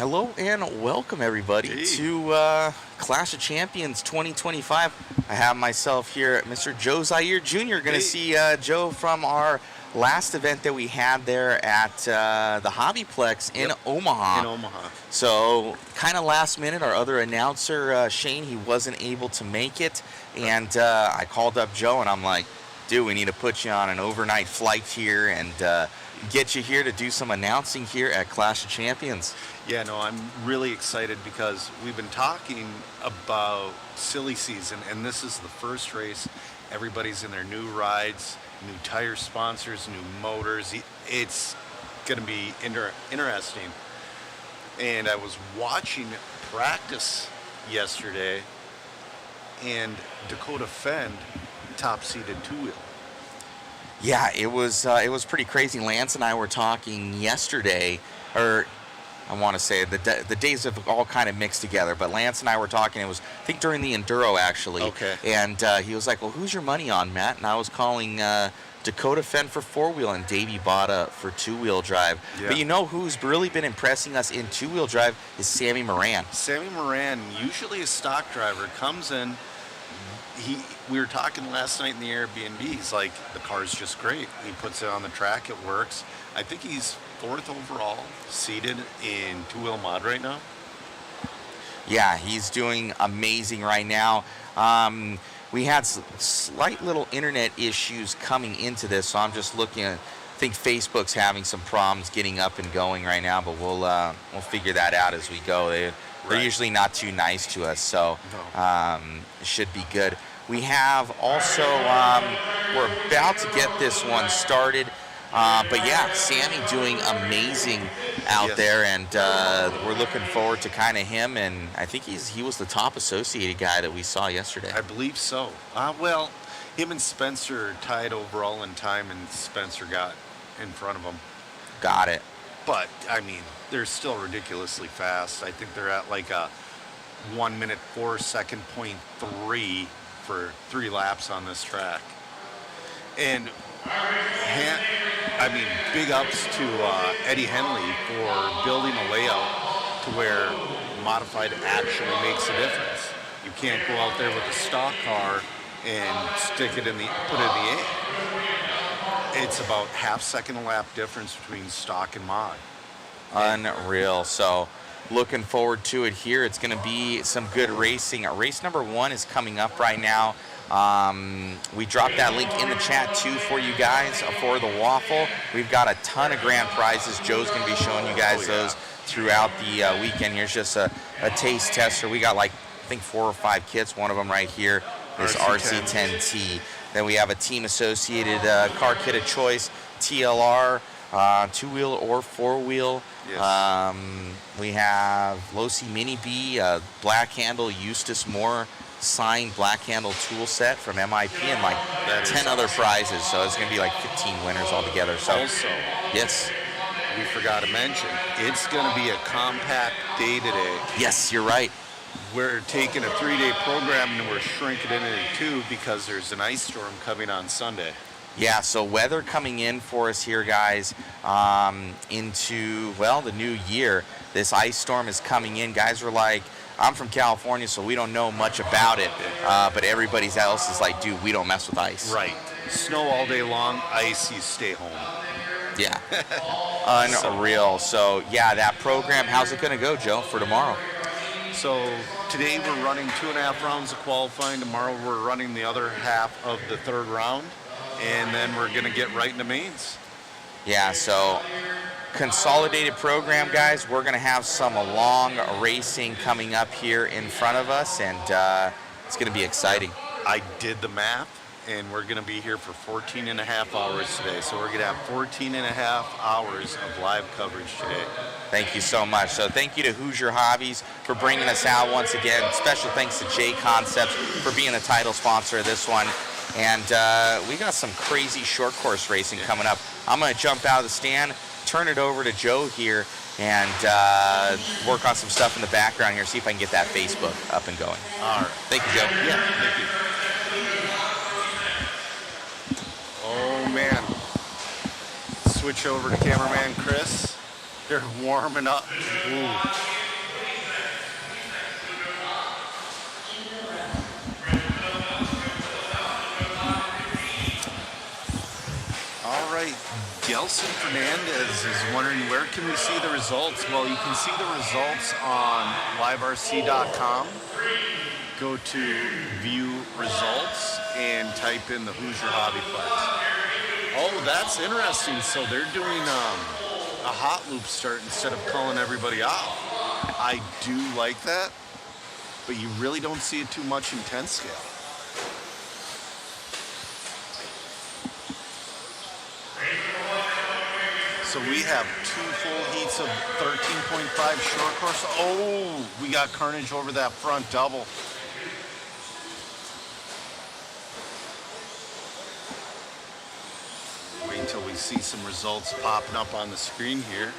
Hello and welcome everybody to Clash of Champions 2025. I have myself here, Mr. Joe Zaire Jr. Going to see Joe from our last event that we had there at the HobbyPlex in Omaha. So kind of last minute, our other announcer, Shane, he wasn't able to make it. And I called up Joe and I'm like, dude, we need to put you on an overnight flight here and get you here to do some announcing here at Clash of Champions. Yeah, no, I'm really excited because we've been talking about silly season, and this is the first race. Everybody's in their new rides, new tire sponsors, new motors. It's going to be interesting. And I was watching practice yesterday, and Dakota Fend top-seeded two-wheel. Yeah, it was pretty crazy. Lance and I were talking yesterday, or I want to say the days have all kind of mixed together, but Lance and I were talking, it was, I think, during the Enduro, actually. Okay. And he was like, well, who's your money on, Matt? And I was calling Dakota Fend for four-wheel and Davey Botta for two-wheel drive. Yeah. But you know who's really been impressing us in two-wheel drive is Sammy Moran. Sammy Moran, usually a stock driver, comes in. We were talking last night in the Airbnb. He's like, the car's just great. He puts it on the track, it works. I think he's 4th overall, seated in two-wheel mod right now. Yeah, he's doing amazing right now. We had slight little internet issues coming into this, so I'm just looking at, I think Facebook's having some problems getting up and going right now, but we'll figure that out as we go. They're usually not too nice to us, so it should be good. We have also, we're about to get this one started, but yeah, Sammy doing amazing out there, and we're looking forward to kind of him, and I think he was the top associated guy that we saw yesterday. I believe so. Well, him and Spencer tied overall in time, and Spencer got in front of him. Got it. But, I mean, they're still ridiculously fast. I think they're at like a 1 minute 4 second .3 for 3 laps on this track. And, I mean, big ups to Eddie Henley for building a layout to where modified actually makes a difference. You can't go out there with a stock car and put it in the A. It's about half-second a lap difference between stock and mod. Unreal. So looking forward to it here. It's going to be some good racing. Race number 1 is coming up right now. We dropped that link in the chat too for you guys for the waffle. We've got a ton of grand prizes. Joe's going to be showing you guys those throughout the weekend. Here's just a taste tester. We got like, I think 4 or 5 kits. One of them right here is RC10T. Then we have a team associated car kit of choice, TLR, 2-wheel or 4-wheel. Yes. We have Losi Mini B, black handle Eustace Moore signed black handle tool set from MIP, and like 10 other prizes. So it's going to be like 15 winners altogether. So also, yes, we forgot to mention, it's going to be a compact day today. Yes, you're right. We're taking a 3-day program and we're shrinking it into 2 because there's an ice storm coming on Sunday. Yeah, so weather coming in for us here, guys, into, well, the new year. This ice storm is coming in. Guys are like, I'm from California, so we don't know much about it, but everybody else is like, dude, we don't mess with ice. Right. Snow all day long, ice, you stay home. Yeah. Unreal. So, yeah, that program, how's it going to go, Joe, for tomorrow? So today we're running 2.5 rounds of qualifying. Tomorrow we're running the other half of the 3rd round. And then we're going to get right into mains. Yeah, so consolidated program, guys. We're going to have some long racing coming up here in front of us, and it's going to be exciting. I did the math, and we're going to be here for 14 and a half hours today. So we're going to have 14 and a half hours of live coverage today. Thank you so much. So thank you to Hoosier Hobbies for bringing us out once again. Special thanks to JConcepts for being the title sponsor of this one. And we got some crazy short course racing coming up. I'm going to jump out of the stand, turn it over to Joe here, and work on some stuff in the background here, see if I can get that Facebook up and going. All right. Thank you, Joe. Yeah, thank you. Oh, man. Switch over to cameraman Chris. They're warming up. Ooh. Gelson Fernandez is wondering where can we see the results? Well, you can see the results on liverc.com. Go to view results and type in the Hoosier HobbyPlex. Oh, that's interesting. So they're doing a hot loop start instead of calling everybody off. I do like that, but you really don't see it too much in 10 scale. So we have 2 full heats of 13.5 short course. Oh, we got carnage over that front double. Wait until we see some results popping up on the screen here.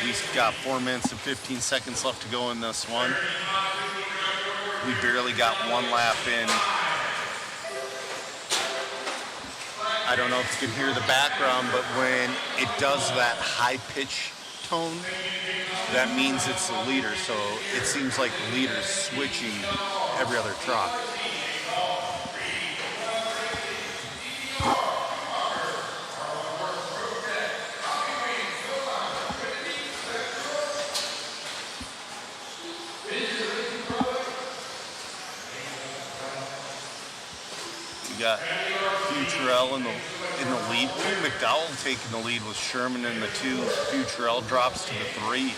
He's got 4 minutes and 15 seconds left to go in this one. We barely got 1 lap in. I don't know if you can hear the background, but when it does that high pitch tone, that means it's the leader. So it seems like the leader's switching every other truck. Got Futurell in the lead. Ooh, McDowell taking the lead with Sherman in the 2. Futurell drops to the 3.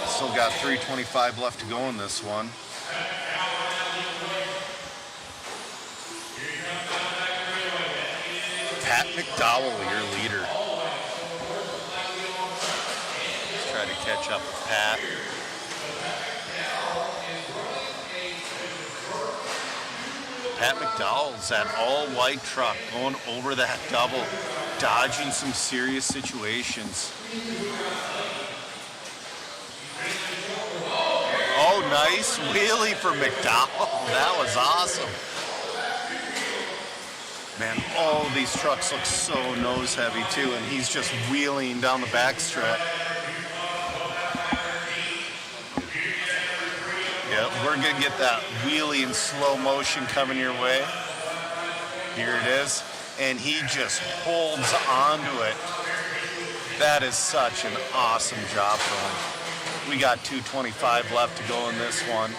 Still got 3:25 left to go in this one. Pat McDowell, your leader. Let's try to catch up with Pat. Pat McDowell's that all-white truck going over that double, dodging some serious situations. Oh, nice wheelie for McDowell. That was awesome. Man, all these trucks look so nose-heavy, too, and he's just wheeling down the backstretch. Yeah, we're gonna get that wheelie in slow motion coming your way. Here it is. And he just holds onto it. That is such an awesome job for him. We got 2:25 left to go in this one.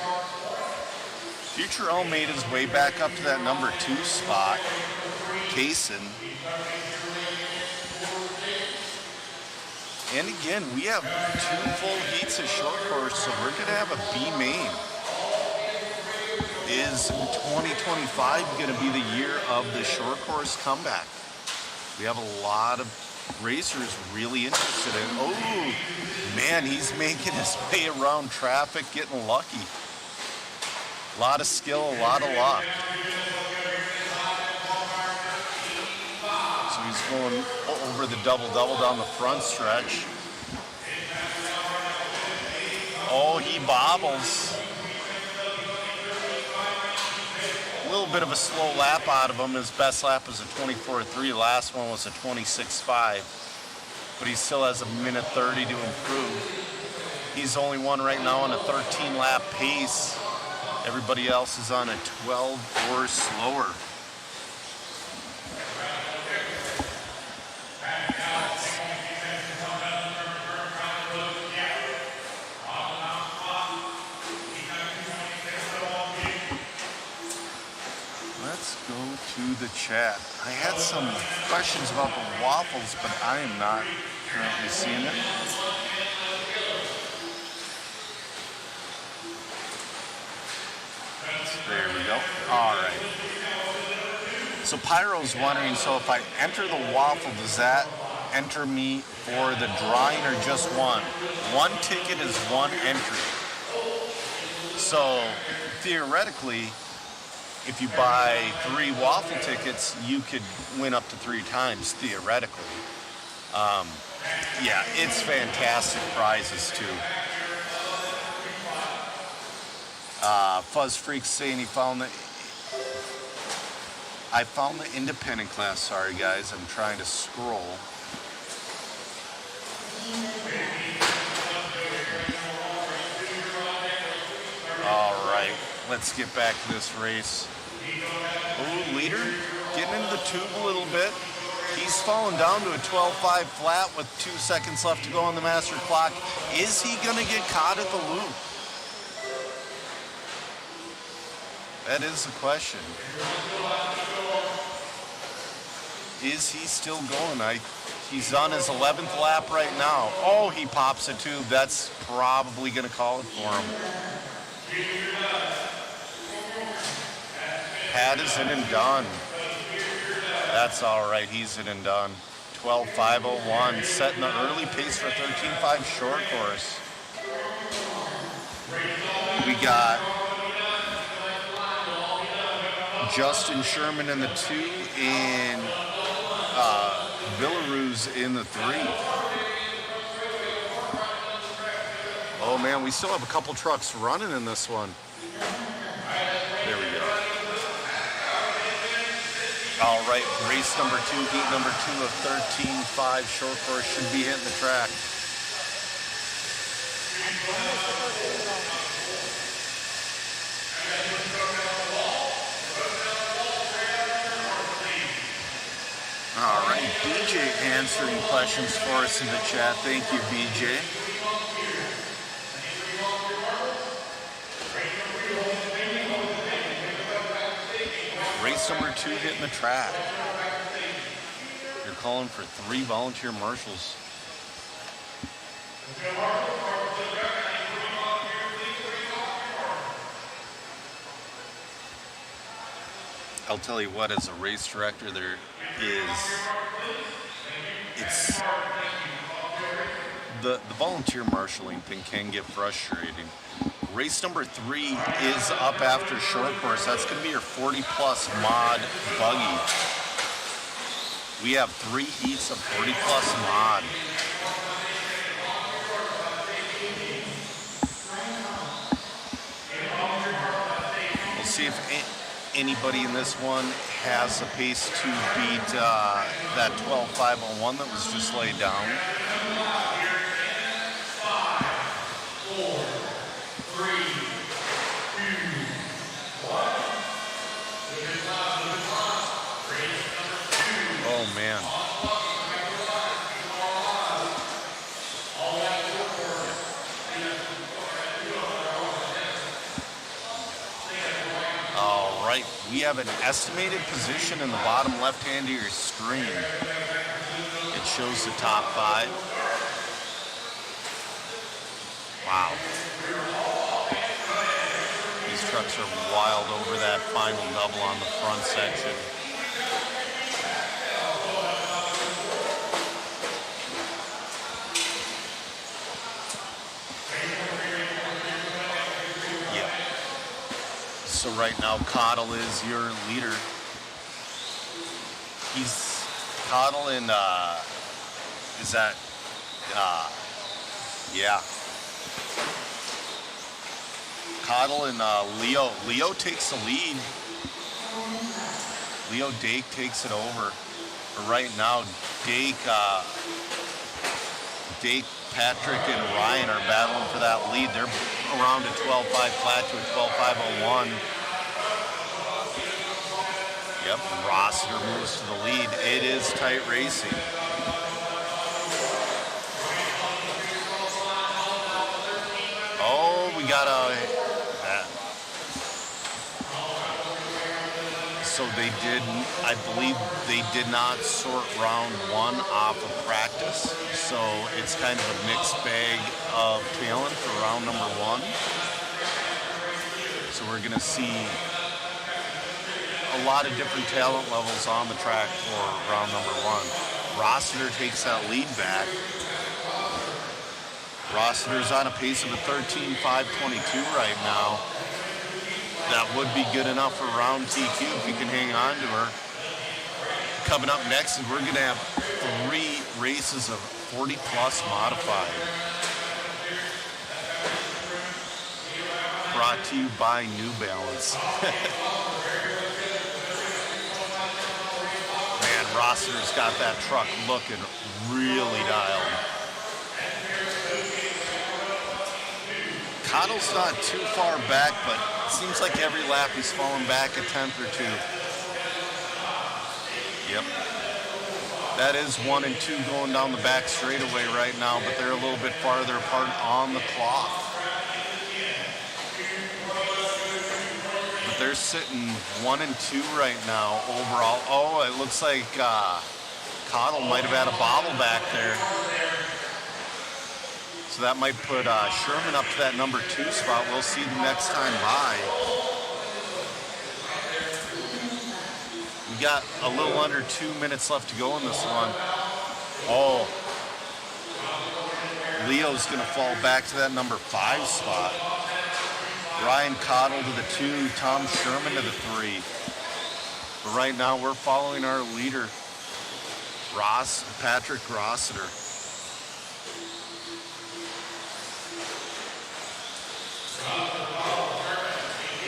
Futurell made his way back up to that number 2 spot. Kaysen. And again, we have 2 full heats of short course, so we're going to have a B main. Is 2025 going to be the year of the short course comeback? We have a lot of racers really interested in. Oh, man, he's making his way around traffic, getting lucky. A lot of skill, a lot of luck. So he's going over the double-double down the front stretch. Oh, he bobbles. A little bit of a slow lap out of him. His best lap was a 24.3. Last one was a 26.5. But he still has a minute 30 to improve. He's only one right now on a 13-lap pace. Everybody else is on a 12 or slower. Let's go to the chat. I had some questions about the waffles, but I am not currently seeing it. There we go. All right. So Pyro's wondering, so if I enter the waffle, does that enter me for the drawing or just one? One ticket is one entry. So theoretically, if you buy 3 waffle tickets, you could win up to 3 times, theoretically. Yeah, it's fantastic prizes, too. Fuzz Freak's saying he found the... I found the independent class. Sorry, guys. I'm trying to scroll. Let's get back to this race. Ooh, leader getting into the tube a little bit. He's fallen down to a 12.5 flat with 2 seconds left to go on the master clock. Is he going to get caught at the loop? That is the question. Is he still going? He's on his 11th lap right now. Oh, he pops a tube. That's probably going to call it for him. Pat is in and done. That's all right. He's in and done. 12.501, setting the early pace for 13.5 short course. We got Justin Sherman in the 2 and Villaroos in the 3. Oh man, we still have a couple trucks running in this one. There we go. All right, race number 2, heat number 2 of 13.5 short course should be hitting the track. All right, BJ answering questions for us in the chat. Thank you, BJ. Race number 2 hitting the track. You're calling for 3 volunteer marshals. I'll tell you what, as a race director, it's the volunteer marshaling thing can get frustrating. Race number 3 is up after short course. That's going to be your 40-plus mod buggy. We have 3 heats of 40-plus mod. We'll see if anybody in this one has the pace to beat that 12.501 that was just laid down. 5, 4, 3, 2, 1. Oh man. All right, we have an estimated position in the bottom left hand of your screen. It shows the top 5. Wow. These trucks are wild over that final double on the front section. Yep. So right now, Cottle is your leader. He's Cottle in, is that, yeah. Cottle and Leo. Leo takes the lead. Leo Dake takes it over. But right now, Dake, Patrick, and Ryan are battling for that lead. They're around a 12.5 flat to a 12.501. Yep, Rossiter moves to the lead. It is tight racing. Oh, we got a... So they did, I believe they did not sort round 1 off of practice. So it's kind of a mixed bag of talent for round number 1. So we're gonna see a lot of different talent levels on the track for round number 1. Rossiter takes that lead back. Rossiter's on a pace of a 13.522 right now. That would be good enough for round TQ if you can hang on to her. Coming up next, we're going to have 3 races of 40-plus modified. Brought to you by New Balance. Man, Rossiter's got that truck looking really dialed. Cottle's not too far back, but Seems like every lap he's falling back a tenth or two. Yep. That is 1 and 2 going down the back straightaway right now, but they're a little bit farther apart on the clock. But they're sitting 1 and 2 right now overall. Oh, it looks like Cottle might have had a bobble back there. So that might put Sherman up to that number 2 spot. We'll see the next time by. We got a little under 2 minutes left to go in this one. Oh, Leo's gonna fall back to that number 5 spot. Ryan Cottle to the 2, Tom Sherman to the 3. But right now we're following our leader, Patrick Rossiter.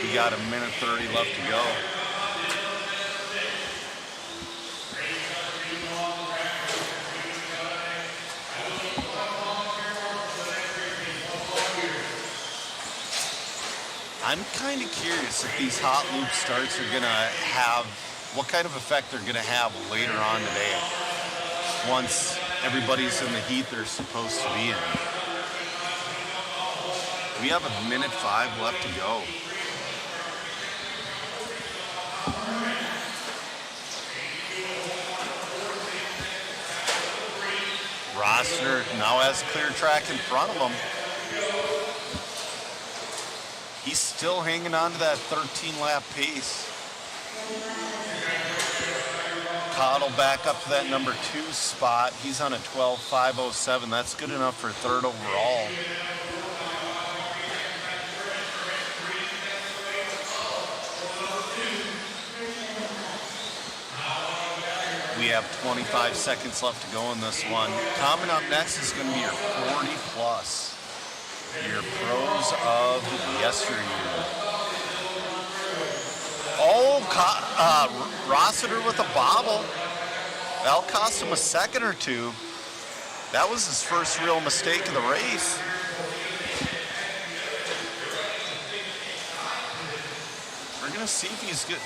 We got 1:30 left to go. I'm kind of curious if these hot loop starts are gonna have, what kind of effect they're gonna have later on today, once everybody's in the heat they're supposed to be in. We have 1:05 left to go. Rossiter now has clear track in front of him. He's still hanging on to that 13-lap pace. Cottle back up to that number 2 spot. He's on a 12.507. That's good enough for 3rd overall. We have 25 seconds left to go in this one. Coming up next is going to be your 40 plus. Your pros of yesteryear. Oh, Rossiter with a bobble. That'll cost him a second or two. That was his first real mistake of the race. We're going to see if he's good.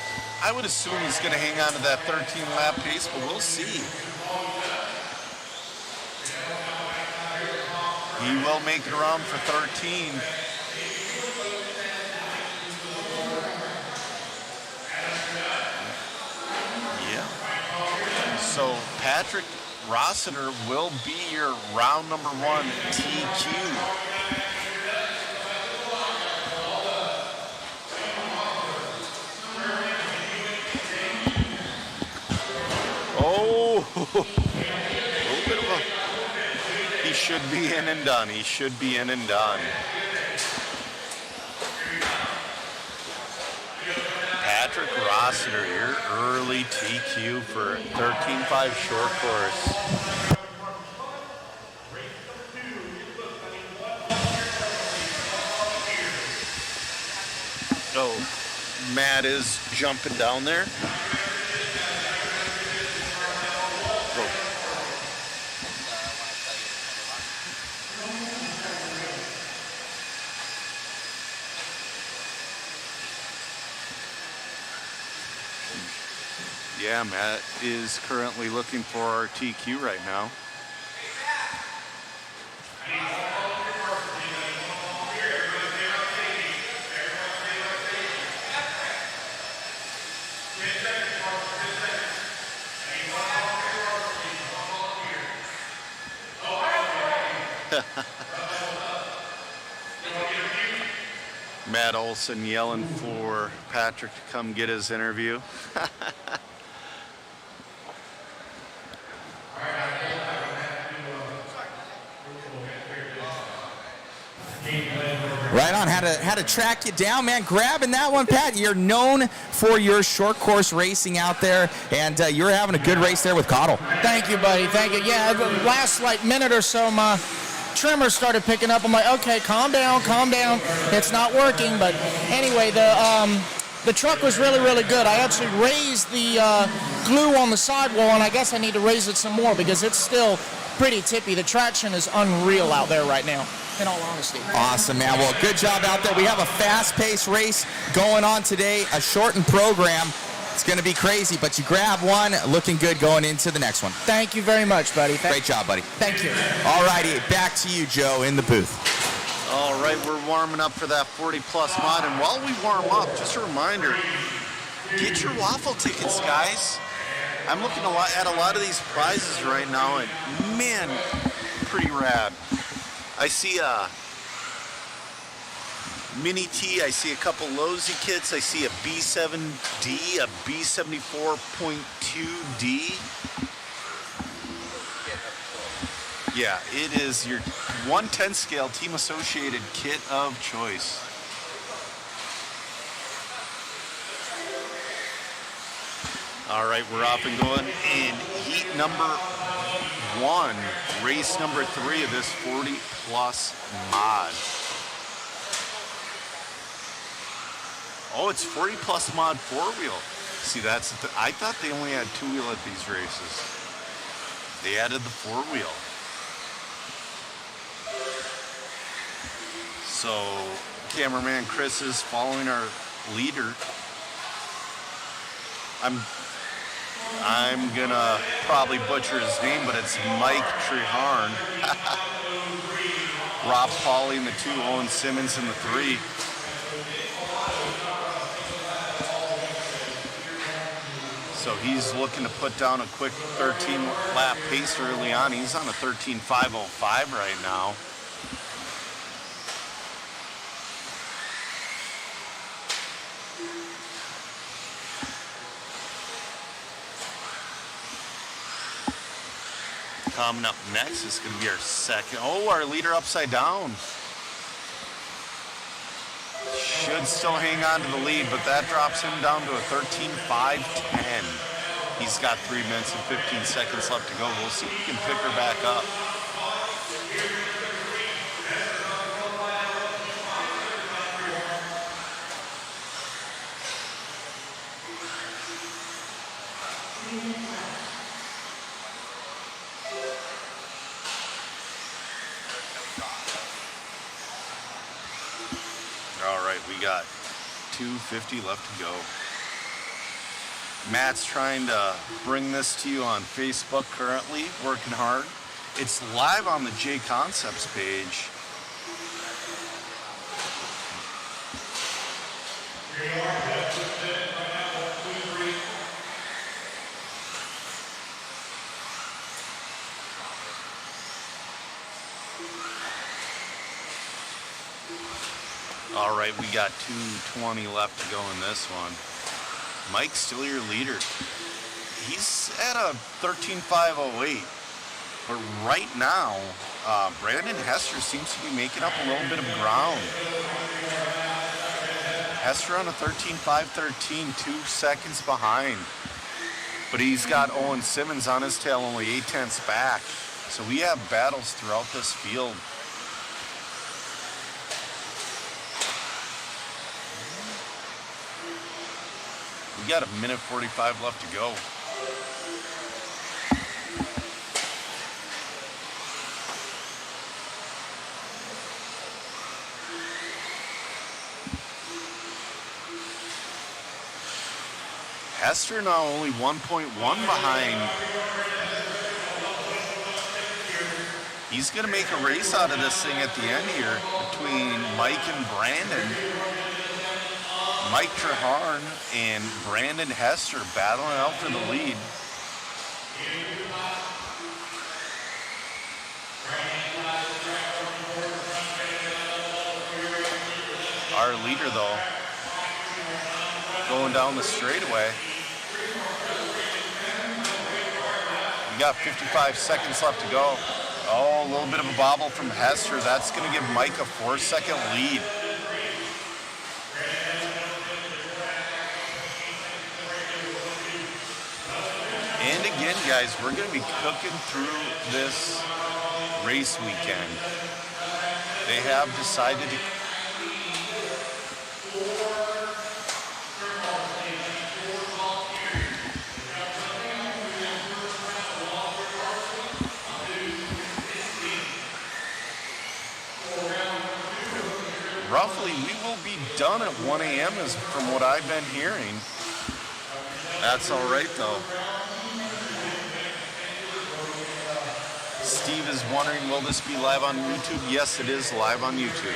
I would assume he's going to hang on to that 13-lap pace, but we'll see. He will make it around for 13. Yeah. So Patrick Rossiter will be your round number 1 TQ. Oh, a little bit of a, he should be in and done. He should be in and done. Patrick Rossiter, your early TQ for 13.5 short course. Oh, Matt is jumping down there. Yeah, Matt is currently looking for our TQ right now. Matt Olson yelling for Patrick to come get his interview. Right on. How to track you down, man. Grabbing that one, Pat. You're known for your short course racing out there, and you're having a good race there with Cottle. Thank you, buddy. Thank you. Yeah, the last minute or so, my trimmer started picking up. I'm like, okay, calm down. It's not working. But anyway, the truck was really, really good. I actually raised the glue on the sidewall, and I guess I need to raise it some more because it's still pretty tippy. The traction is unreal out there right now. in all honesty. Awesome, man. Well, good job out there. We have a fast-paced race going on today, a shortened program. It's going to be crazy, but you grab one, looking good going into the next one. Thank you very much, buddy. Great job, buddy. Thank you. All righty, back to you, Joe, in the booth. All right, we're warming up for that 40-plus mod, and while we warm up, just a reminder, get your Raffle tickets, guys. I'm looking at a lot of these prizes right now, and man, pretty rad. I see a Mini T, I see a couple Lozy kits, I see a B7D, a B74.2D. Yeah, it is your 1/10 scale Team Associated kit of choice. All right, we're off and going in heat number 1, race number 3 of this 40-plus mod. Oh, it's 40-plus mod 4-wheel. See, that's I thought they only had 2-wheel at these races. They added the 4-wheel. So, cameraman Chris is following our leader. I'm gonna probably butcher his name, but it's Mike Treharn. Rob Pauley in the 2, Owen Simmons in the 3. So he's looking to put down a quick 13-lap pace early on. He's on a 13.505 right now. Coming up next is going to be our second. Oh, our leader upside down. Should still hang on to the lead, but that drops him down to a 13.510. He's got 3 minutes and 15 seconds left to go. We'll see if he can pick her back up. All right, we got 2:50 left to go. Matt's trying to bring this to you on Facebook currently, working hard. It's live on the JConcepts page. All right, we got 2:20 left to go in this one. Mike's still your leader. He's at a 13.508. But right now, Brandon Hester seems to be making up a little bit of ground. Hester on a 13.513, 2 seconds behind. But he's got Owen Simmons on his tail, only 0.8 back. So we have battles throughout this field. We got 1:45 left to go. Hester now only 1.1 behind. He's going to make a race out of this thing at the end here between Mike and Brandon. Mike Treharn and Brandon Hester battling out for the lead. Our leader, though, going down the straightaway. We got 55 seconds left to go. Oh, a little bit of a bobble from Hester. That's going to give Mike a 4-second lead. And again, guys, we're going to be cooking through this race weekend. They have decided to... done at 1 a.m. is from what I've been hearing. That's all right, though. Steve is wondering, will this be live on YouTube? Yes, it is live on YouTube.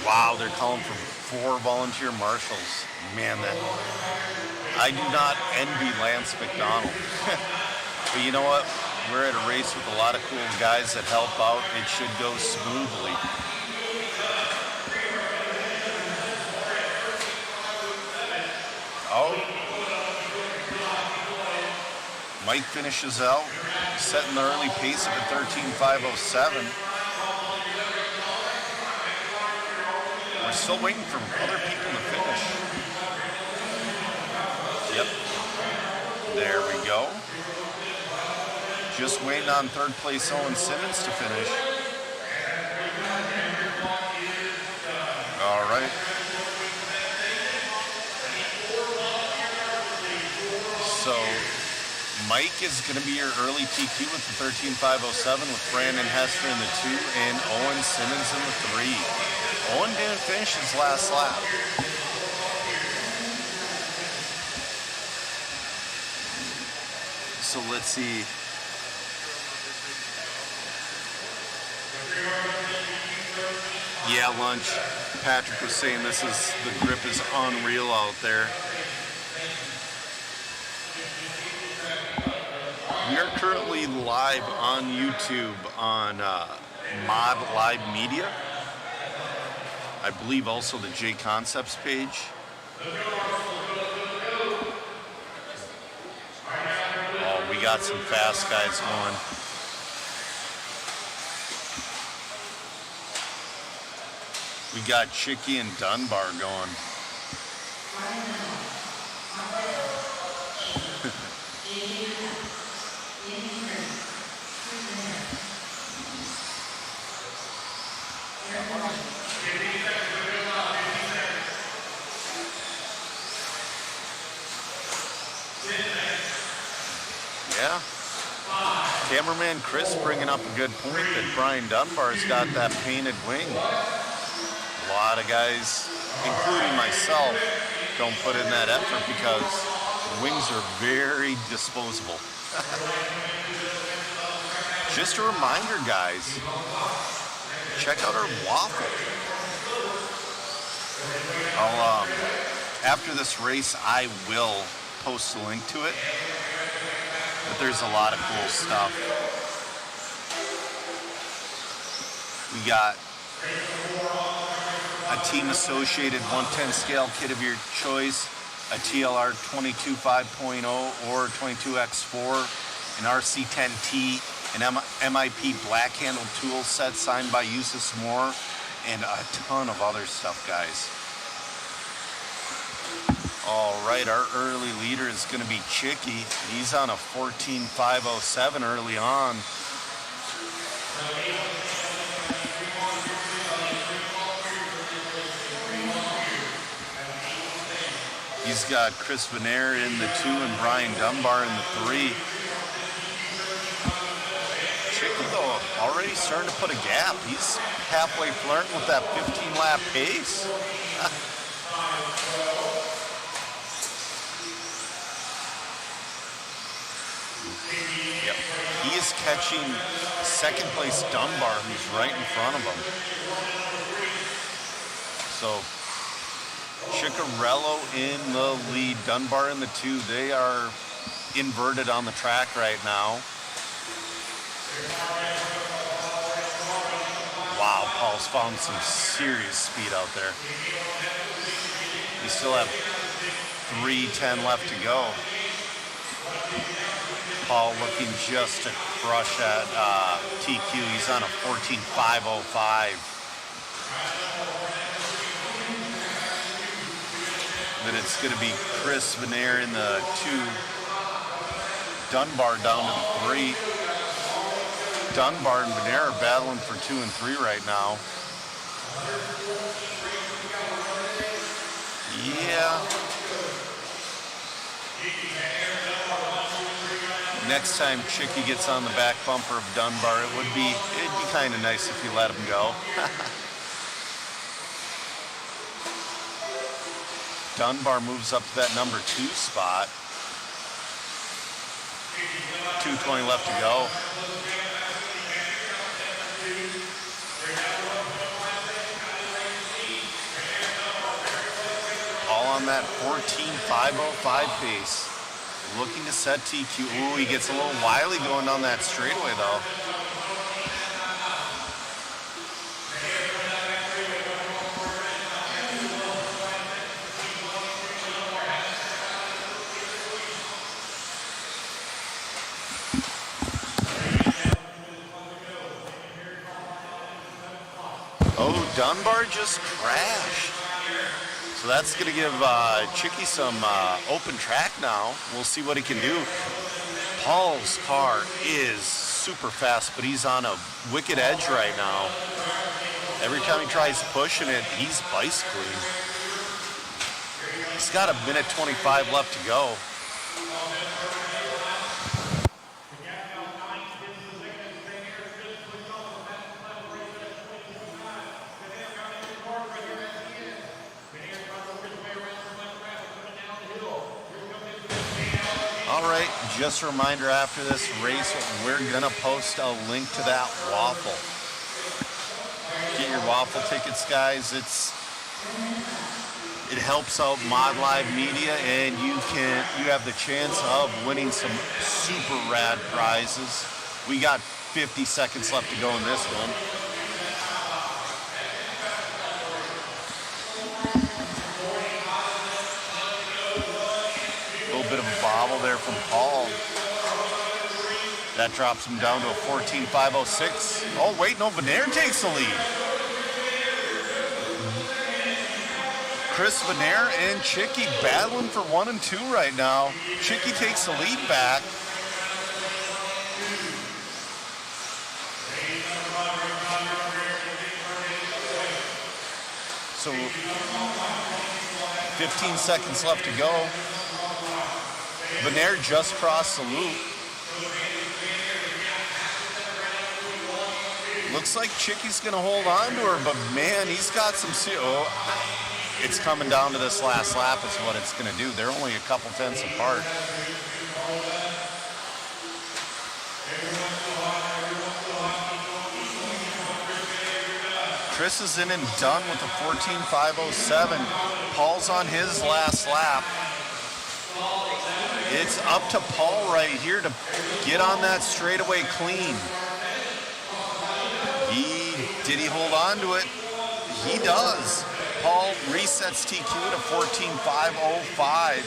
Wow, they're calling for 4 volunteer marshals. Man, that I do not envy Lance McDonald. But you know what? We're at a race with a lot of cool guys that help out. It should go smoothly. Oh. Mike finishes out, setting the early pace of a 13.507. We're still waiting for other people to finish. Yep. There we go. Just waiting on third place Owen Simmons to finish. All right. So Mike is going to be your early TQ with the 13.507 with Brandon Hester in the 2 and Owen Simmons in the 3. Owen didn't finish his last lap. So let's see. Yeah, lunch. Patrick was saying the grip is unreal out there. We are currently live on YouTube on Mod Live Media. I believe also the JConcepts page. Oh, we got some fast guys going. We got Chicky and Dunbar going. Yeah. Cameraman Chris bringing up a good point that Brian Dunbar's got that painted wing. A lot of guys, including myself, don't put in that effort because wings are very disposable. Just a reminder, guys, check out our waffle. After this race, I will post a link to it. But there's a lot of cool stuff. We got a team associated 110 scale kit of your choice, a TLR 22 5.0 or 22X4, an RC10T, an MIP black handle tool set signed by Eustace Moore, and a ton of other stuff, guys. All right, our early leader is going to be Chicky. He's on a 14.507 early on. He's got Chris Venaire in the 2 and Brian Dunbar in the 3. Chicky, though, already starting to put a gap. He's halfway flirting with that 15-lap pace. Yep. He is catching second place Dunbar, who's right in front of him. So Ciccarello in the lead, Dunbar in the 2. They are inverted on the track right now. Wow, Paul's found some serious speed out there. We still have 3:10 left to go. Paul looking just to crush at TQ. He's on a 14.505. Then it's going to be Chris Venaire in the 2. Dunbar down to the 3. Dunbar and Venaire are battling for 2 and 3 right now. Yeah. next time Chicky gets on the back bumper of Dunbar, it'd be kind of nice if you let him go. Dunbar moves up to that number 2 spot. 2:20 left to go. All on that 14.505 pace. Looking to set TQ. Ooh, he gets a little wily going down that straightaway though. Oh, Dunbar just crashed. So that's going to give Chicky some open track now. We'll see what he can do. Paul's car is super fast, but he's on a wicked edge right now. Every time he tries pushing it, he's bicycling. He's got 1:25 left to go. All right, just a reminder, after this race, we're gonna post a link to that waffle. Get your waffle tickets, guys. It helps out Mod Live Media, and you have the chance of winning some super rad prizes. We got 50 seconds left to go in this one. Bit of a bobble there from Paul. That drops him down to a 14.506. Oh wait, no, Venair takes the lead. Chris Venair and Chicky battling for 1 and 2 right now. Chicky takes the lead back. So 15 seconds left to go. Venair just crossed the loop. Looks like Chicky's going to hold on to her, but man, he's got some... Oh, it's coming down to this last lap is what it's going to do. They're only a couple tenths apart. Chris is in and done with the 14.507. Paul's on his last lap. It's up to Paul right here to get on that straightaway clean. Did he hold on to it? He does. Paul resets TQ to 14.505.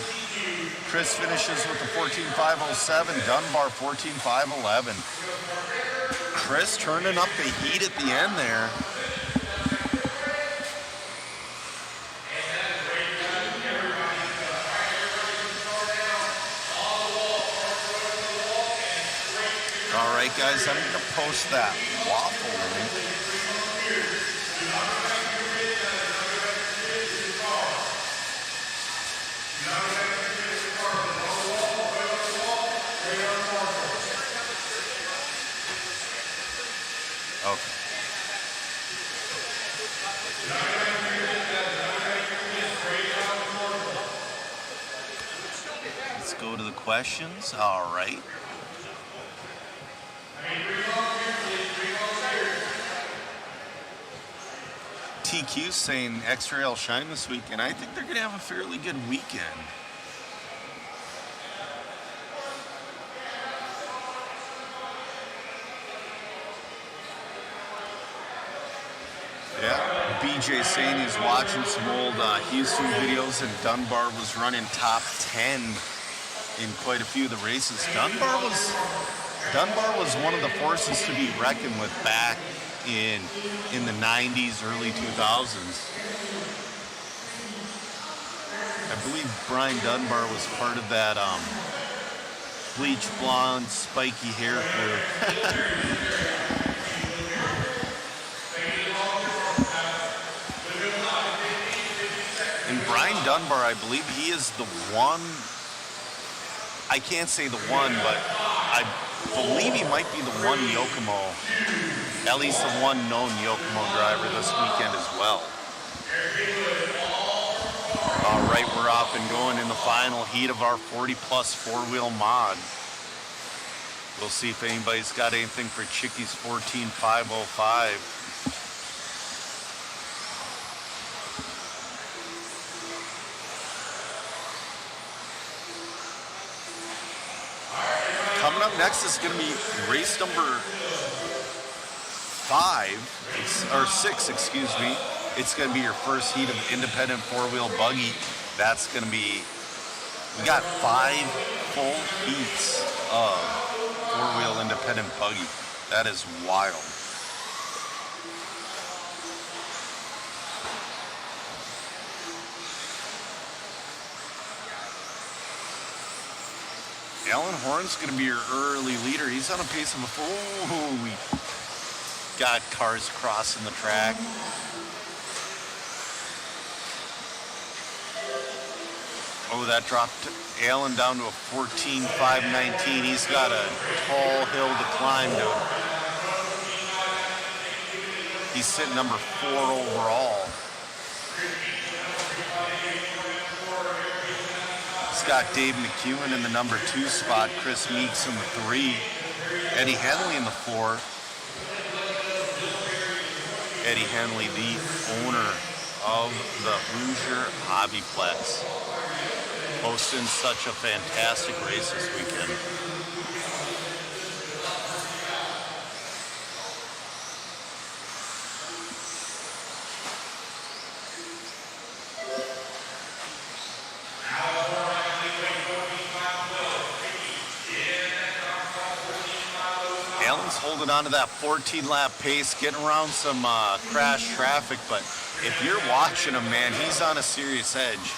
Chris finishes with the 14.507. Dunbar 14.511. Chris turning up the heat at the end there. All right, guys, I'm going to post that waffle link. Okay. Let's go to the questions. All right. TQ's saying X-Rail shine this week, and I think they're going to have a fairly good weekend. Yeah, BJ saying he's watching some old Houston videos, and Dunbar was running top 10 in quite a few of the races. Dunbar was one of the forces to be reckoned with back in the 90s, early 2000s. I believe Brian Dunbar was part of that bleach blonde, spiky hair crew. And Brian Dunbar, I believe he is the one, I can't say the one, but I believe he might be the one Yokomo, at least the one known Yokomo driver this weekend as well. All right, we're off and going in the final heat of our 40-plus four-wheel mod. We'll see if anybody's got anything for Chicky's 14505. Coming up next is going to be race number 6, excuse me. It's going to be your first heat of independent four-wheel buggy. That's going to be, we got 5 full heats of four-wheel independent buggy. That is wild. Alan Horn's going to be your early leader. He's on a pace of we got cars crossing the track. Oh, that dropped Alan down to a 14.519. He's got a tall hill to climb to. He's sitting number 4 overall. He's got Dave McEwen in the number 2 spot, Chris Meeks in the 3, Eddie Henley in the 4. Eddie Henley, the owner of the Hoosier HobbyPlex, hosting such a fantastic race this weekend. Alan's holding on to that 14-lap pace, getting around some crash traffic, but if you're watching him, man, he's on a serious edge.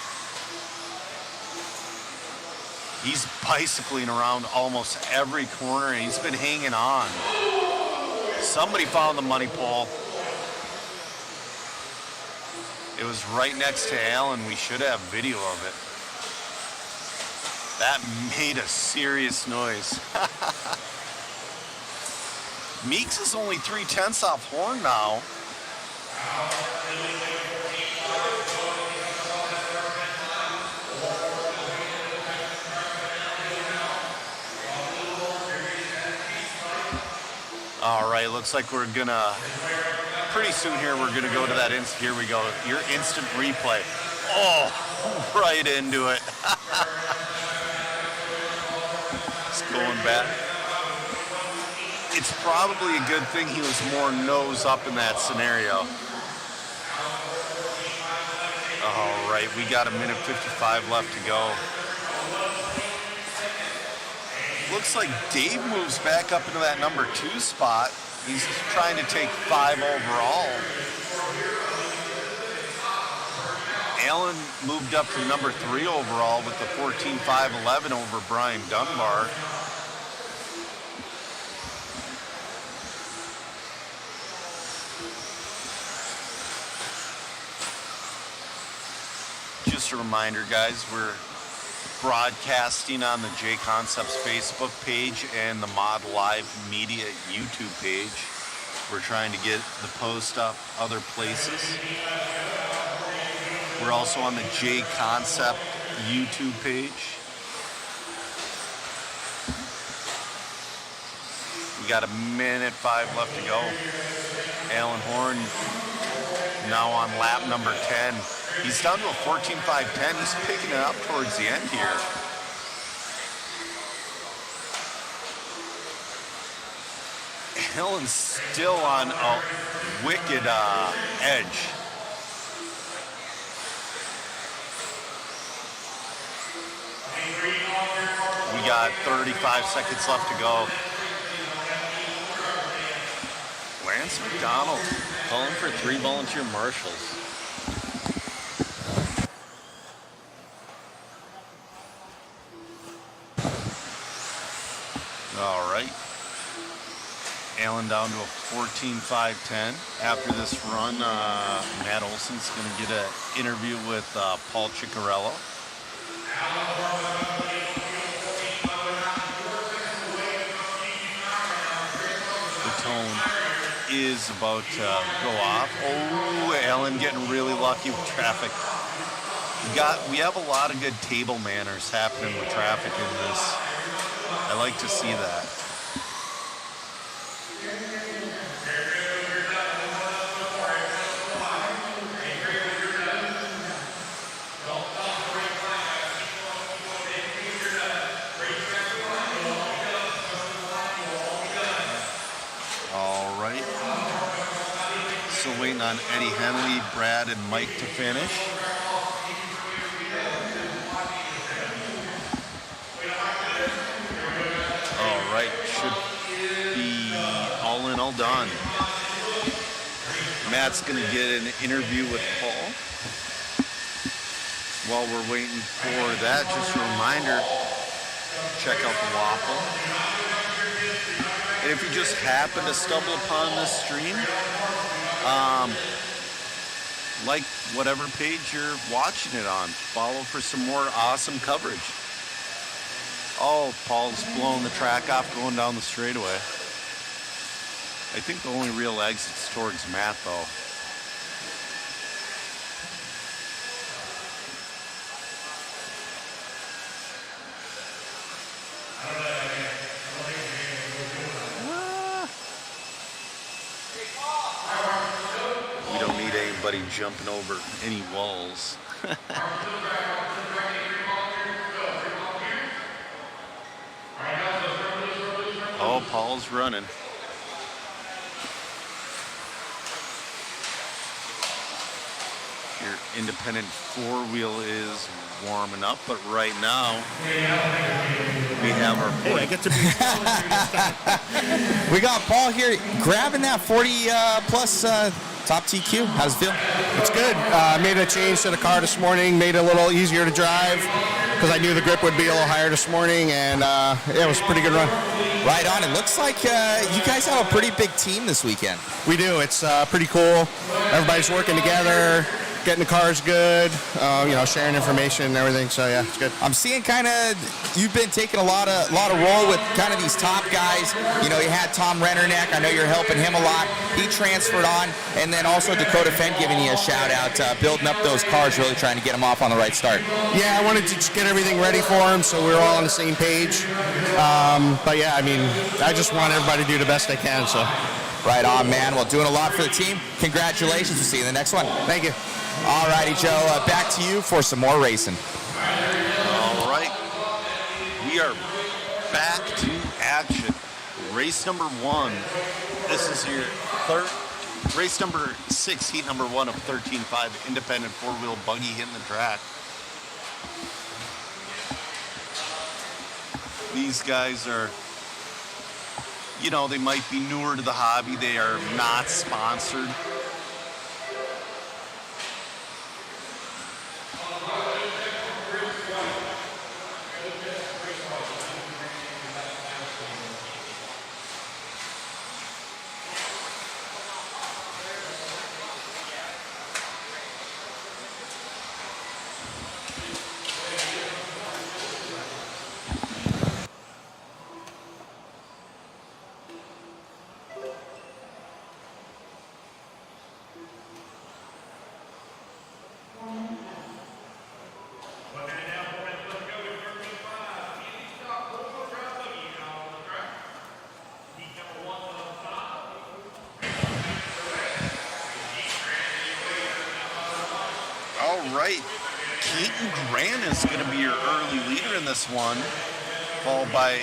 He's bicycling around almost every corner, and he's been hanging on. Somebody found the money pole. It was right next to Alan. We should have video of it. That made a serious noise. Meeks is only 3/10 off Horn now. All right, looks like we're gonna, pretty soon here, we're gonna go to that here we go, your instant replay. Oh, right into it. It's going back. It's probably a good thing he was more nose up in that scenario. All right, we got 1:55 left to go. Looks like Dave moves back up into that number 2 spot. He's trying to take 5 overall. Alan moved up to number 3 overall with the 14.511 over Brian Dunbar. Just a reminder, guys, we're broadcasting on the JConcepts Facebook page and the Mod Live Media YouTube page. We're trying to get the post up other places. We're also on the JConcept YouTube page. We got 1:05 left to go. Alan Horn now on lap number 10. He's down to a 14.510. He's picking it up towards the end here. Alan's still on a wicked edge. We got 35 seconds left to go. Lance McDonald calling for 3 volunteer marshals. All right. Alan down to a 14.510. After this run, Matt Olson's going to get an interview with Paul Ciccarello. is about to go off. Oh, Alan getting really lucky with traffic. We have a lot of good table manners happening with traffic in this. I like to see that. All right. Still waiting on Eddie Henley, Brad, and Mike to finish. All right, should be all in, all done. Matt's gonna get an interview with Paul. While we're waiting for that, just a reminder, check out the Waffle. And if you just happen to stumble upon this stream, like whatever page you're watching it on. Follow for some more awesome coverage. Oh, Paul's blowing the track off going down the straightaway. I think the only real exit's towards Matt, though. We don't need anybody jumping over any walls. Oh, Paul's running. Your independent four-wheel is warming up, but right now we have our 40. Hey, I get to be We got Paul here grabbing that 40 plus top TQ. How's it feel? It's good. I made a change to the car this morning, made it a little easier to drive because I knew the grip would be a little higher this morning, and yeah, it was a pretty good run. Right on. It looks like you guys have a pretty big team this weekend. We do. It's pretty cool. Everybody's working together, getting the cars good, sharing information and everything. So yeah, it's good. I'm seeing kind of you've been taking a lot of role with kind of these top guys. You know, you had Tom Rennerneck. I know you're helping him a lot. He transferred on, and then also Dakota Fenn giving you a shout out, building up those cars, really trying to get them off on the right start. Yeah, I wanted to just get everything ready for him so we were all on the same page. But yeah, I mean, I just want everybody to do the best they can. So. Right on, man. Well, doing a lot for the team. Congratulations. We'll see you in the next one. Thank you. All righty, Joe. Back to you for some more racing. All right. We are back to action. Race number 1. This is your race number 6, heat number 1 of 13.5 independent four-wheel buggy hitting the track. These guys are, they might be newer to the hobby. They are not sponsored. Right, Keaton Grant is going to be your early leader in this one, followed by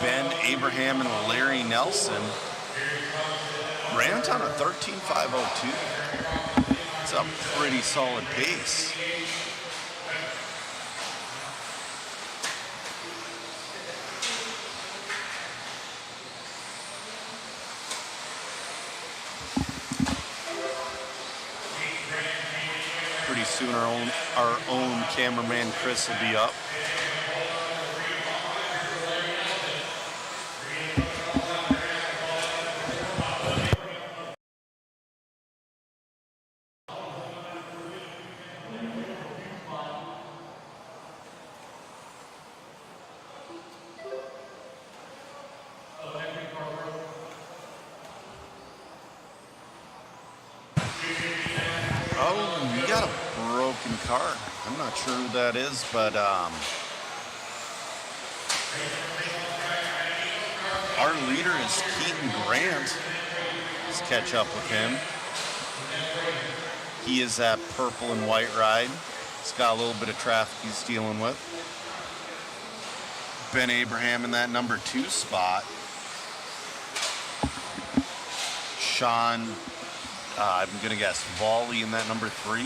Ben Abraham and Larry Nelson. Grant on a 13.502. It's a pretty solid pace. Pretty soon our own cameraman Chris will be up. Oh, we got a broken car. I'm not sure who that is, but our leader is Keaton Grant. Let's catch up with him. He is that purple and white ride. He's got a little bit of traffic he's dealing with. Ben Abraham in that number 2 spot. Sean, I'm going to guess, Volley in that number 3.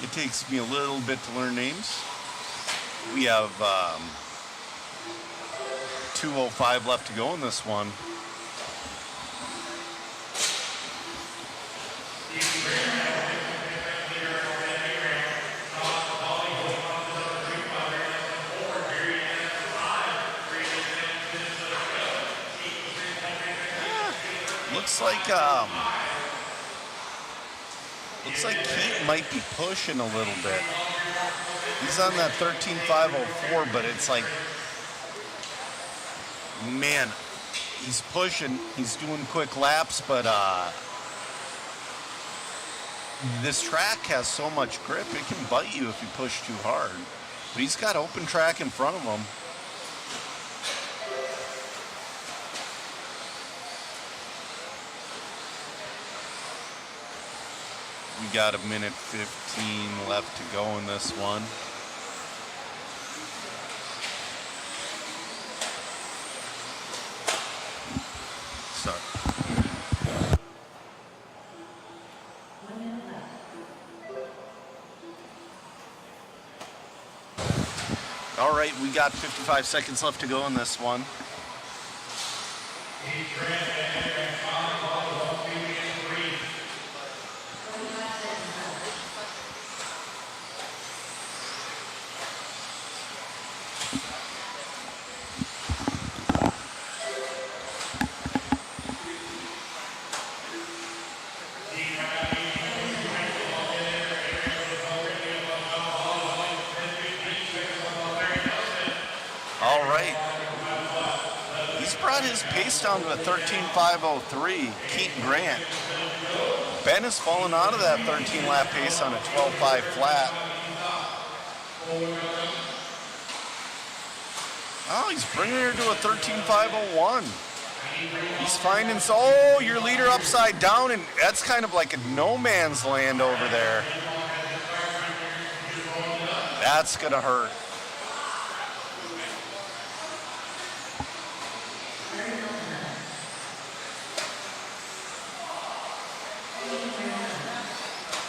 It takes me a little bit to learn names. We have 2:05 left to go in this one. Looks like Keith might be pushing a little bit. He's on that 13.504, but it's like, man, he's pushing. He's doing quick laps, but this track has so much grip, it can bite you if you push too hard. But he's got open track in front of him. We got a minute 15 left to go in this one. Sorry. All right, we got 55 seconds left to go in this one. All right. He's brought his pace down to a 13.503, Keaton Grant. Ben has fallen out of that 13 lap pace on a 12.5 flat. Oh, he's bringing her to a 13.501. He's finding, oh, your leader upside down, and that's kind of like a no man's land over there. That's gonna hurt.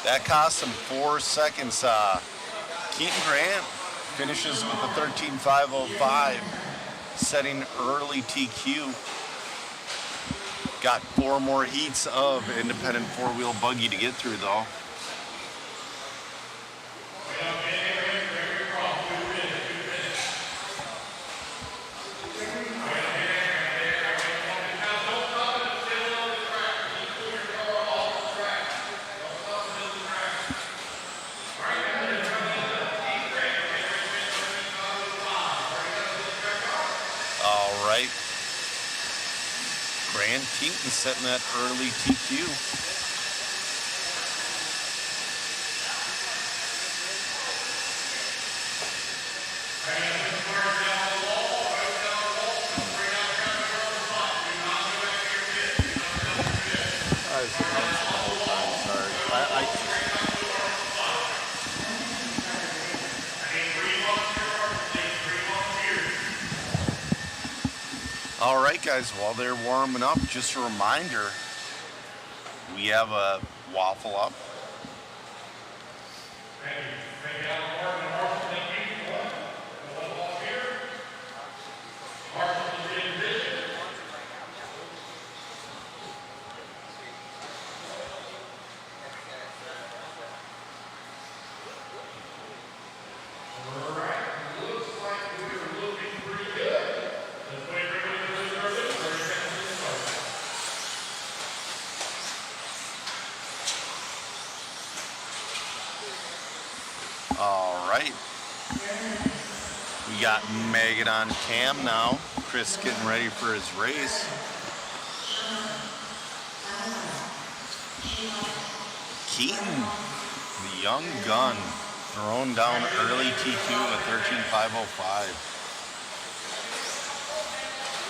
That cost him 4 seconds. Keaton Grant finishes with a 13.505, setting early TQ. Got 4 more heats of independent 4-wheel buggy to get through, though. Grant Keaton setting that early TQ. All right, guys, while they're warming up, just a reminder, we have a waffle up. All right. We got Megan on cam now. Chris getting ready for his race. Keaton, the young gun, thrown down early TQ at 13.505.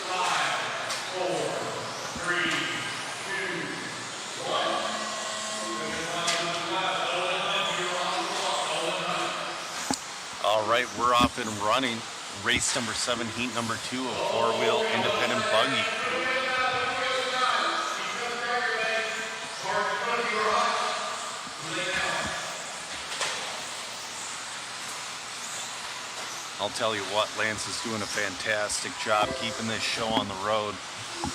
5, 4, 3, 2, 1. All right, we're off and running. Race number 7, heat number 2 of four-wheel independent buggy. I'll tell you what, Lance is doing a fantastic job keeping this show on the road.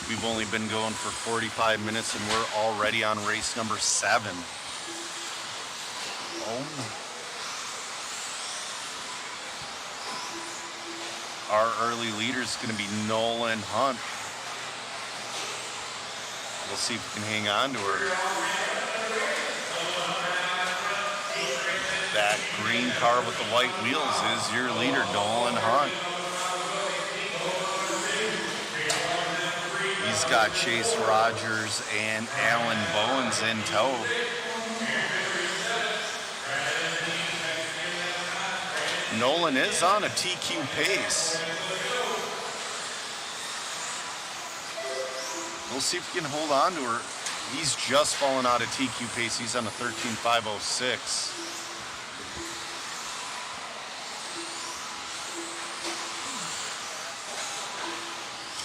We've only been going for 45 minutes and we're already on race number 7. Oh. Our early leader is going to be Nolan Hunt. We'll see if we can hang on to her. That green car with the white wheels is your leader, Nolan Hunt. He's got Chase Rogers and Alan Bowens in tow. Nolan is on a TQ pace. We'll see if we can hold on to her. He's just fallen out of TQ pace. He's on a 13.506.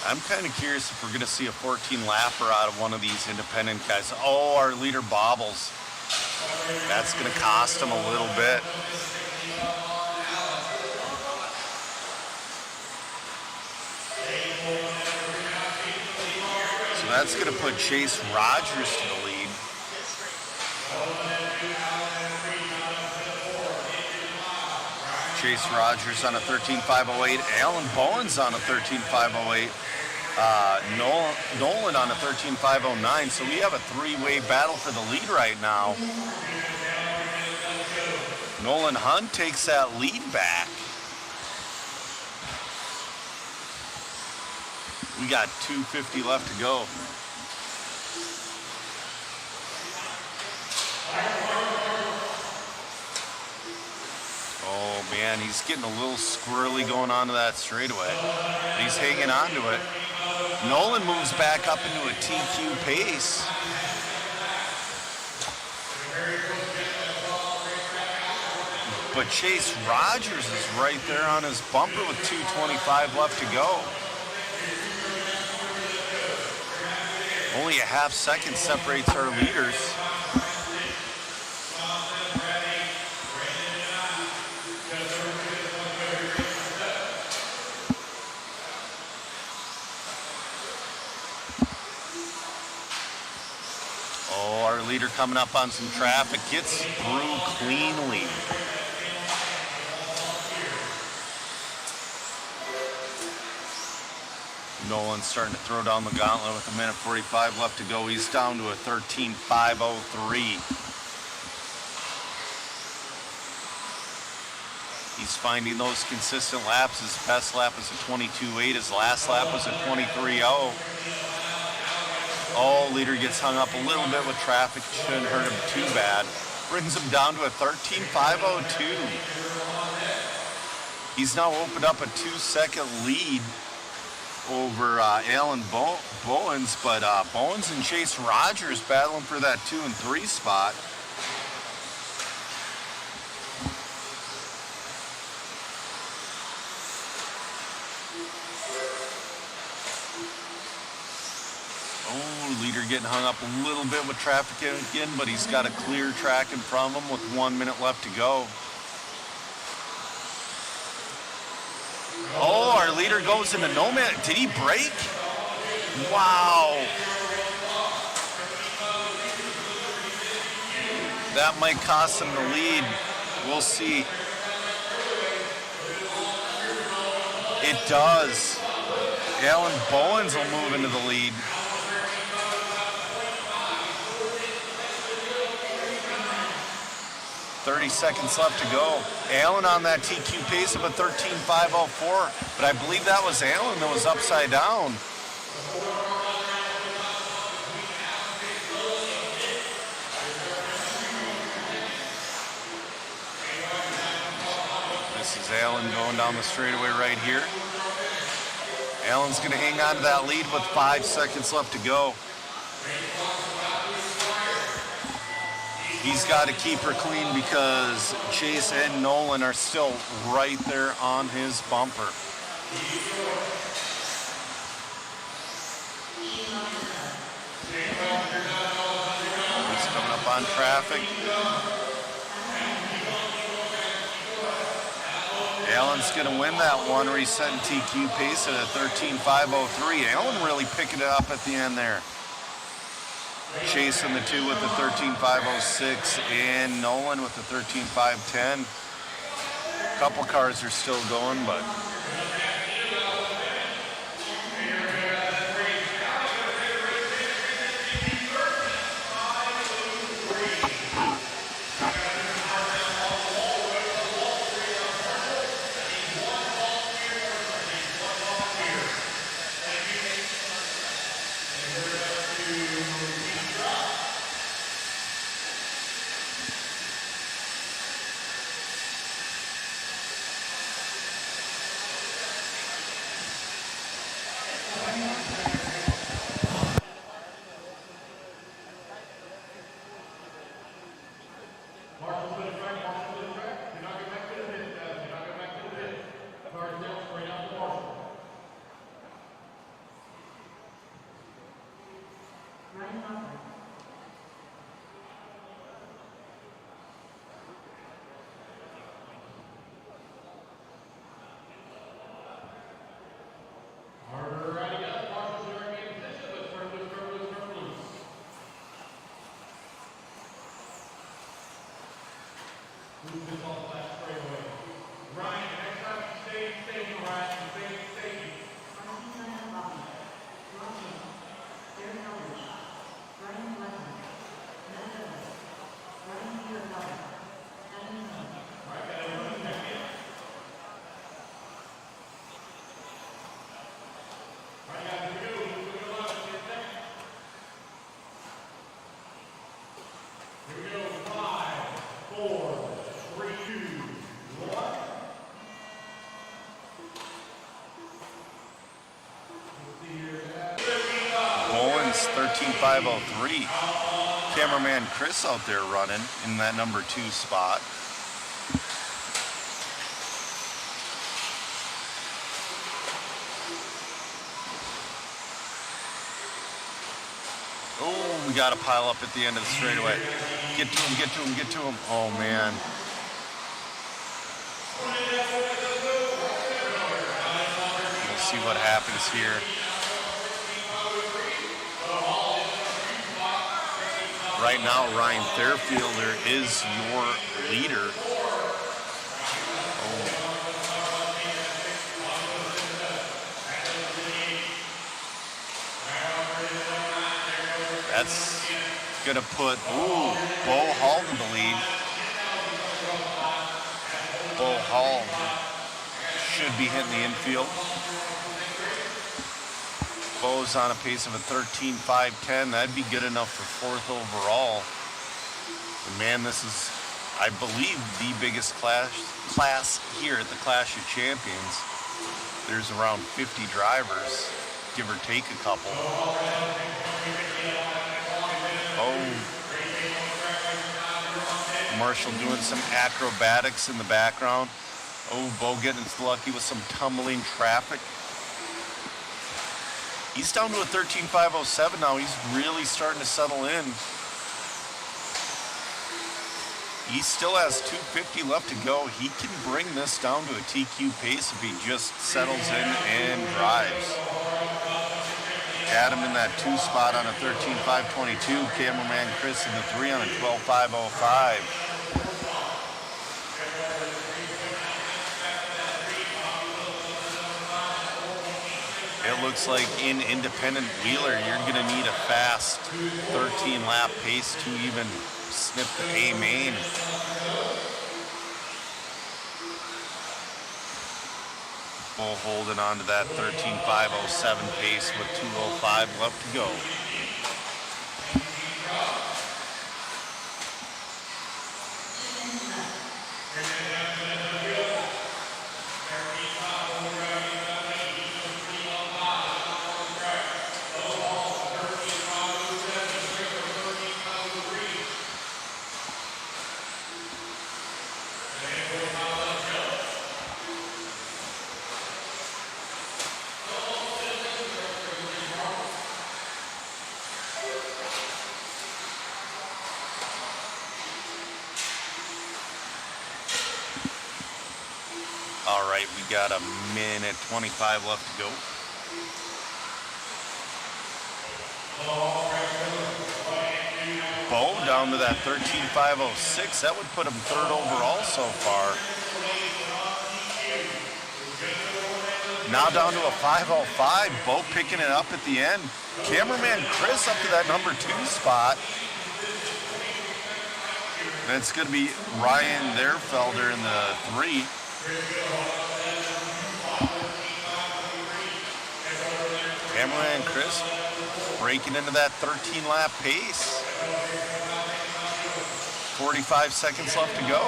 I'm kind of curious if we're going to see a 14 lapper out of one of these independent guys. Oh, our leader bobbles. That's going to cost him a little bit. So that's going to put Chase Rogers to the lead. Chase Rogers on a 13.508. Alan Bowens on a 13.508. Nolan on a 13.509. So we have a three-way battle for the lead right now. Nolan Hunt takes that lead back. We got 2:50 left to go. Oh man, he's getting a little squirrely going onto that straightaway. He's hanging on to it. Nolan moves back up into a TQ pace. But Chase Rogers is right there on his bumper with 2:25 left to go. Only a half second separates our leaders. Oh, our leader coming up on some traffic, gets through cleanly. Nolan's starting to throw down the gauntlet with 1:45 left to go. He's down to a 13.503. He's finding those consistent laps. His best lap was a 22.8. His last lap was a 23.0. Oh, leader gets hung up a little bit with traffic. Shouldn't hurt him too bad. Brings him down to a 13.502. He's now opened up a 2-second lead over Alan Bowens, but Bowens and Chase Rogers battling for that 2 and 3 spot. Oh, leader getting hung up a little bit with traffic again, but he's got a clear track in front of him with 1 minute left to go. Oh, our leader goes into no man. Did he break? Wow. That might cost him the lead. We'll see. It does. Alan Bowens will move into the lead. .30 seconds left to go. Alan on that TQ pace of a 13.504, but I believe that was Alan that was upside down. This is Alan going down the straightaway right here. Alan's going to hang on to that lead with 5 seconds left to go. He's got to keep her clean because Chase and Nolan are still right there on his bumper. He's coming up on traffic. Alan's going to win that one, resetting TQ pace at a 13.503. Alan really picking it up at the end there. Chasing the 2 with the 13.506 and Nolan with the 13.510. A couple cars are still going, but Bowen's 13.503. Cameraman Chris out there running in that number 2 spot. Oh, we got to pile up at the end of the straightaway. Get to him, get to him, get to him. Oh, man. We'll see what happens here. Right now, Ryan Fairfielder is your leader. Oh. That's going to put, Bo Hall in the lead. Bo Hall should be hitting the infield. Bo's on a pace of a 13.510. That'd be good enough for 4th overall. And man, this is, I believe, the biggest class here at the Clash of Champions. There's around 50 drivers, give or take a couple. Oh, Marshall doing some acrobatics in the background. Oh, Bo getting lucky with some tumbling traffic. He's down to a 13.507 now. He's really starting to settle in. He still has 250 left to go. He can bring this down to a TQ pace if he just settles in and drives. Adam in that 2 spot on a 13.522. Cameraman Chris in the 3 on a 12.505. It looks like in independent wheeler, you're going to need a fast 13-lap pace to even snip the A main. Bull holding on to that 13.507 pace with 2:05 left to go. All right, we got a minute 25 left to go. Bo down to that 13.506. That would put him third overall so far. Now down to a 5:05. Bo picking it up at the end. Cameraman Chris up to that number 2 spot. And it's going to be Ryan Derfelder in the 3. Cameraman Chris breaking into that 13-lap pace. 45 seconds left to go.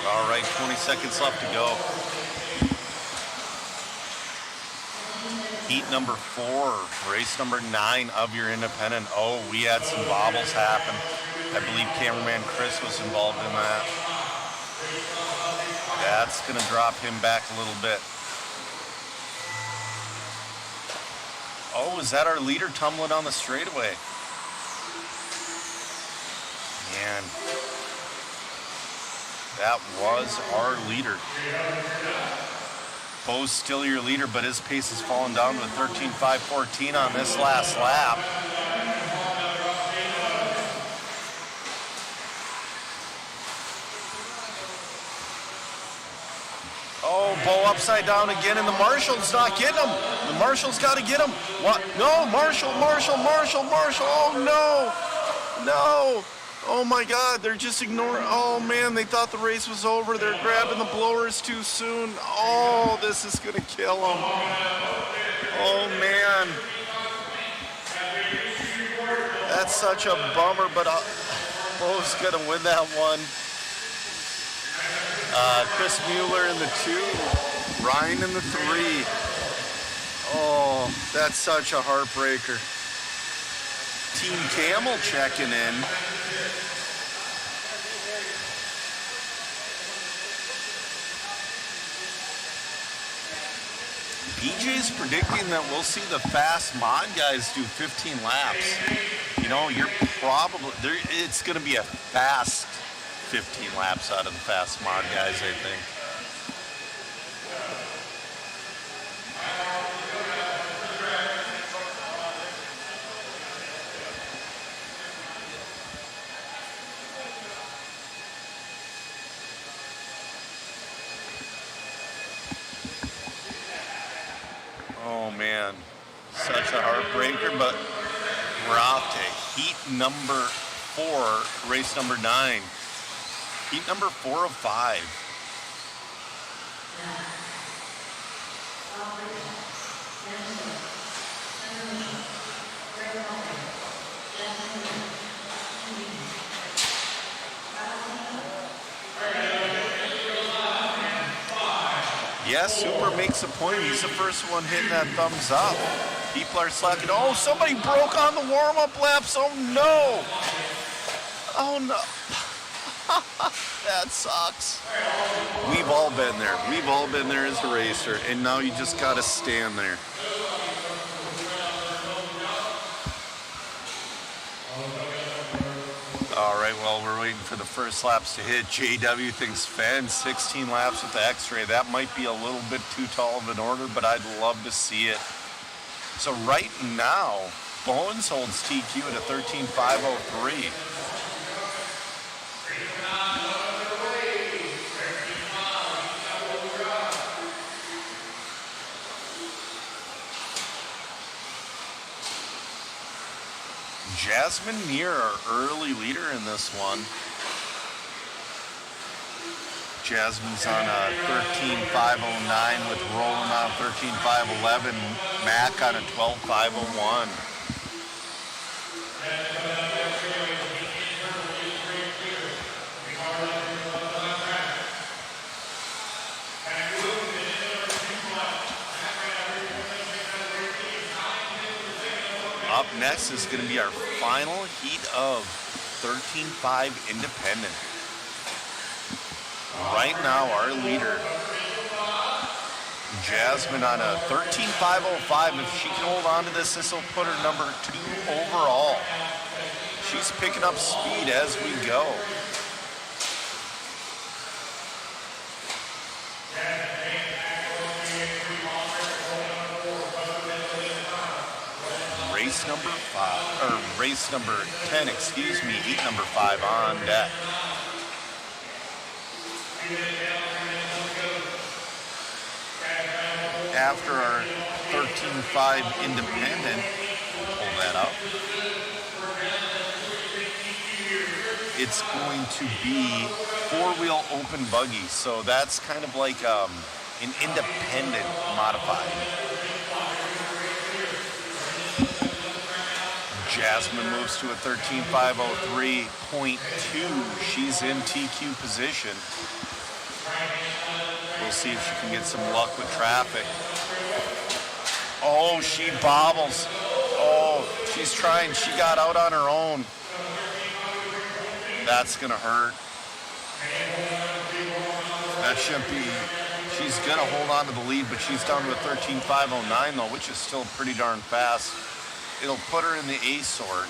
All right, 20 seconds left to go. Heat number 4, race number 9 of your independent. Oh, we had some bobbles happen. I believe cameraman Chris was involved in that. That's going to drop him back a little bit. Oh, is that our leader tumbling on the straightaway? Man, that was our leader. Bo's still your leader, but his pace has fallen down to 13.514 on this last lap. Oh, Bo upside down again, and the Marshall's not getting him. The Marshall's got to get him. What? No, Marshall. Oh, no. Oh my God, they're just ignoring. Oh man, they thought the race was over. They're grabbing the blowers too soon. Oh, this is gonna kill them. Oh man. That's such a bummer, but Bo's gonna win that one. Chris Mueller in the 2, Ryan in the 3. Oh, that's such a heartbreaker. Team Camel checking in. BJ's predicting that we'll see the fast mod guys do 15 laps. You know, you're probably there. It's going to be a fast 15 laps out of the fast mod guys, I think. Oh man, such a heartbreaker, but we're off to heat number 4, race number 9. Heat number 4 of 5. Yeah, Super makes a point. He's the first one hitting that thumbs up. People are slacking. Oh, somebody broke on the warm-up laps. Oh, no. Oh, no. That sucks. We've all been there. We've all been there as a racer, and now you just got to stand there. All right, well, we're waiting for the first laps to hit. JW thinks Fenn, 16 laps with the X-ray. That might be a little bit too tall of an order, but I'd love to see it. So right now, Bones holds TQ at a 13.503. Jasmine Neer, our early leader in this one. Jasmine's on a 13.509 with Roland on 13.511. Mac on a 12.501. Up next is going to be our final heat of 13.5 independent. Right now, our leader, Jasmine, on a 13.505. If she can hold on to this, this will put her number 2 overall. She's picking up speed as we go. Race number 10, excuse me, heat number 5 on deck. After our 13.5 independent, pull that up, it's going to be 4-wheel open buggy. So that's kind of like an independent modified. Jasmine moves to a 13.503.2. She's in TQ position. We'll see if she can get some luck with traffic. Oh, she bobbles. Oh, she's trying. She got out on her own. That's going to hurt. That shouldn't be. She's going to hold on to the lead, but she's down to a 13.509, though, which is still pretty darn fast. It'll put her in the A sort.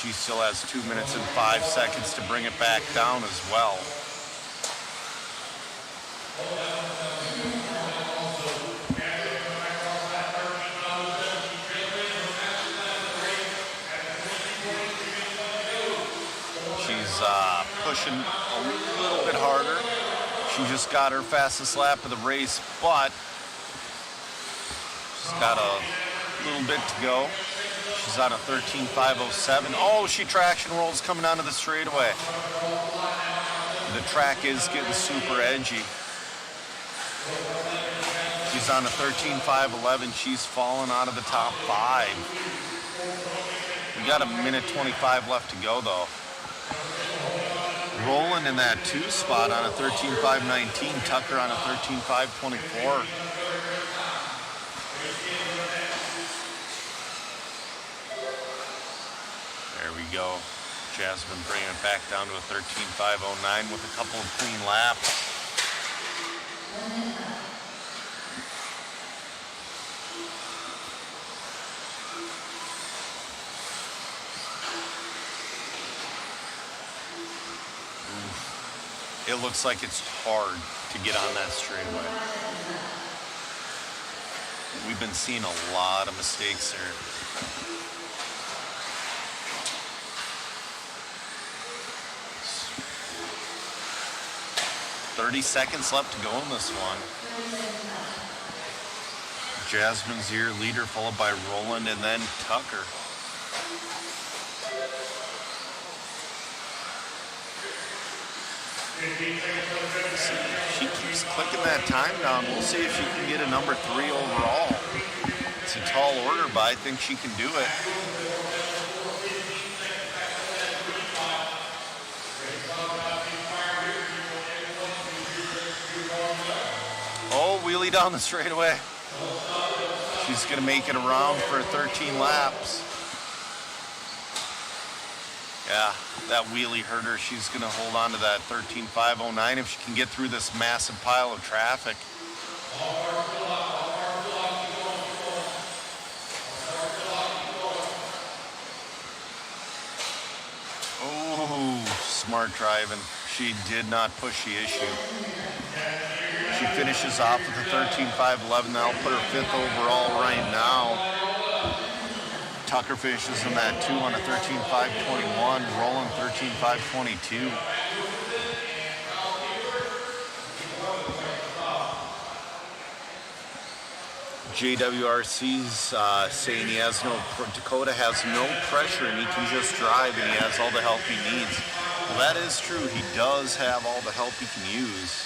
She still has 2 minutes and 5 seconds to bring it back down as well. She's pushing a little bit harder. She just got her fastest lap of the race, but she's got a little bit to go. She's on a 13.507. Oh, she traction rolls coming onto the straightaway. The track is getting super edgy. She's on a 13.511. She's fallen out of the top 5. We got a minute 25 left to go, though. Rolling in that 2 spot on a 13.519. Tucker on a 13.524. There we go. Jasmine bringing it back down to a 13.509 with a couple of clean laps. It looks like it's hard to get on that straightaway. We've been seeing a lot of mistakes there. 30 seconds left to go in this one. Jasmine's your leader, followed by Roland and then Tucker. She keeps clicking that time down. We'll see if she can get a number 3 overall. It's a tall order, but I think she can do it. Oh, wheelie down the straightaway. She's going to make it around for 13 laps. Yeah, that wheelie hurt her. She's going to hold on to that 13.509 if she can get through this massive pile of traffic. Oh, smart driving. She did not push the issue. She finishes off with a 13.511. That'll put her 5th overall right now. Tucker finishes in that 2 on a 13.521. Roland 13.522. JWRC's saying he has Dakota has no pressure and he can just drive and he has all the help he needs. Well, that is true. He does have all the help he can use.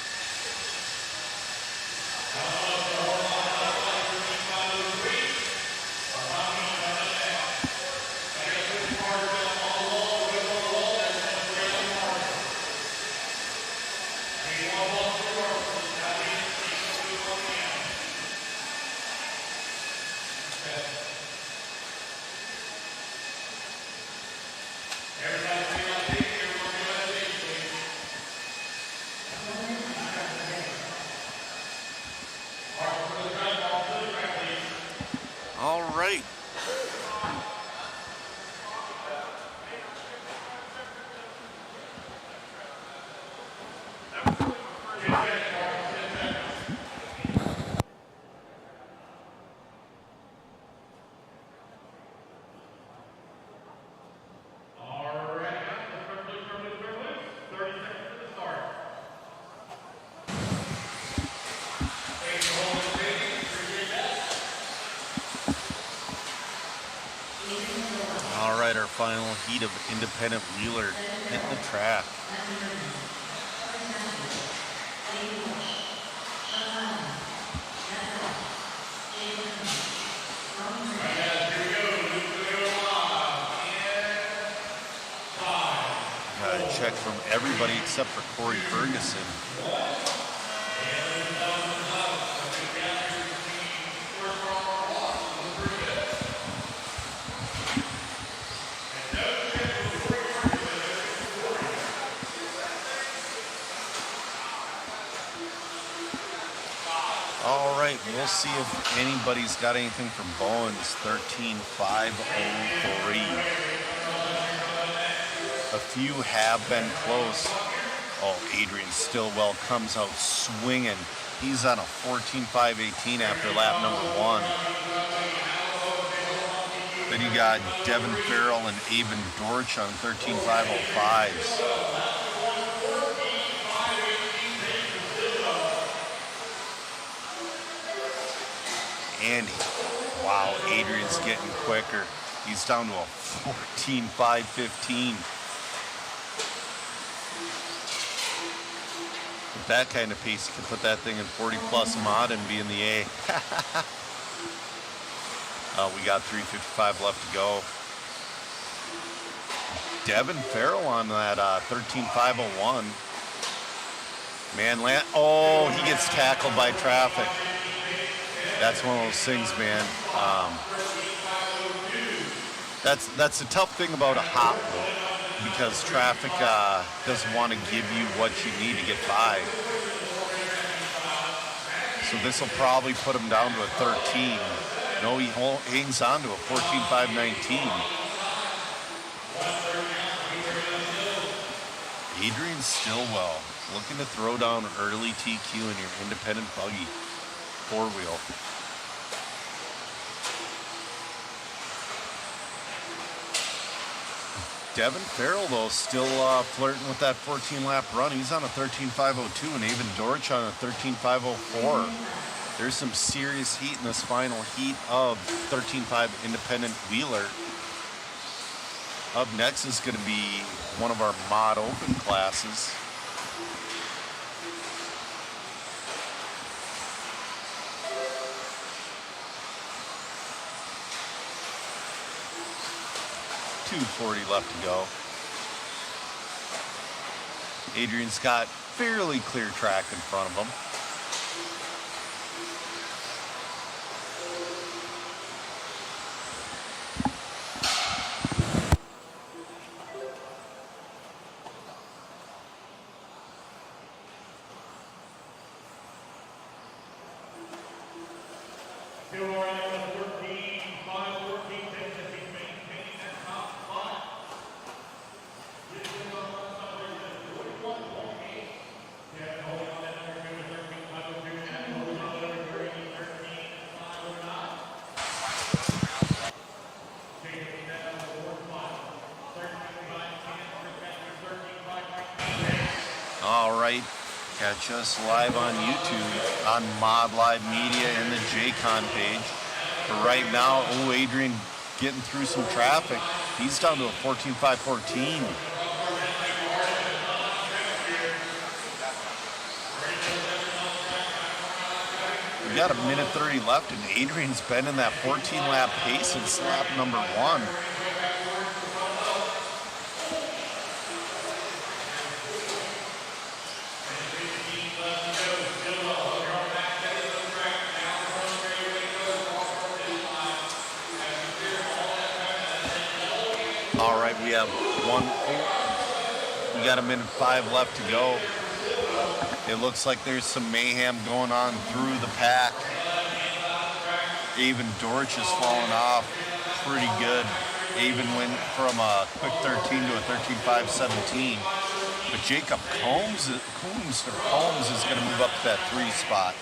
final heat of independent wheeler hitting the track. Got a check from everybody except for Corey Ferguson. All right, we'll see if anybody's got anything from Bowens. 13.503. A few have been close. Oh, Adrian Stillwell comes out swinging. He's on a 14.518 after lap number 1. Then you got Devin Farrell and Avon Dorch on 13.505s. Andy, wow, Adrian's getting quicker. He's down to a 14.515. With that kind of pace, you can put that thing in 40 plus mod and be in the A. We got 3:55 left to go. Devin Farrell on that 13.501. Man, oh, he gets tackled by traffic. That's one of those things, man. That's the tough thing about a hot loop, because traffic doesn't want to give you what you need to get by. So this will probably put him down to a 13. No, he hangs on to a 14.519. Adrian Stillwell looking to throw down early TQ in your independent buggy 4-wheel. Devin Farrell, though, still flirting with that 14-lap run. He's on a 13.502 and Avon Dorch on a 13.504. There's some serious heat in this final heat of 13.5 independent wheeler. Up next is going to be one of our mod open classes. .240 left to go. Adrian's got fairly clear track in front of him. All right, catch us live on YouTube, on Mod Live Media and the JCon page. But right now, Adrian getting through some traffic. He's down to a 14.514. We got a minute 30 left, and Adrian's been in that 14-lap pace since lap number 1. All right, we have we got a minute 5 left to go. It looks like there's some mayhem going on through the pack. Avon Dorch is falling off pretty good. Avon went from a quick 13 to a 13.517. But Jacob Combs is going to move up to that 3 spot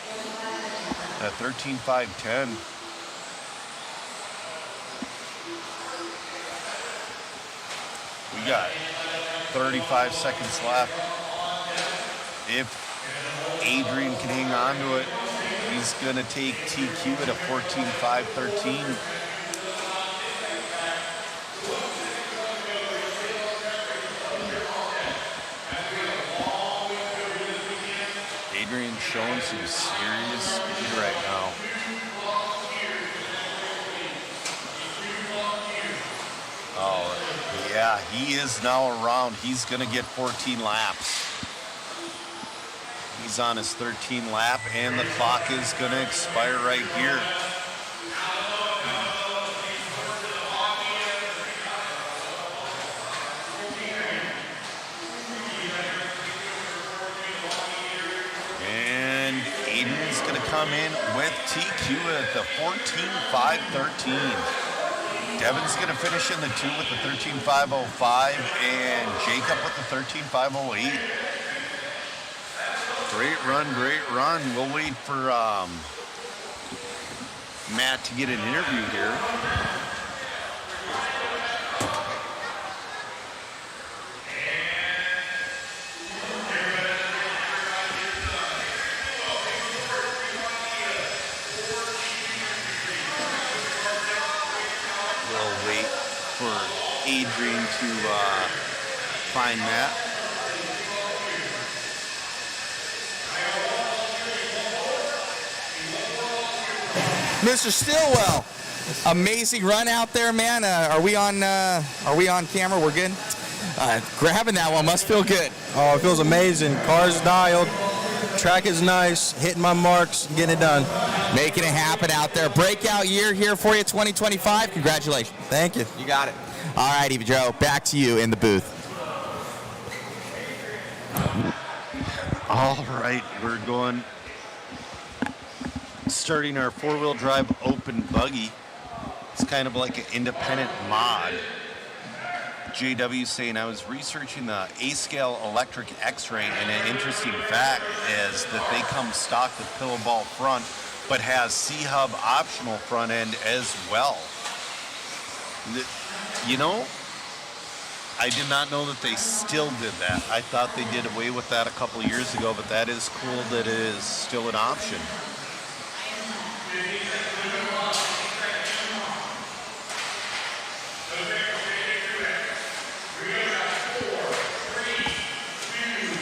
at 13.510. We got 35 seconds left. If Adrian can hang on to it, he's going to take TQ at a 14.513. Adrian's showing some serious speed right now. Oh, yeah, he is now around. He's going to get 14 laps. He's on his 13th lap, and the clock is going to expire right here. And Aiden's going to come in with TQ at the 14.513. Devin's going to finish in the 2 with the 13.505, and Jacob with the 13.508. Great run, great run. We'll wait for Matt to get an interview here. We'll wait for Adrian to find Matt. Mr. Stillwell, amazing run out there, man. Are we on camera? We're good. Grabbing that one must feel good. Oh, it feels amazing. Car's dialed. Track is nice. Hitting my marks. Getting it done. Making it happen out there. Breakout year here for you, 2025. Congratulations. Thank you. You got it. All righty, Joe. Back to you in the booth. All right, we're going. Starting our four-wheel drive open buggy. It's kind of like an independent mod. JW saying, I was researching the A-scale electric X-ray, and an interesting fact is that they come stock with pillow ball front, but has C-hub optional front end as well. You know, I did not know that they still did that. I thought they did away with that a couple of years ago, but that is cool that it is still an option.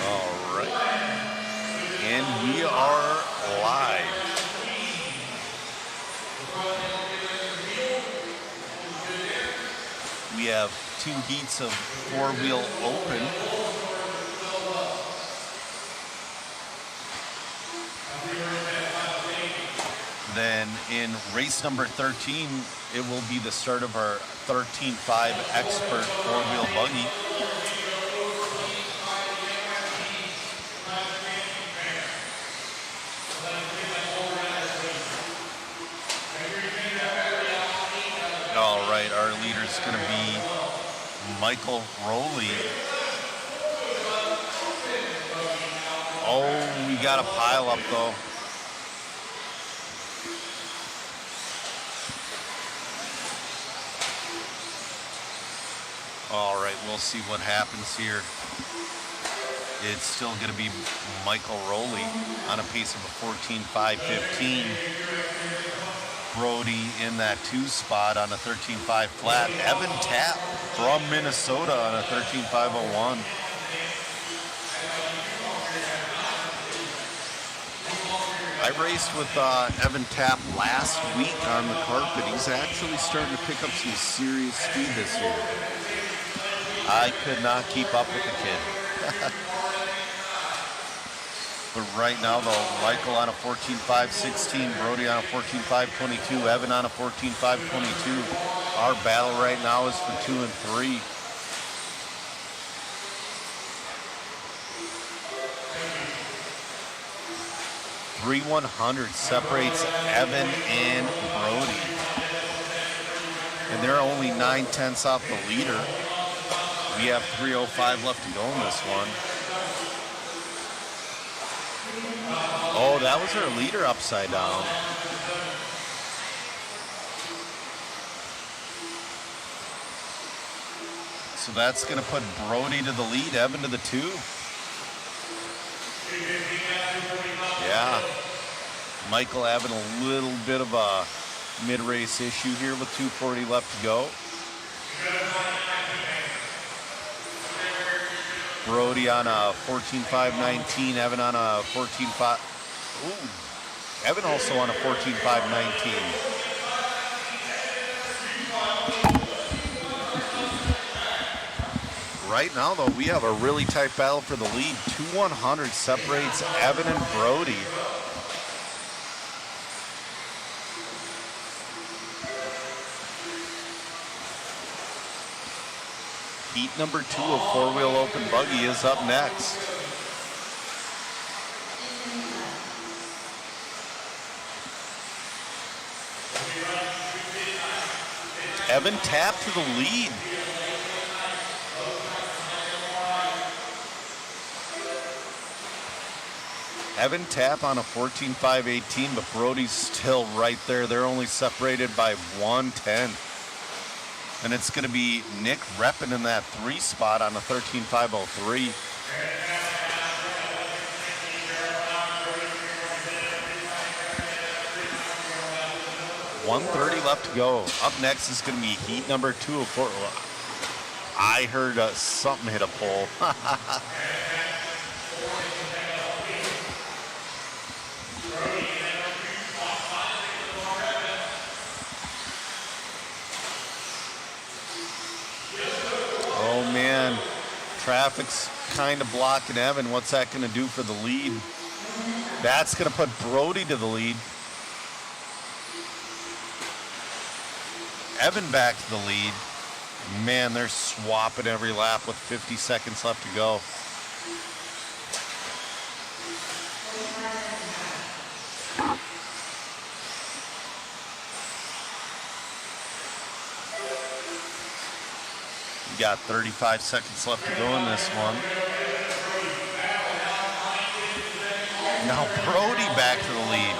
All right. And we are live. We have 2 heats of four-wheel open. Then in race number 13, it will be the start of our 13.5 Expert four-wheel buggy. All right, our leader is going to be Michael Rowley. Oh, we got a pile up though. All right, we'll see what happens here. It's still going to be Michael Rowley on a pace of a 14.515. Brody in that 2 spot on a 13.5 flat. Evan Tapp from Minnesota on a 13.501. I raced with Evan Tapp last week on the carpet. He's actually starting to pick up some serious speed this year. I could not keep up with the kid. But right now, though, Michael on a 14.516, Brody on a 14.522, Evan on a 14.522. Our battle right now is for 2 and 3. Three 100 separates Evan and Brody. And they're only 9/10 off the leader. We have 3:05 left to go in this one. Oh, that was our leader upside down. So that's going to put Brody to the lead, Evan to the 2. Yeah. Michael having a little bit of a mid-race issue here with 2:40 left to go. Brody on a 14.5.19. Evan on a 14.5. Ooh. Evan also on a 14.5.19. Right now, though, we have a really tight battle for the lead. 2:100 separates Evan and Brody. Heat number 2 of four-wheel open buggy is up next. Evan tapped to the lead. Evan Tapp on a 14.5.18, but Brody's still right there. They're only separated by 1/10. And it's going to be Nick repping in that 3 spot on a 13.5.03. $130 left to go. Up next is going to be heat number 2 of 4. I heard something hit a pole. Oh man, traffic's kind of blocking Evan. What's that going to do for the lead? That's going to put Brody to the lead. Evan back to the lead. Man, they're swapping every lap with 50 seconds left to go. We got 35 seconds left to go in this one. Now Brody back to the lead.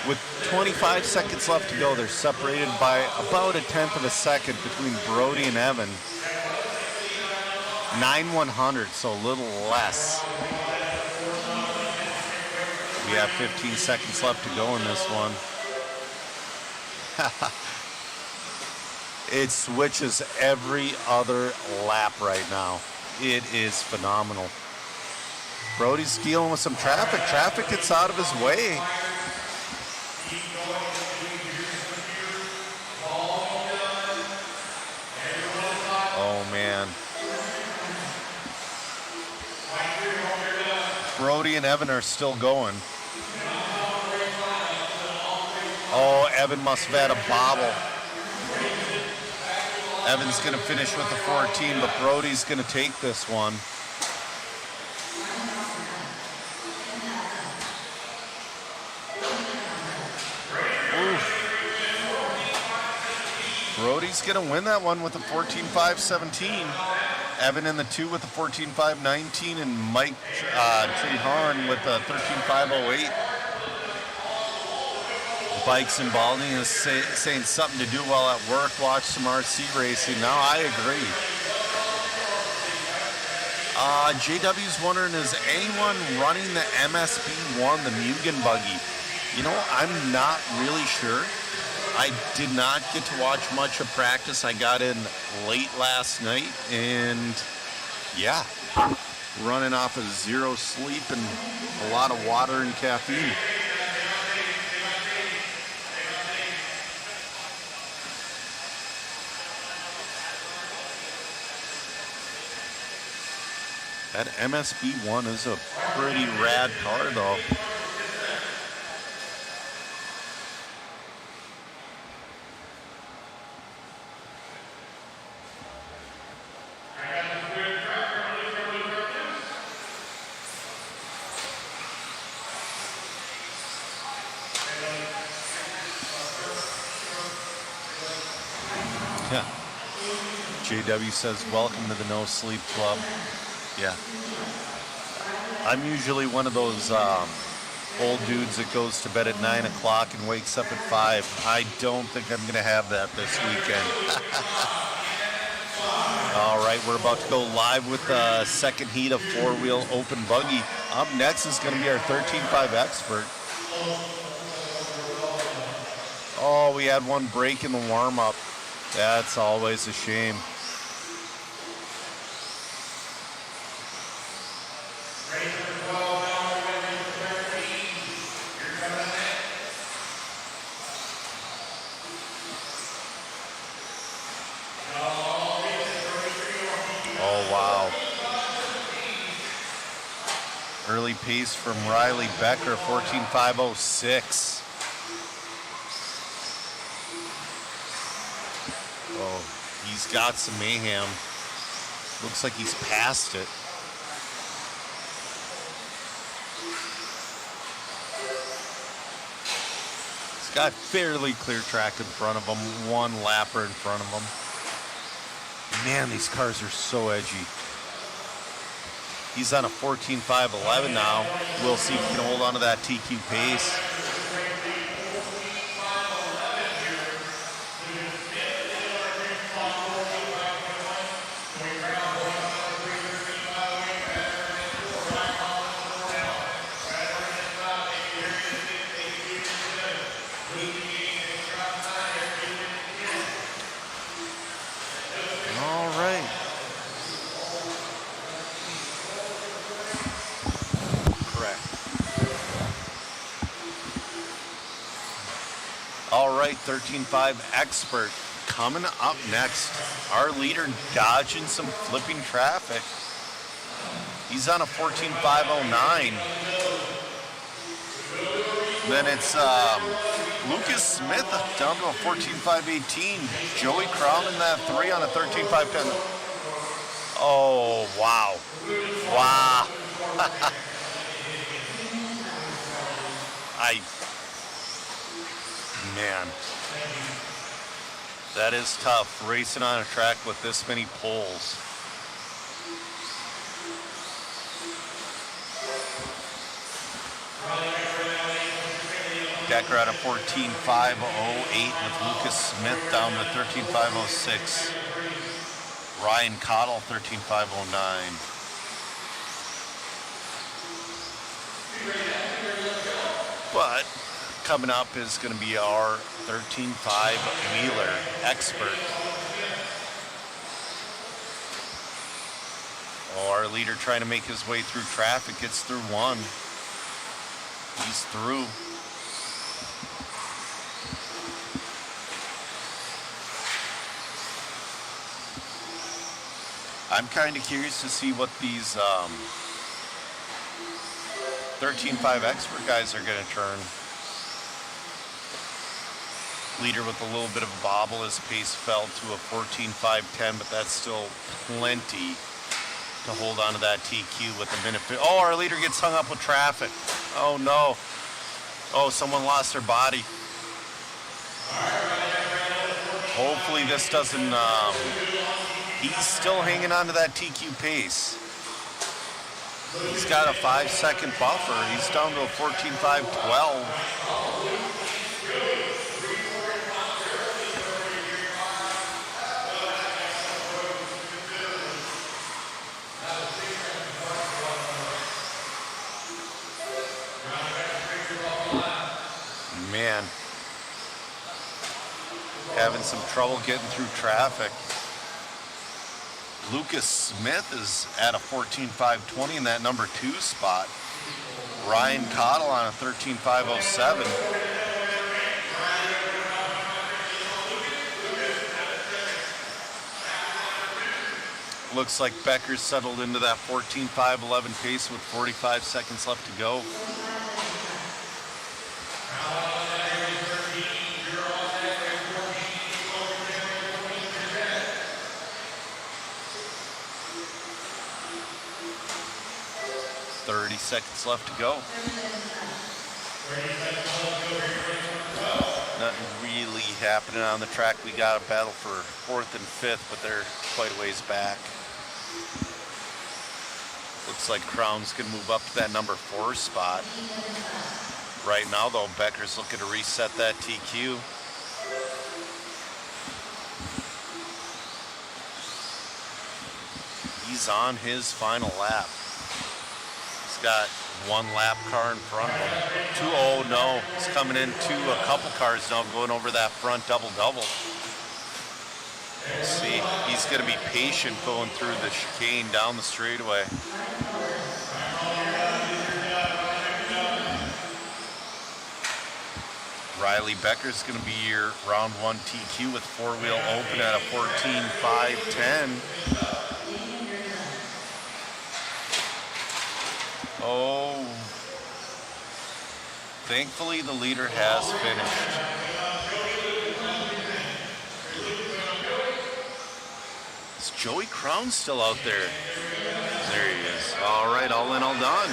With 25 seconds left to go, they're separated by about 1/10 of a second between Brody and Evan. 9/100, so a little less. We have 15 seconds left to go in this one. It switches every other lap right now. It is phenomenal. Brody's dealing with some traffic. Traffic gets out of his way. Oh, man. Brody and Evan are still going. Oh, Evan must have had a bobble. Evan's going to finish with the 14, but Brody's going to take this one. Oof. Brody's going to win that one with a 14.5.17. Evan in the 2 with a 14.5.19, and Mike Treharn with a 13.5.08. Bikes in Albany is saying something to do while at work, watch some RC racing. Now I agree. JW's wondering, is anyone running the MSB1, the Mugen buggy? You know, I'm not really sure. I did not get to watch much of practice. I got in late last night, and yeah, running off of 0 sleep and a lot of water and caffeine. That MSB1 is a pretty rad car, though. Yeah. JW says, welcome to the No Sleep Club. Yeah. I'm usually one of those old dudes that goes to bed at 9 o'clock and wakes up at 5. I don't think I'm going to have that this weekend. All right, we're about to go live with the second heat of four-wheel open buggy. Up next is going to be our 13.5 expert. Oh, we had one break in the warm-up. That's always a shame. Oh, wow. Early pace from Riley Becker, 14.506. Oh, he's got some mayhem. Looks like he's past it. He's got fairly clear track in front of him, one lapper in front of him. Man, these cars are so edgy. He's on a 14.511 now. We'll see if he can hold on to that TQ pace. All right. Correct. All right, 13.5 Expert coming up next. Our leader dodging some flipping traffic. He's on a 14.509. Then it's Lucas Smith down to a 14.518. Joey Crum in that 3 on a 13.510. Oh, wow. Wow. Man. That is tough, racing on a track with this many poles. Decker at a 14.508 with Lucas Smith down to 13.506. Ryan Cottle 13.509. But coming up is going to be our 13.5 Wheeler Expert. Oh, our leader trying to make his way through traffic, gets through one. He's through. I'm kind of curious to see what these 13.5 Expert guys are going to turn. Leader with a little bit of a bobble. His pace fell to a 14.510, but that's still plenty to hold on to that TQ with a minute. Oh, our leader gets hung up with traffic. Oh no. Oh, someone lost their body. Hopefully this doesn't, he's still hanging on to that TQ pace. He's got a 5-second buffer. He's down to a 14.512. Man, having some trouble getting through traffic. Lucas Smith is at a 14.520 in that number 2 spot. Ryan Cottle on a 13.507. Looks like Becker's settled into that 14.511 pace with 45 seconds left to go. Seconds left to go. Nothing really happening on the track. We got a battle for 4th and 5th, but they're quite a ways back. Looks like Crown's gonna move up to that number 4 spot. Right now though, Becker's looking to reset that TQ. He's on his final lap. Got one lap car in front of him. Oh no, he's coming into a couple cars now, going over that front double-double. Let's see, he's going to be patient going through the chicane down the straightaway. Riley Becker's going to be your round 1 TQ with 4-wheel open at a 14.510. Oh, thankfully the leader has finished. Is Joey Crown still out there? There he is. All right, all in, all done.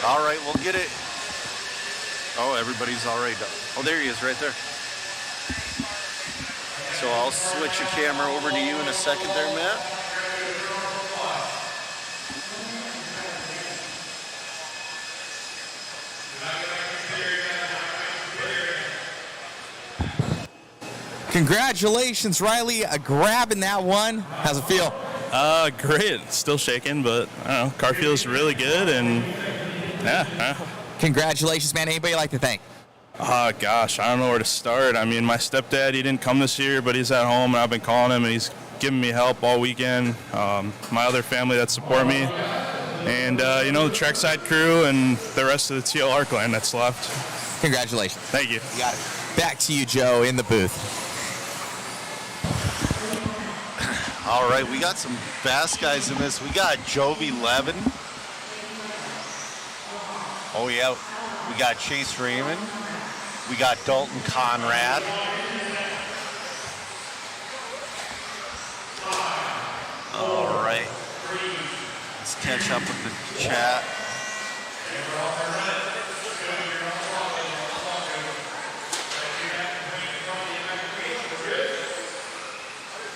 All right, we'll get it. Oh, everybody's all right. Oh, there he is right there. So I'll switch the camera over to you in a second there, Matt. Congratulations, Riley, grabbing that one. How's it feel? Great. Still shaking, but I don't know. Car feels really good, and yeah. Congratulations, man. Anybody you'd like to thank? Gosh, I don't know where to start. I mean, my stepdad, he didn't come this year, but he's at home, and I've been calling him, and he's giving me help all weekend. My other family that support me, and the trackside crew, and the rest of the TLR clan that's left. Congratulations. Thank you. You got it. Back to you, Joe, in the booth. All right, we got some fast guys in this. We got Jovi Levin. Oh, yeah. We got Chase Raymond. We got Dalton Conrad. All right. Let's catch up with the chat.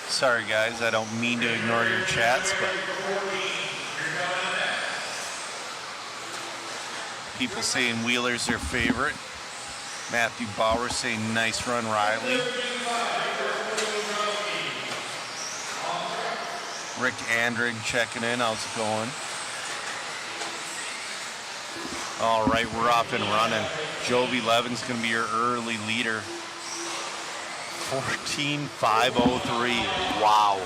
Sorry, guys, I don't mean to ignore your chats, but people saying Wheeler's their favorite. Matthew Bauer saying nice run, Riley. Rick Andrig checking in. How's it going? All right, we're off and running. Jovi Levin's going to be your early leader. 14.503. Wow.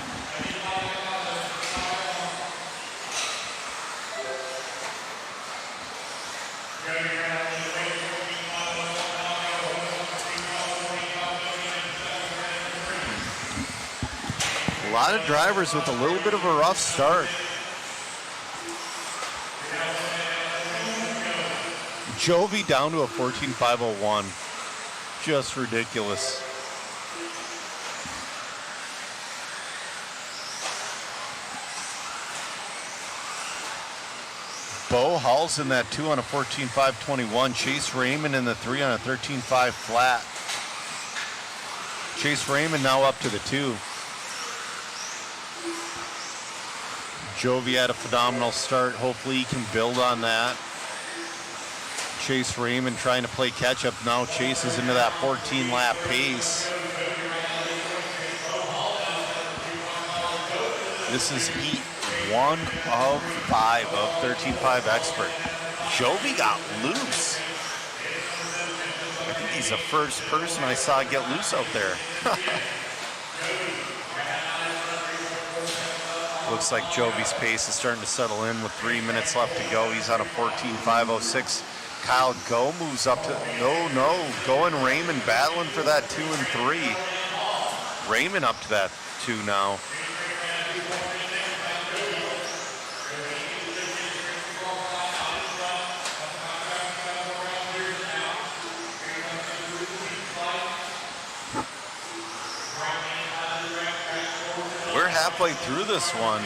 A lot of drivers with a little bit of a rough start. Jovi down to a 14.501. Just ridiculous. Bo Hall's in that 2 on a 14.521. Chase Raymond in the 3 on a 13.5 flat. Chase Raymond now up to the 2. Jovi had a phenomenal start. Hopefully he can build on that. Chase Raymond trying to play catch up now. Chase is into that 14 lap pace. This is heat 1 of 5 of 13.5 expert. Jovi got loose. I think he's the first person I saw get loose out there. Looks like Jovi's pace is starting to settle in with 3 minutes left to go. He's on a 14.506. Kyle Go moves up to, Go and Raymond battling for that 2 and 3. Raymond up to that 2 now. We're halfway through this one.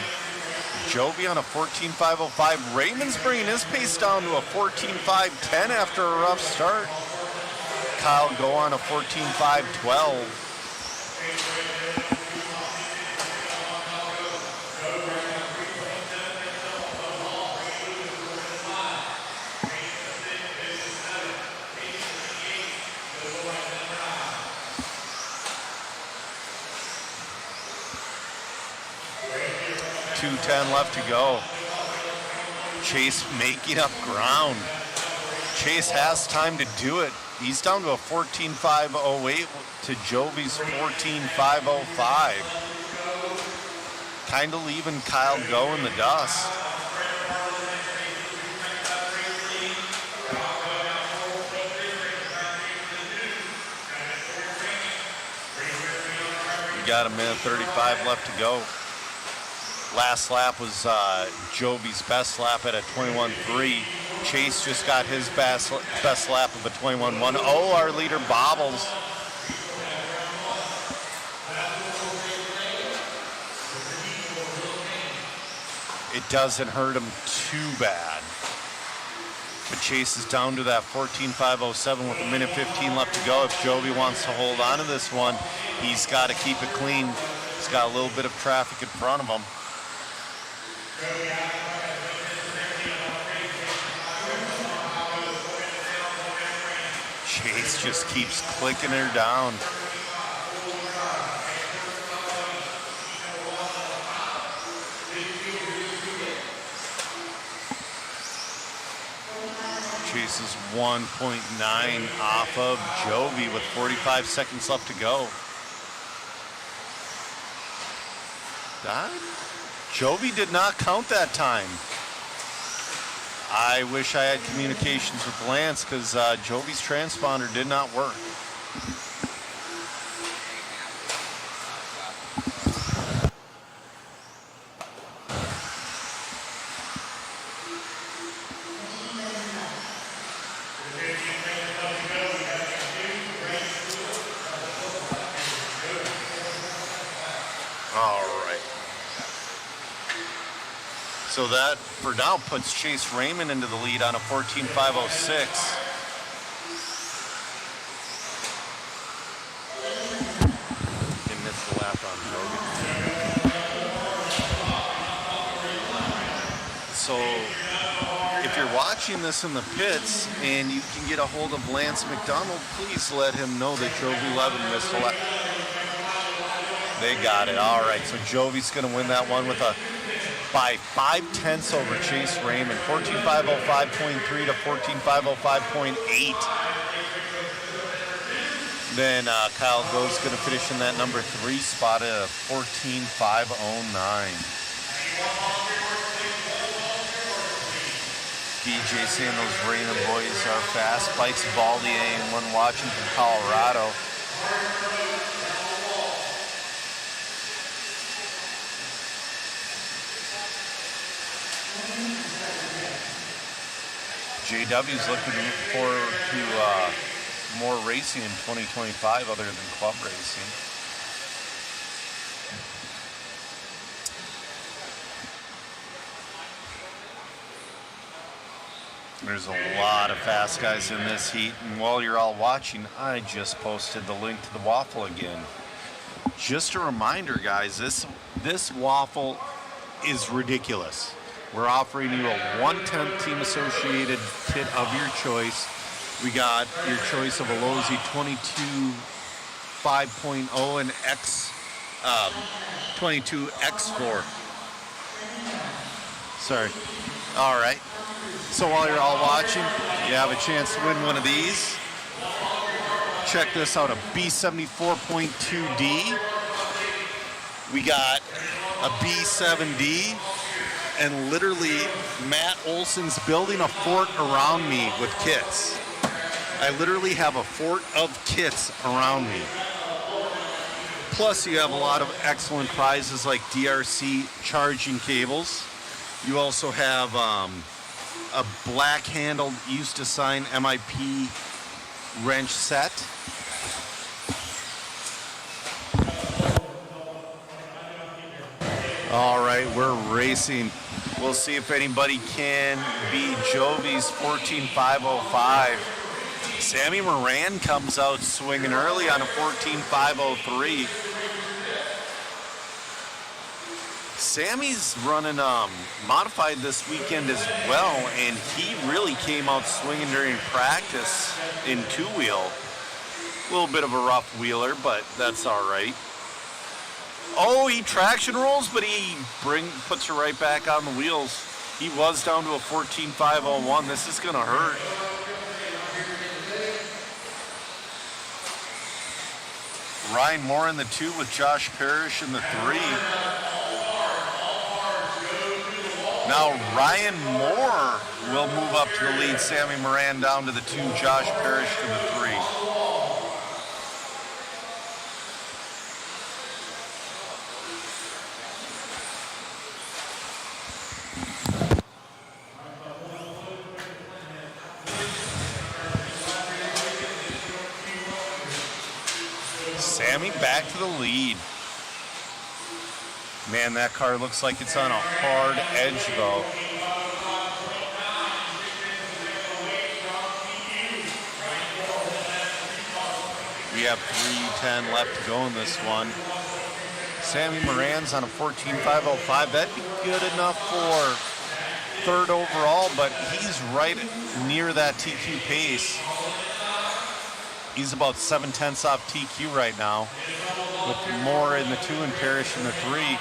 Jovi on a 14.505. Raymond's bringing his pace down to a 14.510 after a rough start. Kyle Go on a 14.512. .210 left to go. Chase making up ground. Chase has time to do it. He's down to a 14.508 to Jovi's 14.505. Kind of leaving Kyle go in the dust. We got a minute 35 left to go. Last lap was Jovi's best lap at a 21.3. Chase just got his best lap of a 21.1. Oh, our leader bobbles. It doesn't hurt him too bad. But Chase is down to that 14.507 with a minute 15 left to go. If Jovi wants to hold on to this one, he's got to keep it clean. He's got a little bit of traffic in front of him. Chase just keeps clicking her down. Chase is 1.9 off of Jovi with 45 seconds left to go. Jovi did not count that time. I wish I had communications with Lance because Jovi's transponder did not work. So that, for now, puts Chase Raymond into the lead on a 14.506. He missed the lap on Jovi. So, if you're watching this in the pits and you can get a hold of Lance McDonald, please let him know that Jovi Levin missed a lap. They got it. All right, so Jovi's going to win that one with by 0.5 over Chase Raymond, 14.505.3 to 14.505.8. Then Kyle Go's going to finish in that number 3 spot at a 14.509. DJ saying those Raymond boys are fast. Spikes Baldy, anyone watching from Colorado. JW's looking forward to more racing in 2025 other than club racing. There's a lot of fast guys in this heat, and while you're all watching, I just posted the link to the waffle again. Just a reminder, guys, this waffle is ridiculous. We're offering you a 1/10 team associated kit of your choice. We got your choice of a Losi 22 5.0 and 22 X4. Sorry. All right. So while you're all watching, you have a chance to win one of these. Check this out, a B74.2D. We got a B7D. And literally, Matt Olson's building a fort around me with kits. I literally have a fort of kits around me. Plus, you have a lot of excellent prizes like DRC charging cables. You also have a black-handled, used-to-sign MIP wrench set. All right, we're racing. We'll see if anybody can beat Jovi's 14.505. Sammy Moran comes out swinging early on a 14.503. Sammy's running modified this weekend as well, and he really came out swinging during practice in two-wheel. A little bit of a rough wheeler, but that's all right. Oh, he traction rolls, but he puts her right back on the wheels. He was down to a 14.501. This is going to hurt. Ryan Moore in the 2 with Josh Parrish in the 3. Now Ryan Moore will move up to the lead. Sammy Moran down to the 2. Josh Parrish to the 3. Sammy back to the lead. Man, that car looks like it's on a hard edge, though. We have 3:10 left to go in this one. Sammy Moran's on a 14.505. That'd be good enough for third overall, but he's right near that TQ pace. He's about 7/10 off TQ right now, with Moore in the 2 and Parrish in the 3.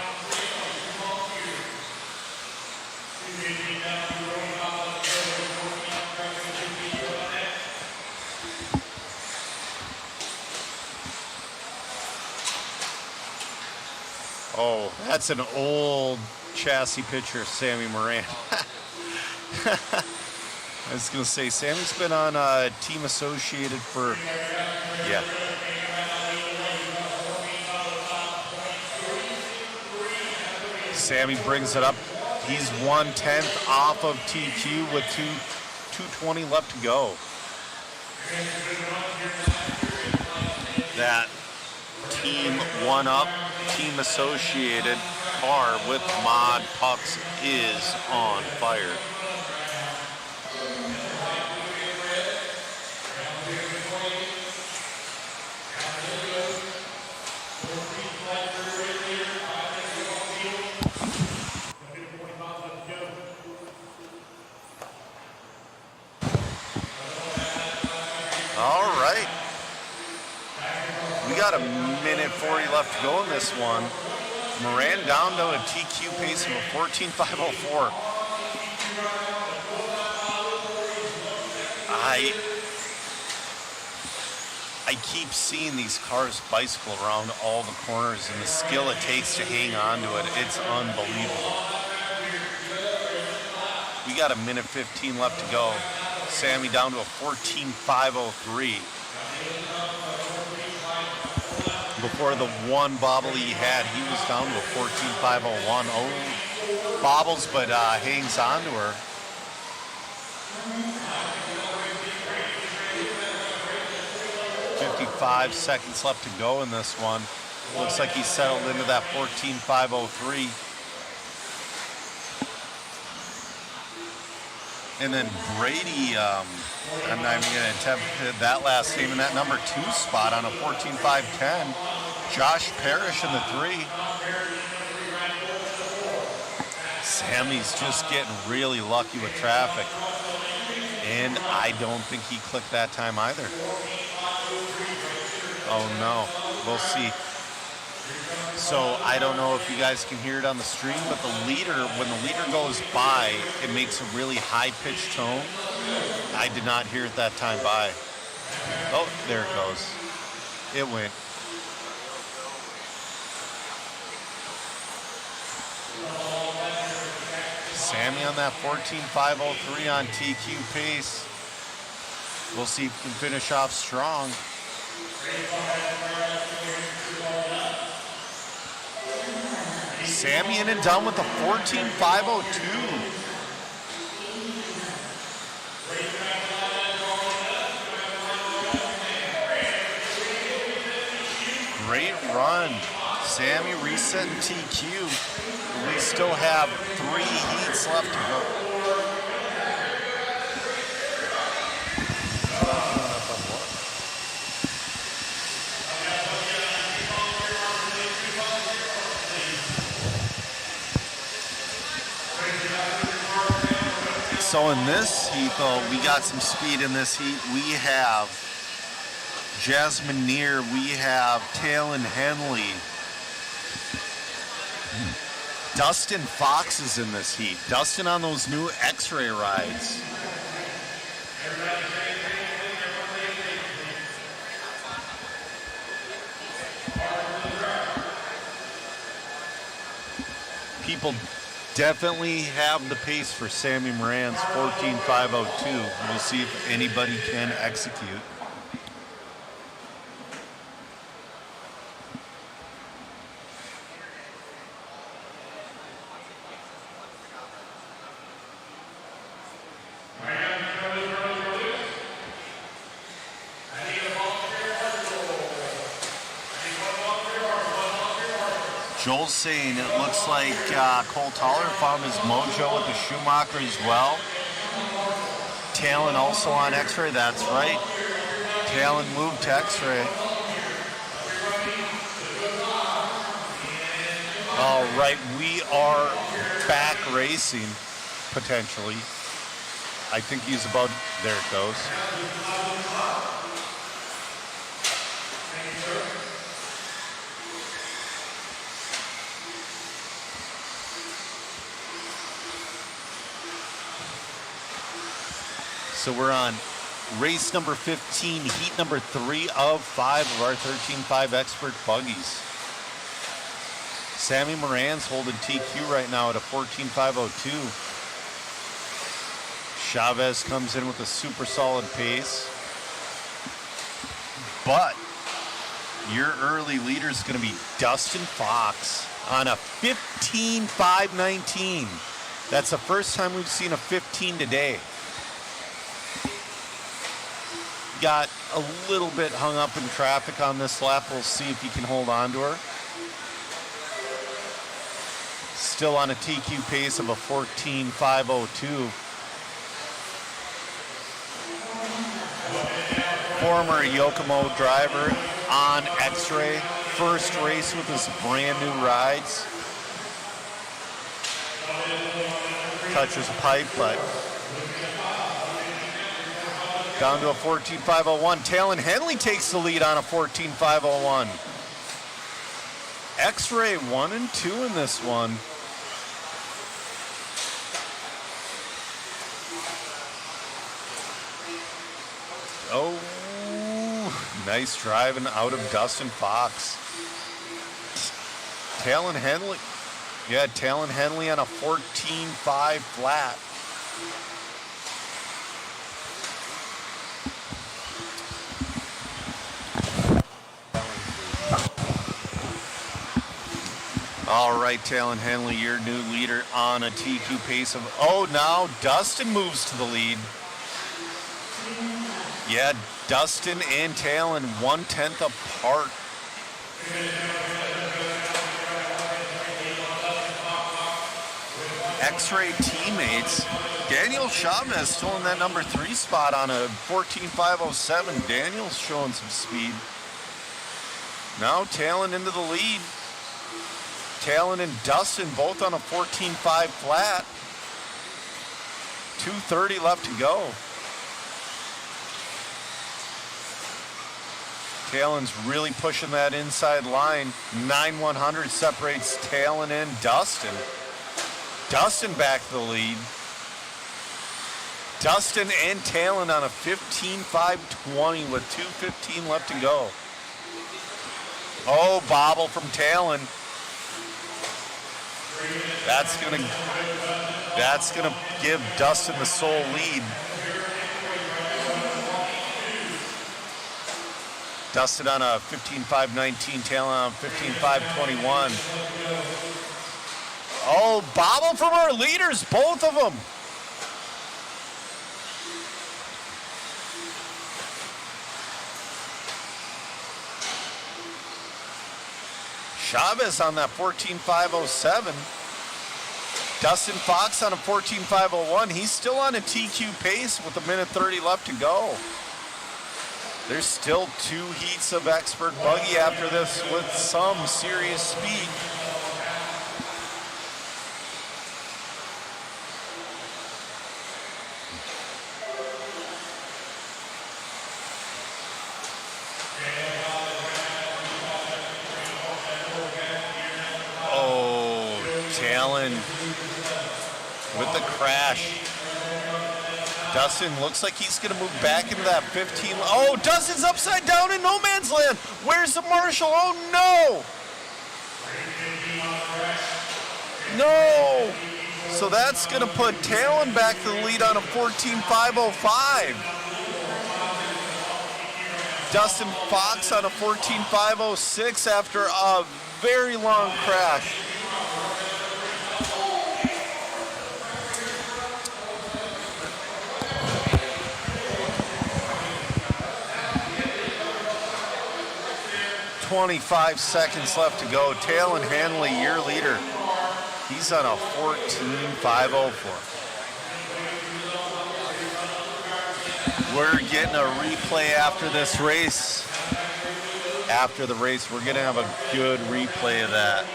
Oh, that's an old chassis picture of Sammy Moran. I was going to say, Sammy's been on Team Associated for, yeah. Sammy brings it up. He's 1/10 off of TQ with 2:20 left to go. That Team 1-Up, Team Associated car with Mod Pucks is on fire. All right. We got a minute 40 left to go in this one. Moran down to a TQ pace of a 14.504. I keep seeing these cars bicycle around all the corners, and the skill it takes to hang on to it, it's unbelievable. We got a minute 15 left to go. Sammy down to a 14.503. Before the one bobble he had, he was down to a 14.501. Oh, bobbles, but hangs on to her. .55 seconds left to go in this one. Looks like he's settled into that 14.503. And then Brady, I'm not even going to attempt that last name in that number 2 spot on a 14.510. Josh Parrish in the 3. Sammy's just getting really lucky with traffic. And I don't think he clicked that time either. Oh no, we'll see. So I don't know if you guys can hear it on the stream, but the leader, when the leader goes by, it makes a really high-pitched tone. I did not hear it that time by. Oh, there it goes. It went. Sammy on that 14.503 on TQ pace. We'll see if he can finish off strong. Sammy in and done with the 14.502. Great run. Sammy resetting TQ. We still have 3 heats left to go. So in this heat, though, we got some speed in this heat. We have Jasmine Neer, we have Talon Henley. Dustin Fox is in this heat. Dustin on those new X-ray rides. people definitely have the pace for Sammy Moran's 14.502. We'll see if anybody can execute. Joel's saying it looks like Cole Toller found his mojo with the Schumacher as well. Talon also on X-Ray, that's right. Talon moved to X-Ray. All right, we are back racing, potentially. I think he's about, there it goes. So we're on race number 15, heat number 3 of 5 of our 13.5 expert buggies. Sammy Moran's holding TQ right now at a 14.502. Chavez comes in with a super solid pace. But your early leader is going to be Dustin Fox on a 15.519. That's the first time we've seen a 15 today. Got a little bit hung up in traffic on this lap. We'll see if he can hold on to her. Still on a TQ pace of a 14.502. Former Yokomo driver on X-Ray. First race with his brand new rides. Touches pipe, but down to a 14.501. Talon Henley takes the lead on a 14.501. X-Ray 1 and 2 in this one. Oh, nice driving out of Dustin Fox. Talon Henley. Yeah, Talon Henley on a 14.5 flat. All right, Talon Henley, your new leader on a TQ pace of, oh, now Dustin moves to the lead. Yeah, Dustin and Talon 1/10 apart. X-Ray teammates. Daniel Chavez still in that number 3 spot on a 14.507. Daniel's showing some speed. Now Talon into the lead. Talon and Dustin both on a 14.5 flat. 2:30 left to go. Talon's really pushing that inside line. 9/100 separates Talon and Dustin. Dustin back to the lead. Dustin and Talon on a 15.520 with 2:15 left to go. Oh, bobble from Talon. That's gonna give Dustin the sole lead. Dustin on a 15.519, Talon on 15.521. Oh, bobble from our leaders, both of them. Chavez on that 14.507. Dustin Fox on a 14.501. He's still on a TQ pace with 1:30 left to go. There's still 2 heats of expert buggy after this with some serious speed. Oh, Talon with the crash. Dustin looks like he's going to move back into that 15. Oh, Dustin's upside down in no man's land. Where's the marshal? Oh, no. No! So that's going to put Talon back to the lead on a 14.505. Dustin Fox on a 14.506 after a very long crash. "25 seconds left to go. Talon Hanley, your leader. He's on a 14.504. We're getting a replay after this race. After the race, we're going to have a good replay of that.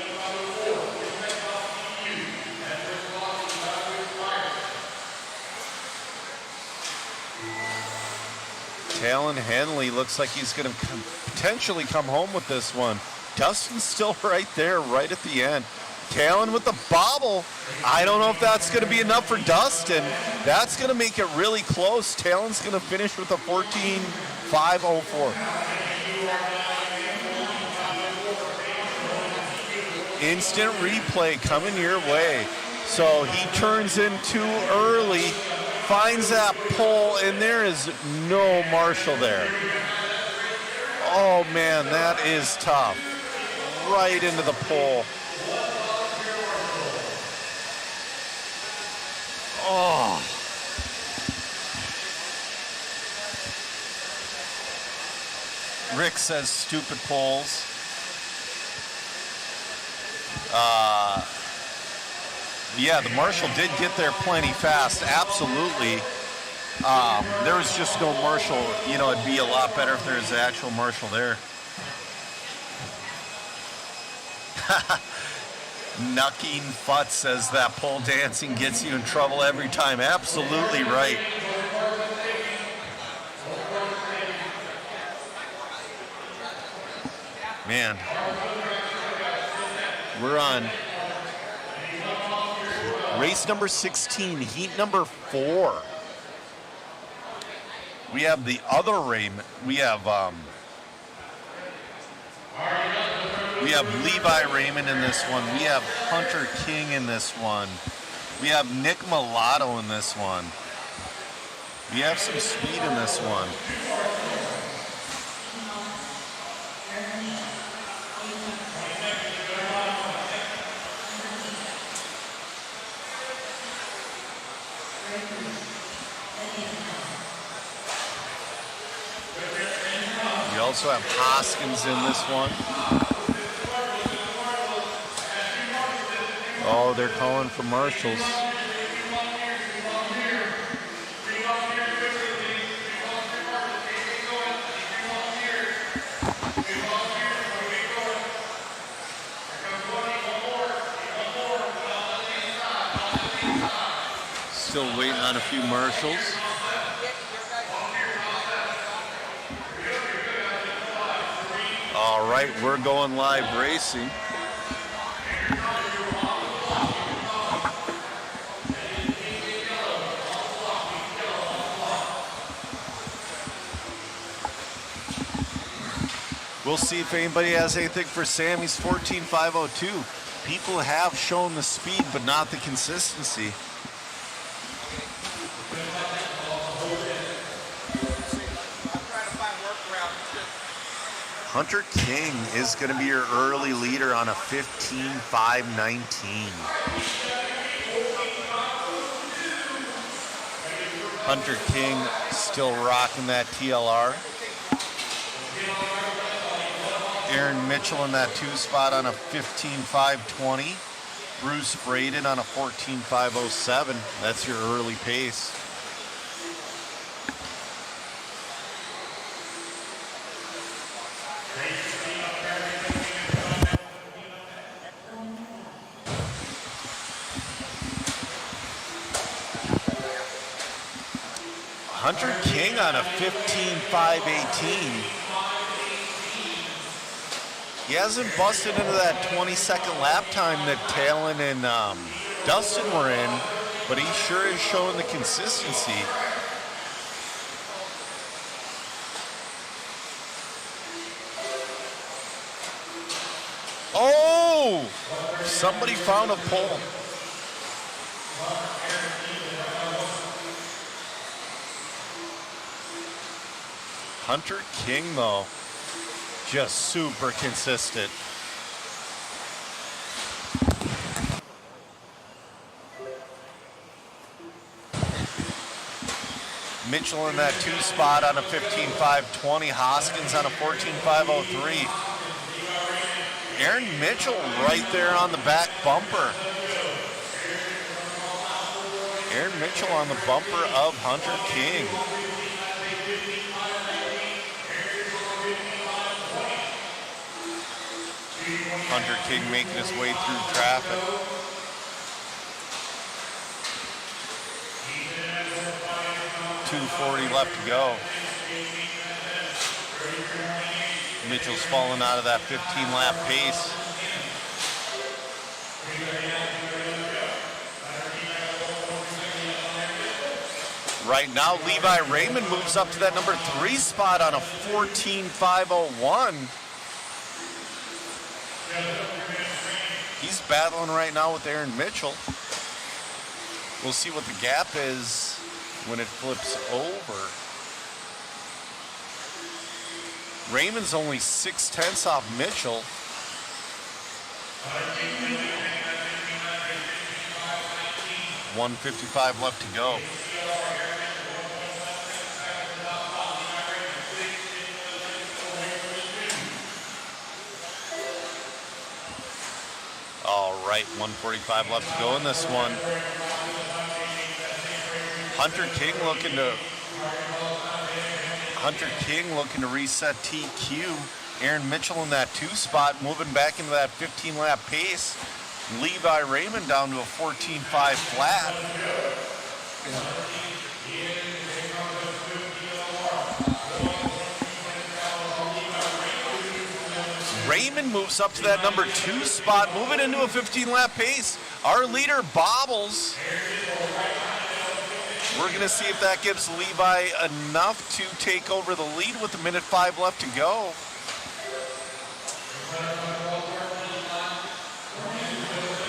Talon Henley looks like he's going to potentially come home with this one. Dustin's still right there, right at the end. Talon with the bobble. I don't know if that's going to be enough for Dustin. That's going to make it really close. Talon's going to finish with a 14.504. Instant replay coming your way. So he turns in too early, finds that pole, and there is no Marshall there. Oh man, that is tough. Right into the pole. Oh. Rick says stupid poles. Yeah, the Marshall did get there plenty fast, absolutely. There was just no Marshall. You know, it'd be a lot better if there was an actual Marshall there. Nucking Futz says that pole dancing gets you in trouble every time. Absolutely right. Man, we're on race number 16, heat number 4. We have the other Raymond. We have Levi Raymond in this one. We have Hunter King in this one. We have Nick Mulatto in this one. We have some speed in this one. We also have Hoskins in this one. Oh, they're calling for marshals. Still waiting on a few marshals. All right, we're going live racing. We'll see if anybody has anything for Sammy's 14.502. People have shown the speed, but not the consistency. Hunter King is going to be your early leader on a 15.519. Hunter King still rocking that TLR. Aaron Mitchell in that 2 spot on a 15.520. Bruce Braden on a 14.507. That's your early pace. Hunter King on a 15.518. He hasn't busted into that 20-second lap time that Talon and Dustin were in, but he sure is showing the consistency. Oh! Somebody found a pole. Hunter King, though, just super consistent. Mitchell in that 2 spot on a 15.520. Hoskins on a 14.503. Aaron Mitchell right there on the back bumper. Aaron Mitchell on the bumper of Hunter King. Hunter King making his way through traffic. .240 left to go. Mitchell's falling out of that 15-lap pace. Right now, Levi Raymond moves up to that number 3 spot on a 14.501. He's battling right now with Aaron Mitchell. We'll see what the gap is when it flips over. Raymond's only 0.6 off Mitchell. .155 left to go. All right, 145 left to go in this one. Hunter King looking to reset TQ. Aaron Mitchell in that 2 spot, moving back into that 15-lap pace. Levi Raymond down to a 14.5 flat. Raymond moves up to that number 2 spot, moving into a 15-lap pace. Our leader bobbles. We're going to see if that gives Levi enough to take over the lead with 1:05 left to go.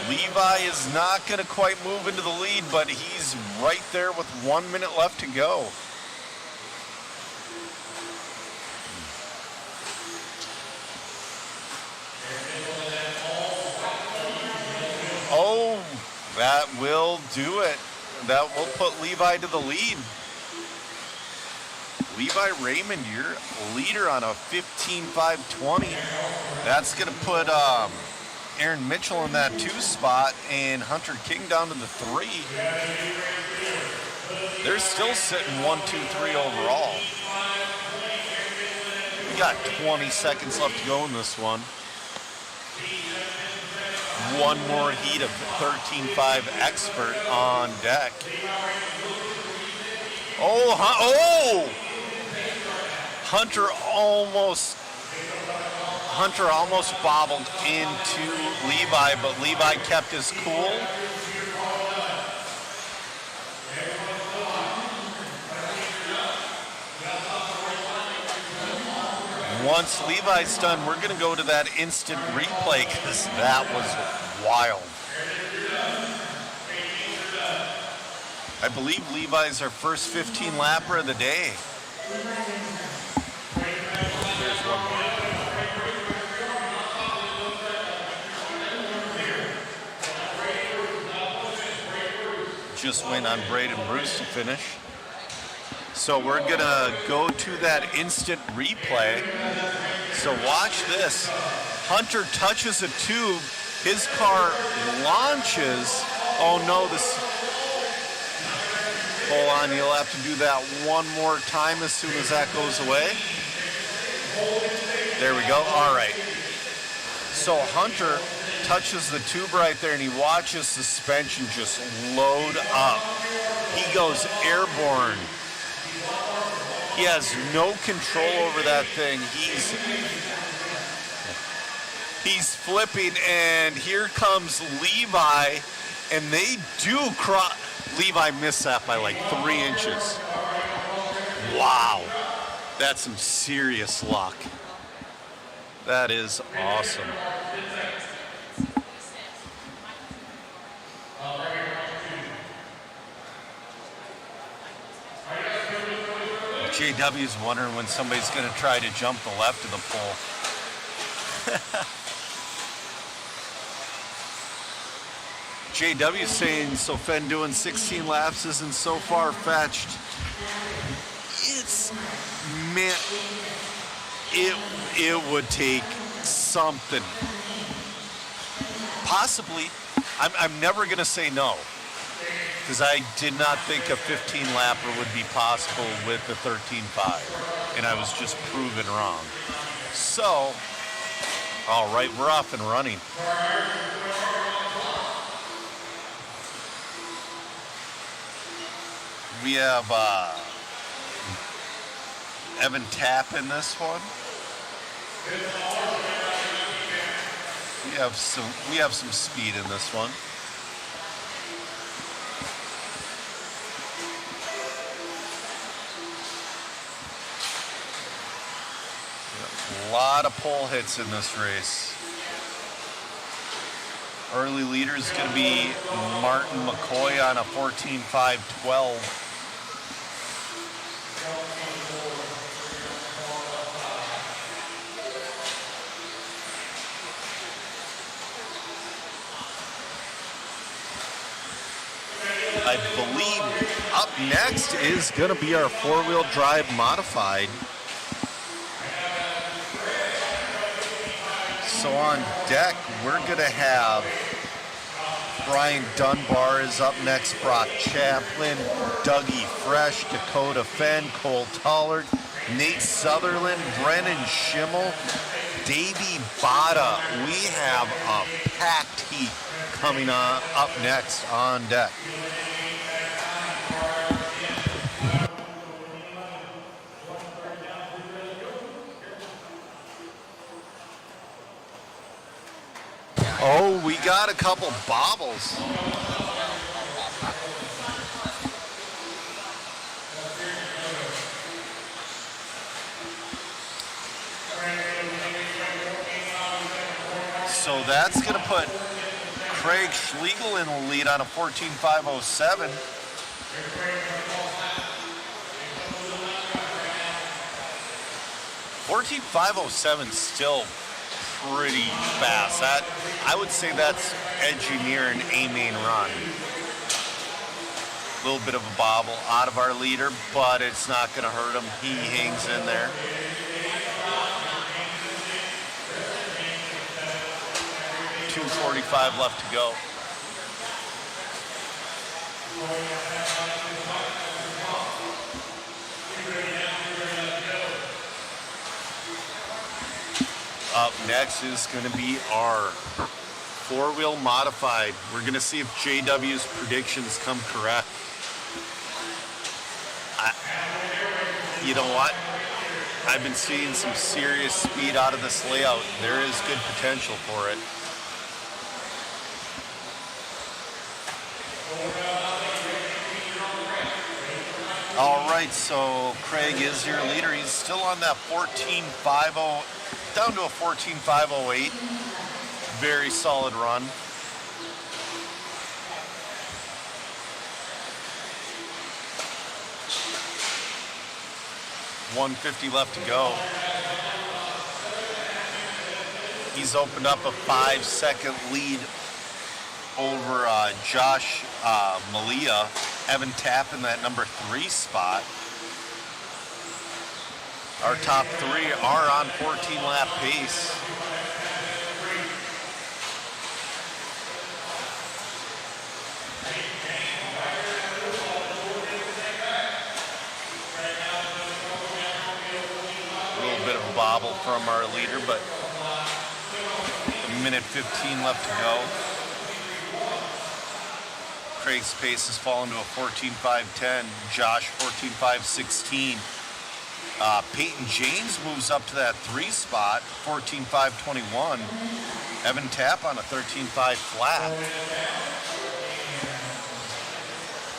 Levi is not going to quite move into the lead, but he's right there with 1 minute left to go. Oh, that will do it. That will put Levi to the lead. Levi Raymond, your leader on a 15.520. That's going to put Aaron Mitchell in that 2 spot and Hunter King down to the 3. They're still sitting 1-2-3 overall. We got 20 seconds left to go in this one. One more heat of 13.5 expert on deck. Oh! Hunter almost bobbled into Levi, but Levi kept his cool. Once Levi's done, we're going to go to that instant replay because that was wild. I believe Levi's our first 15-lapper of the day. There's one more. Just went on Braden Bruce to finish. So we're gonna go to that instant replay. So watch this. Hunter touches a tube. His car launches. Oh no, this. Hold on, you'll have to do that one more time as soon as that goes away. There we go. All right. So Hunter touches the tube right there and he watches suspension just load up. He goes airborne. He has no control over that thing. He's flipping, and here comes Levi, and they do cross. Levi missed that by like 3 inches. Wow. That's some serious luck. That is awesome. JW's wondering when somebody's going to try to jump the left of the pole. JW saying, so Fen doing 16 laps isn't so far-fetched. It's, man, it would take something. Possibly. I'm never going to say no, because I did not think a 15-lapper would be possible with the 13.5, and I was just proven wrong. So, all right, we're off and running. We have Evan Tapp in this one. We have some speed in this one. A lot of pole hits in this race. Early leader is going to be Martin McCoy on a 14.5.12. I believe up next is going to be our four-wheel drive modified. So on deck, we're going to have Brian Dunbar is up next, Brock Chaplin, Dougie Fresh, Dakota Fenn, Cole Tollard, Nate Sutherland, Brennan Schimmel, Davey Bada. We have a packed heat coming on up next on deck. Oh, we got a couple bobbles. So that's going to put Craig Schlegel in the lead on a 14.507. $14.507 still pretty fast. That, I would say that's engineering a main run. A little bit of a bobble out of our leader, but it's not going to hurt him. He hangs in there. .245 left to go. Up next is going to be our four-wheel modified. We're going to see if JW's predictions come correct. You know what? I've been seeing some serious speed out of this layout. There is good potential for it. All right, so Craig is your leader. He's still on that 14.50, down to a 14.508. Very solid run. $150 left to go. He's opened up a 5-second lead over Josh Malia. Evan Tapp in that number 3 spot. Our top 3 are on 14-lap pace. A little bit of a bobble from our leader, but a minute 15 left to go. Craig's pace has fallen to a 14.510. Josh 14.516. Peyton James moves up to that 3 spot, 14.521. Evan Tapp on a 13.5 flat.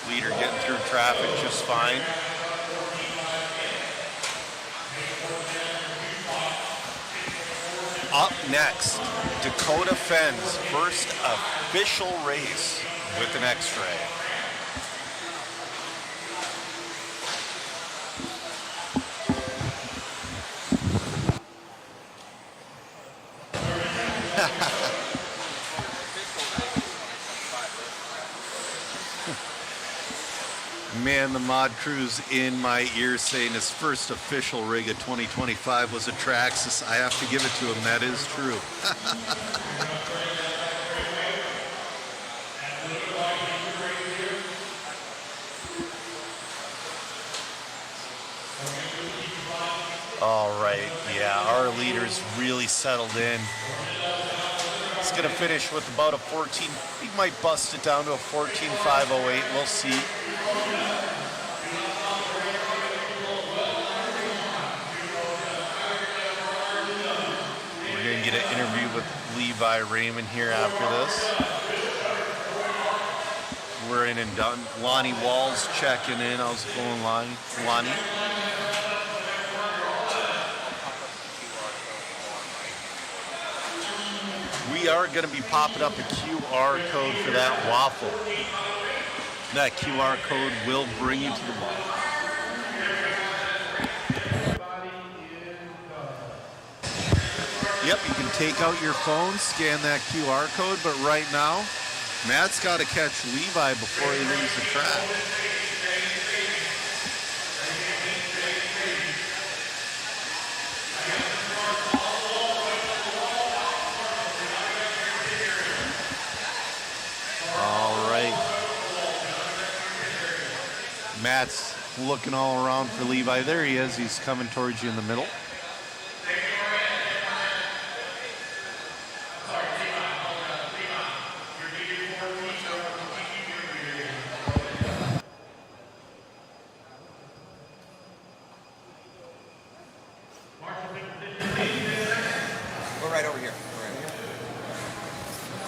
Leader getting through traffic just fine. Up next, Dakota Fenn's first official race with an X-ray. Mod Crew's in my ear saying his first official rig of 2025 was a Traxxas. I have to give it to him. That is true. All right, yeah, our leader's really settled in. He's going to finish with about a 14. He might bust it down to a 14.508. We'll see. We're going to get an interview with Levi Raymond here after this. We're in and done. Lonnie Walls checking in. How's it going, Lonnie? We are going to be popping up a QR code for that waffle. That QR code will bring you to the bar. Yep, you can take out your phone, scan that QR code, but right now, Matt's got to catch Levi before he leaves the track. Matt's looking all around for Levi. There he is. He's coming towards you in the middle. We're right over here.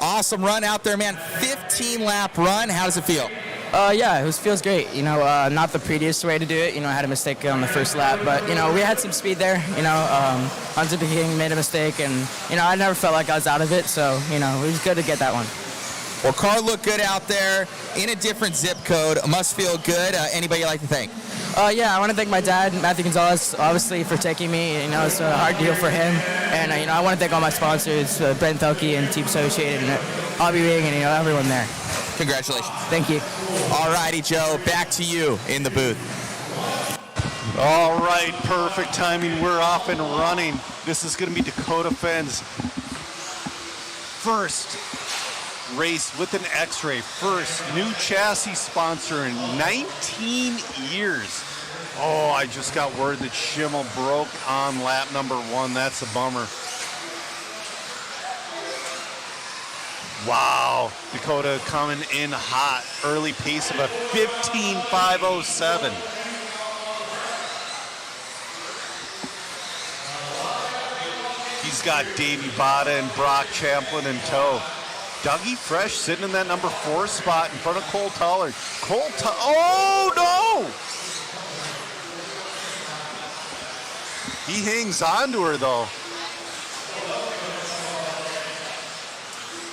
Awesome run out there, man. 15-lap run. How does it feel? Yeah, it feels great. You know, not the prettiest way to do it. You know, I had a mistake on the first lap, but, you know, we had some speed there. You know, Hunter King made a mistake, and, you know, I never felt like I was out of it, so, you know, it was good to get that one. Well, car looked good out there in a different zip code. Must feel good. Anybody you'd like to thank? Yeah, I want to thank my dad, Matthew Gonzalez, obviously, for taking me. You know, it's a hard deal for him. And, you know, I want to thank all my sponsors, Brent Thelke and Team Associated and Hobby Rig and, you know, everyone there. Congratulations. Thank you. All righty, Joe. Back to you in the booth. All right, perfect timing. We're off and running. This is going to be Dakota Fenn's first race with an X-Ray. First new chassis sponsor in 19 years. Oh, I just got word that Schimmel broke on lap number 1. That's a bummer. Wow, Dakota coming in hot. Early pace of a 15.507. He's got Davey Bada and Brock Champlin in tow. Dougie Fresh sitting in that number 4 spot in front of Cole Tollard. Oh no! He hangs on to her though.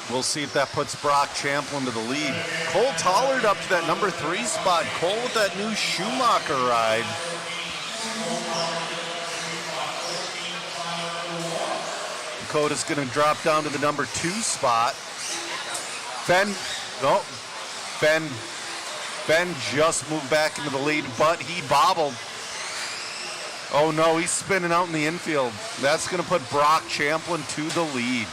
We'll see if that puts Brock Champlin to the lead. Cole Tollard up to that number 3 spot. Cole with that new Schumacher ride. Dakota's going to drop down to the number 2 spot. Fenn just moved back into the lead, but he bobbled. Oh no, he's spinning out in the infield. That's going to put Brock Champlin to the lead.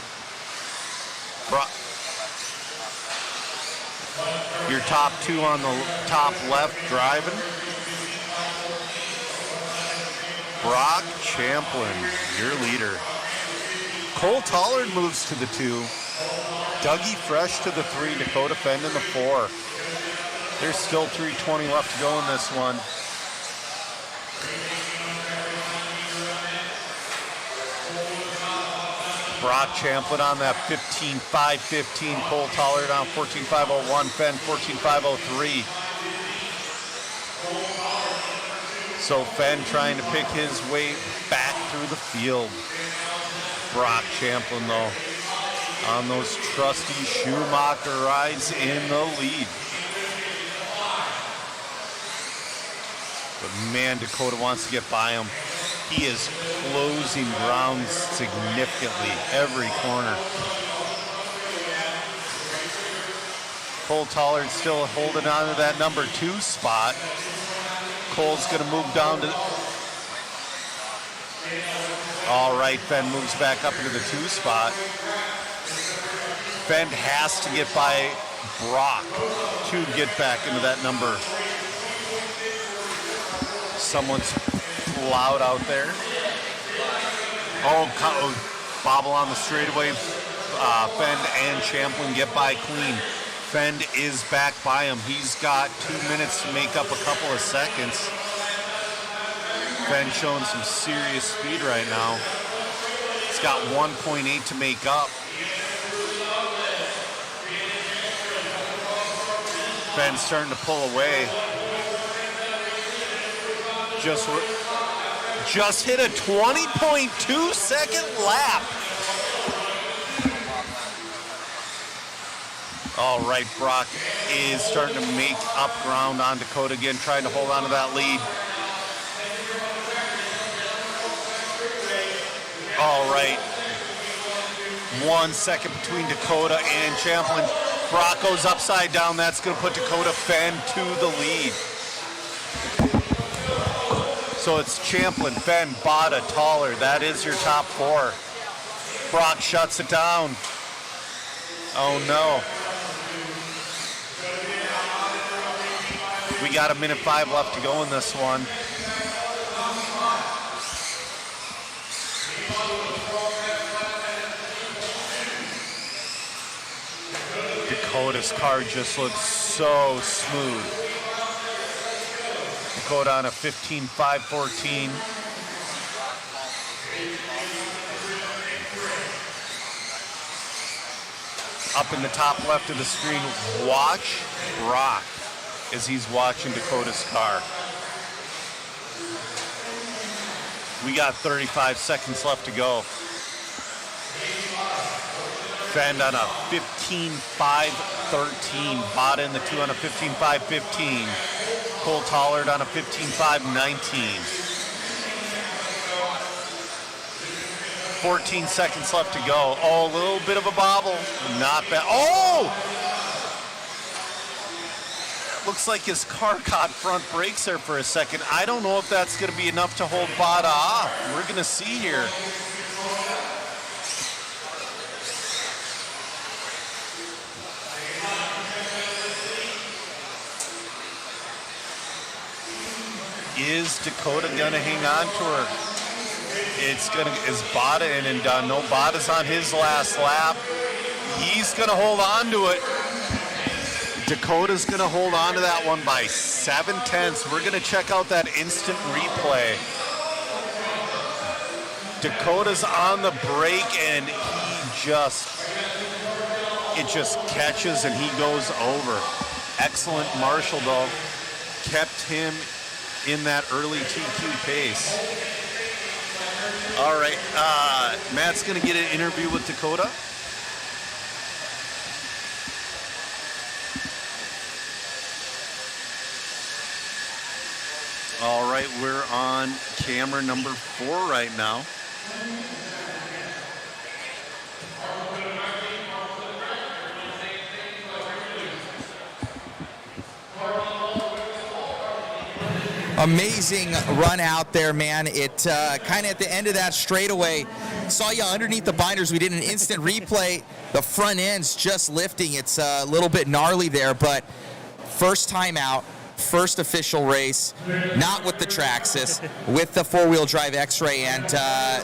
Your top 2 on the top left driving. Brock Champlin, your leader. Cole Tollard moves to the 2. Dougie Fresh to the 3. Dakota Fenn in the 4. There's still 3:20 left to go in this one. Brock Champlin on that 15.515. Cole Tollard on 14.501. Fenn 14.503. So Fenn trying to pick his way back through the field. Brock Champlin though on those trusty Schumacher rides in the lead. But man, Dakota wants to get by him. He is closing ground significantly every corner. Cole Tollard still holding on to that number 2 spot. Cole's going to move down to... All right, Fenn moves back up into the 2 spot. Fenn has to get by Brock to get back into that number. Someone's loud out there. Oh, bobble on the straightaway. Fenn and Champlin get by clean. Fenn is back by him. He's got 2 minutes to make up a couple of seconds. Fenn showing some serious speed right now. He's got 1.8 to make up. Fenn's starting to pull away. Just hit a 20.2 second lap. All right, Brock is starting to make up ground on Dakota again, trying to hold on to that lead. All right. 1 second between Dakota and Champlin. Brock goes upside down. That's going to put Dakota Fenn to the lead. So it's Champlin, Fenn, Bada, Toller. That is your top 4. Brock shuts it down. Oh no. We got 1:05 left to go in this one. Dakota's car just looks so smooth. Dakota on a 15.514. Up in the top left of the screen, watch Brock as he's watching Dakota's car. We got 35 seconds left to go. Fenn on a 15.513. Bada in the 2 on a 15.515. Cole Tollard on a 15.519. 14 seconds left to go. Oh, a little bit of a bobble. Not bad. Oh! Looks like his car caught front brakes there for a second. I don't know if that's going to be enough to hold Bada off. We're going to see here. Is Dakota going to hang on to her? Is Bada in and done? No, Bada's on his last lap. He's going to hold on to it. Dakota's going to hold on to that one by 7/10. We're going to check out that instant replay. Dakota's on the brake and it just catches and he goes over. Excellent Marshall though. Kept him in that early TQ pace. All right, Matt's going to get an interview with Dakota. All right, we're on camera number 4 right now. Amazing run out there, man. It kind of at the end of that straightaway, saw you underneath the binders. We did an instant replay. The front end's just lifting. It's a little bit gnarly there, but first time out, first official race, not with the Traxxas, with the 4-wheel drive X-Ray, and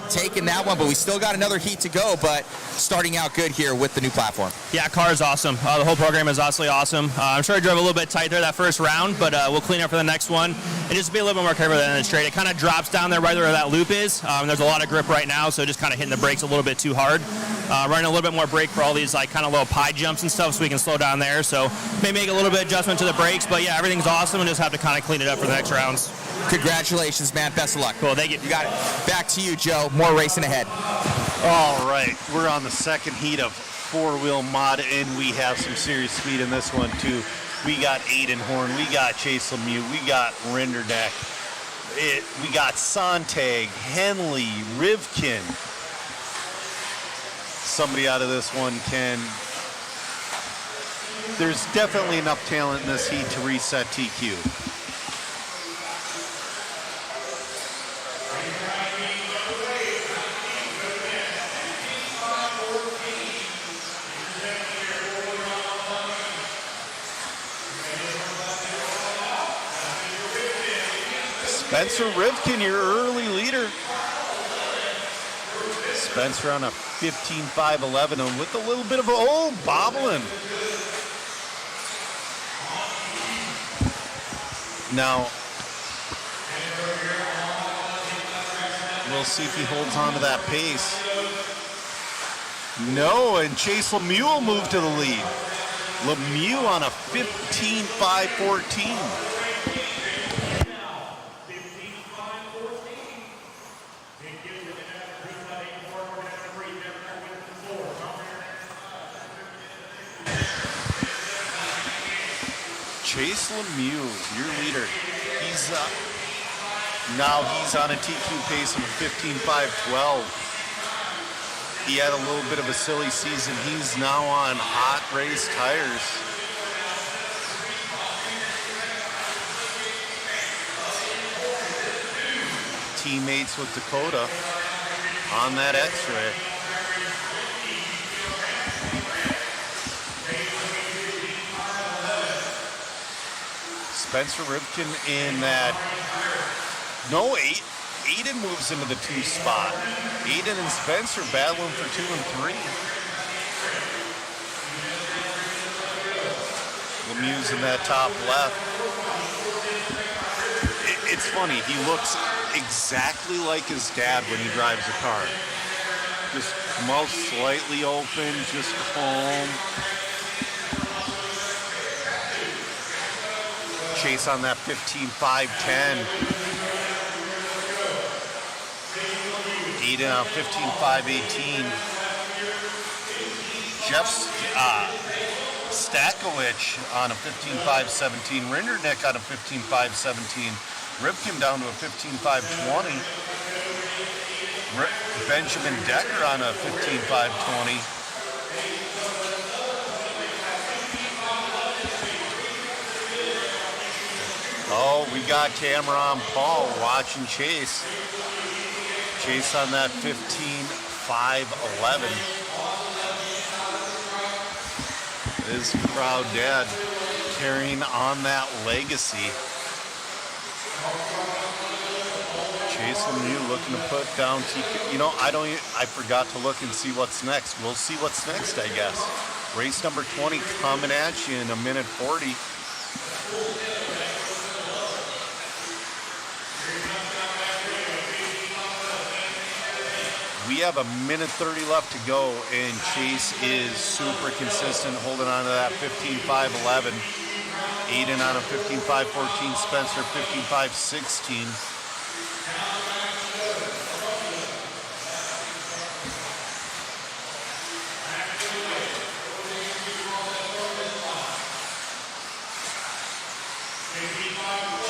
taking that one, but we still got another heat to go, but starting out good here with the new platform. Yeah, car is awesome. The whole program is absolutely awesome. I'm sure I drove a little bit tight there that first round, but we'll clean up for the next one and just be a little bit more careful than the straight. It kind of drops down there right where that loop is. There's a lot of grip right now, so just kind of hitting the brakes a little bit too hard. Running a little bit more brake for all these like kind of little pie jumps and stuff so we can slow down there. So may make a little bit of adjustment to the brakes, but yeah, everything's awesome and just have to kind of clean it up for the next rounds. Congratulations, man. Best of luck. Cool, thank you. You got it. Back to you, Joe. More racing ahead. All right, we're on the second heat of 4-wheel mod, and we have some serious speed in this one too. We got Aiden Horn, we got Chase Lemieux, we got Renderneck, we got Sontag, Henley, Rivkin. Somebody out of this one can. There's definitely enough talent in this heat to reset TQ. Spencer Rivkin, your early leader. Spencer on a 15.511 and with a little bit of bobbling. Now, we'll see if he holds on to that pace. No, and Chase Lemieux will move to the lead. Lemieux on a 15.514. Chase Lemieux, your leader. Now he's on a TQ pace of a 15.512. He had a little bit of a silly season. He's now on hot race tires. Teammates with Dakota on that X-ray. Spencer Rivkin in that. No, Aiden moves into the 2 spot. Aiden and Spencer battling for 2 and 3. Lemieux's in that top left. It's funny, he looks exactly like his dad when he drives a car. Just mouth slightly open, just calm. Chase on that 15.510. Aiden on 15.518. Jeff Stakowicz on a 15.517. Rindernick on a 15.517. Rivkin down to a 15.520. Benjamin Decker on a 15.520. Oh, we got Cameron Paul watching Chase. Chase on that 15.511. His proud dad carrying on that legacy. Chase Lemieux looking to put down TK. You know, I forgot to look and see what's next. We'll see what's next, I guess. Race number 20 coming at you in a minute 40. We have a minute 30 left to go, and Chase is super consistent, holding on to that 15.511. Aiden on a 15.514, Spencer 15.516.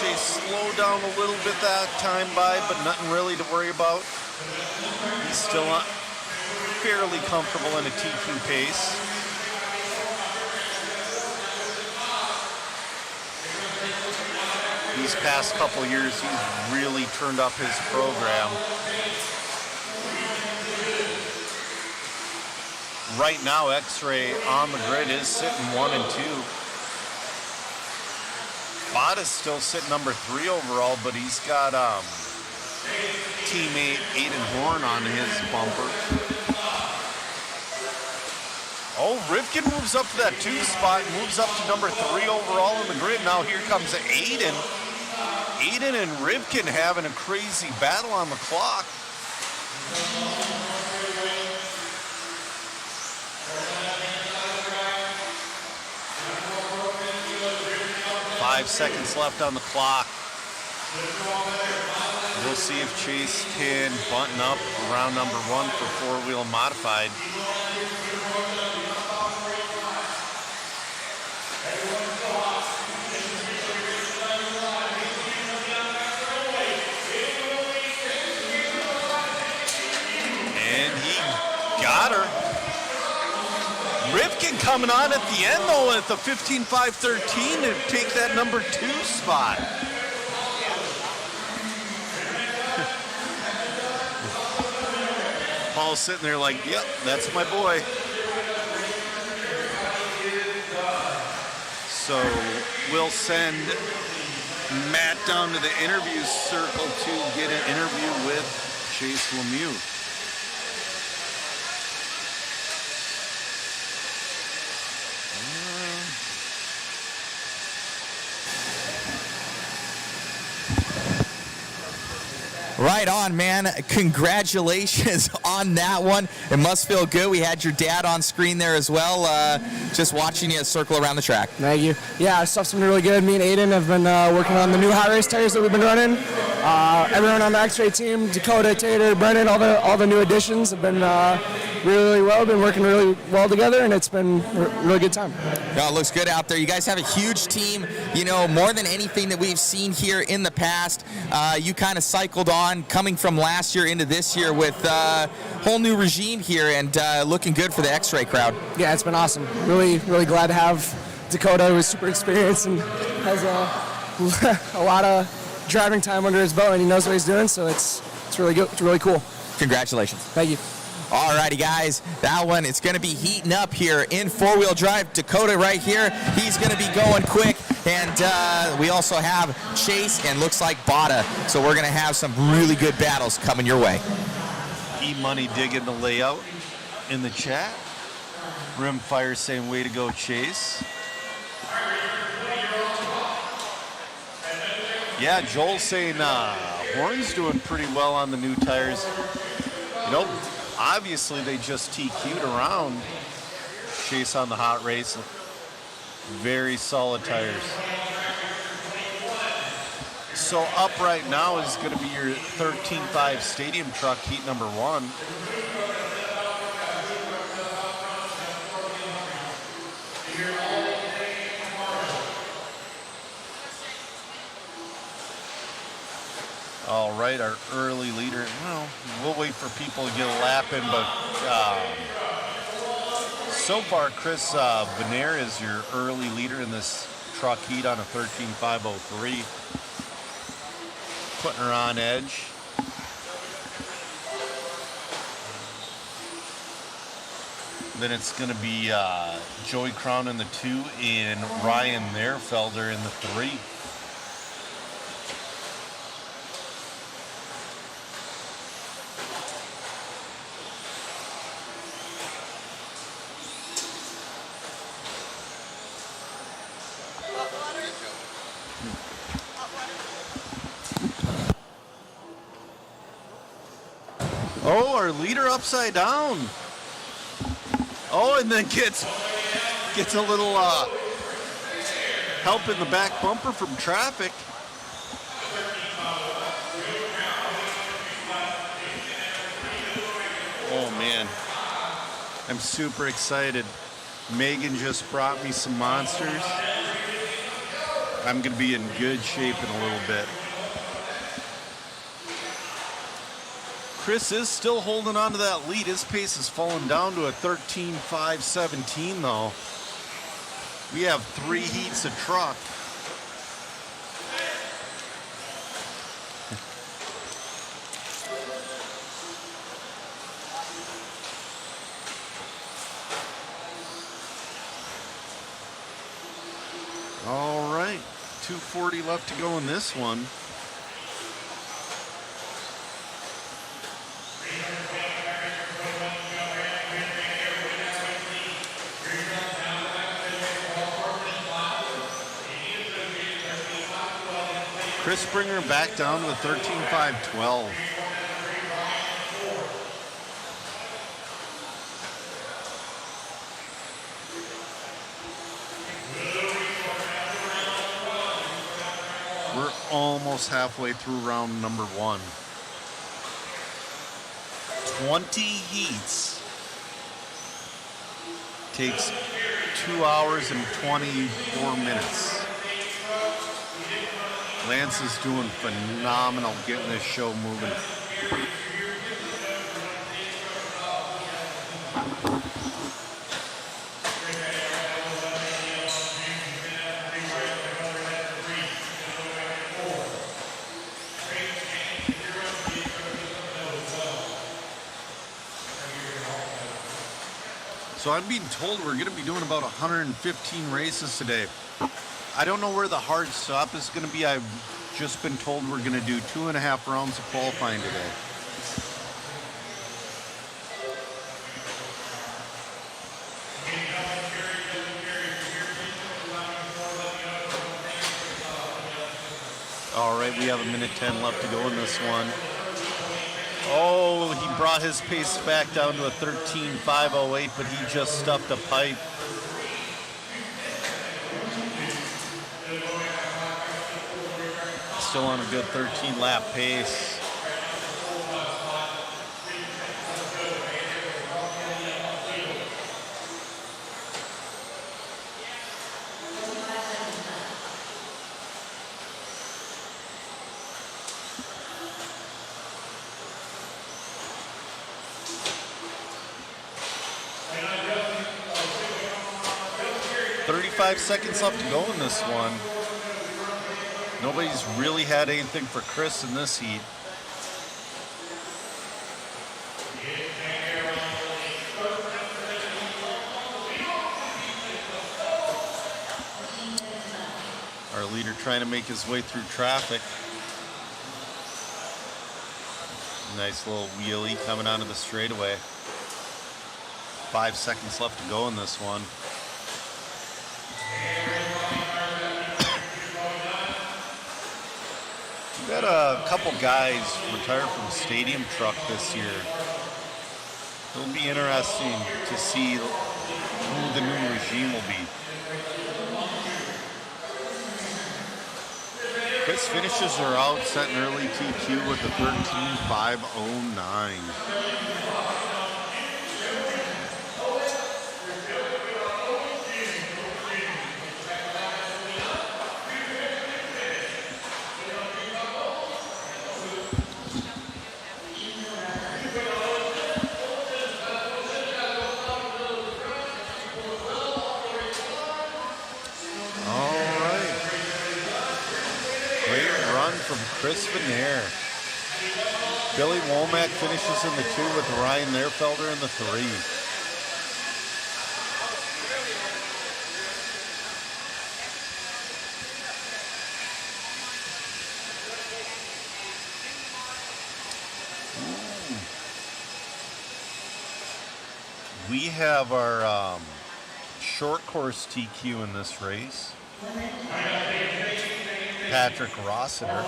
Chase slowed down a little bit that time by, but nothing really to worry about. He's still fairly comfortable in a TQ pace. These past couple of years, he's really turned up his program. Right now, X-Ray on the grid is sitting 1 and 2. Bott is still sitting number 3 overall, but he's got teammate Aiden Horn on his bumper. Oh, Rivkin moves up to that 2 spot, moves up to number 3 overall in the grid. Now here comes Aiden. Aiden and Rivkin having a crazy battle on the clock. Five seconds left on the clock. We'll see if Chase can button up round number 1 for 4-wheel modified. And he got her. Rivkin coming on at the end though at the 15.513 to take that number 2 spot. all sitting there like, yep, that's my boy. So we'll send Matt down to the interview circle to get an interview with Chase Lemieux. Right on, man. Congratulations on that one. It must feel good. We had your dad on screen there as well, just watching you circle around the track. Thank you. Yeah, stuff's been really good. Me and Aiden have been working on the new hot race tires that we've been running. Everyone on the X-Ray team, Dakota, Tater, Brennan, all the new additions have been really well. Been working really well together, and it's been a really good time. No, it looks good out there. You guys have a huge team. You know, more than anything that we've seen here in the past, you kind of cycled on, coming from last year into this year with a whole new regime here, and looking good for the X-Ray crowd. Yeah, it's been awesome. Really, really glad to have Dakota, who's super experienced and has a lot of driving time under his belt, and he knows what he's doing. So it's really good. It's really cool. Congratulations. Thank you. Alrighty, guys, that one, it's going to be heating up here in four-wheel drive. Dakota right here, he's going to be going quick. And we also have Chase and looks like Bada. So we're going to have some really good battles coming your way. E-Money digging the layout in the chat. Rimfire saying, way to go, Chase. Yeah, Joel's saying Horn's doing pretty well on the new tires. You know, obviously they just TQ'd around Chase on the hot race. Very solid tires. So up right now is going to be your 13.5 Stadium truck, heat number 1. All right, our early leader. Well, we'll wait for people to get a lap in, but so far, Chris Veneer is your early leader in this truck heat on a 13.503. Putting her on edge. Then it's going to be Joey Crown in the 2 and Ryan Nairfelder in the 3. Oh, our leader upside down. Oh, and then gets a little help in the back bumper from traffic. Oh man, I'm super excited. Megan just brought me some monsters. I'm gonna be in good shape in a little bit. Chris is still holding on to that lead. His pace has fallen down to a 13.517 though. We have 3 heats of truck. All right, 240 left to go in this one. Chris Springer back down to the 13.512. We're almost halfway through round number 1. 20 heats. Takes 2 hours and 24 minutes. Lance is doing phenomenal getting this show moving. So I'm being told we're going to be doing about 115 races today. I don't know where the hard stop is going to be. I've just been told we're going to do 2.5 rounds of qualifying today. All right, we have 1:10 left to go in this one. Oh, he brought his pace back down to a 13.508, but he just stuffed a pipe. Still on a good 13-lap pace. Five seconds left to go in this one. Nobody's really had anything for Chris in this heat. Our leader trying to make his way through traffic. Nice little wheelie coming onto the straightaway. 5 seconds left to go in this one. We had a couple guys retire from stadium truck this year. It'll be interesting to see who the new regime will be. Chris finishes her out, set an early TQ with a 13.509. From Chris Vanier. Billy Womack finishes in the 2 with Ryan Lehrfelder in the 3. We have our short course TQ in this race. Patrick Rossiter.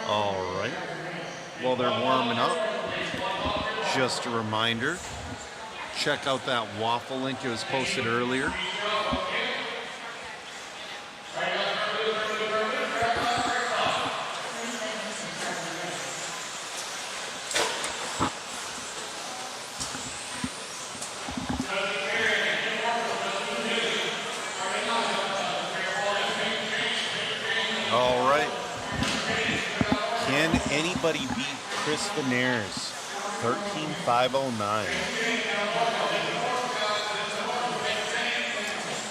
All right. While they're warming up, just a reminder, check out that waffle link. It was posted earlier. Anybody beat Chris Vanier's 13.509?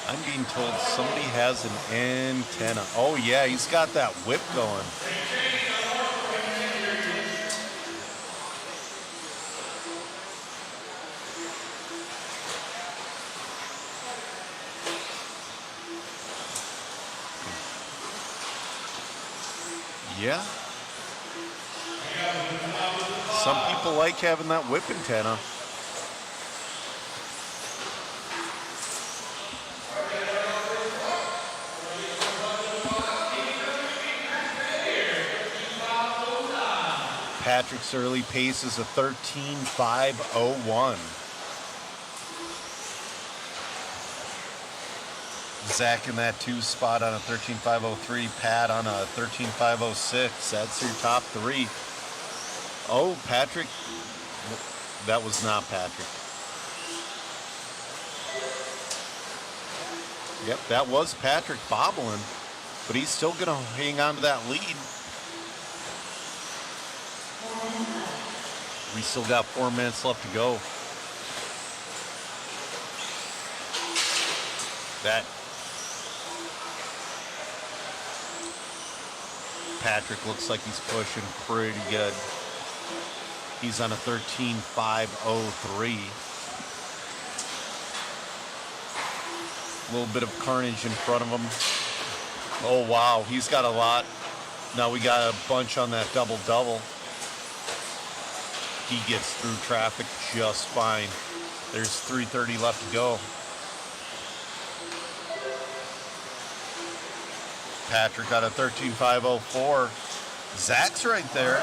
I'm being told somebody has an antenna. Oh yeah, he's got that whip going. Yeah. Some people like having that whip antenna. Patrick's early pace is a 13.501. Zach in that 2 spot on a 13.503. Pat on a 13.506. That's your top 3. Oh, Patrick. That was not Patrick. Yep, that was Patrick bobbling, but he's still going to hang on to that lead. We still got 4 minutes left to go. Patrick looks like he's pushing pretty good. He's on a 13.503. A little bit of carnage in front of him. Oh, wow. He's got a lot. Now we got a bunch on that double-double. He gets through traffic just fine. There's 3:30 left to go. Patrick got a 13.504. Zach's right there.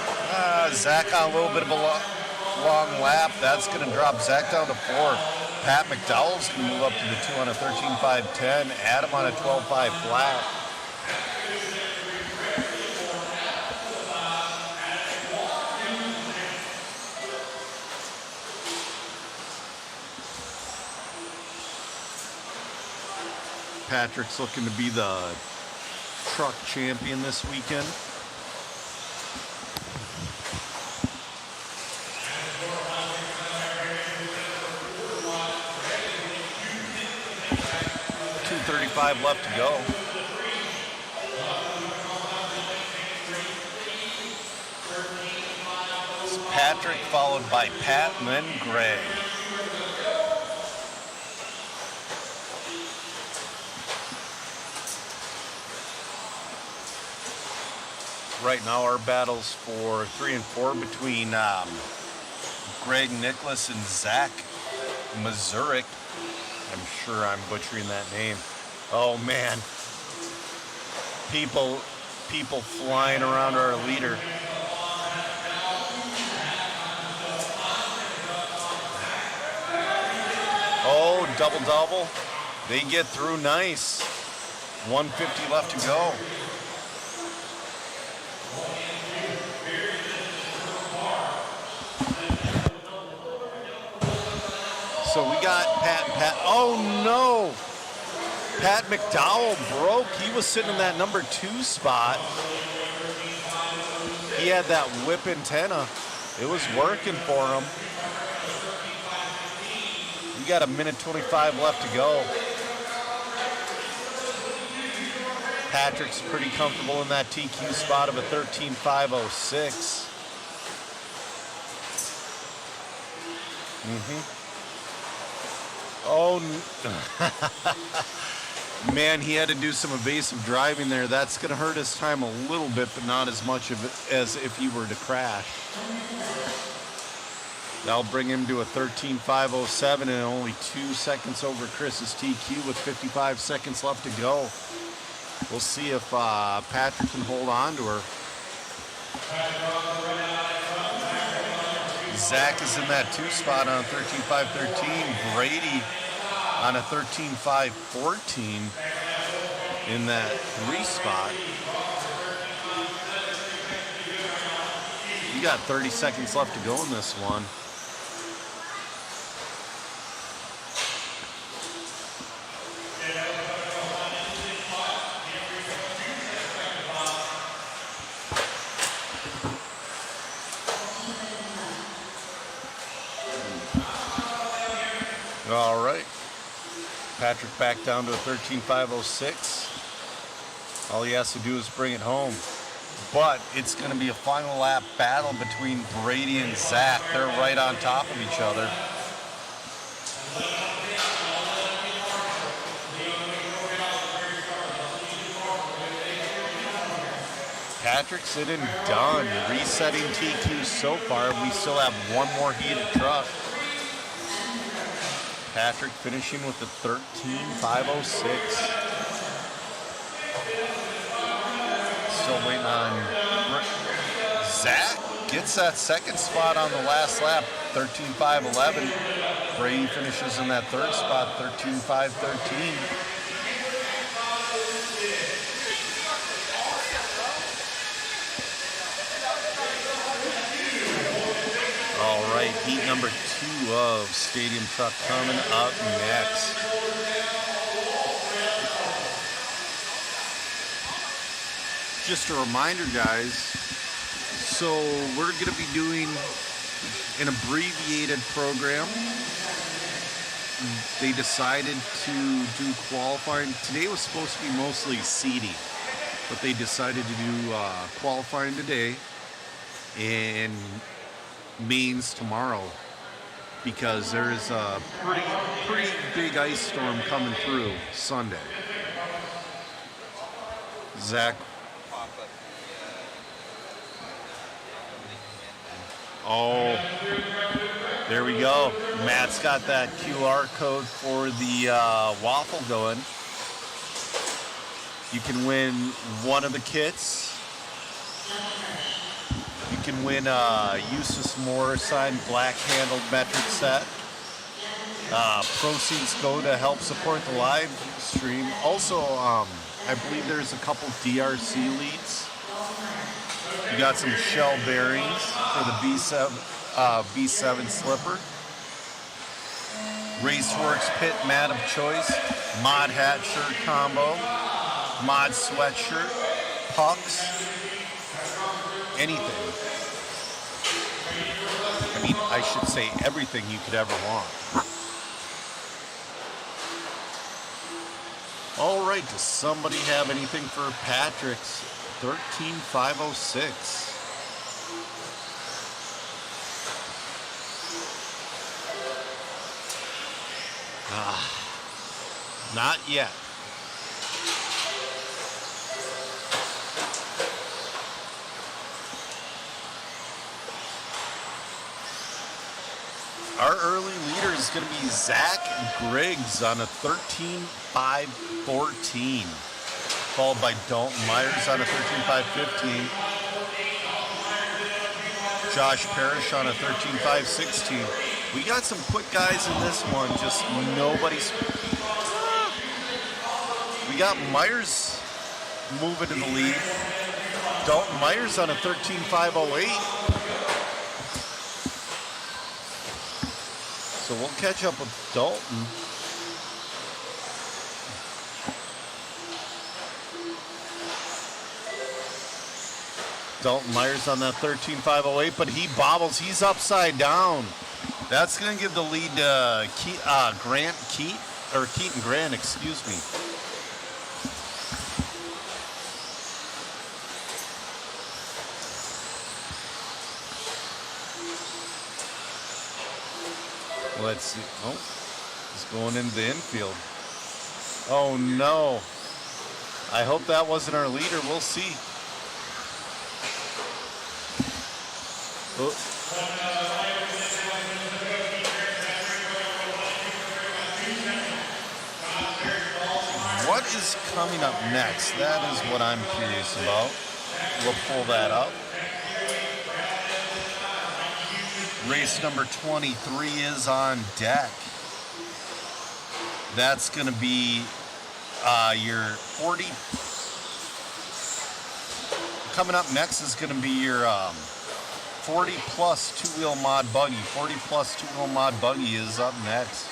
Zach on a little bit of a long lap. That's going to drop Zach down to 4. Pat McDowell's going to move up to the 2 on a 13.510. Adam on a 12.5 flat. Patrick's looking to be the truck champion this weekend. .235 left to go. It's Patrick followed by Pat and then Greg. Right now our battles for 3 and 4 between Greg Nicholas and Zach Mazurik. I'm sure I'm butchering that name. Oh man. People flying around our leader. Oh, double. They get through nice. 150 left to go. So we got Pat. Oh no! Pat McDowell broke. He was sitting in that number 2 spot. He had that whip antenna. It was working for him. We got 1:25 left to go. Patrick's pretty comfortable in that TQ spot of a 13.506. Oh, man, he had to do some evasive driving there. That's going to hurt his time a little bit, but not as much of it as if he were to crash. That'll bring him to a 13.507 and only 2 seconds over Chris's TQ with 55 seconds left to go. We'll see if Patrick can hold on to her. Zach is in that 2 spot on 13.513. Brady on a 13.514 in that 3 spot. You got 30 seconds left to go in this one. All right. Patrick back down to a 13.506. All he has to do is bring it home. But it's going to be a final lap battle between Brady and Zach. They're right on top of each other. Patrick's in and done. Resetting TQ so far. We still have one more heated truck. Patrick finishing with the 13.506. Still waiting on Zach. Gets that 2nd spot on the last lap, 13.511. Brady finishes in that 3rd spot, 13.513. All right, heat number 2 of Stadium Truck coming up next. Just a reminder, guys, so we're going to be doing an abbreviated program. They decided to do qualifying. Today was supposed to be mostly seeding. but they decided to do qualifying today and mains tomorrow because there is a pretty big ice storm coming through Sunday. Zach. Oh, there we go. Matt's got that QR code for the waffle going. You can win one of the kits. You can win a Eustace Morrison black handled metric set. Proceeds go to help support the live stream. Also, I believe there's a couple DRC leads. You got some shell bearings for the B7 slipper. Raceworks pit mat of choice. Mod hat shirt combo. Mod sweatshirt. Pucks. Anything. I mean, I should say everything you could ever want. All right, does somebody have anything for Patrick's 13506? Not yet. Our early leader is going to be Zach Griggs on a 13.514, followed by Dalton Myers on a 13.515. Josh Parrish on a 13.516. We got some quick guys in this one, just nobody's. We got Myers moving to the lead. Dalton Myers on a 13.508. So we'll catch up with Dalton. Dalton Myers on that 13.508, but he bobbles. He's upside down. That's going to give the lead to Keaton Grant, excuse me. Let's see. Oh, he's going into the infield. Oh no. I hope that wasn't our leader. We'll see. Oh. What is coming up next? That is what I'm curious about. We'll pull that up. Race number 23 is on deck. That's going to be your 40. Coming up next is going to be your 40 plus two-wheel mod buggy. 40 plus two-wheel mod buggy is up next.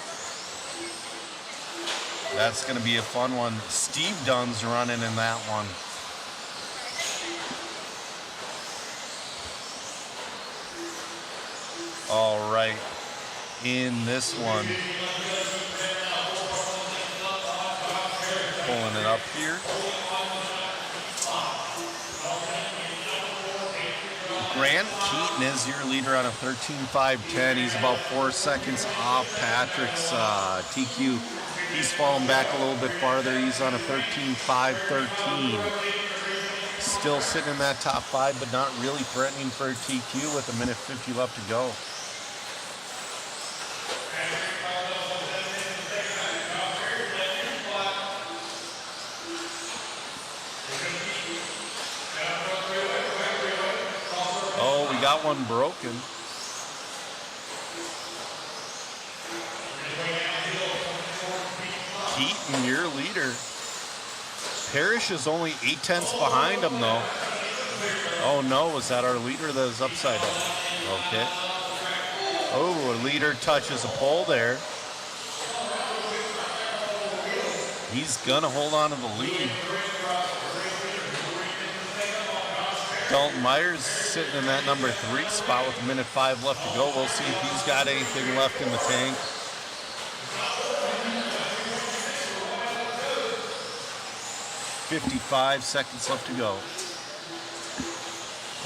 That's going to be a fun one. Steve Dunn's running in that one. All right, in this one, pulling it up here. Grant Keaton is your leader on a 13.510. He's about 4 seconds off Patrick's TQ. He's fallen back a little bit farther. He's on a 13.513. Still sitting in that top 5, but not really threatening for a TQ with 1:50 left to go. Oh, we got one broken. Keaton, your leader. Parrish is only 0.8 behind him, though. Oh no, was that our leader that was upside down? Okay. Oh, a leader touches a pole there. He's gonna hold on to the lead. Dalton Myers sitting in that number 3 spot with 1:05 left to go. We'll see if he's got anything left in the tank. 55 seconds left to go.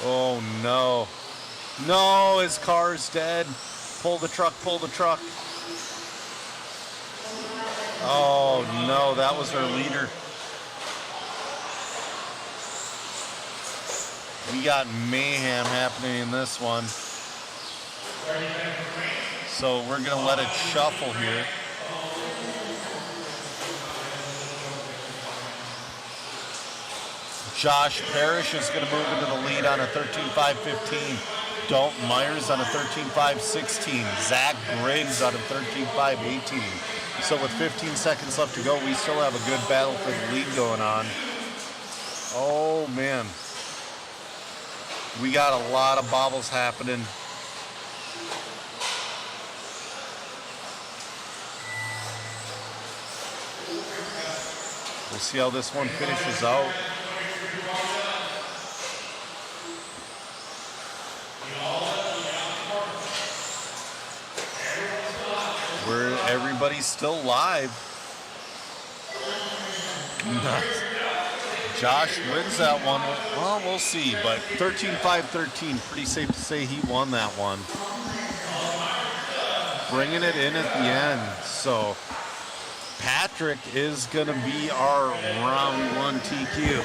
Oh no. No, his car's dead. Pull the truck, pull the truck. Oh no, that was our leader. We got mayhem happening in this one. So we're gonna let it shuffle here. Josh Parrish is going to move into the lead on a 13.5.15. Dalton Myers on a 13.5.16. Zach Griggs on a 13.5.18. So with 15 seconds left to go, we still have a good battle for the lead going on. Oh man. We got a lot of bobbles happening. We'll see how this one finishes out. Everybody's still live. Josh wins that one. Well, we'll see, but 13.5.13, pretty safe to say he won that one. Bringing it in at the end. So Patrick is going to be our round one TQ.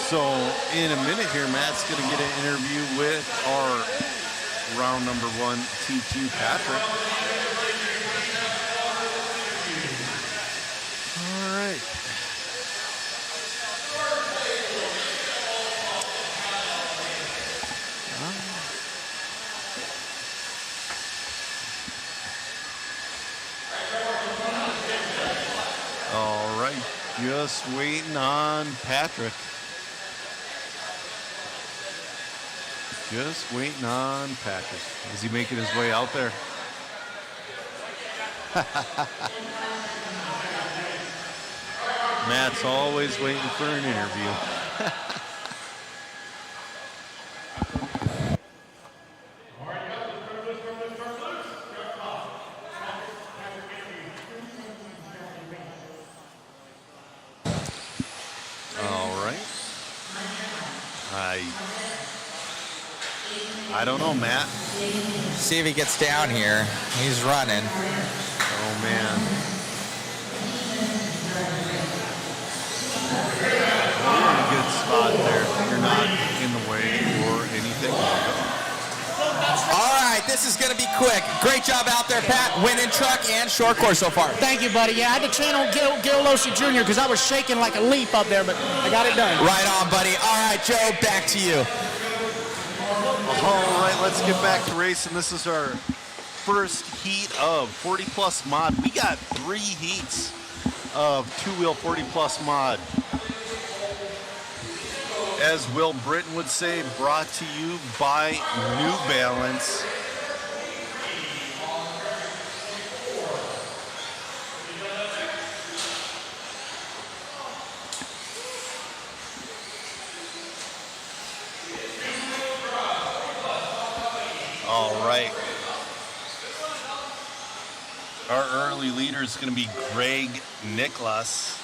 So in a minute here, Matt's going to get an interview with our round number one TQ, Patrick. All right. All right, just waiting on Patrick. Just waiting on Patrick. Is he making his way out there? Matt's always waiting for an interview. All right. I don't know, Matt. See if he gets down here. He's running. Oh, man. You're in a good spot there. You're not in the way or anything. All right, this is going to be quick. Great job out there, Pat. Winning truck and short course so far. Thank you, buddy. Yeah, I had to channel Gil Loshi Jr. because I was shaking like a leaf up there, but I got it done. Right on, buddy. All right, Joe, back to you. All right, let's get back to racing. This is our first heat of 40 plus mod. We got 3 heats of two-wheel 40 plus mod. As Will Britton would say, brought to you by New Balance. All right. Our early leader is going to be Greg Nicholas.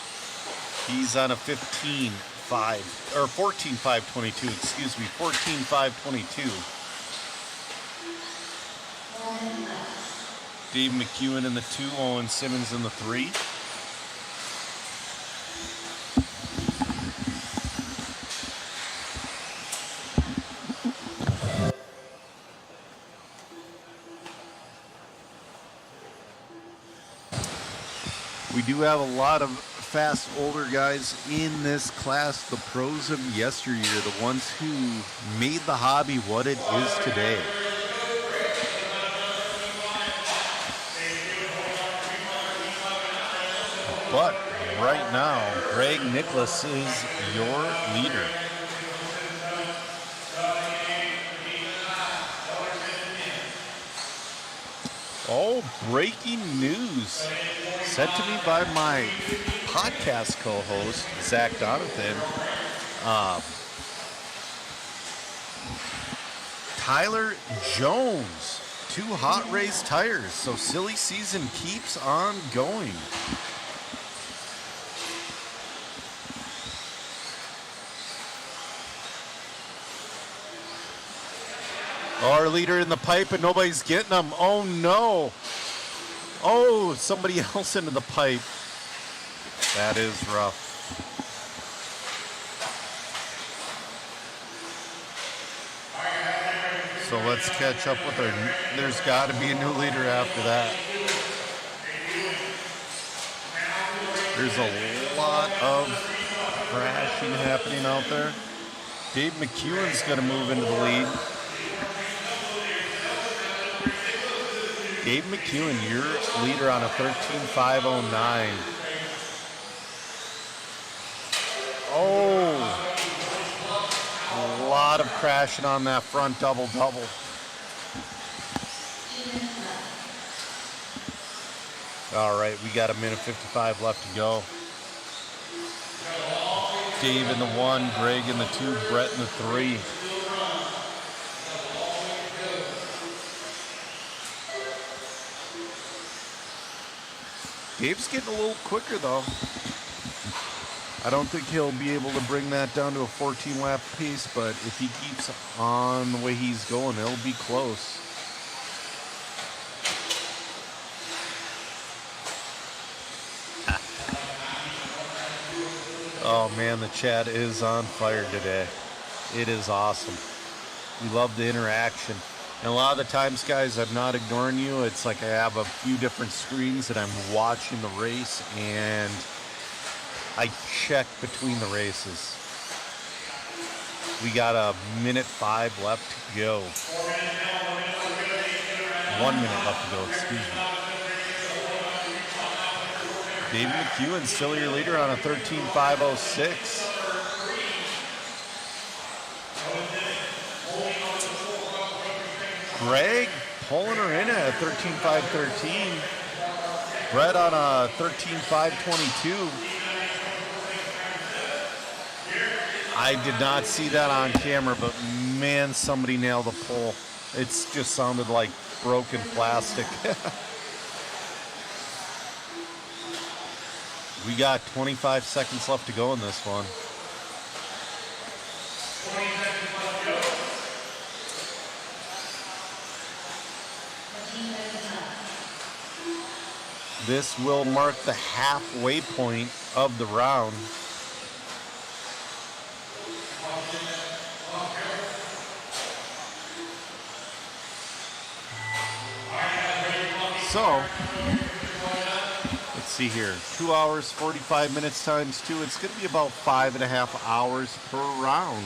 He's on a 14.522, excuse me, 14.522. Dave McEwen in the 2, Owen Simmons in the 3. We do have a lot of fast older guys in this class, the pros of yesteryear, the ones who made the hobby what it is today. But right now, Greg Nicholas is your leader. Oh, breaking news. Sent to me by my podcast co-host, Zach Donathan. Tyler Jones 2 hot race tires. So silly season keeps on going. Our leader in the pipe and nobody's getting him. Oh no. Oh, somebody else into the pipe. That is rough. So let's catch up with her. There's got to be a new leader after that. There's a lot of crashing happening out there. Dave McEwen's going to move into the lead. Dave McEwen, your leader on a 13.509. Oh, a lot of crashing on that front double-double. All right, we got 1:55 left to go. Dave in the 1, Greg in the 2, Brett in the 3. Dave's getting a little quicker though. I don't think he'll be able to bring that down to a 14-lap pace, but if he keeps on the way he's going, it'll be close. Oh man, the chat is on fire today. It is awesome. We love the interaction. And a lot of the times, guys, I'm not ignoring you. It's like I have a few different screens that I'm watching the race, and I check between the races. We got 1:05 left to go. 1 minute left to go, excuse me. Dave McEwen, still your leader on a 13.506. Greg pulling her in at a 13.513. Brett on a 13.522. I did not see that on camera, but man, somebody nailed the pole. It's just sounded like broken plastic. We got 25 seconds left to go in this one. This will mark the halfway point of the round. So, let's see here. 2 hours, 45 minutes times 2. It's going to be about 5.5 hours per round.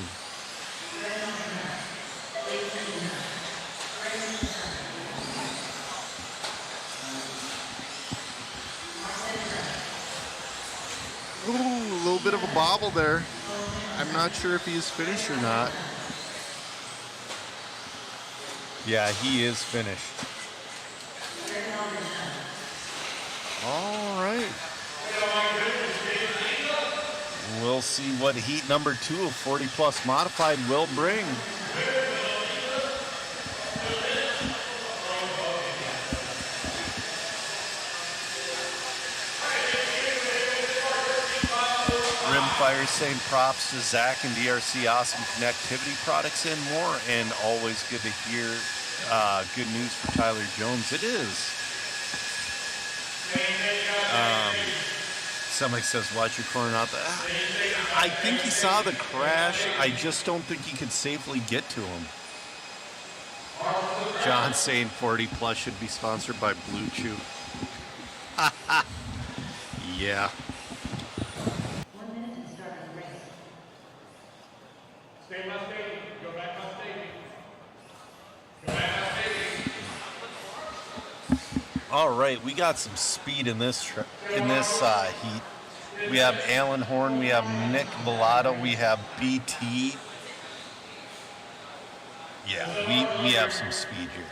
Ooh, a little bit of a bobble there. I'm not sure if he is finished or not. Yeah, he is finished. All right. We'll see what heat number 2 of 40 Plus Modified will bring. Rimfire saying props to Zach and DRC, awesome connectivity products and more, and always good to hear good news for Tyler Jones. It is. Somebody says, watch your corner out there. I think he saw the crash. I just don't think he could safely get to him. John saying 40 Plus should be sponsored by Blue Chew. Yeah. All right, we got some speed in this heat. We have Alan Horn, we have Nick Bellato, we have BT. Yeah, we have some speed here.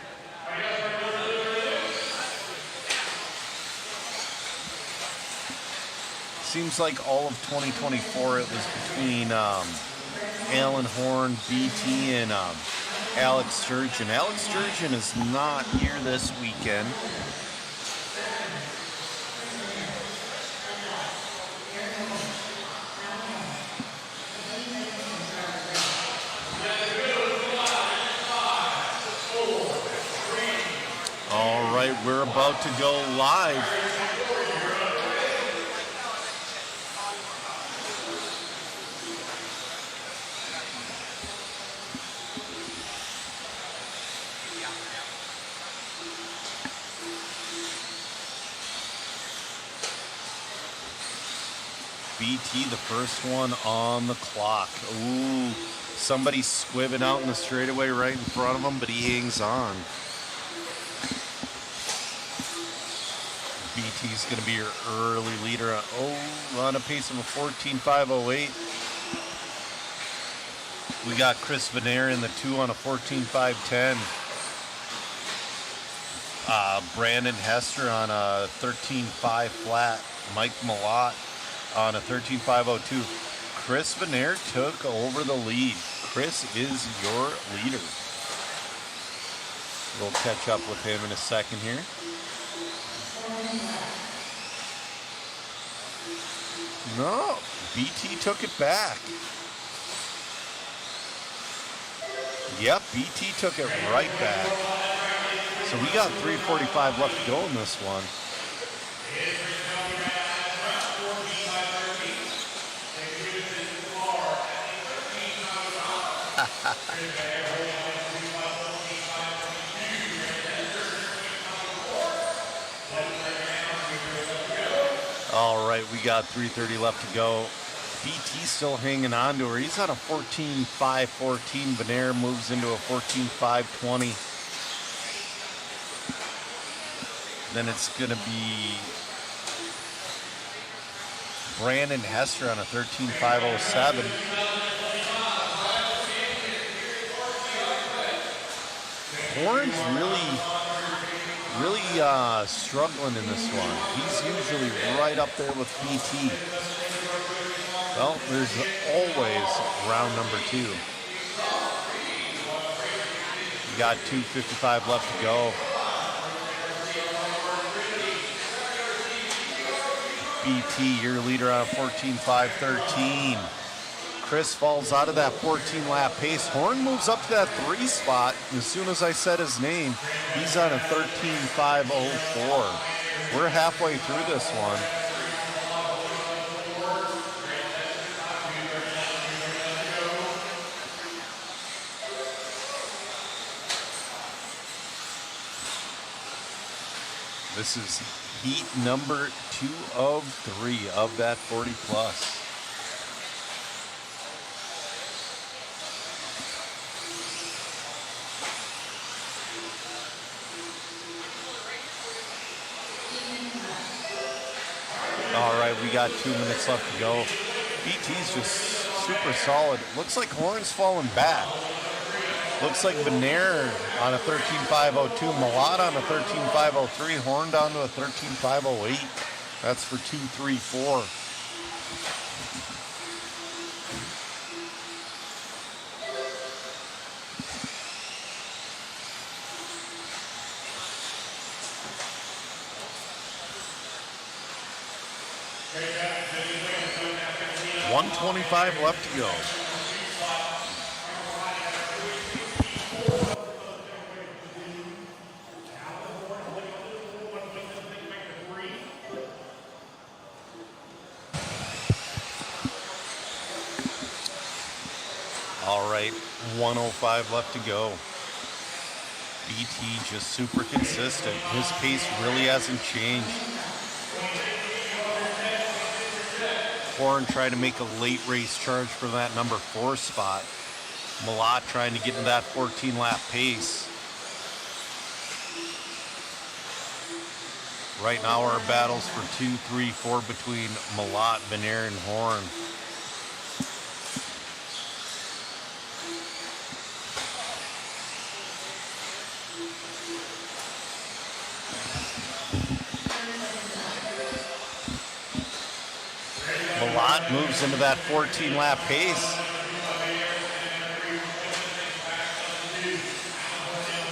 Seems like all of 2024 it was between Alan Horn, BT, and Alex Sturgeon. Alex Sturgeon is not here this weekend. All right, we're about to go live. BT, the first one on the clock. Ooh, somebody's squibbing out in the straightaway right in front of him, but he hangs on. BT's going to be your early leader. On a pace of a 14.508. We got Chris Venair in the 2 on a 14.510. Brandon Hester on a 13.5 flat. Mike Malott on a 13.502. Chris Venair took over the lead. Chris is your leader. We'll catch up with him in a second here. No, BT took it back. Yep, BT took it right back. So we got 3:45 left to go in this one. All right, we got 3:30 left to go. BT still hanging on to her. He's on a 14.514. Venair moves into a 14.520. Then it's going to be Brandon Hester on a 13.507. Warren's really struggling in this one. He's usually right up there with BT. Well, there's always round number 2. We got 2:55 left to go. BT, your leader on a 14.513. Chris falls out of that 14-lap pace. Horn moves up to that 3 spot. As soon as I said his name, he's on a 13.504. We're halfway through this one. This is heat number 2 of 3 of that 40 plus. All right, we got 2 minutes left to go. BT's just super solid. Looks like Horn's falling back. Looks like Venair on a 13.502, Malott on a 13.503, Horn down to a 13.508. That's for 2-3-4. $125 left to go. All right, 105 left to go. BT just super consistent. His pace really hasn't changed. Horn trying to make a late race charge for that number 4 spot. Malott trying to get into that 14-lap pace. Right now our battles for 2, 3, 4 between Malott, Venair, and Horn. Malott moves into that 14-lap pace.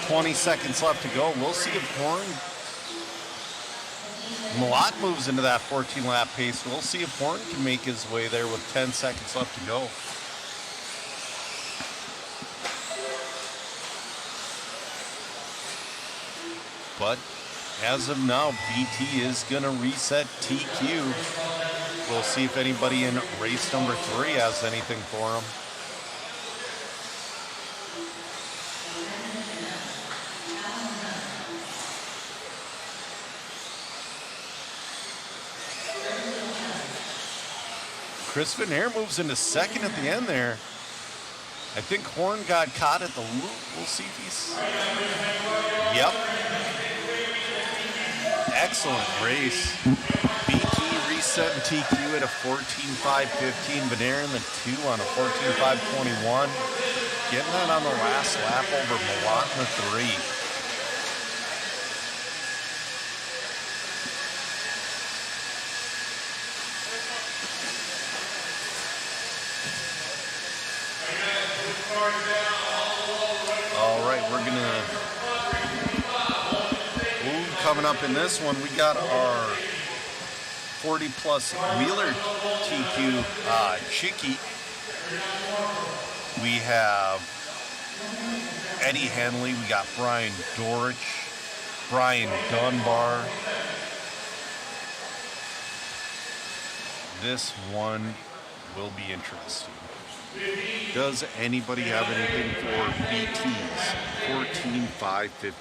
20 seconds left to go. We'll see if Malott moves into that 14-lap pace. We'll see if Horn can make his way there with 10 seconds left to go. But as of now, BT is going to reset TQ. We'll see if anybody in race number 3 has anything for him. Chris Van Air moves into second at the end there. I think Horn got caught at the loop. We'll see if he's... Yep. Excellent race. BT reset and TQ at a 14.5.15. Van Air in the 2 on a 14.5.21. Getting that on the last lap over Malott in the 3. All right, we're gonna coming up in this one. We got our 40 plus wheeler TQ Chicky. We have Eddie Henley. We got Brian Dorich, Brian Dunbar. This one will be interesting. Does anybody have anything for BTs? 14.5.15.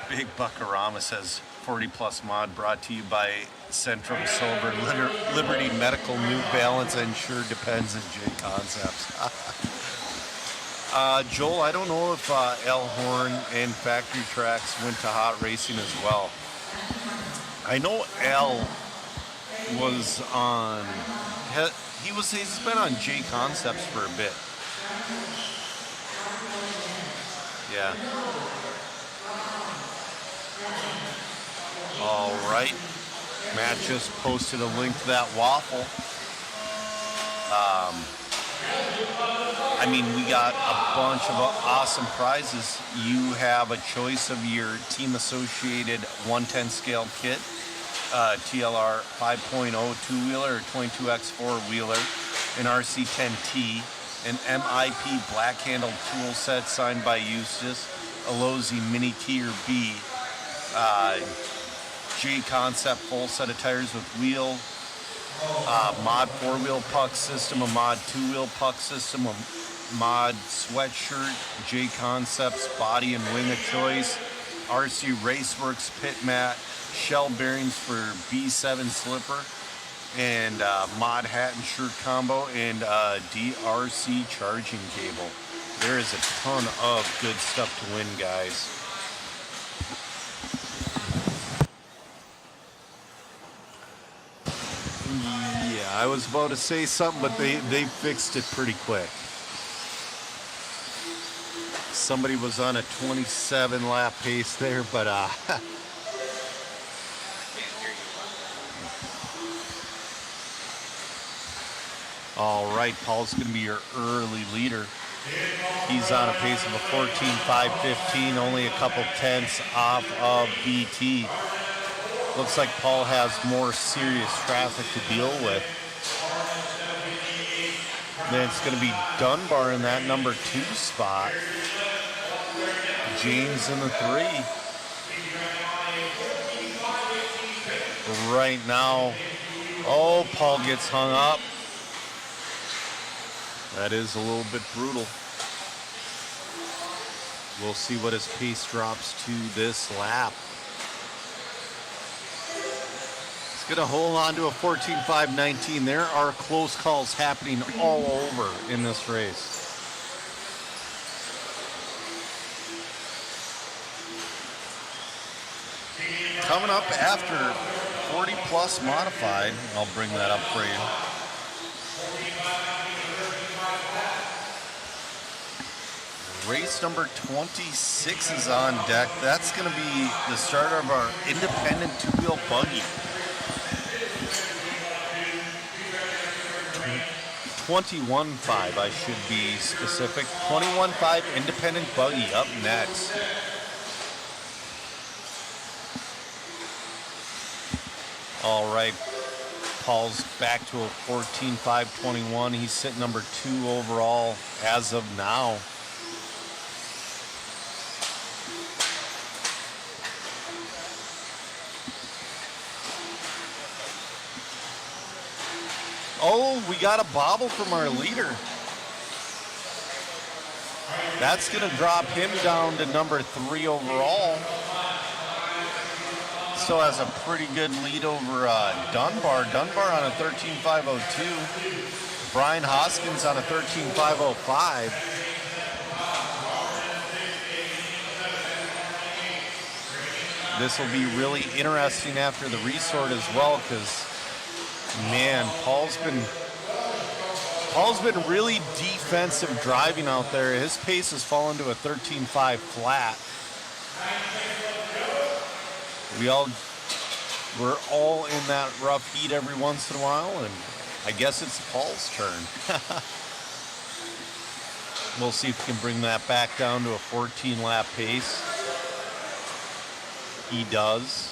Big Buckarama says 40 plus mod brought to you by Centrum Silver, Liberty Medical, New Balance, and sure depends on JConcepts. Joel, I don't know if L Horn and Factory Tracks went to hot racing as well. I know L was on, he's been on JConcepts for a bit. Yeah. All right. Matt just posted a link to that waffle. I mean, we got a bunch of awesome prizes. You have a choice of your team associated 110 scale kit, TLR 5.0 two-wheeler or 22X4 wheeler, an RC10T, an MIP black handle tool set signed by Eustace, a Lozi Mini T or B, JConcept full set of tires with wheel, mod 4-wheel puck system, a mod 2-wheel puck system, a mod sweatshirt, JConcepts body and wing of choice, RC Raceworks pit mat, shell bearings for B7 slipper, and mod hat and shirt combo, and DRC charging cable. There is a ton of good stuff to win, guys. Yeah, I was about to say something, but they fixed it pretty quick. Somebody was on a 27 lap pace there, but all right, Paul's going to be your early leader. He's on a pace of a 14.5.15, only a couple tenths off of BT. Looks like Paul has more serious traffic to deal with. Then it's going to be Dunbar in that number 2 spot. James in the 3. Right now, oh, Paul gets hung up. That is a little bit brutal. We'll see what his pace drops to this lap. He's going to hold on to a 14.5.19. There are close calls happening all over in this race. Coming up after 40 plus modified, I'll bring that up for you. Race number 26 is on deck. That's going to be the start of our independent two-wheel buggy. 21.5, I should be specific. 21.5 independent buggy up next. All right, Paul's back to a 14.521. He's sitting number 2 overall as of now. Oh, we got a bobble from our leader. That's going to drop him down to number 3 overall. Still has a pretty good lead over Dunbar. Dunbar on a 13.502. Brian Hoskins on a 13.505. This will be really interesting after the resort as well, because man, Paul's been really defensive driving out there. His pace has fallen to a 13.5 flat. We're all in that rough heat every once in a while, and I guess it's Paul's turn. We'll see if we can bring that back down to a 14 lap pace. He does.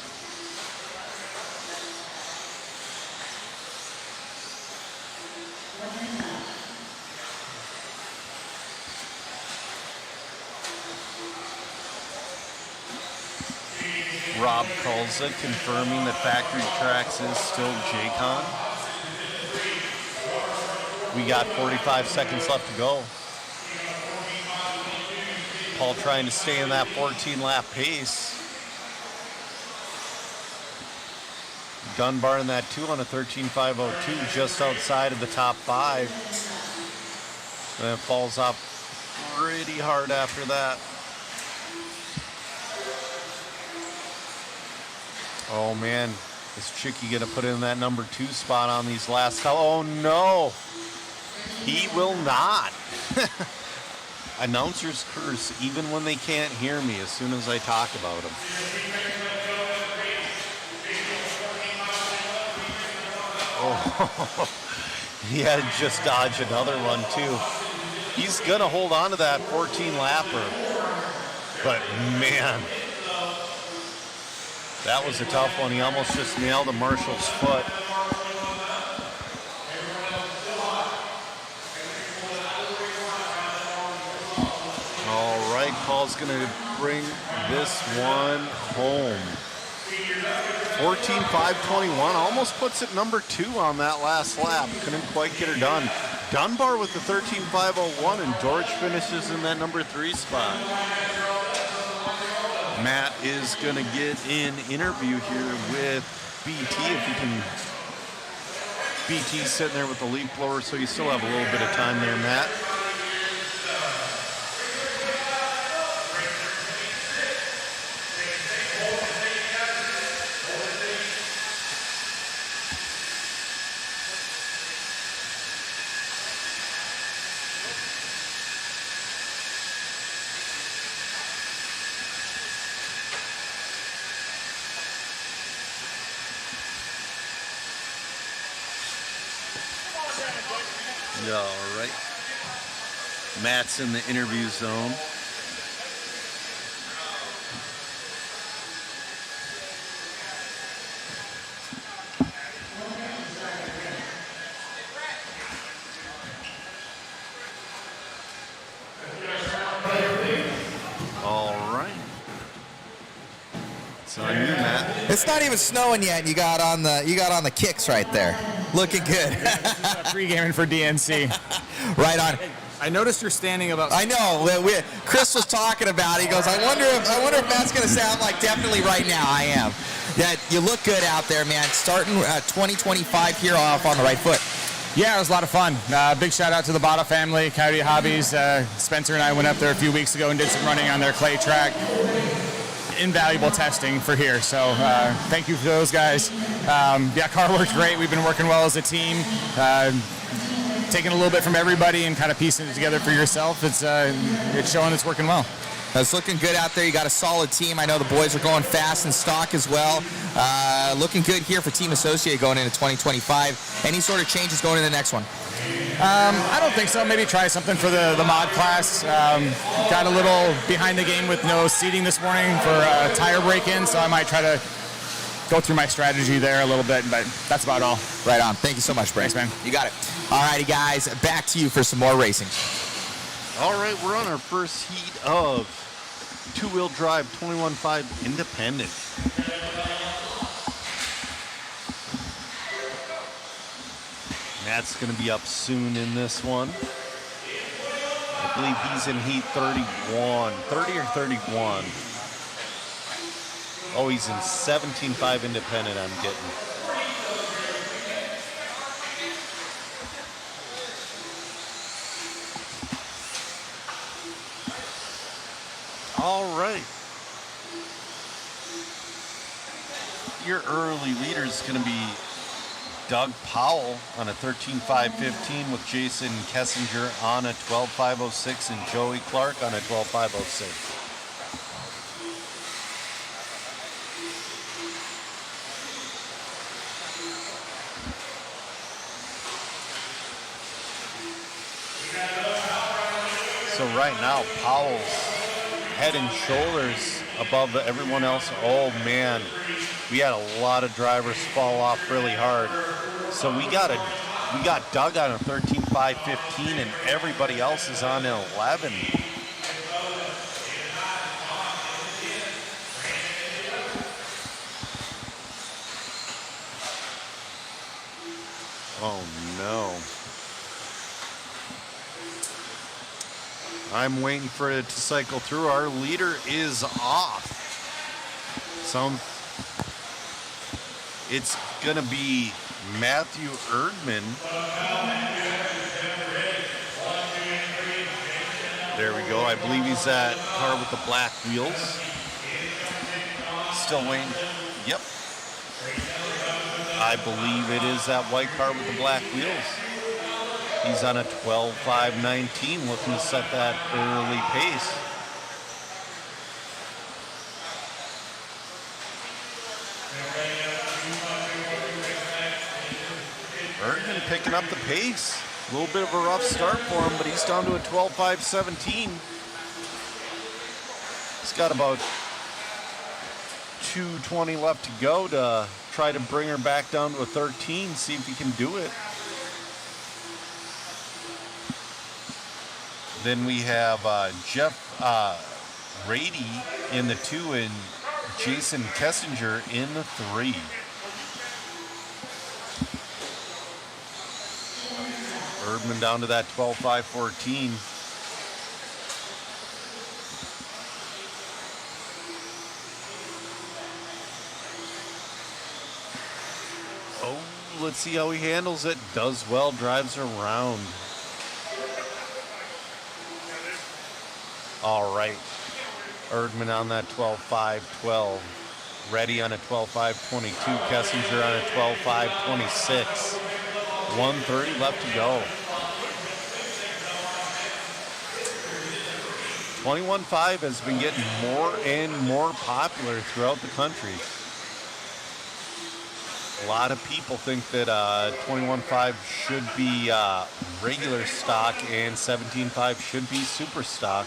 Rob calls it, confirming that Factory Tracks is still JCon. We got 45 seconds left to go. Paul trying to stay in that 14-lap pace. Dunbar in that 2 on a 13.502, just outside of the top 5. And then falls off pretty hard after that. Oh man, is Chicky gonna put in that number 2 spot on these last? Oh no, he will not. Announcers curse even when they can't hear me as soon as I talk about them. Oh, he had to just dodge another one too. He's gonna hold on to that 14 lapper, but man. That was a tough one. He almost just nailed the Marshall's foot. All right, Paul's going to bring this one home. 14.521, almost puts it number 2 on that last lap. Couldn't quite get her done. Dunbar with the 13.501, and George finishes in that number 3 spot. Matt is going to get an interview here with BT if he can. BT's sitting there with the leaf blower, so you still have a little bit of time there, Matt. All right. Matt's in the interview zone. All right. So on you, Matt. It's not even snowing yet. You got on the kicks right there. Looking good. Pre-gaming for DNC. Right on. I noticed you're standing about. I know. Chris was talking about it. He goes, I wonder if Matt's going to sound like definitely right now. I am. Yeah, you look good out there, man. Starting 2025 here off on the right foot. Yeah, it was a lot of fun. Big shout out to the Bada family, Coyote Hobbies. Spencer and I went up there a few weeks ago and did some running on their clay track. Invaluable testing for here, so thank you to those guys. Yeah, car worked great. We've been working well as a team, taking a little bit from everybody and kind of piecing it together for yourself. It's showing it's working well. It's looking good out there. You got a solid team. I know the boys are going fast in stock as well. Looking good here for Team Associate going into 2025. Any sort of changes going into the next one? I don't think so. Maybe try something for the mod class. Got a little behind the game with no seating this morning for a tire break-in, so I might try to go through my strategy there a little bit, but that's about all. Right on. Thank you so much, Brent. Thanks, man. You got it. All righty, guys. Back to you for some more racing. All right, we're on our first heat of two-wheel drive 21.5 independent. Matt's going to be up soon in this one. I believe he's in heat 31, 30 or 31. Oh, he's in 17.5 independent, I'm getting. All right. Your early leader is going to be Doug Powell on a 13.515 with Jason Kessinger on a 12.506 and Joey Clark on a 12.506. So right now, Powell's head and shoulders above everyone else. Oh man, we had a lot of drivers fall off really hard. So we got Doug on a 13.515 and everybody else is on an 11. Oh no. I'm waiting for it to cycle through. Our leader is off. So it's gonna be Matthew Erdman. There we go. I believe he's that car with the black wheels. Still waiting. Yep. I believe it is that white car with the black wheels. He's on a 12.519, looking to set that early pace. Erdman picking up the pace. A little bit of a rough start for him, but he's down to a 12.517. He's got about 2:20 left to go to try to bring her back down to a 13, see if he can do it. Then we have Jeff Rady in the 2 and Jason Kessinger in the 3. Erdman down to that 12.514. Oh, let's see how he handles it. Does well, drives around. All right, Erdman on that 12.512. Ready on a 12.522. Kessinger on a 12.526. 1:30 left to go. 21.5 has been getting more and more popular throughout the country. A lot of people think that 21.5 should be regular stock and 17.5 should be super stock.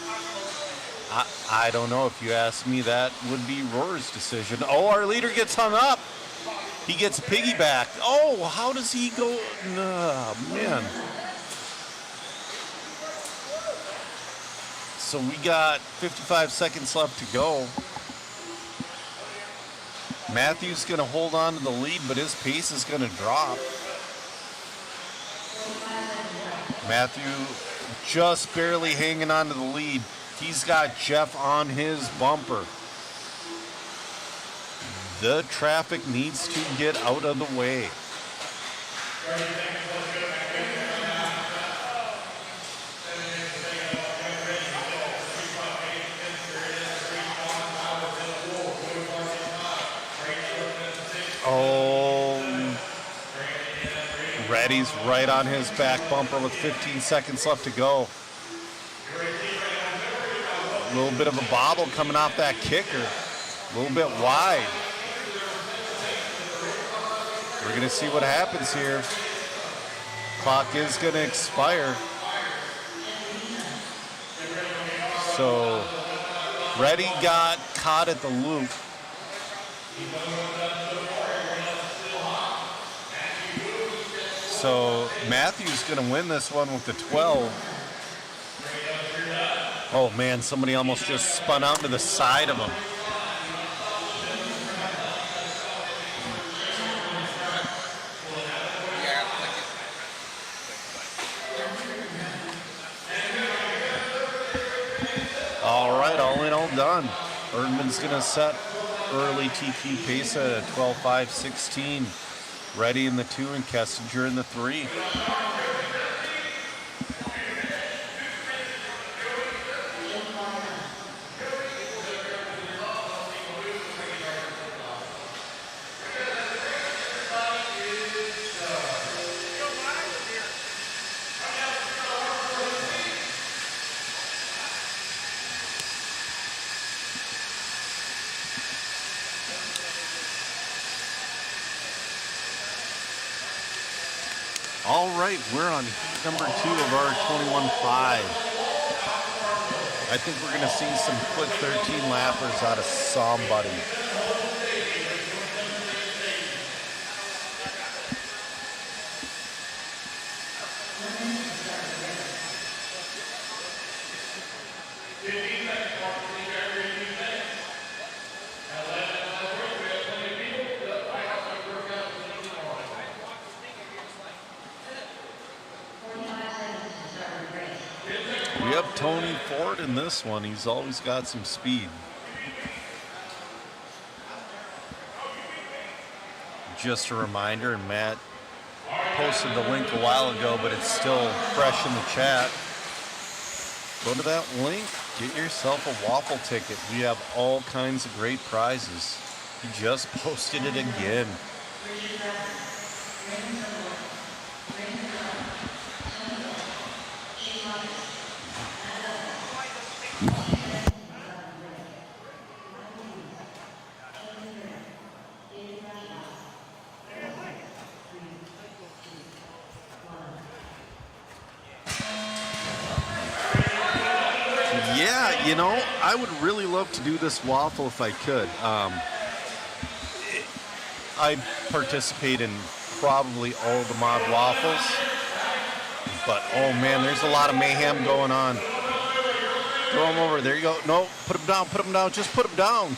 I don't know. If you ask me, that would be Roar's decision. Oh, our leader gets hung up. He gets piggybacked. Oh, how does he go? Oh, man. So we got 55 seconds left to go. Matthew's going to hold on to the lead, but his pace is going to drop. Matthew just barely hanging on to the lead. He's got Jeff on his bumper. The traffic needs to get out of the way. Oh, Reddy's right on his back bumper with 15 seconds left to go. A little bit of a bobble coming off that kicker. A little bit wide. We're going to see what happens here. Clock is going to expire. So Reddy got caught at the loop. So Matthew's going to win this one with the 12. Oh man, somebody almost just spun out to the side of him. All right, all in, all done. Erdman's going to set early TP pace at a 12.5.16. Reddy in the 2 and Kessinger in the 3. All right, we're on number 2 of our 21.5. I think we're going to see some quick 13 lappers out of somebody. We have Tony Ford in this one. He's always got some speed. Just a reminder, and Matt posted the link a while ago, but it's still fresh in the chat. Go to that link, get yourself a waffle ticket. We have all kinds of great prizes. He just posted it again. Yeah, you know, I would really love to do this waffle if I could. I participate in probably all the mod waffles, but oh man, there's a lot of mayhem going on. Throw them over. There you go. No, put them down. Put them down. Just put them down.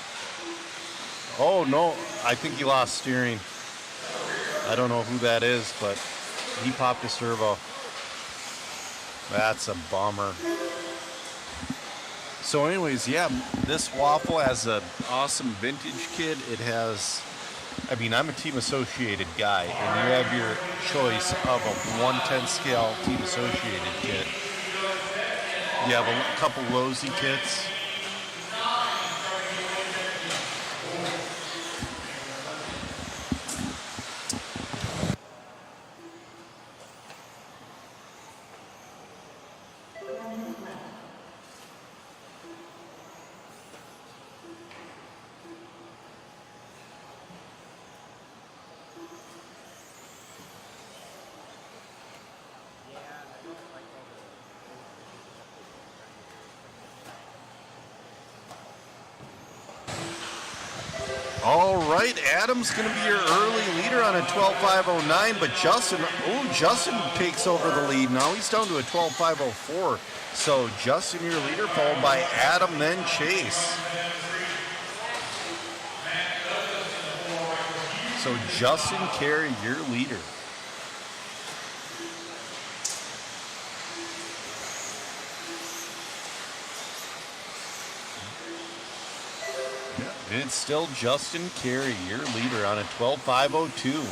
Oh no, I think he lost steering. I don't know who that is, but he popped a servo. That's a bummer. So anyways, yeah, this waffle has an awesome vintage kit. It has, I mean, I'm a team associated guy, and you have your choice of a 1/10 scale team associated kit. You have a couple Lozy kits. All right, Adam's going to be your early leader on a 12.509, but Justin takes over the lead. Now he's down to a 12.504. So Justin, your leader, followed by Adam, then Chase. So Justin Carey, your leader. It's still Justin Carey, your leader, on a 12.502.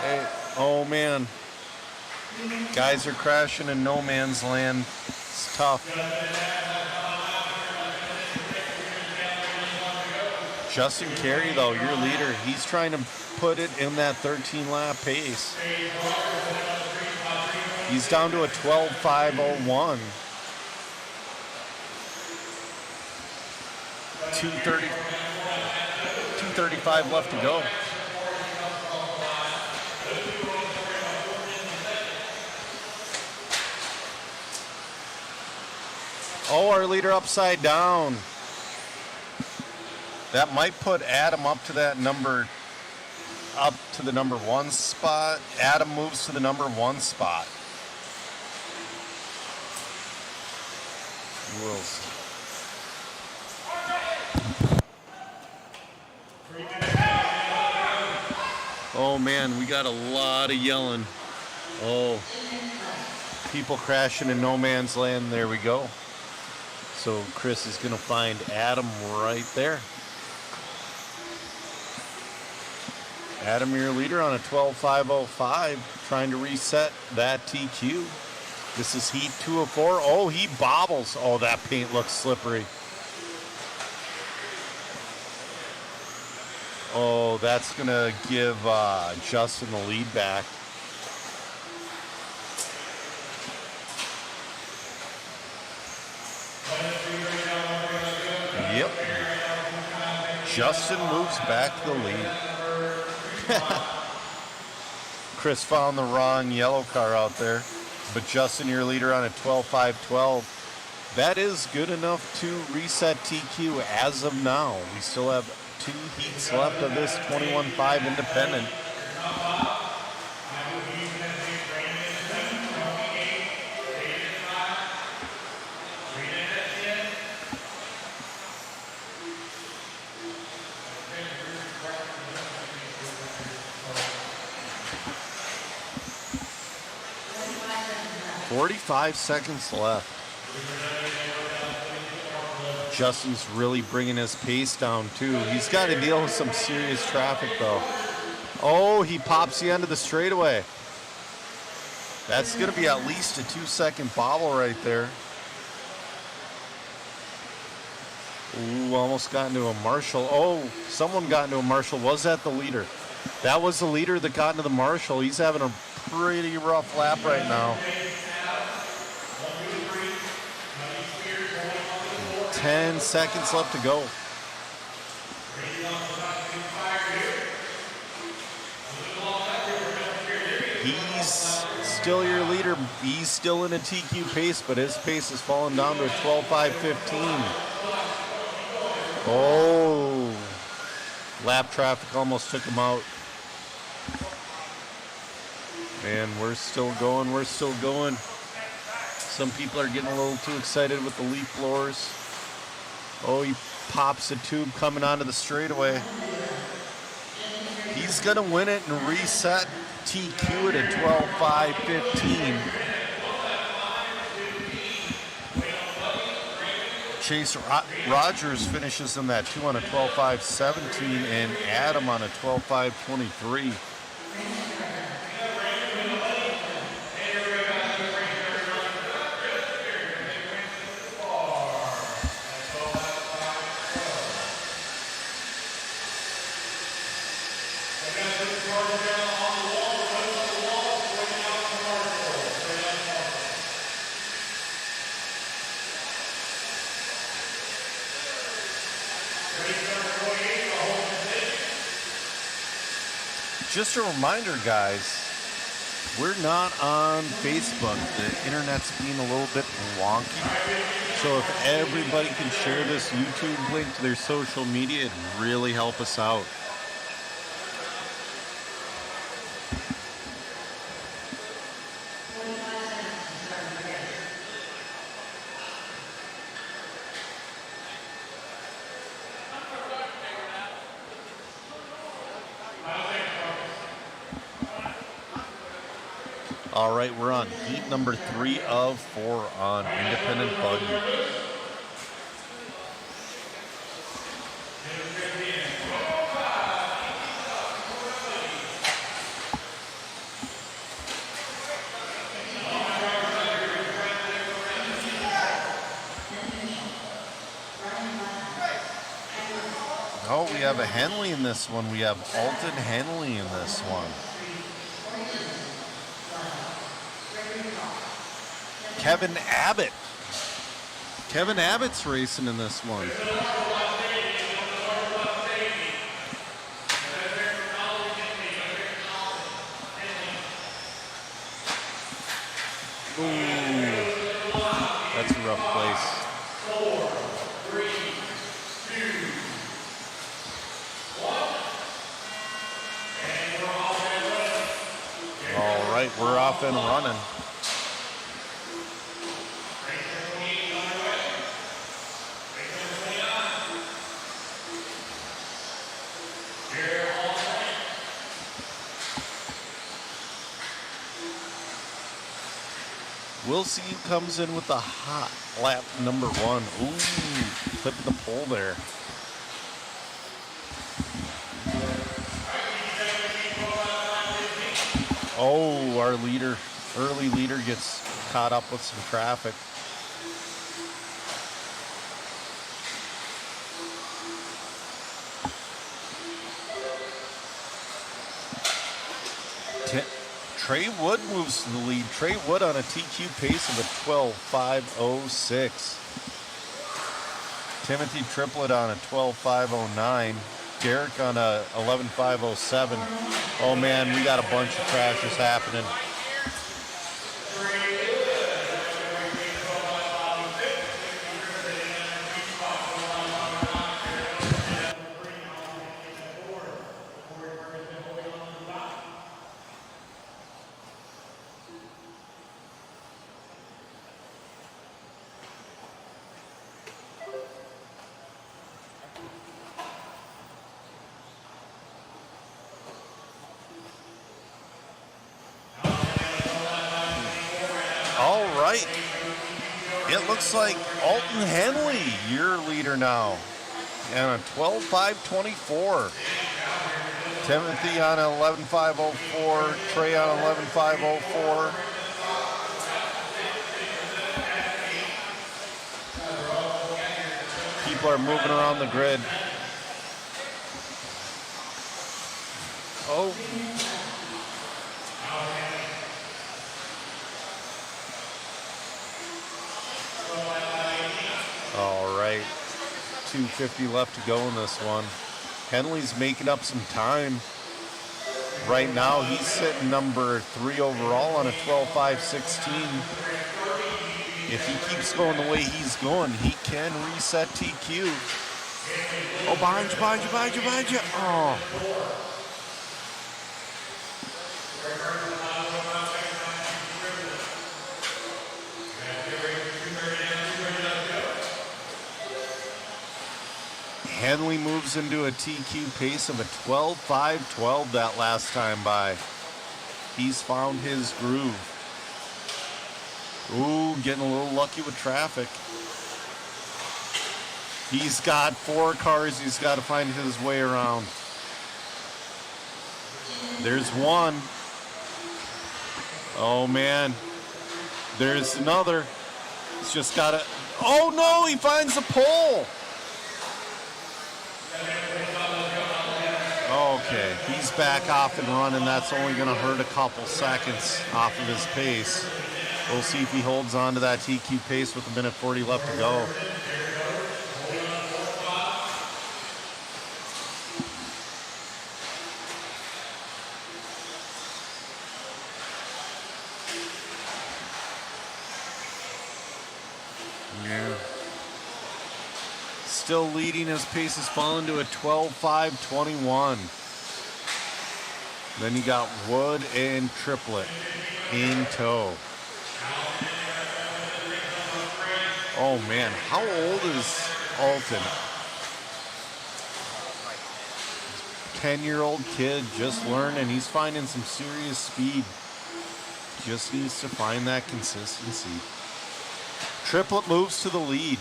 Hey, oh man. Guys are crashing in no man's land. It's tough. Justin Carey, though, your leader, he's trying to put it in that 13-lap pace. He's down to a 12.501. 235 left to go. Oh, our leader upside down. That might put Adam up to the number 1 spot. Adam moves to the number 1 spot. Wills. Oh man, we got a lot of yelling. Oh, people crashing in no man's land. There we go. So Chris is going to find Adam right there. Adam, your leader on a 12.505, trying to reset that TQ. This is heat 2 of 4. Oh, he bobbles. Oh, that paint looks slippery. Oh, that's going to give Justin the lead back. Yep. Justin moves back to the lead. Chris found the wrong yellow car out there. But Justin, your leader on a 12.512. That is good enough to reset TQ as of now. We still have 2 heats left of this 21.5 independent. "45 seconds left." Justin's really bringing his pace down too. He's got to deal with some serious traffic though. Oh, he pops the end of the straightaway. That's going to be at least a 2-second bobble right there. Ooh, almost got into a Marshall. Oh, someone got into a Marshall. Was that the leader? That was the leader that got into the Marshall. He's having a pretty rough lap right now. 10 seconds left to go. He's still your leader. He's still in a TQ pace, but his pace has fallen down to a 12.515. Oh, lap traffic almost took him out. Man, we're still going. We're still going. Some people are getting a little too excited with the leaf blowers. Oh, he pops a tube coming onto the straightaway. He's going to win it and reset TQ at a 12.515. Chase Rogers finishes in that 2 on a 12.517 and Adam on a 12.523. Just a reminder, guys, we're not on Facebook. The internet's being a little bit wonky. So if everybody can share this YouTube link to their social media, it'd really help us out. All right, we're on heat number 3 of 4 on independent buggy. Oh, we have a Henley in this one. We have Alton Henley in this one. Kevin Abbott. Kevin Abbott's racing in this one. Ooh, that's a rough place. 4, 3, 2, 1. And we're off and running. All right, we're off and running. We'll see who comes in with the hot lap number 1. Ooh, clipping the pole there. Oh, our leader, early leader gets caught up with some traffic. Trey Wood moves to the lead. Trey Wood on a TQ pace of a 12.506. Timothy Triplett on a 12.509. Derek on a 11.507. Oh man, we got a bunch of crashes happening. All right. It looks like Alton Henley, your leader now, and a 12.524. Timothy on an 11.504. Trey on 11.504. People are moving around the grid. Oh. All right, 2:50 left to go in this one. Henley's making up some time. Right now, he's sitting number 3 overall on a 12.516. If he keeps going the way he's going, he can reset TQ. Oh, behind you, behind you, behind you, behind you. Oh. Henley moves into a TQ pace of a 12.512 that last time by. He's found his groove. Ooh, getting a little lucky with traffic. He's got 4 cars he's got to find his way around. There's one. Oh man. There's another. He's just got to. Oh no, he finds the pole. Okay, he's back off and running. That's only going to hurt a couple seconds off of his pace. We'll see if he holds on to that TQ pace with 1:40 left to go. Yeah. Still leading, his pace has fallen to a 12.521. Then you got Wood and Triplett in tow. Oh man, how old is Alton? 10-year-old kid just learning. He's finding some serious speed. Just needs to find that consistency. Triplett moves to the lead.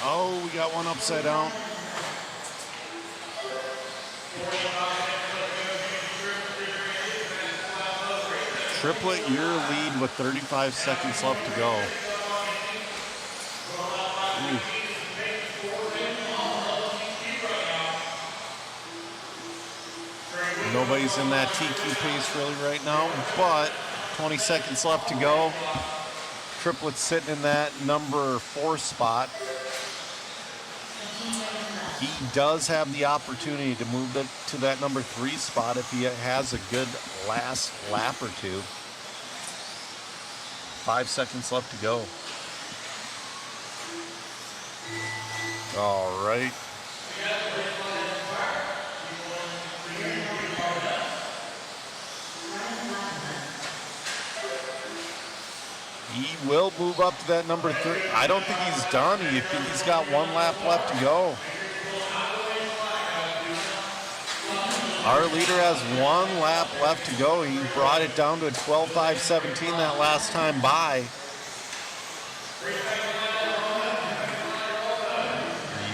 Oh, we got one upside down. Triplett, your lead with 35 seconds left to go. Ooh. Nobody's in that TQ pace really right now, but 20 seconds left to go. Triplett's sitting in that number 4 spot. He does have the opportunity to move to that number 3 spot if he has a good last lap or two. 5 seconds left to go. All right. He will move up to that number 3. I don't think he's done. You think he's got 1 lap left to go. Our leader has 1 lap left to go. He brought it down to a 12:5:17 that last time by.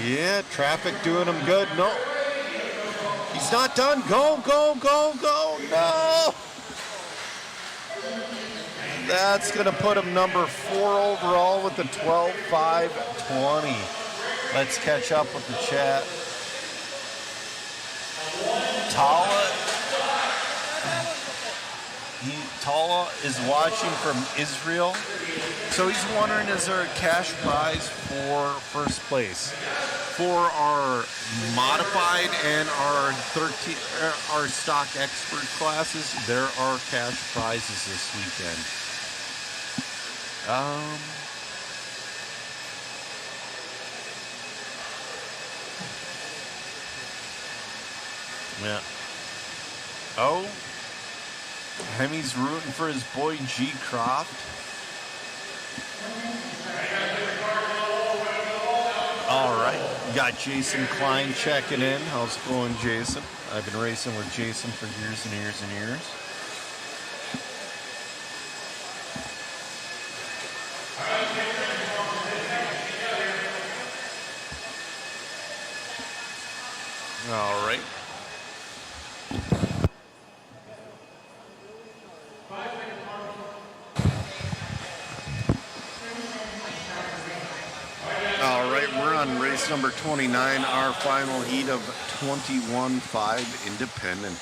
Yeah, traffic doing him good. No, he's not done. Go, go, go, go. No. That's going to put him number 4 overall with the 12:5:20. Let's catch up with the chat. Tala is watching from Israel. So he's wondering, is there a cash prize for first place? For our modified and our our stock expert classes, there are cash prizes this weekend. Yeah. Oh, Hemi's rooting for his boy G. Croft. All right, got Jason Klein checking in. How's it going, Jason? I've been racing with Jason for years and years and years. All right. All right, we're on race number 29, our final heat of 21.5 independent.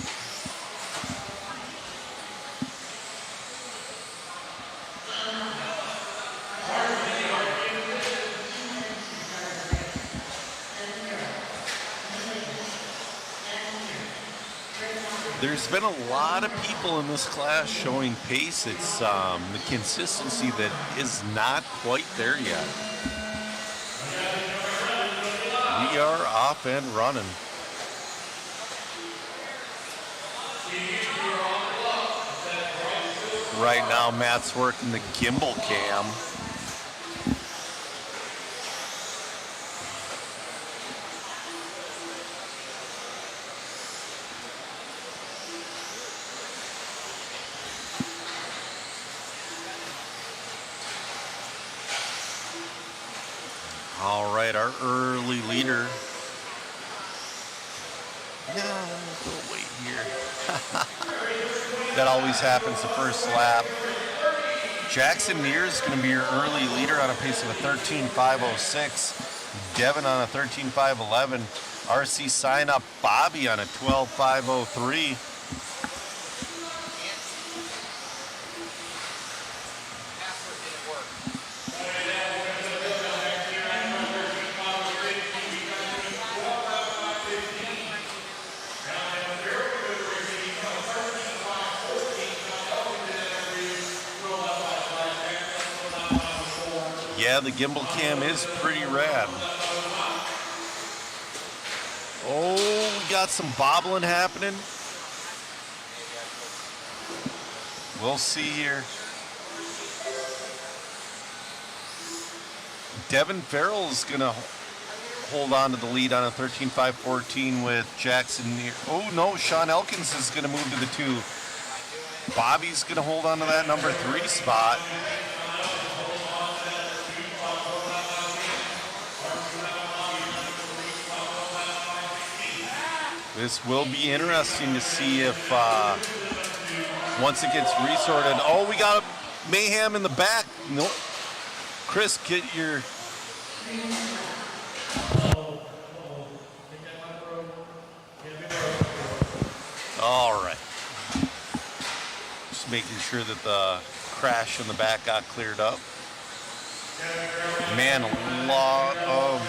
There's been a lot of people in this class showing pace. It's the consistency that is not quite there yet. We are off and running. Right now, Matt's working the gimbal cam. All right, our early leader. Yeah, we'll wait here. That always happens the first lap. Jackson Neer is going to be your early leader on a pace of a 13.506. Devin on a 13.511. RC sign up Bobby on a 12.503. Yeah, the gimbal cam is pretty rad. Oh, we got some bobbling happening. We'll see here. Devin Farrell is going to hold on to the lead on a 13.514 with Jackson Neer. Oh, no, Sean Elkins is going to move to the 2. Bobby's going to hold on to that number 3 spot. This will be interesting to see if once it gets resorted. Oh, we got mayhem in the back. No, Chris, get your. All right. Just making sure that the crash in the back got cleared up. Man, a lot of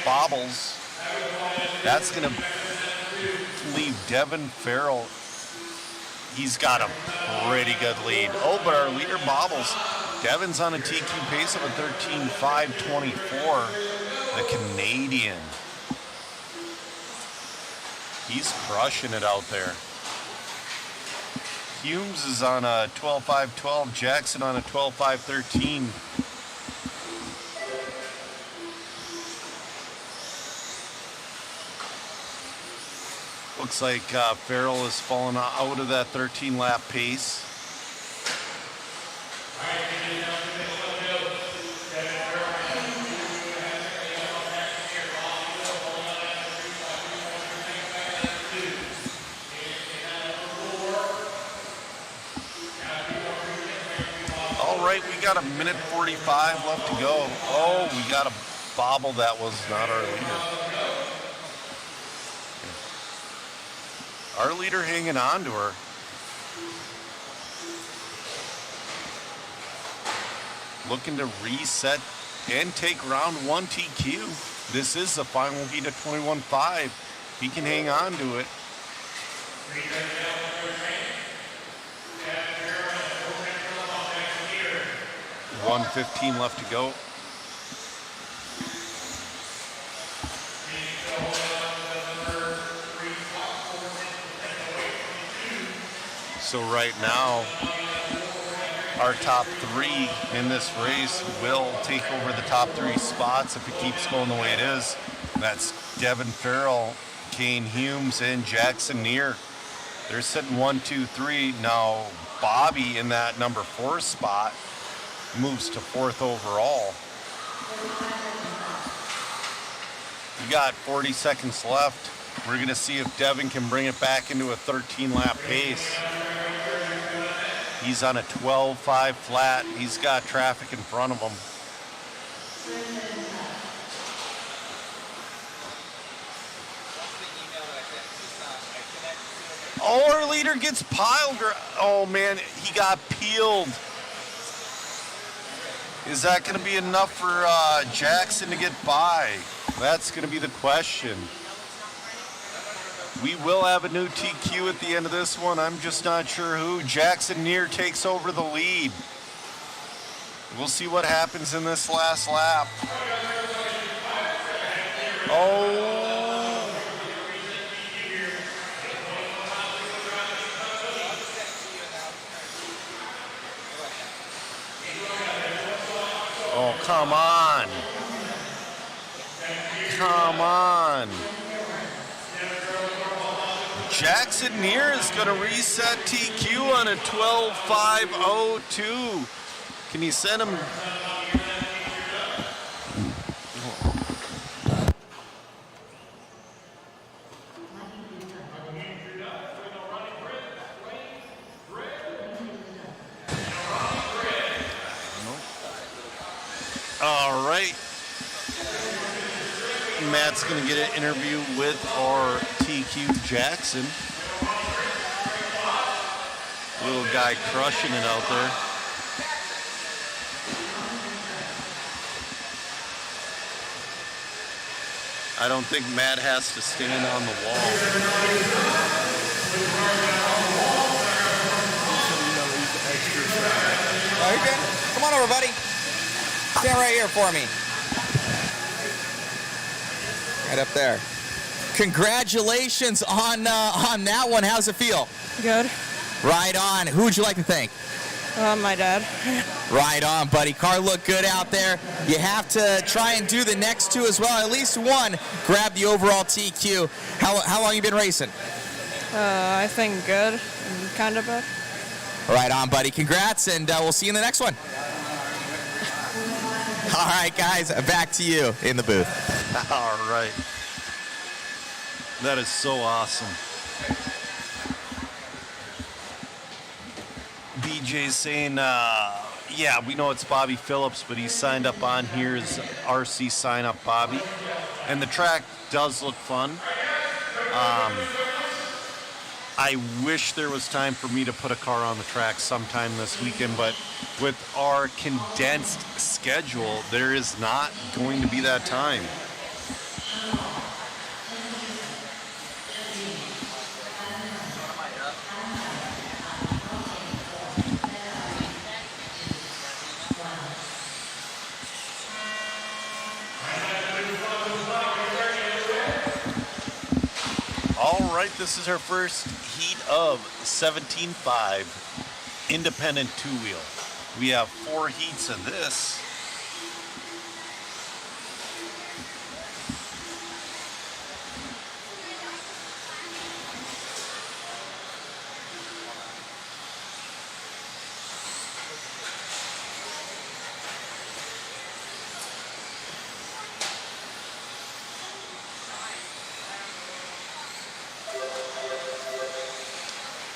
bobbles. That's going to leave Devin Farrell He's got a pretty good lead. Oh, but our leader bobbles. Devin's on a TQ pace of a 13.524. The Canadian. He's crushing it out there. Humes is on a 12.512. Jackson on a 12.513. Looks like Farrell has fallen out of that 13-lap pace. All right, we got a minute 45 left to go. Oh, we got a bobble that was not our leader. Our leader hanging on to her. Looking to reset and take round 1 TQ. This is the final heat of 21.5. He can hang on to it. 1:15 left to go. So right now, our top 3 in this race will take over the top 3 spots if it keeps going the way it is. That's Devin Farrell, Kane Humes, and Jackson Neer. They're sitting 1, 2, 3. Now Bobby in that number 4 spot moves to 4th overall. We got 40 seconds left. We're gonna see if Devin can bring it back into a 13-lap pace. He's on a 12.5 flat. He's got traffic in front of him. Oh, our leader gets piled. Oh man, he got peeled. Is that going to be enough for Jackson to get by? That's going to be the question. We will have a new TQ at the end of this one. I'm just not sure who. Jackson Neer takes over the lead. We'll see what happens in this last lap. Oh. Oh, come on. Come on. Jackson Neer is going to reset TQ on a 12.502. Can you send him? All right. Matt's going to get an interview with our TQ Jackson. Little guy crushing it out there. I don't think Matt has to stand on the wall. Oh, you're good. Come on over, buddy. Stand right here for me. Right up there. Congratulations on that one. How's it feel? Good. Right on. Who would you like to thank? My dad. Right on, buddy. Car looked good out there. You have to try and do the next 2 as well. At least one. Grab the overall TQ. How long you been racing? I think good and kind of bad. Right on, buddy. Congrats, and we'll see you in the next one. All right, guys, back to you in the booth. All right. That is so awesome. BJ's saying, yeah, we know it's Bobby Phillips, but he signed up on here as RC Sign Up Bobby. And the track does look fun. I wish there was time for me to put a car on the track sometime this weekend, but with our condensed schedule, there is not going to be that time. All right, this is our first heat of 17.5 independent two-wheel. We have 4 heats of this.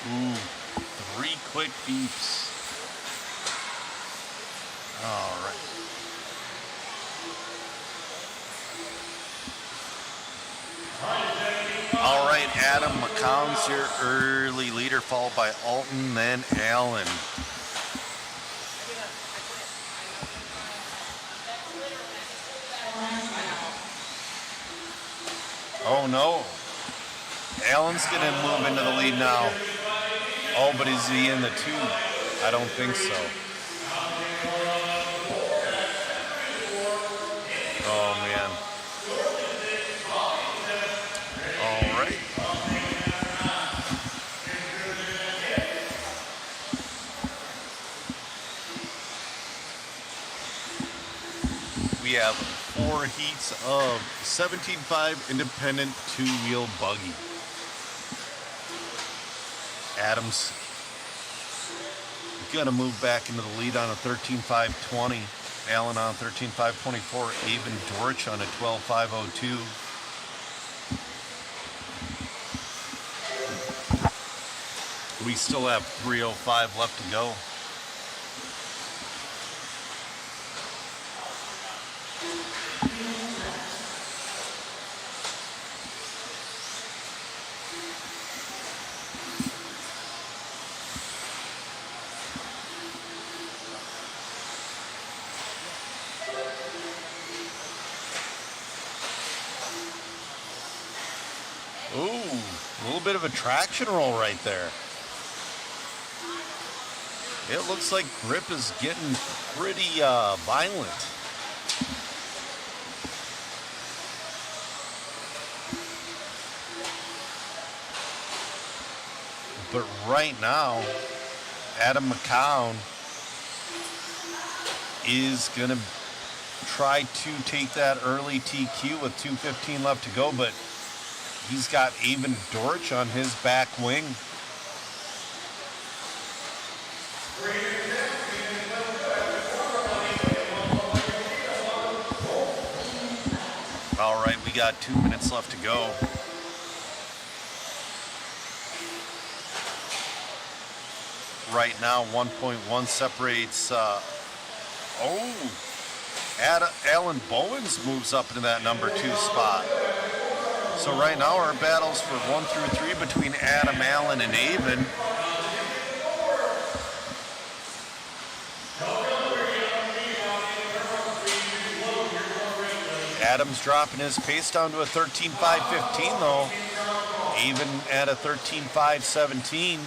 Ooh, 3 quick beeps. All right. All right, Adam McCown's your early leader, followed by Alton, then Allen. Oh no. Allen's gonna move into the lead now. Oh, but is he in the 2? I don't think so. Oh man. All right. We have 4 heats of 17.5 independent two-wheel buggy. Adams gonna move back into the lead on a 13.520. Allen on 13.524. Avon Dorch on a 12.502. We still have 3:05 left to go. Ooh, a little bit of a traction roll right there. It looks like grip is getting pretty violent. But right now, Adam McCown is going to try to take that early TQ with 2:15 left to go, but he's got Avon Dorch on his back wing. All right, we got 2 minutes left to go. Right now, 1.1 separates. Alan Bowens moves up into that number 2 spot. So right now our battles for 1 through 3 between Adam, Allen, and Avon. Adam's dropping his pace down to a 13.515 though. Avon at a 13.517.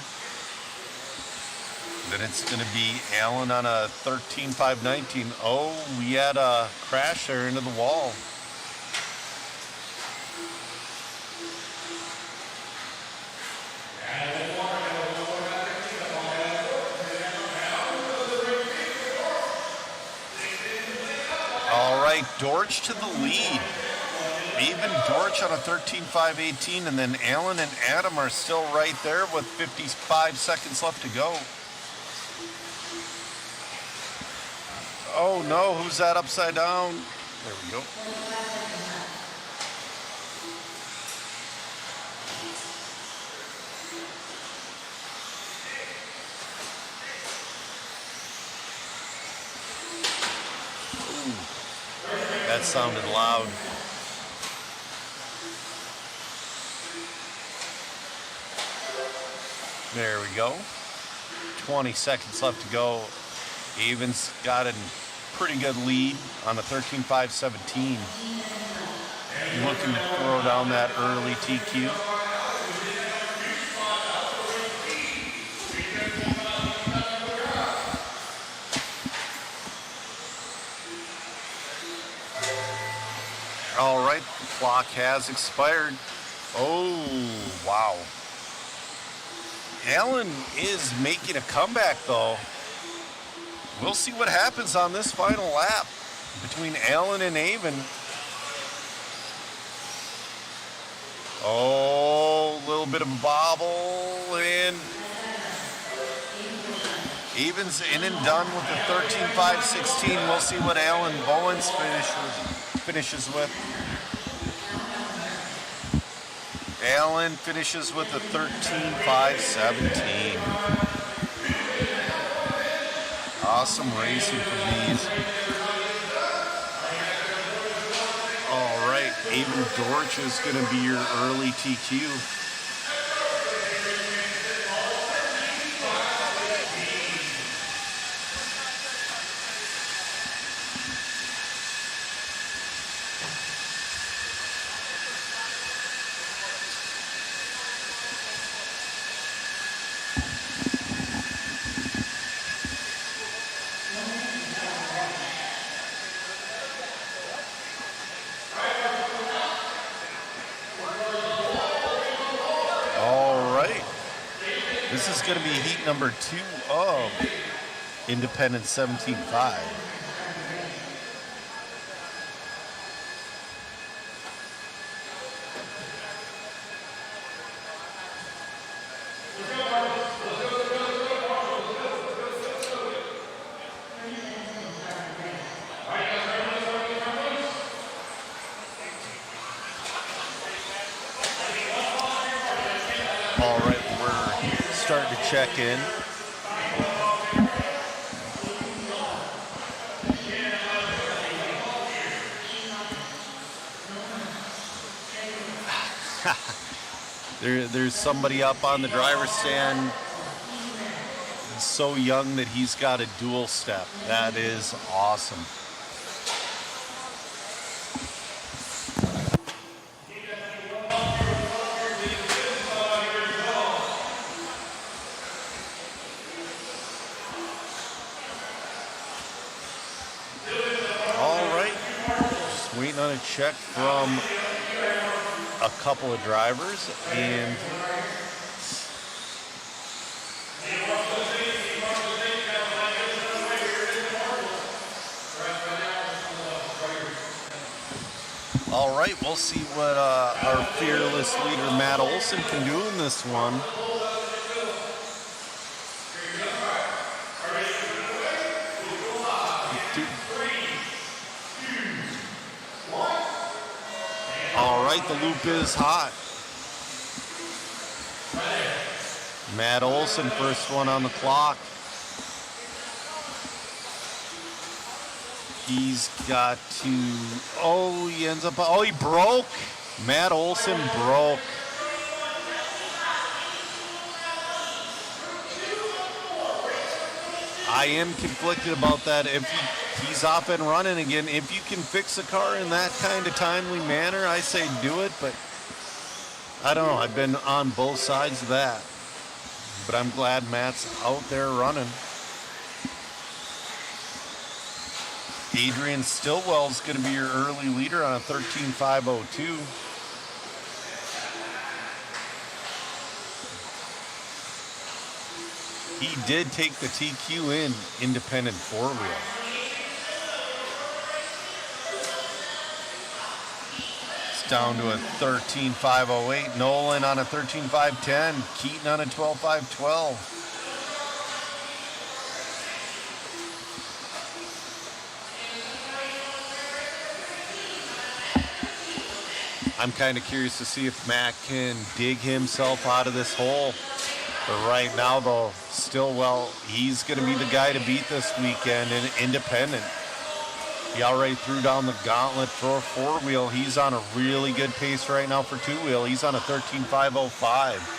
Then it's going to be Allen on a 13.519. Oh, we had a crash there into the wall. All right, Dorch to the lead. Even Dorch on a 13.518, and then Allen and Adam are still right there with 55 seconds left to go. Oh no, who's that upside down? There we go. Ooh, that sounded loud. There we go. 20 seconds left to go. Avon's got a pretty good lead on the 13.517. Looking to throw down that early TQ. All right, the clock has expired. Oh, Wow. Allen is making a comeback, though. We'll see what happens on this final lap between Allen and Avon. Oh, a little bit of a bobble, and Avon's in and done with the 13.5.16. We'll see what Allen Bowens finishes with. Allen finishes with a 13.5.17. Awesome racing for these. All right, Avon Dorch is going to be your early TQ. This is going to be heat number 2 of Independent 17.5. All right, we're starting to check in. There's somebody up on the driver's stand. He's so young that he's got a dual step. That is awesome. Waiting on a check from a couple of drivers, and all right, we'll see what our fearless leader Matt Olson can do in this one. All right, the loop is hot. Matt Olson, first one on the clock. He's got to, he ends up, he broke. Matt Olson broke. I am conflicted about that. If he's off and running again, if you can fix a car in that kind of timely manner, I say do it, but I don't know. I've been on both sides of that, but I'm glad Matt's out there running. Adrian Stillwell's going to be your early leader on a 13.502. He did take the TQ in independent four-wheel. It's down to a 13.508. Nolan on a 13.510. Keaton on a 12.512. I'm kind of curious to see if Matt can dig himself out of this hole. But right now, though, Stillwell, he's going to be the guy to beat this weekend in independent. He already threw down the gauntlet for a four-wheel. He's on a really good pace right now for two-wheel. He's on a 13.505.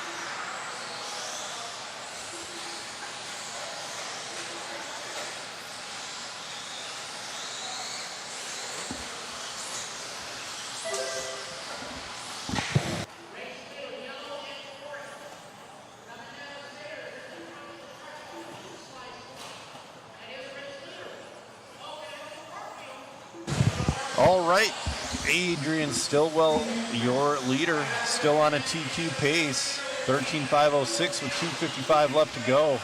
All right, Adrian Stillwell, your leader, still on a TQ pace. 13.506 with 2:55 left to go.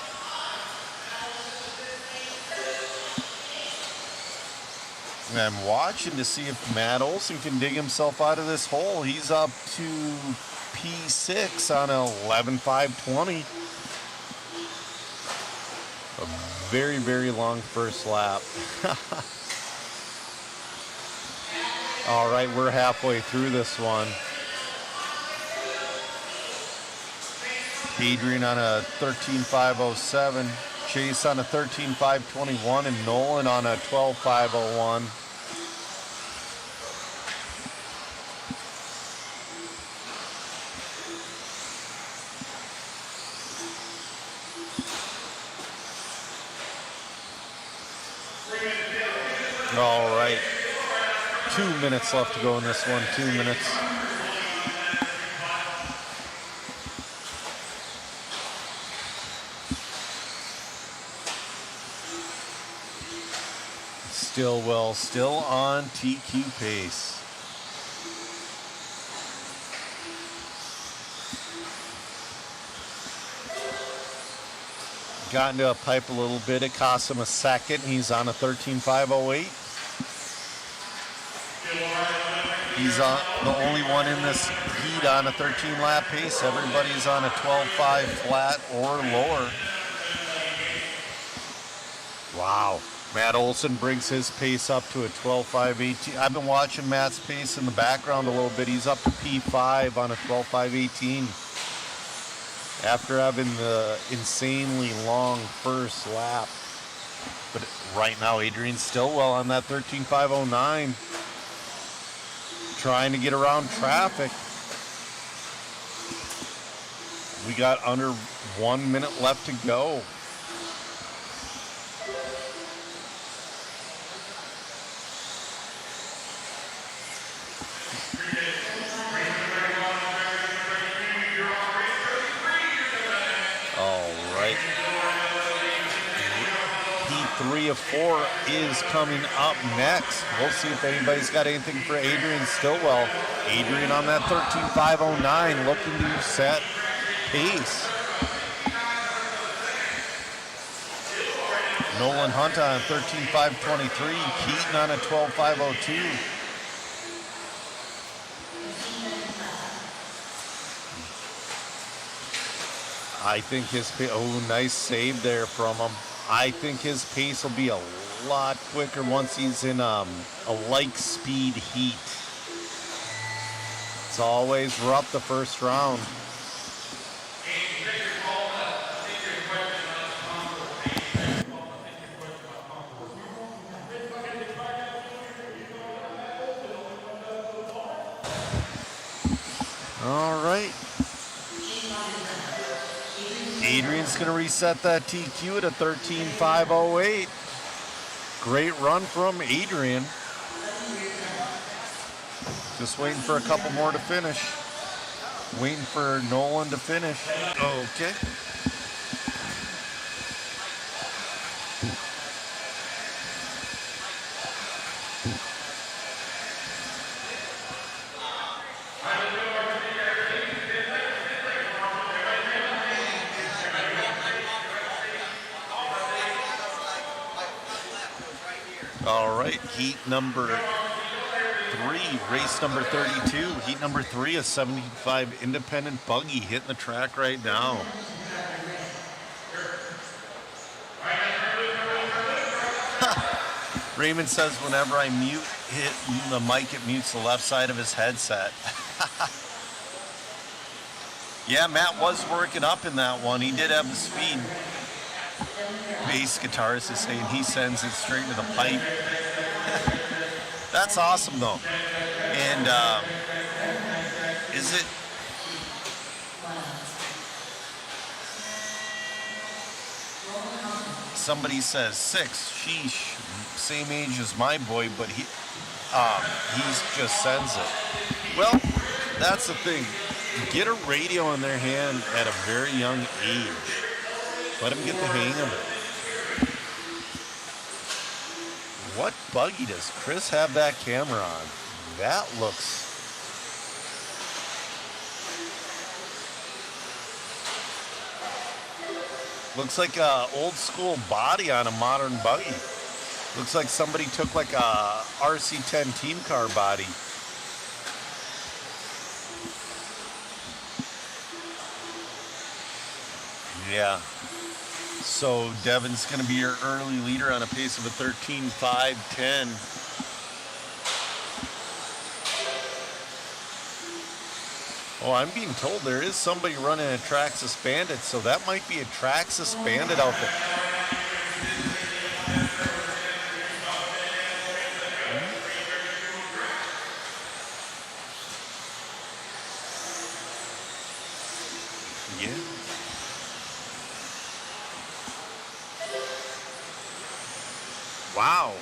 And I'm watching to see if Matt Olson can dig himself out of this hole. He's up to P6 on a 11.520. A very, very long first lap. All right, we're halfway through this one. Adrian on a 13.507, Chase on a 13.521, and Nolan on a 12.501. All right. 2 minutes left to go in this one. 2 minutes. Stillwell still on TQ pace. Got into a pipe a little bit. It cost him a second. He's on a 13.508. He's the only one in this heat on a 13 lap pace. Everybody's on a 12.5 flat or lower. Wow. Matt Olson brings his pace up to a 12.518. I've been watching Matt's pace in the background a little bit. He's up to P5 on a 12.518. After having the insanely long first lap. But right now, Adrian Stillwell on that 13.509. Trying to get around traffic. We got under 1 minute left to go. All right. P3 of 4 is coming up next. We'll see if anybody's got anything for Adrian Stillwell. Adrian on that 13.509 looking to set pace. Nolan Hunt on 13.523. Keaton on a 12.502. I think his pace, oh, nice save there from him. I think his pace will be a lot quicker once he's in a like speed heat. It's always rough the first round. All right. Adrian's going to reset that TQ at a 13.508. Great run from Adrian. Just waiting for a couple more to finish. Waiting for Nolan to finish. Okay. All right, heat number 3, race number 32. Heat number 3, a 75 independent buggy hitting the track right now. Raymond says whenever I hit the mic, it mutes the left side of his headset. Yeah, Matt was working up in that one. He did have the speed. Bass guitarist is saying he sends it straight to the pipe. That's awesome though. And is it somebody says 6, sheesh, same age as my boy, but he just sends it. Well, that's the thing. Get a radio in their hand at a very young age. Let them get the hang of it. What buggy does Chris have that camera on? That looks... Looks like a old school body on a modern buggy. Looks like somebody took like a RC10 team car body. Yeah. So Devin's going to be your early leader on a pace of a 13.510. Oh, I'm being told there is somebody running a Traxxas Bandit, so that might be a Traxxas Bandit out there. Yeah. Wow.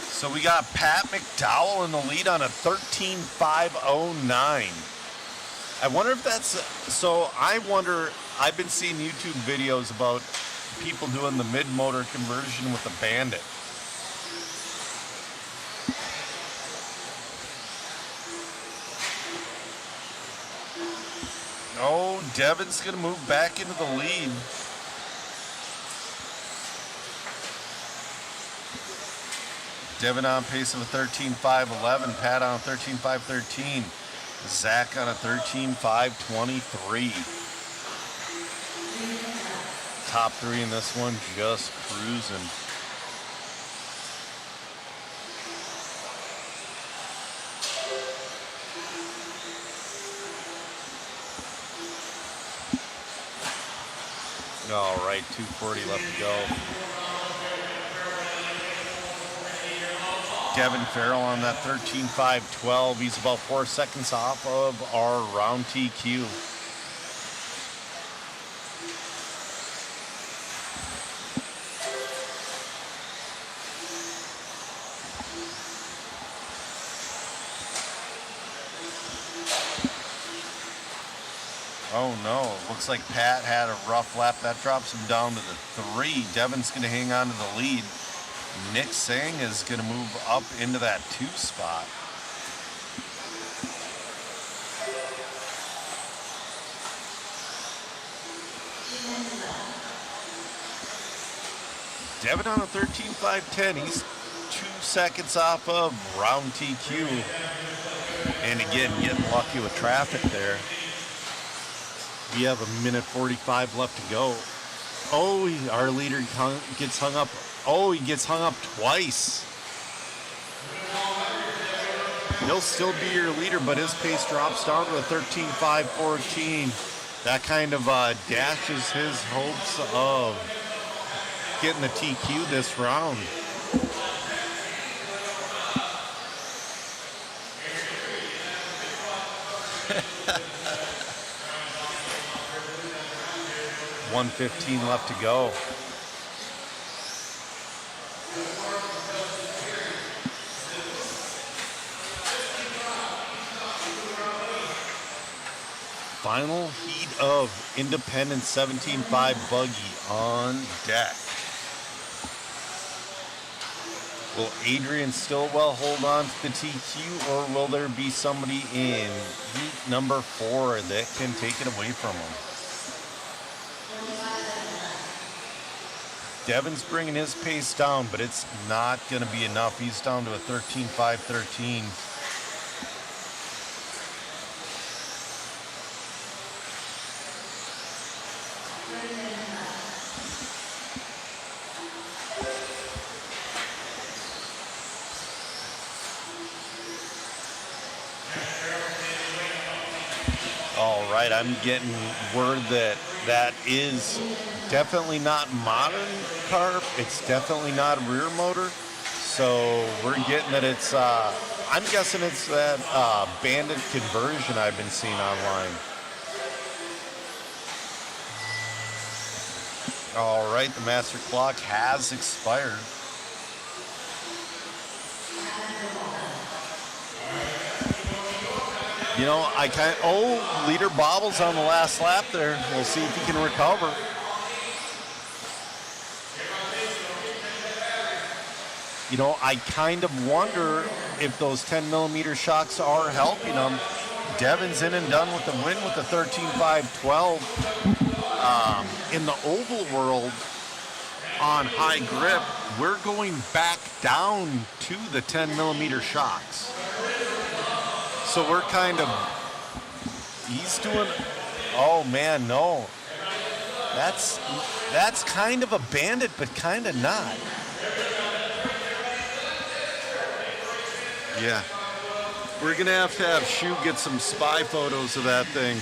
So we got Pat McDowell in the lead on a 13.509. I wonder if that's... So I wonder... I've been seeing YouTube videos about people doing the mid-motor conversion with the Bandit. Oh, Devin's going to move back into the lead. Devin on pace of a 13.511, Pat on a 13.513, Zach on a 13.523. Top three in this one, just cruising. All right, 240 left to go. Devin Farrell on that 13.512. He's about 4 seconds off of our round TQ. Oh no, looks like Pat had a rough lap. That drops him down to the 3. Devin's going to hang on to the lead. Nick Sang is going to move up into that 2 spot. Devin on a 13.510. He's 2 seconds off of round TQ. And again, getting lucky with traffic there. We have a minute 45 left to go. Oh, our leader gets hung up. Oh, he gets hung up twice. He'll still be your leader, but his pace drops down to a 13.514. That kind of dashes his hopes of getting the TQ this round. $1:15 left to go. Final heat of Independent 17.5 buggy on deck. Will Adrian Stillwell hold on to the TQ, or will there be somebody in heat number 4 that can take it away from him? Devin's bringing his pace down, but it's not going to be enough. He's down to a 13.513. All right, I'm getting word that that is definitely not modern carb. It's definitely not a rear motor. So we're getting that it's, I'm guessing it's that Bandit conversion I've been seeing online. All right, the master clock has expired. You know, leader bobbles on the last lap there. We'll see if he can recover. You know, I kind of wonder if those 10mm shocks are helping them. Devin's in and done with the win with the 13.512. In the oval world on high grip, we're going back down to the 10mm shocks. So we're kind of, he's doing, oh man, no. That's kind of a bandit, but kind of not. Yeah. We're going to have Shu get some spy photos of that thing.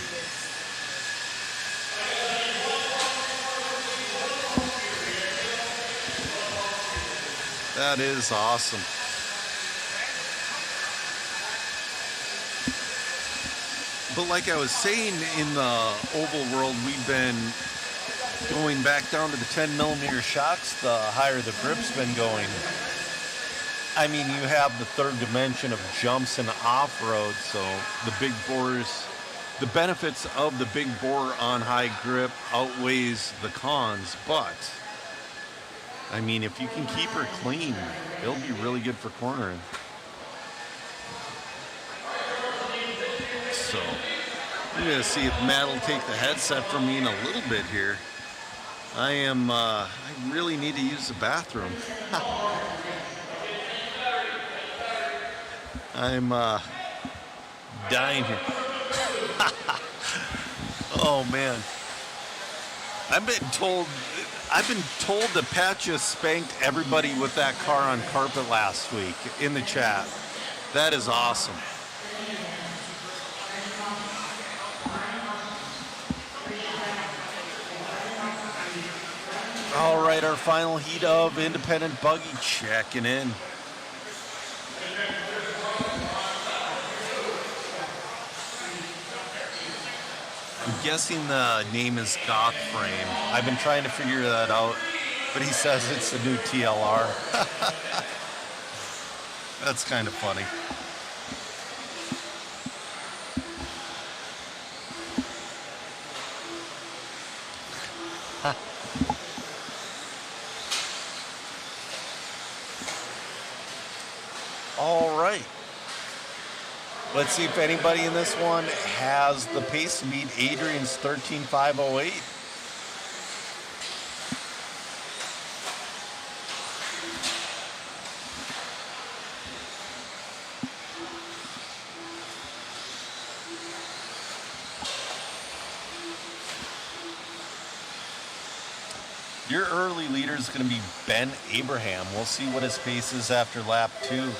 That is awesome. But like I was saying, in the oval world, we've been going back down to the 10mm shocks, the higher the grip's been going. I mean, you have the third dimension of jumps and off-road, so the big bores, the benefits of the big bore on high grip outweighs the cons, but I mean, if you can keep her clean, it'll be really good for cornering. So, I'm gonna see if Matt will take the headset from me in a little bit here. I really need to use the bathroom. I'm dying here. Oh man. I've been told that Pat just spanked everybody with that car on carpet last week in the chat. That is awesome. All right, our final heat of independent buggy checking in. I'm guessing the name is Goth Frame. I've been trying to figure that out, but he says it's the new TLR. That's kind of funny. All right. Let's see if anybody in this one has the pace to beat Adrian's 13.508. Your early leader is going to be Ben Abraham. We'll see what his pace is after lap 2.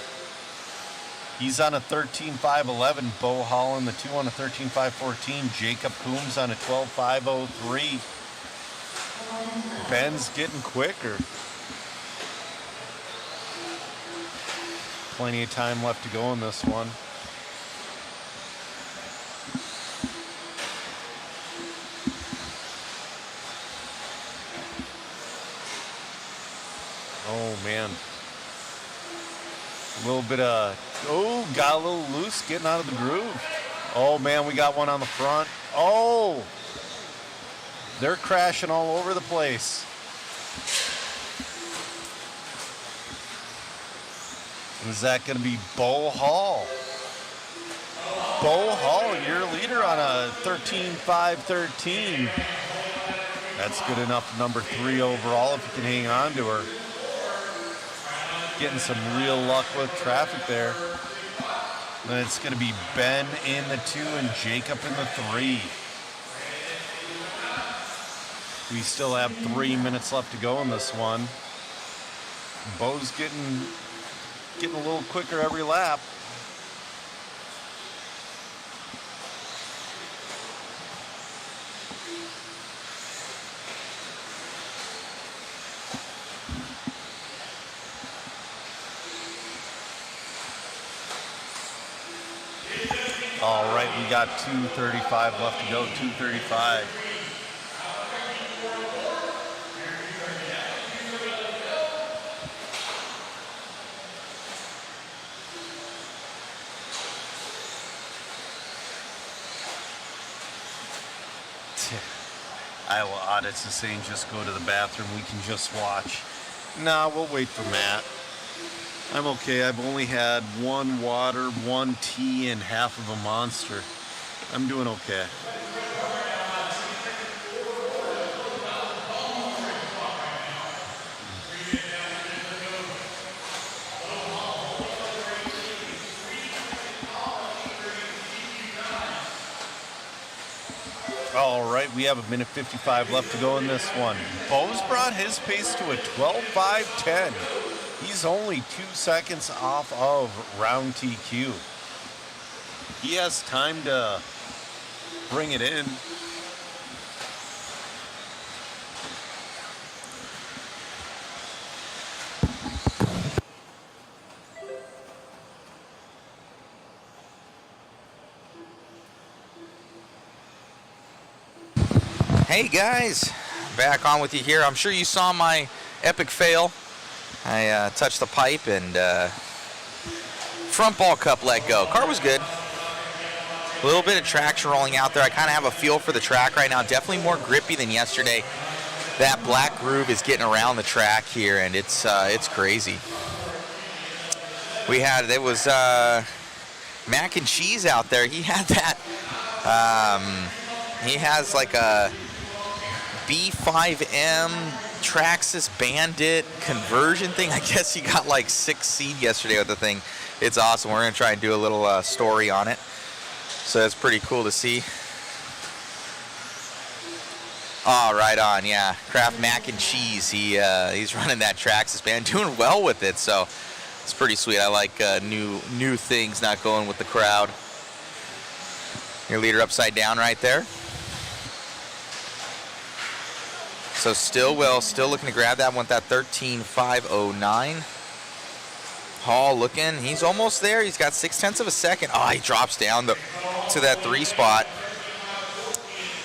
He's on a 13.511. Bo Holland, the 2 on a 13.514. Jacob Coombs on a 12.503. Ben's getting quicker. Plenty of time left to go in this one. Oh man. A little bit of, got a little loose getting out of the groove. Oh man, we got one on the front. Oh, they're crashing all over the place. Is that going to be Bo Hall? Bo Hall, your leader on a 13.513. That's good enough, number 3 overall if you can hang on to her. Getting some real luck with traffic there. Then it's going to be Ben in the 2 and Jacob in the 3. We still have 3 minutes left to go in this one. Bo's getting a little quicker every lap. All right, we got 2:35 left to go, 2:35. Iowa Audits is saying just go to the bathroom, we can just watch. Nah, we'll wait for Matt. I'm okay. I've only had one water, one tea, and half of a Monster. I'm doing okay. All right, we have 1:55 left to go in this one. Bo's brought his pace to a 12:5:10. He's only 2 seconds off of round TQ. He has time to bring it in. Hey guys, back on with you here. I'm sure you saw my epic fail. I touched the pipe and front ball cup let go. Car was good. A little bit of traction rolling out there. I kind of have a feel for the track right now. Definitely more grippy than yesterday. That black groove is getting around the track here, and it's crazy. It was Mac and Cheese out there. He had that. He has like a B5M Traxxas Bandit conversion thing. I guess he got like 6 seed yesterday with the thing. It's awesome. We're going to try and do a little story on it. So it's pretty cool to see. Oh, right on. Yeah. Kraft Mac and Cheese. He's running that Traxxas band, doing well with it. So it's pretty sweet. I like new things, not going with the crowd. Your leader upside down right there. So still looking to grab that one with that 13.509. Hall looking, he's almost there. He's got 0.6 of a second. Oh, he drops down to that 3 spot.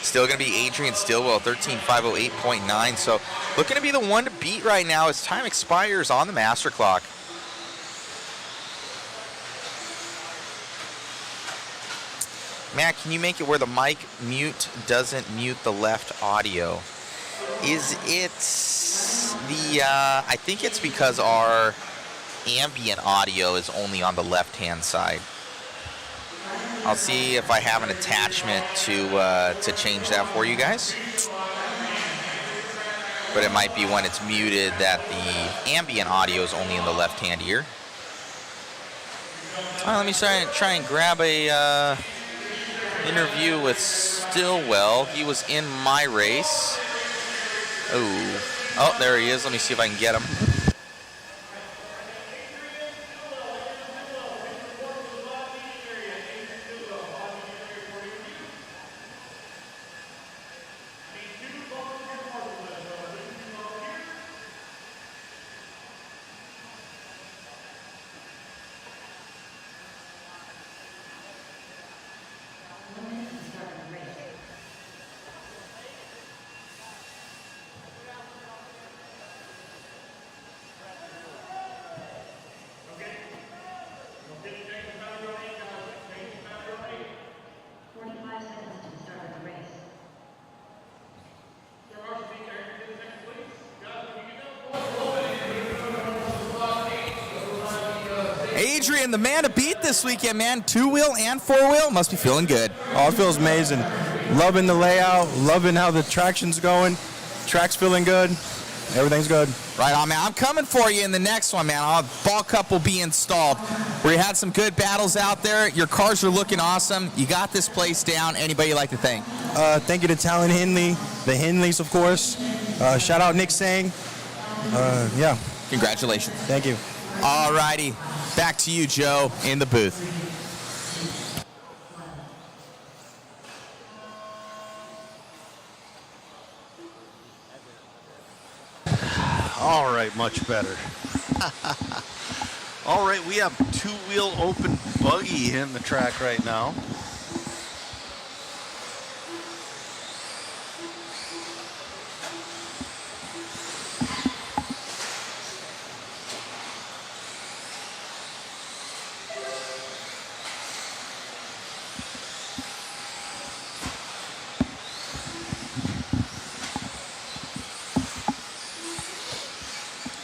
Still going to be Adrian Stillwell, 13.508.9. So looking to be the one to beat right now as time expires on the master clock. Matt, can you make it where the mic mute doesn't mute the left audio? Is it the, I think it's because our ambient audio is only on the left-hand side. I'll see if I have an attachment to change that for you guys. But it might be when it's muted that the ambient audio is only in the left-hand ear. Let me try and grab a interview with Stillwell. He was in my race. Oh, there he is. Let me see if I can get him. Adrian, the man to beat this weekend, man. 2-wheel and 4-wheel. Must be feeling good. Oh, it feels amazing. Loving the layout, loving how the traction's going. Track's feeling good. Everything's good. Right on, man. I'm coming for you in the next one, man. Ball cup will be installed. We had some good battles out there. Your cars are looking awesome. You got this place down. Anybody you'd like to thank? Thank you to Talon Hindley, the Hindleys, of course. Shout out Nick Sang. Yeah. Congratulations. Thank you. All righty. Back to you, Joe, in the booth. All right, much better. All right, we have 2-wheel open buggy in the track right now.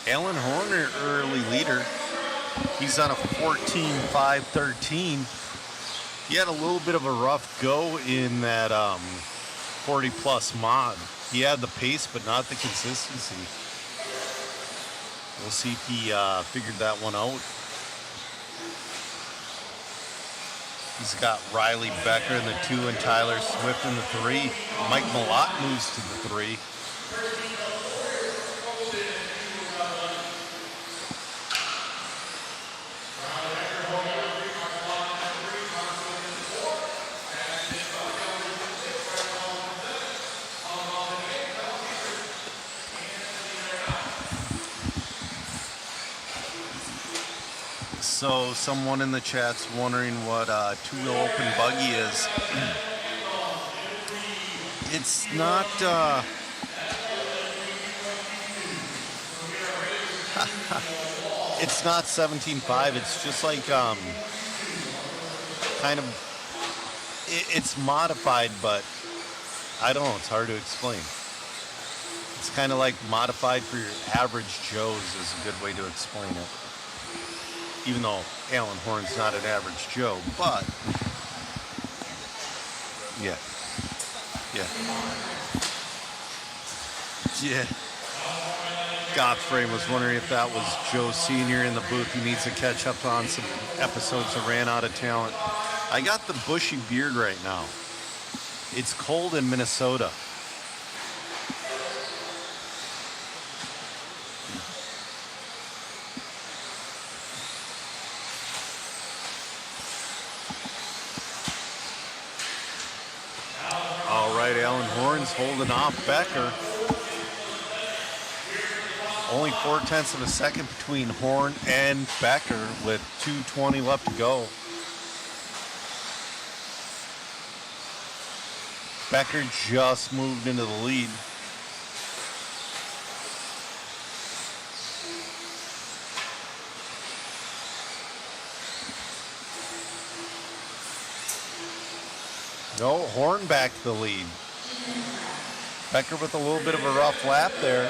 Alan Horner, early leader. He's on a 14.513. He had a little bit of a rough go in that 40 plus mod. He had the pace, but not the consistency. We'll see if he figured that one out. He's got Riley Becker in the 2 and Tyler Swift in the 3. Mike Malott moves to the 3. So someone in the chat's wondering what two-wheel open buggy is. It's not it's not 17.5. It's just like kind of it's modified, but I don't know, it's hard to explain. It's kind of like modified for your average Joes is a good way to explain it. Even though Alan Horn's not an average Joe, but yeah. Godfrey was wondering if that was Joe Sr. in the booth. He needs to catch up on some episodes that ran out of talent. I got the bushy beard right now. It's cold in Minnesota. All right, Alan Horn's holding off Becker. Only 0.4 of a second between Horn and Becker with 2:20 left to go. Becker just moved into the lead. No, Horn back to the lead. Becker with a little bit of a rough lap there.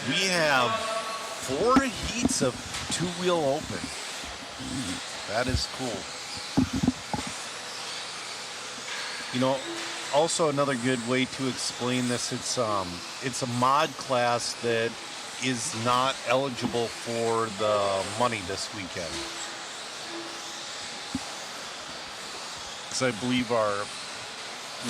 We have 4 heats of two-wheel open. That is cool. You know, also another good way to explain this, it's a mod class that is not eligible for the money this weekend. Because I believe our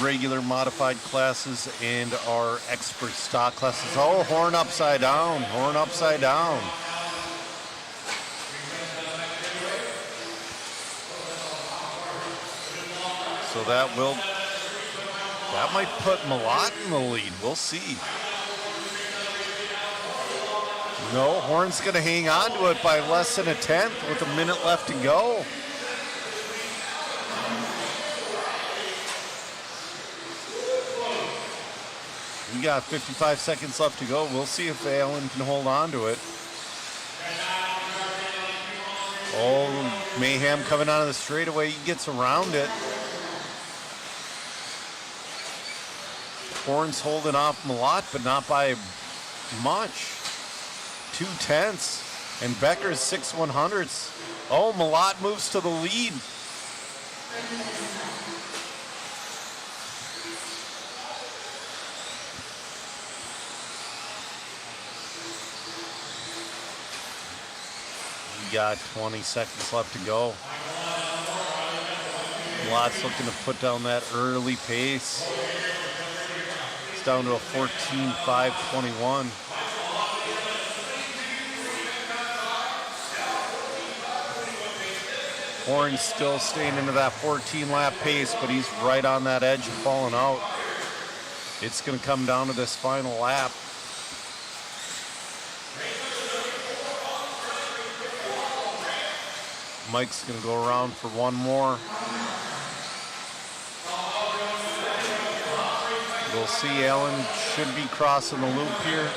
regular modified classes and our expert stock classes. Oh, Horn upside down. Horn upside down. So that might put Malott in the lead. We'll see. No, Horn's going to hang on to it by less than a tenth with a minute left to go. We got 55 seconds left to go. We'll see if Allen can hold on to it. Oh, Mayhem coming out of the straightaway. He gets around it. Horn's holding off Malott, but not by much. 2/10. And Becker's 6/100. Oh, Malott moves to the lead. Got 20 seconds left to go. Malott's looking to put down that early pace. It's down to a 14.521. Horn's still staying into that 14 lap pace, but he's right on that edge of falling out. It's going to come down to this final lap. Mike's going to go around for one more. We'll see. Allen should be crossing the loop here.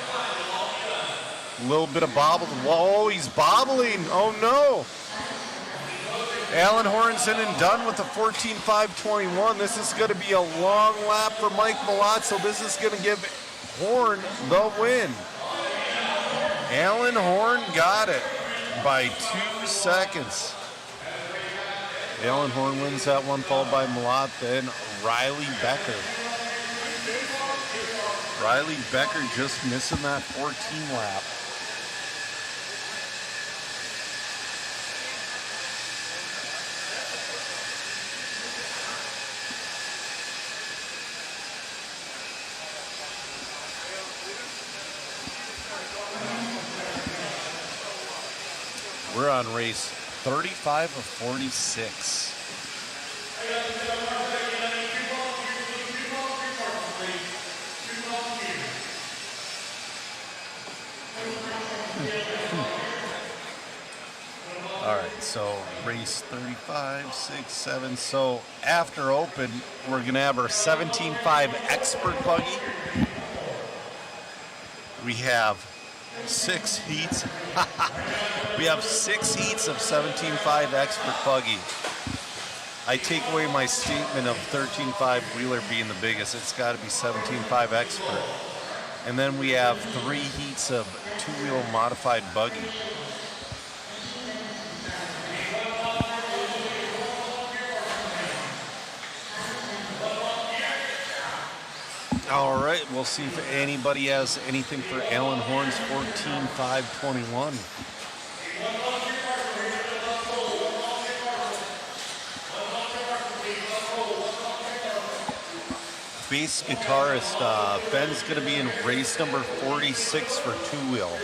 A little bit of bobble. Whoa, he's bobbling. Oh, no. Alan Horn's in and done with the 14.521. This is going to be a long lap for Mike Malott, so this is going to give Horn the win. Alan Horn got it by 2 seconds. Alan Horn wins that one, followed by Malott, then Riley Becker. Riley Becker just missing that 14 lap. We're on race 35 of 46. All right, so race 35, 6, 7. So after open, we're going to have our 17.5 expert buggy. We have 6 heats. We have 6 heats of 17.5 expert buggy. I take away my statement of 13.5 wheeler being the biggest. It's got to be 17.5 expert. And then we have 3 heats of 2-wheel modified buggy. All right, we'll see if anybody has anything for Alan Horn's 14.521. Bass guitarist Ben's going to be in race number 46 for 2-wheel.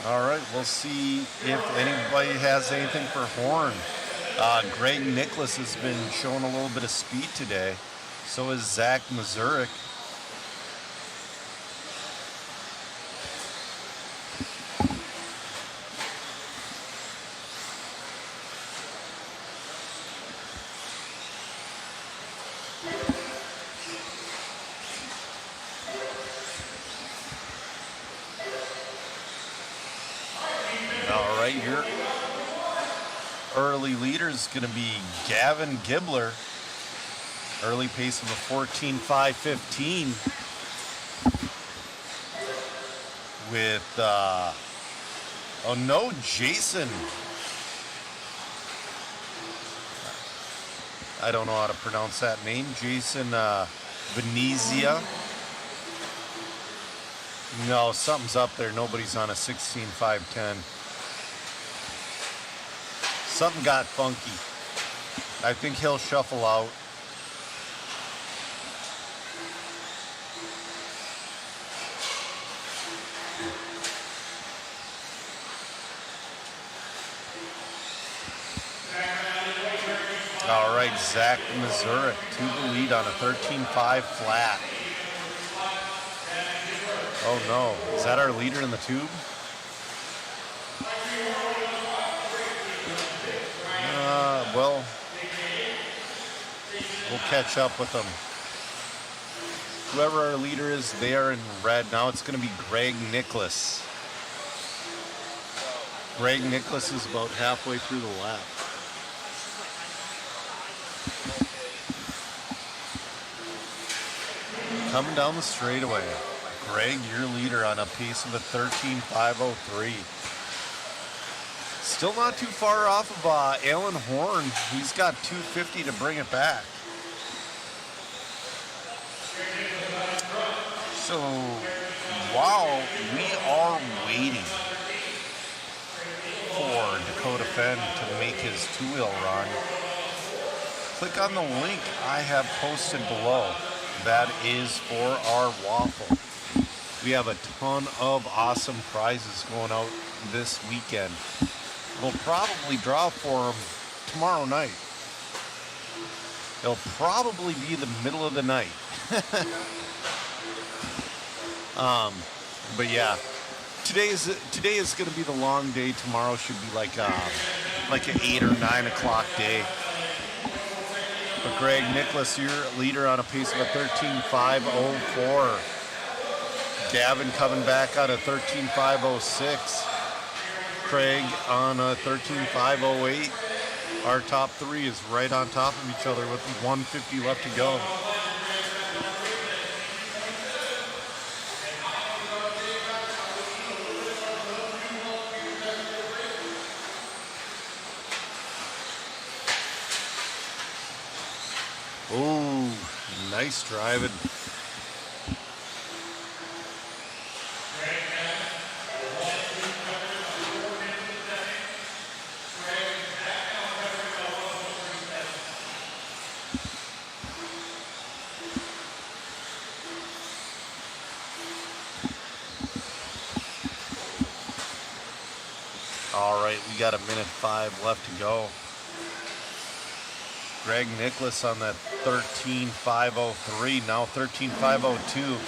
All right, we'll see if anybody has anything for Horn. Greg Nicholas has been showing a little bit of speed today. So is Zach Mazurik. Your early leader is going to be Gavin Gibbler. Early pace of a 14.515 with, oh no, Jason. I don't know how to pronounce that name. Jason Venezia. No, something's up there. Nobody's on a 16.510. Something got funky. I think he'll shuffle out. All right, Zach Mazurik to the lead on a 13.5 flat. Oh no, is that our leader in the tube? Well, we'll catch up with them. Whoever our leader is, they are in red. Now it's going to be Greg Nicholas. Greg Nicholas is about halfway through the lap. Coming down the straightaway. Greg, your leader on a pace of a 13.503. Still not too far off of Alan Horn. He's got 250 to bring it back. So, while we are waiting for Dakota Fenn to make his 2-wheel run, click on the link I have posted below. That is for our waffle. We have a ton of awesome prizes going out this weekend. We'll probably draw for them tomorrow night. It'll probably be the middle of the night. But yeah, today is going to be the long day. Tomorrow should be like an 8 or 9 o'clock day. But Greg Nicholas, your leader on a pace of a 13.504. Gavin coming back on a 13.506. Craig on a 13.508. Our top three is right on top of each other with 150 left to go. Oh, nice driving. All right, we got 1:05 left to go. Greg Nicholas on that 13.503, now 13.502.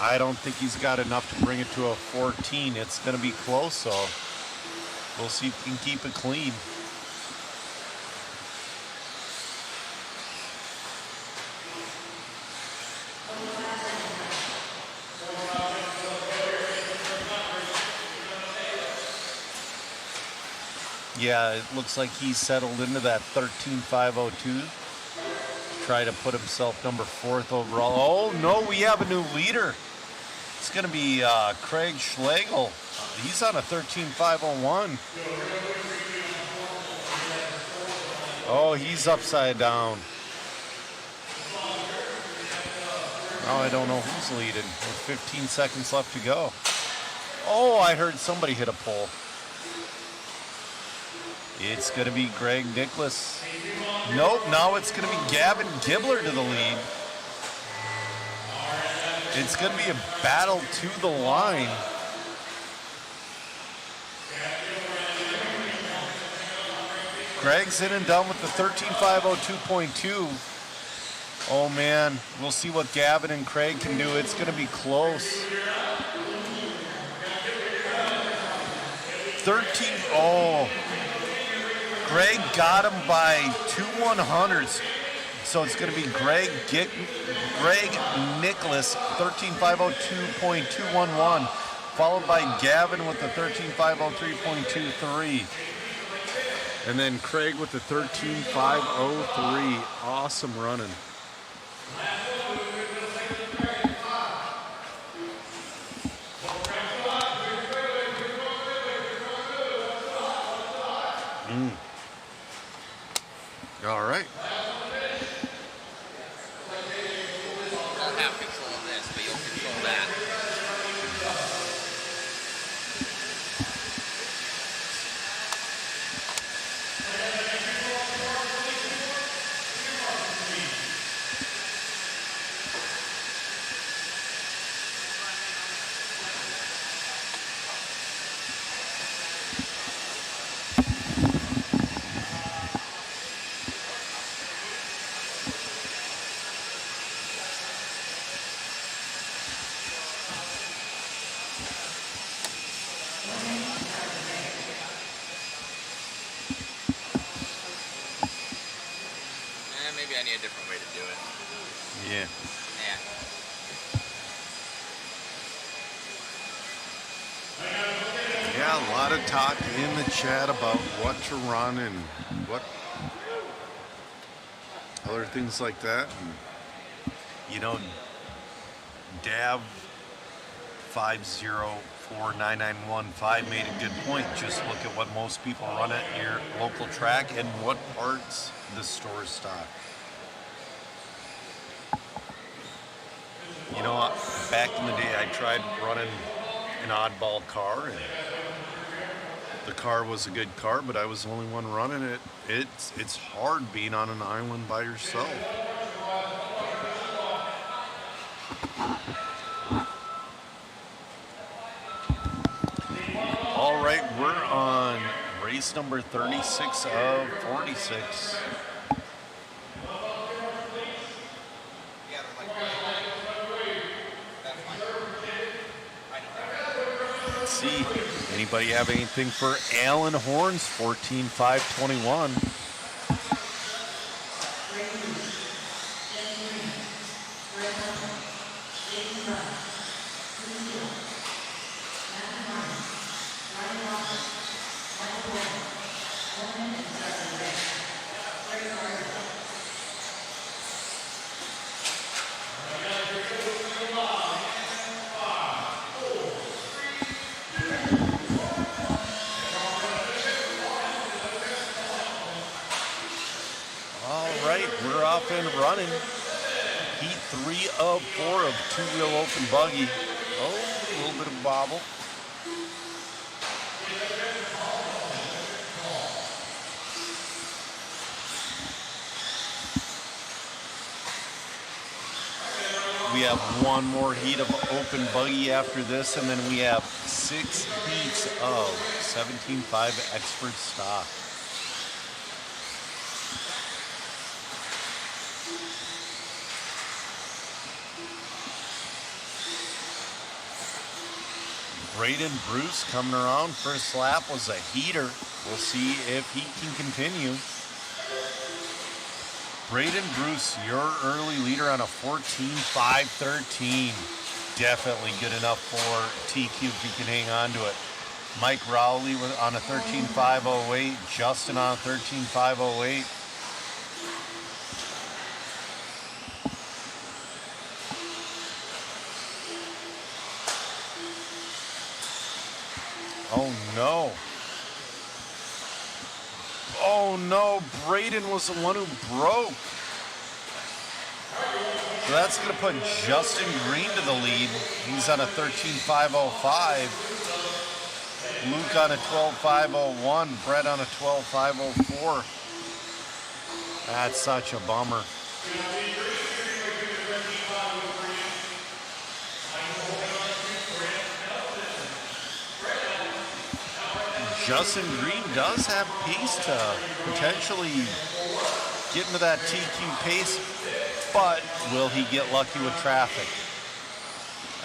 I don't think he's got enough to bring it to a 14. It's going to be close, so we'll see if he can keep it clean. Yeah, it looks like he's settled into that 13.502. Try to put himself number 4th overall. Oh, no, we have a new leader. It's going to be Craig Schlegel. He's on a 13.501. Oh, he's upside down. Now I don't know who's leading with 15 seconds left to go. Oh, I heard somebody hit a pole. It's going to be Greg Nicholas. Nope, now it's going to be Gavin Gibbler to the lead. It's going to be a battle to the line. Greg's in and done with the 13.502.2. Oh man, we'll see what Gavin and Craig can do. It's going to be close. 13, oh. Greg got him by 2 100s. So it's going to be Greg Nicholas, 13.502.211, followed by Gavin with the 13.503.23. And then Craig with the 13.503. Awesome running. All right. I'll have control of this, but you'll control that. Maybe I need a different way to do it. Yeah. Yeah, a lot of talk in the chat about what to run and what other things like that. And, you know, Dav 5049915 made a good point. Just look at what most people run at your local track and what parts the store stock. You know, back in the day, I tried running an oddball car, and the car was a good car, but I was the only one running it. It's hard being on an island by yourself. All right, we're on race number 36 of 46. See, anybody have anything for Alan Horns, 14.521? off and running. Heat 3 of 4 of two-wheel open buggy. Oh, a little bit of bobble. We have one more heat of open buggy after this, and then we have 6 heats of 17.5 expert stock. Braden Bruce coming around. First lap was a heater. We'll see if he can continue. Braden Bruce, your early leader on a 14.513. Definitely good enough for TQ if you can hang on to it. Mike Rowley on a 13.508. Justin on a 13.508. Oh no. Oh no, Braden was the one who broke. So that's going to put Justin Green to the lead. He's on a 13.505. Luke on a 12.501. Brett on a 12.504. That's such a bummer. Justin Green does have pace to potentially get into that TQ pace, but will he get lucky with traffic?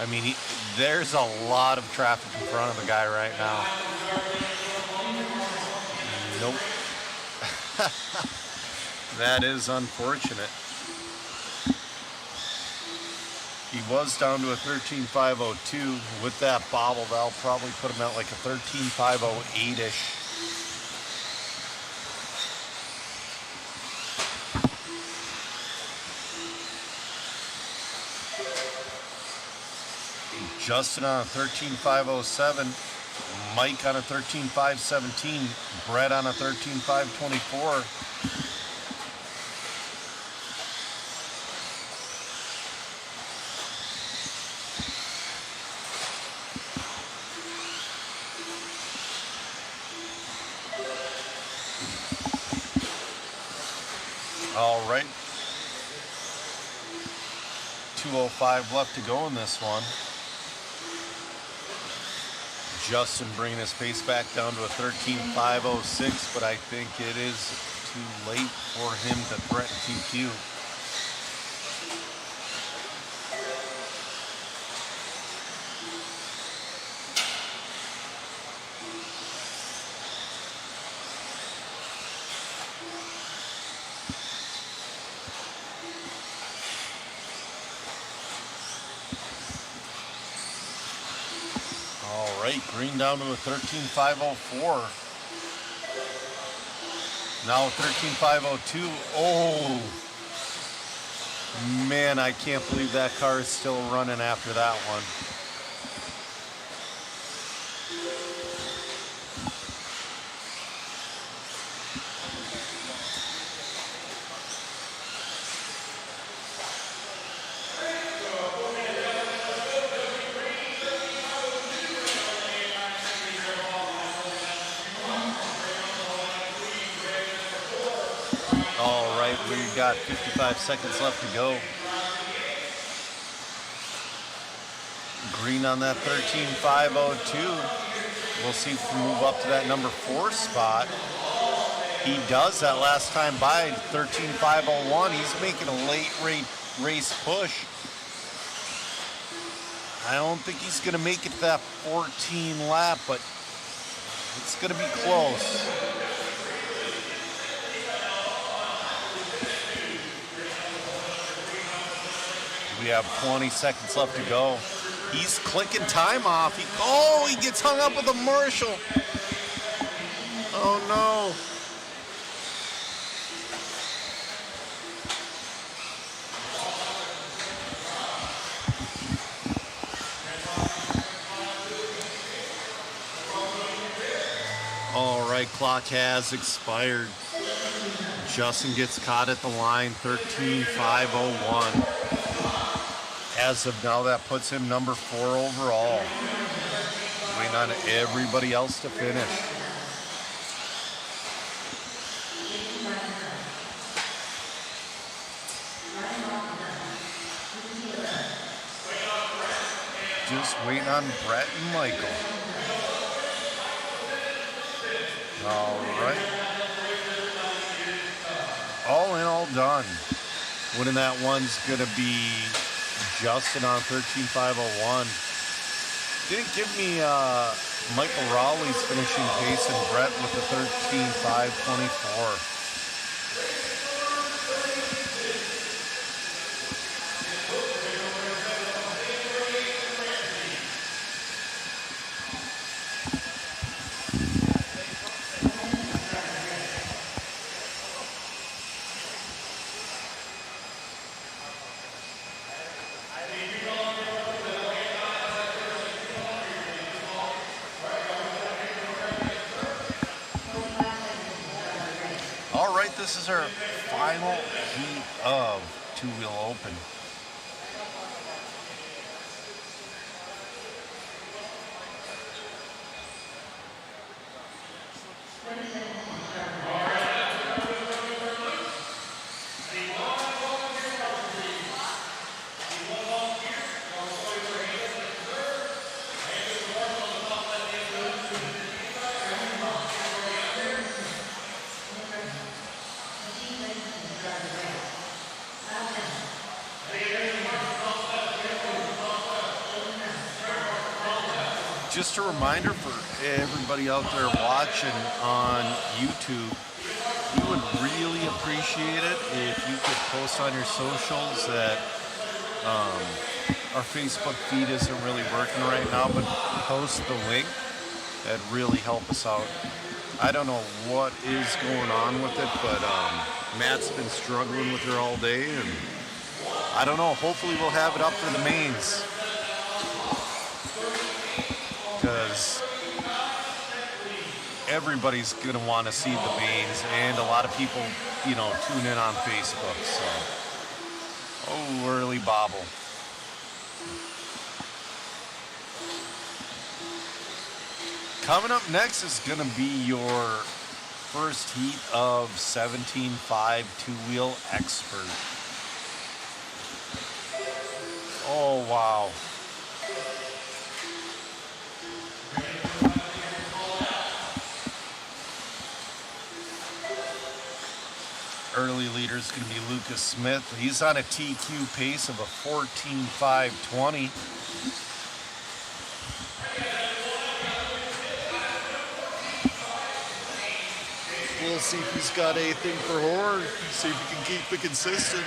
I mean, there's a lot of traffic in front of the guy right now. Nope. That is unfortunate. He was down to a 13.502. With that bobble, that'll probably put him at like a 13.508-ish. Justin on a 13.507. Mike on a 13.517. Brett on a 13.524. All right. 2:05 left to go in this one. Justin bringing his pace back down to a 13.506, but I think it is too late for him to threaten TQ. Green down to a 13.504. Now 13.502. Oh, man, I can't believe that car is still running after that one. We've got 55 seconds left to go. Green on that 13.502. We'll see if we can move up to that number 4 spot. He does that last time by 13.501. He's making a late race push. I don't think he's going to make it to that 14 lap, but it's going to be close. We have 20 seconds left to go. He's clicking time off. He gets hung up with a Marshall. Oh no. All right, clock has expired. Justin gets caught at the line, 13.501. As of now, that puts him number 4 overall. Waiting on everybody else to finish. Just waiting on Brett and Michael. All right. All in, all done. Winning that one's going to be Justin on 13.501. Didn't give me Michael Rowley's finishing pace and Brett with the 13.524. This is our final heat of two-wheel open. Just a reminder for everybody out there watching on YouTube, we would really appreciate it if you could post on your socials that our Facebook feed isn't really working right now, but post the link. That'd really help us out. I don't know what is going on with it, but Matt's been struggling with her all day, and I don't know. Hopefully we'll have it up for the mains. Because everybody's going to want to see the mains, and a lot of people, you know, tune in on Facebook. So, oh, early bobble. Coming up next is going to be your first heat of 17.5 two-wheel expert. Oh, wow. Early leader is going to be Lucas Smith. He's on a TQ pace of a 14.520. We'll see if he's got anything for Horn. See if he can keep it consistent.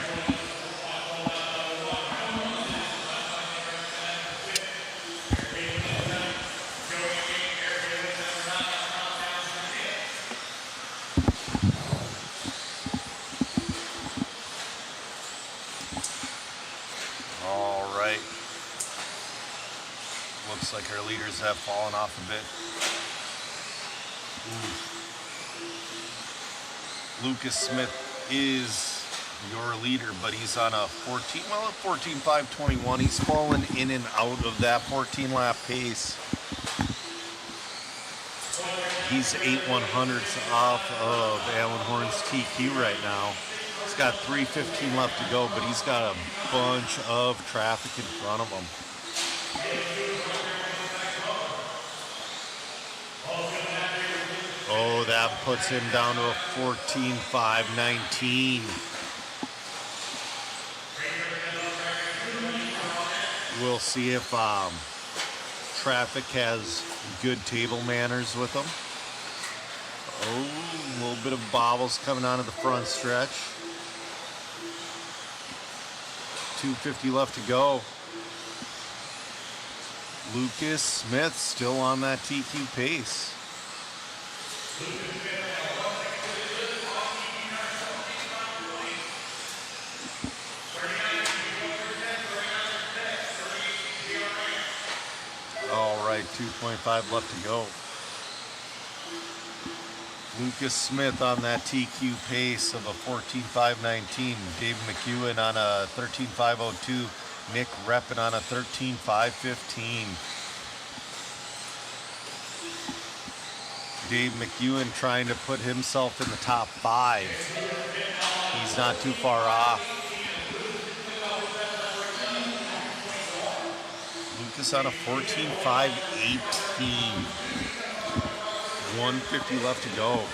Looks like our leaders have fallen off a bit. Ooh. Lucas Smith is your leader, but he's on a 14.521. He's fallen in and out of that 14 lap pace. He's 8/100ths off of Alan Horn's TQ right now. He's got 3:15 left to go, but he's got a bunch of traffic in front of him. Oh, that puts him down to a 14.519. We'll see if traffic has good table manners with them. Oh, a little bit of bobbles coming onto the front stretch. 2:50 left to go. Lucas Smith still on that TQ pace. All right, 2.5 left to go. Lucas Smith on that TQ pace of a 14.519. Dave McEwen on a 13.502. Nick Reppin on a 13.515. Dave McEwen trying to put himself in the top 5. He's not too far off. Lucas on a 14.518. 150 left to go.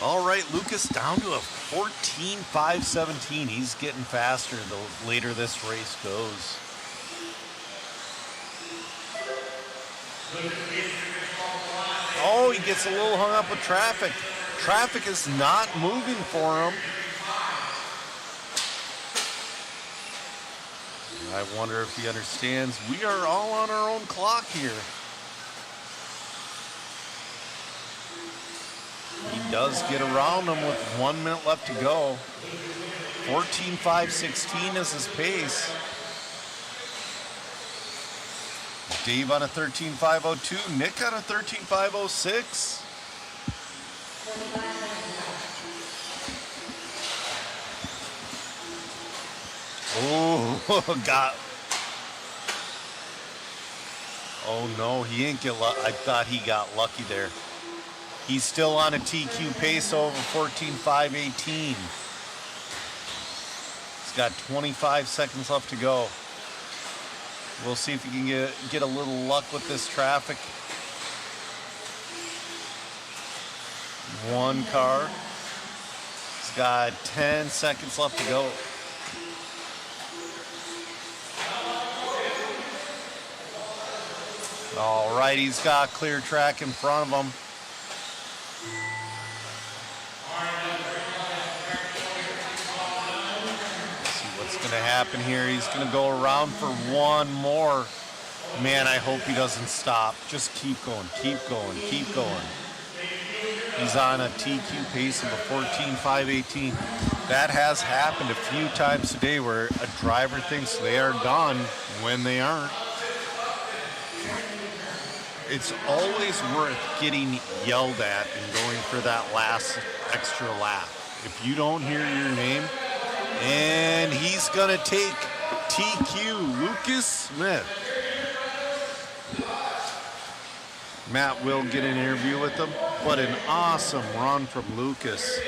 All right, Lucas down to a 14.517. He's getting faster the later this race goes. Oh, he gets a little hung up with traffic. Traffic is not moving for him. I wonder if he understands we are all on our own clock here. He does get around him with 1 minute left to go. 14.516 is his pace. Dave on a 13.502. Nick on a 13.506. Oh, got. Oh no, he ain't get lucky. I thought he got lucky there. He's still on a TQ pace over 14.518. He's got 25 seconds left to go. We'll see if he can get a little luck with this traffic. One car. He's got 10 seconds left to go. All right, he's got clear track in front of him. Gonna happen here. He's gonna go around for one more. Man, I hope he doesn't stop. Just keep going, keep going, keep going. He's on a TQ pace of a 14.518. That has happened a few times today where a driver thinks they are done when they aren't. It's always worth getting yelled at and going for that last extra lap. If you don't hear your name, and he's gonna take TQ, Lucas Smith. Matt will get an interview with him. What an awesome run from Lucas.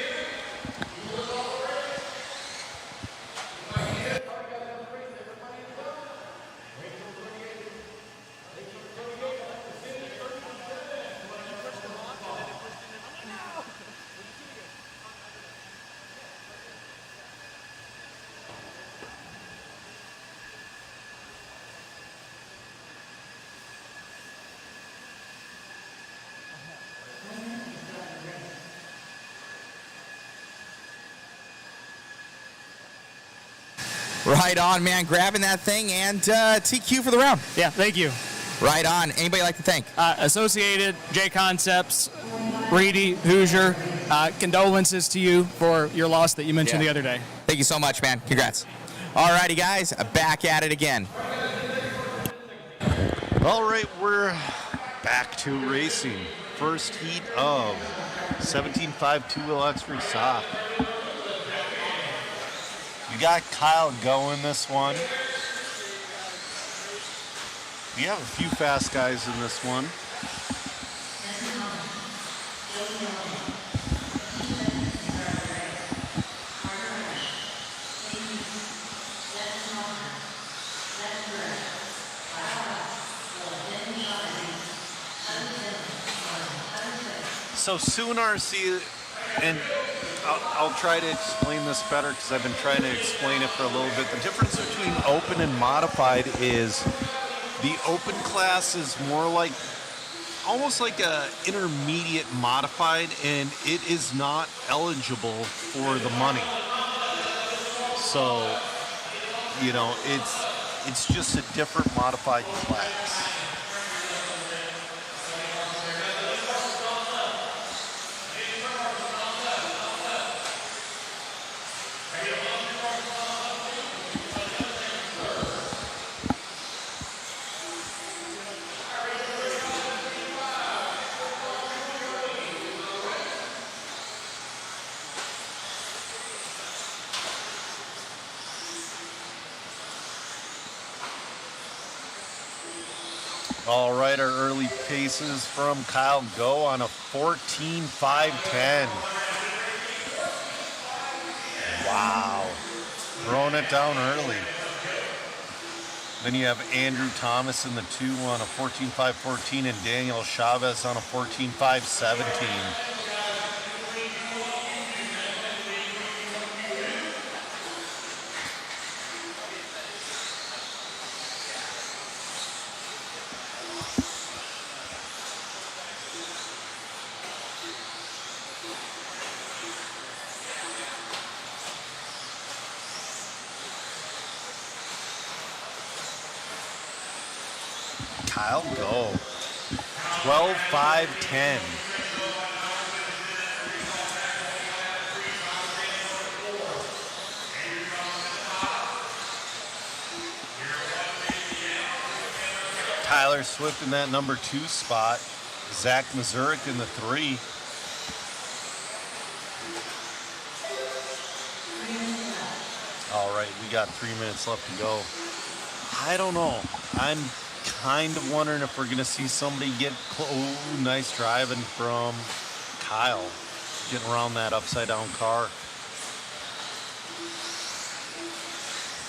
Right on, man. Grabbing that thing and TQ for the round. Yeah, thank you. Right on. Anybody like to thank? Associated, JConcepts, Reedy, Hoosier, condolences to you for your loss that you mentioned the other day. Thank you so much, man. Congrats. All righty, guys. Back at it again. All right, we're back to racing. First heat of 17.5 two-wheel X-Free soft. We got Kyle going this one. We have a few fast guys in this one. So soon RC, and I'll try to explain this better because I've been trying to explain it for a little bit. The difference between open and modified is the open class is more like, almost like a intermediate modified, and it is not eligible for the money. So, you know, It's just a different modified class. All right, our early paces from Kyle Go on a 14.510. Wow. Throwing it down early. Then you have Andrew Thomas in the 2 on a 14.514 and Daniel Chavez on a 14.517. Kyle Go. 12.510. Tyler Swift in that number 2 spot. Zach Mazurek in the 3. All right, we got 3 minutes left to go. I don't know. I'm kind of wondering if we're going to see somebody get oh, nice driving from Kyle, getting around that upside down car.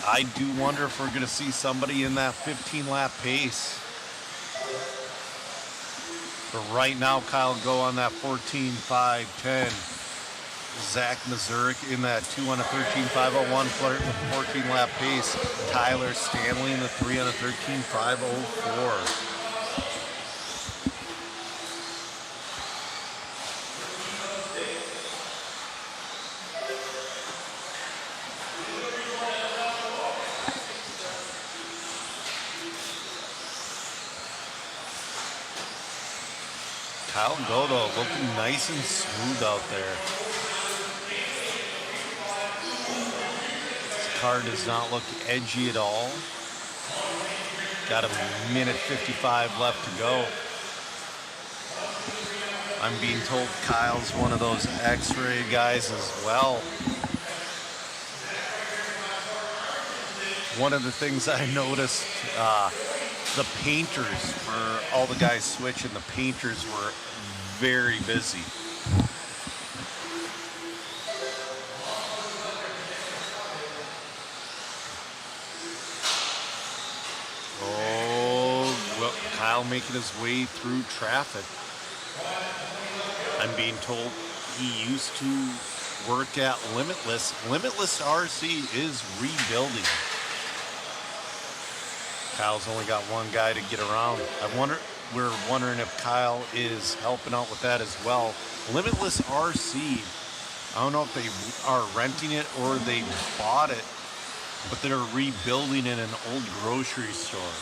I do wonder if we're going to see somebody in that 15 lap pace. But right now, Kyle Go on that 14.510. Zach Mazurek in that 2 on a 13.501, flirting with 14 lap pace. Tyler Stanley in the 3 on a 13.504. Kyle Godo looking nice and smooth out there. This car does not look edgy at all. Got a minute 55 left to go. I'm being told Kyle's one of those X-ray guys as well. One of the things I noticed, the painters for all the guys switching, the painters were very busy. Oh, well, Kyle making his way through traffic. I'm being told he used to work at Limitless. Limitless RC is rebuilding. Kyle's only got one guy to get around. We're wondering if Kyle is helping out with that as well. Limitless RC, I don't know if they are renting it or they bought it, but they're rebuilding in an old grocery store.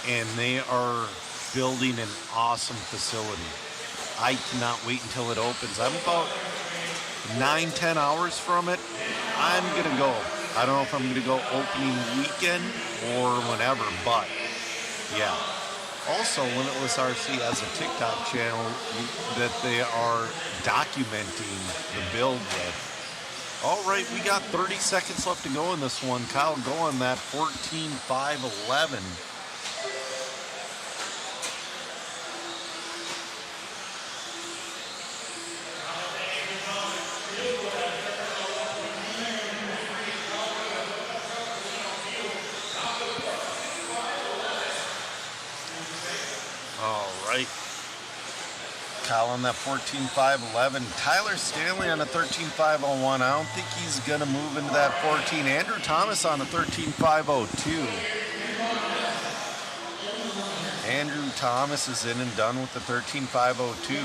And they are building an awesome facility. I cannot wait until it opens. I'm about 9-10 hours from it. I'm gonna go. I don't know if I'm gonna go opening weekend or whenever, but yeah. Also, Limitless RC has a TikTok channel that they are documenting the build with. All right, we got 30 seconds left to go in this one. Kyle going that 14.511. Kyle on that 14.511. Tyler Stanley on a 13.501. I don't think he's going to move into that 14. Andrew Thomas on a 13.502. Andrew Thomas is in and done with the 13.502.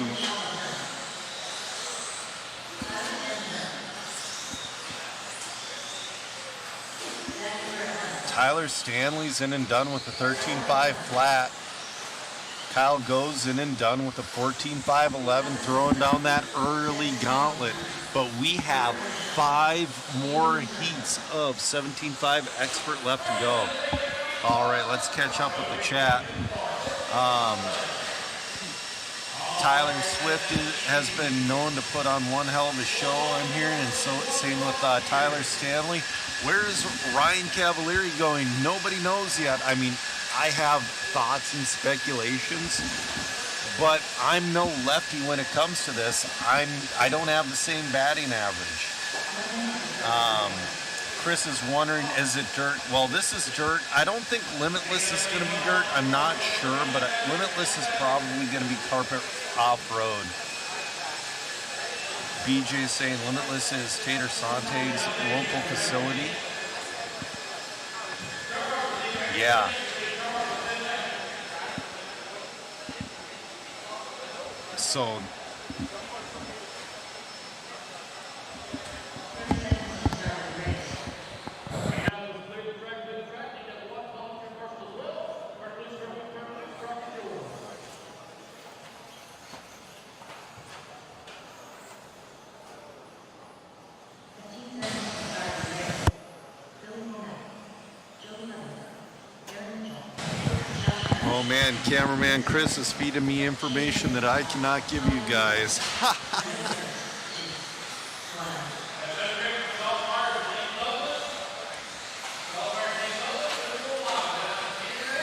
Tyler Stanley's in and done with the 13.5 flat. Kyle goes in and done with the 14.511, throwing down that early gauntlet. But we have 5 more heats of 17.5 expert left to go. All right, let's catch up with the chat. Tyler Swift has been known to put on one hell of a show, I'm hearing, and so same with Tyler Stanley. Where's Ryan Cavalieri going? Nobody knows yet. I mean, I have thoughts and speculations, but I'm no lefty when it comes to this. I don't have the same batting average. Chris is wondering, is it dirt? Well, this is dirt. I don't think Limitless is going to be dirt. I'm not sure, but Limitless is probably going to be carpet off-road. BJ is saying Limitless is Tater Sante's local facility. Yeah. So oh man, cameraman Chris is feeding me information that I cannot give you guys.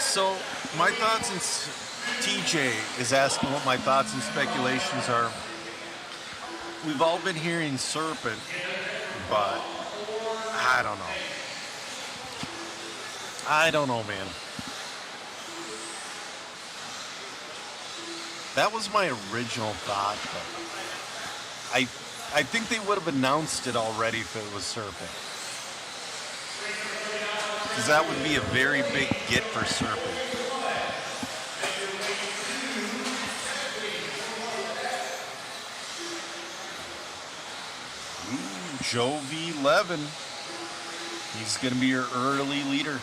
So my thoughts and TJ is asking what my thoughts and speculations are. We've all been hearing Serpent, but I don't know. I don't know, man. That was my original thought, but I think they would have announced it already if it was Serpent. Because that would be a very big get for Serpent. Ooh, Joe V11. He's going to be your early leader.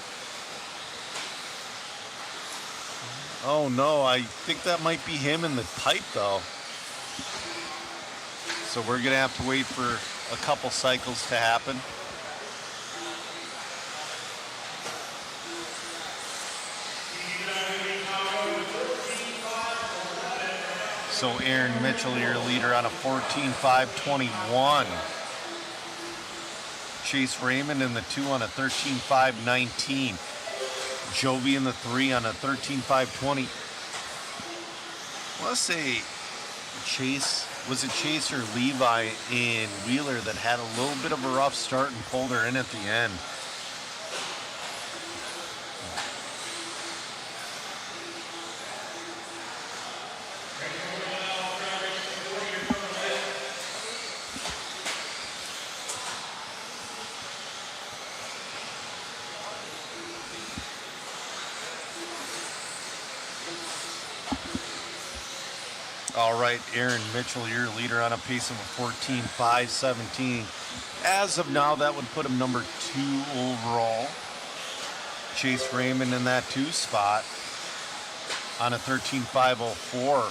Oh no, I think that might be him in the pipe though. So we're going to have to wait for a couple cycles to happen. So Aaron Mitchell, your leader on a 14.521. Chase Raymond in the 2 on a 13.519. Jovi in the 3 on a 13.520. Let's say Chase, was it Chase or Levi in Wheeler that had a little bit of a rough start and pulled her in at the end? All right, Aaron Mitchell, your leader on a pace of a 14.517. As of now, that would put him number 2 overall. Chase Raymond in that 2 spot on a 13.504.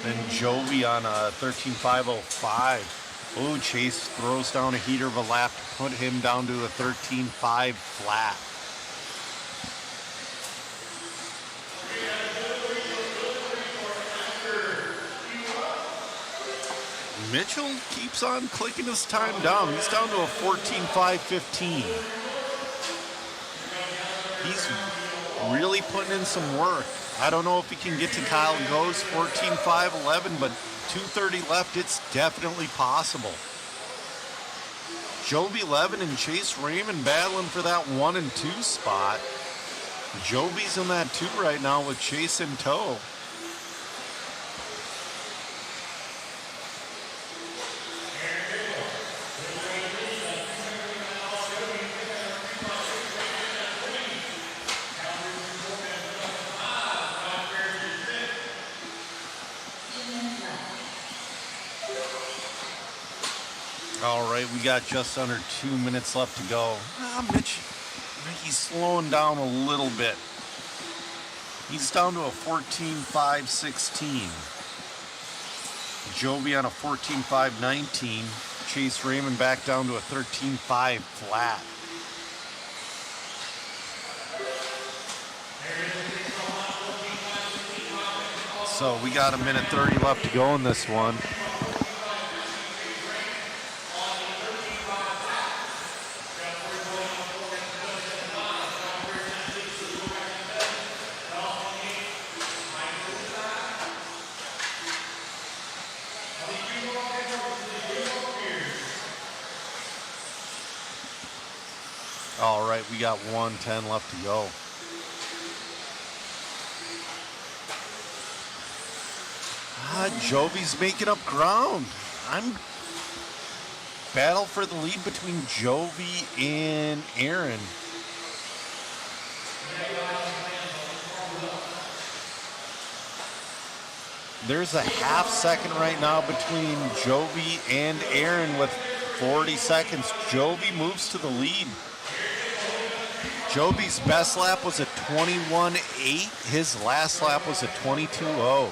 Then Jovi on a 13.505. Oh, Chase throws down a heater of a lap to put him down to a 13.5 flat. Mitchell keeps on clicking his time down. He's down to a 14.515. He's really putting in some work. I don't know if he can get to Kyle Go's 14.511, but 2:30 left, it's definitely possible. Joby Levin and Chase Raymond battling for that 1 and 2 spot. Joby's in that 2 right now with Chase in tow. All right, we got just under 2 minutes left to go. He's slowing down a little bit. He's down to a 14.5.16. Jovi on a 14.5.19. Chase Raymond back down to a 13.5 flat. So we got a minute 30 left to go in this one. All right, we got 1:10 left to go. Jovi's making up ground. Battle for the lead between Jovi and Aaron. There's a half second right now between Jovi and Aaron with 40 seconds. Jovi moves to the lead. Jovi's best lap was a 21.8. His last lap was a 22.0.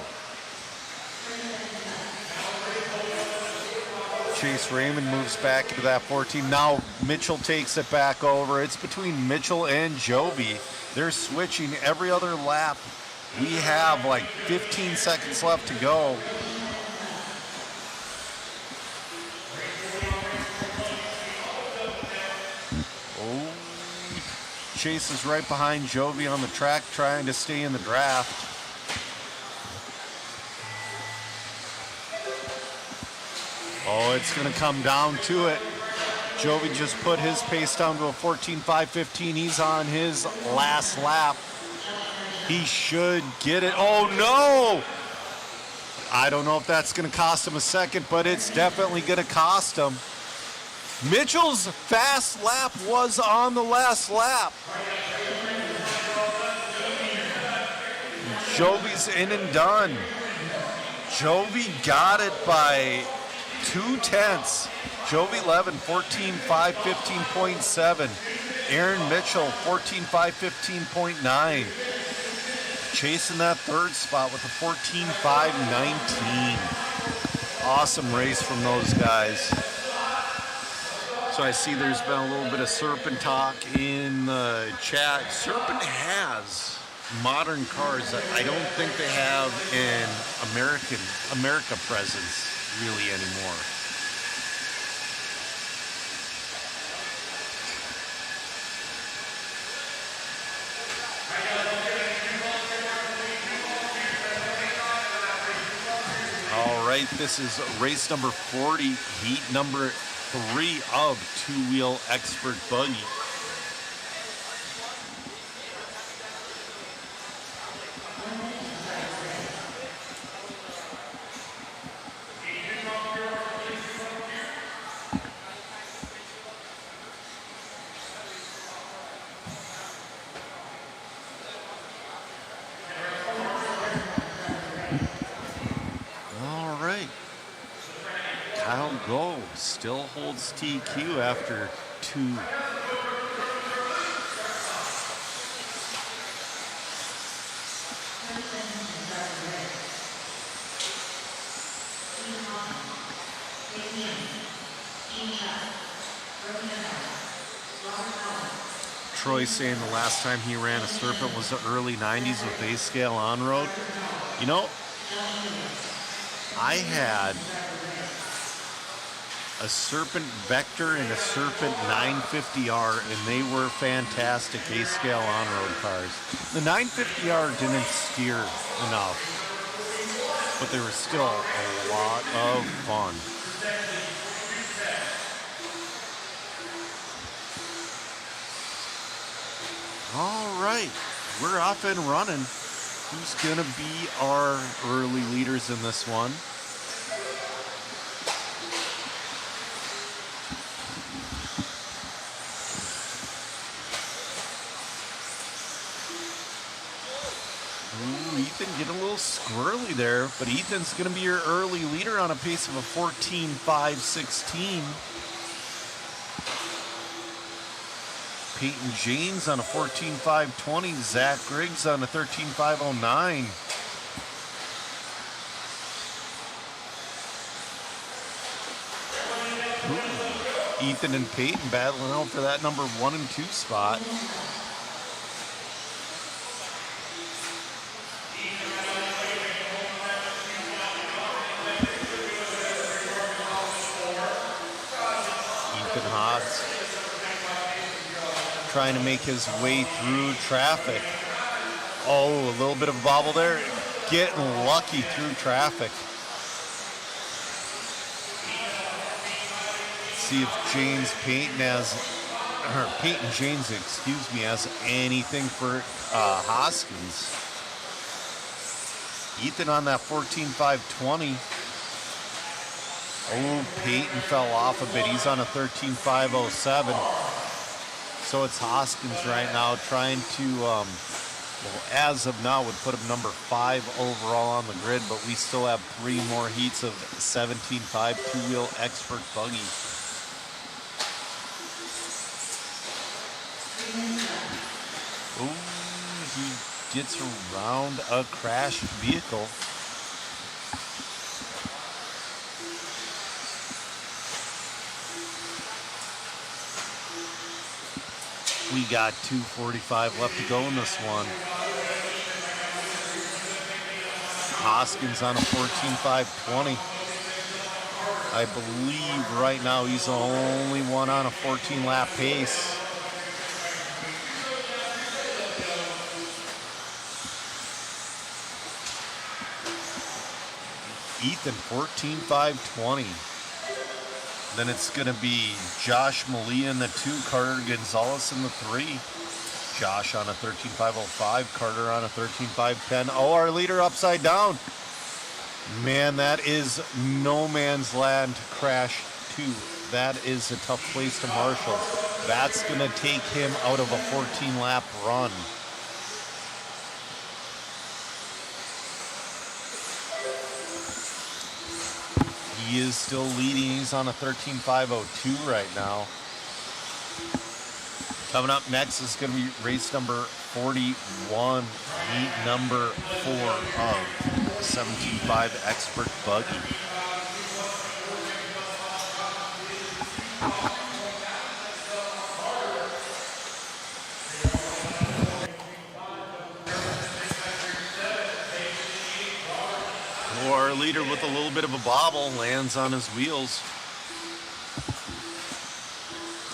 Chase Raymond moves back into that 14. Now Mitchell takes it back over. It's between Mitchell and Jovi. They're switching every other lap. We have like 15 seconds left to go. Oh, Chase is right behind Jovi on the track trying to stay in the draft. Oh, it's going to come down to it. Jovi just put his pace down to a 14.5.15. He's on his last lap. He should get it. Oh, no! I don't know if that's going to cost him a second, but it's definitely going to cost him. Mitchell's fast lap was on the last lap. Jovi's in and done. Jovi got it by 2/10. Jovi 11, 14.5.15.7. Aaron Mitchell, 14.5.15.9. Chasing that third spot with a 14.5.19. Awesome race from those guys. So I see there's been a little bit of Serpent talk in the chat. Serpent has modern cars that I don't think they have an America presence really anymore. All right, this is race number 40, heat number 3 of two-wheel expert buggy. Still holds TQ after 2. Troy saying the last time he ran a Serpent was the early 90s with base scale on-road. You know, I had a Serpent Vector and a Serpent 950R, and they were fantastic A-scale on-road cars. The 950R didn't steer enough, but they were still a lot of fun. All right, we're off and running. Who's gonna be our early leaders in this one? Ethan getting a little squirrely there, but Ethan's going to be your early leader on a pace of a 14.5.16. Peyton James on a 14.520. Zach Griggs on a 13.509. Ethan and Peyton battling out for that number 1 and 2 spot. Ethan Hobbs trying to make his way through traffic. Oh, a little bit of a bobble there. Getting lucky through traffic. See if Peyton James, has anything for Hoskins. Ethan on that 14.520. Oh, Peyton fell off a bit. He's on a 13.507. So it's Hoskins right now trying to, well, as of now, would put him number 5 overall on the grid, but we still have 3 more heats of 17.5 two-wheel expert buggy. Oh, he gets around a crashed vehicle. We got 2:45 left to go in this one. Hoskins on a 14.520. I believe right now he's the only one on a 14-lap pace. Ethan 14.520. Then it's going to be Josh Malia in the 2, Carter Gonzalez in the 3. Josh on a 13.505, Carter on a 13.510. Oh, our leader upside down. Man, that is no man's land crash 2. That is a tough place to marshal. That's going to take him out of a 14-lap run. He is still leading. He's on a 13.502 right now. Coming up next is going to be race number 41, heat number 4 of 17.5 Expert Buggy. Our leader with a little bit of a bobble lands on his wheels.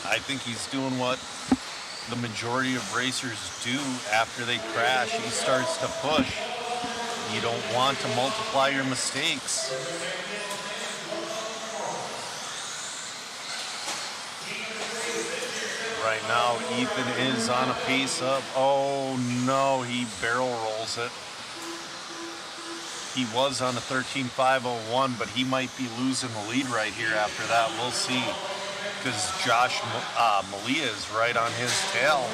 I think he's doing what the majority of racers do after they crash. He starts to push. You don't want to multiply your mistakes. Right now, Ethan is on a pace up. Oh no, he barrel rolls it. He was on a 13.501, but he might be losing the lead right here after that. We'll see, because Josh Malia is right on his tail.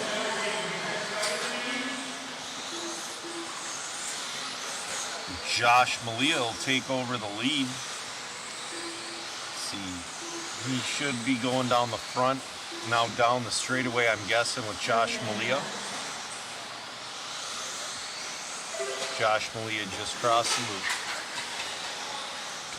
Josh Malia will take over the lead. Let's see, he should be going down the front, now down the straightaway, I'm guessing, with Josh Malia. Josh Malia just crossed the loop.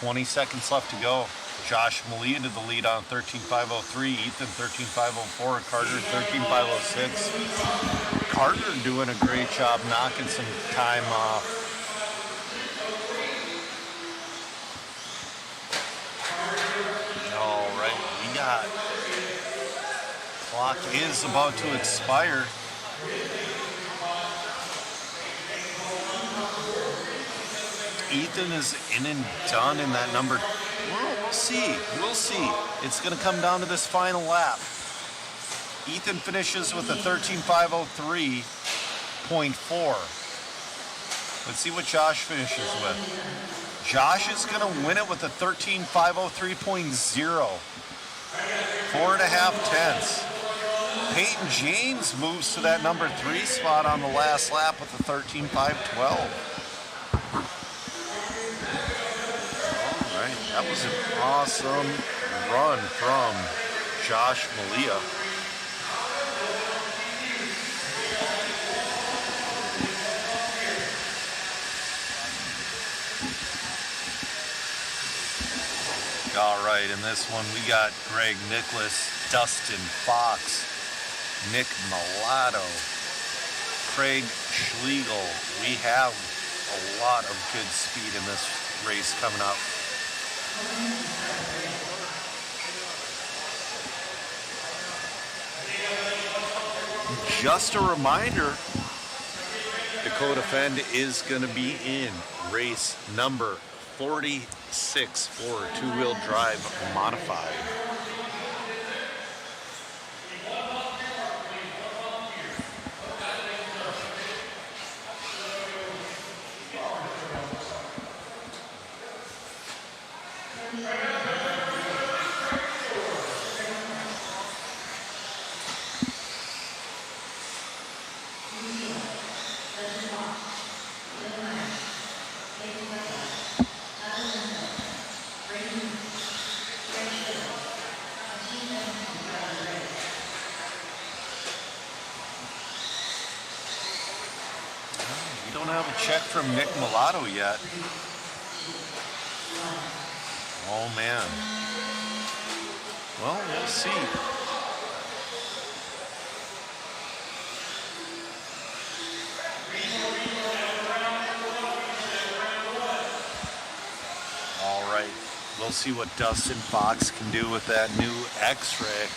20 seconds left to go. Josh Malia to the lead on 13.503. Ethan 13.504. Carter 13.506. Carter doing a great job knocking some time off. All right, we got. Clock is about to expire. Ethan is in and done in that number. Well, we'll see. We'll see. It's going to come down to this final lap. Ethan finishes with a 13.503.4. Let's see what Josh finishes with. Josh is going to win it with a 13.503.0. 4.5 tenths. Peyton James moves to that number 3 spot on the last lap with a 13.512. That was an awesome run from Josh Malia. All right, in this one we got Greg Nicholas, Dustin Fox, Nick Mulatto, Craig Schlegel. We have a lot of good speed in this race coming up. Just a reminder, Dakota Fend is going to be in race number 46 for two-wheel drive modified. Don't have a check from Nick Mulatto yet. Oh man. Well, we'll see. All right. We'll see what Dustin Fox can do with that new X-Ray.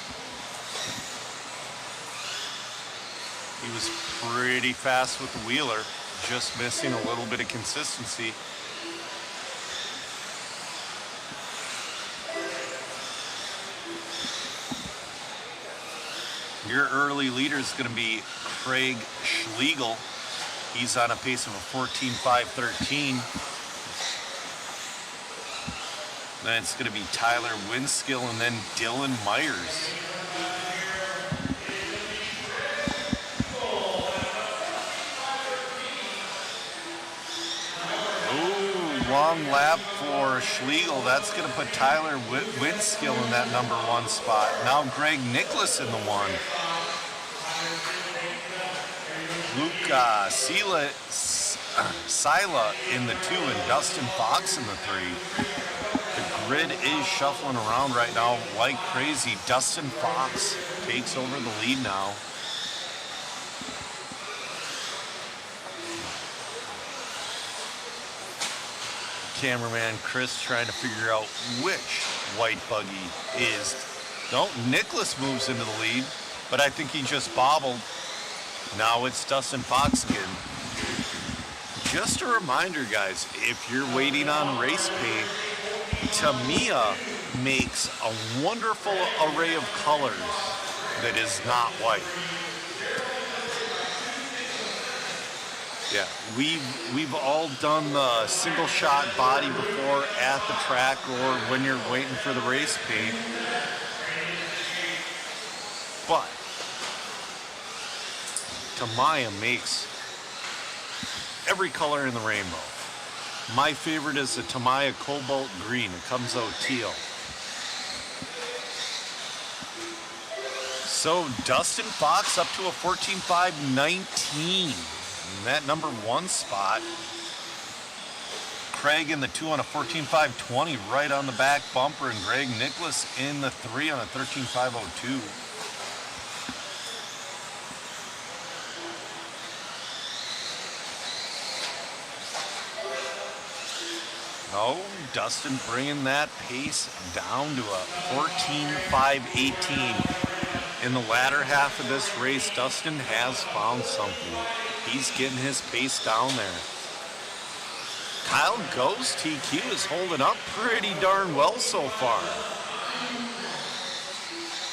He was pretty fast with the wheeler. Just missing a little bit of consistency. Your early leader is going to be Craig Schlegel. He's on a pace of a 14.513. Then it's going to be Tyler Winskill and then Dylan Myers. Long lap for Schlegel. That's going to put Tyler Winskill in that number one spot. Now Greg Nicholas in the one. Luke Sila in the two and Dustin Fox in the three. The grid is shuffling around right now like crazy. Dustin Fox takes over the lead now. Cameraman Chris trying to figure out which white buggy is. No, Nicholas moves into the lead, but I think he just bobbled. Now it's Dustin Fox again. Just a reminder, guys, if you're waiting on race paint, Tamiya makes a wonderful array of colors that is not white. Yeah, we've all done the single shot body before at the track or when you're waiting for the race paint. But Tamiya makes every color in the rainbow. My favorite is the Tamiya Cobalt Green. It comes out teal. So Dustin Fox up to a 14.519. In that number one spot. Craig in the two on a 14.520 right on the back bumper, and Greg Nicholas in the three on a 13.502. Oh, Dustin bringing that pace down to a 14.518. In the latter half of this race, Dustin has found something. He's getting his pace down there. Kyle Ghost TQ is holding up pretty darn well so far.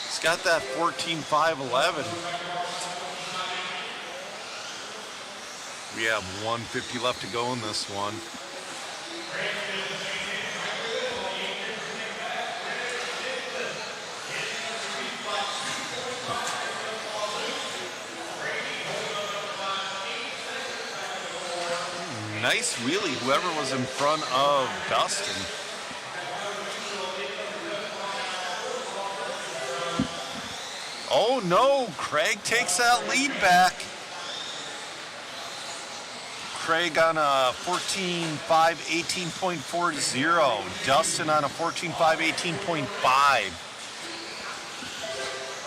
He's got that 14.511. We have 150 left to go in this one. Nice wheelie, whoever was in front of Dustin. Oh no, Craig takes that lead back. Craig on a 14.5, 18.40. Dustin on a 14.5, 18.5.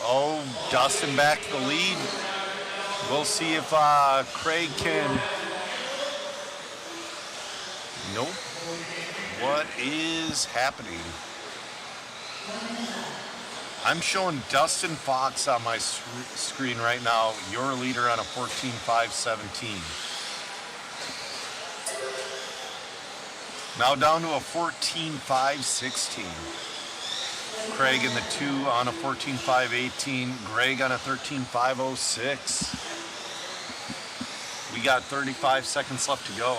Oh, Dustin back to the lead. We'll see if Craig can. Nope. What is happening? I'm showing Dustin Fox on my screen right now, your leader on a 14.517. Now down to a 14.516. Craig in the 2 on a 14.518. Greg on a 13.506. We got 35 seconds left to go.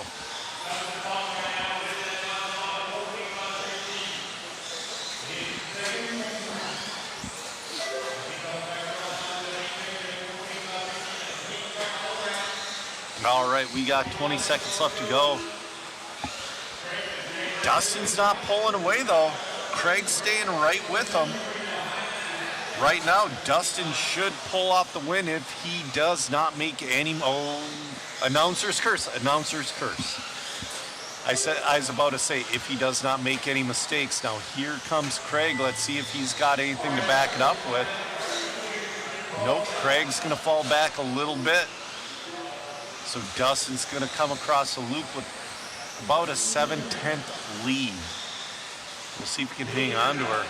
All right, we got 20 seconds left to go. Dustin's not pulling away though. Craig's staying right with him. Right now, Dustin should pull off the win if he does not make any. Oh, announcer's curse! Announcer's curse! I was about to say if he does not make any mistakes. Now here comes Craig. Let's see if he's got anything to back it up with. Nope. Craig's gonna fall back a little bit. So Dustin's gonna come across the loop with about a 7/10 lead. We'll see if we can hang on to her.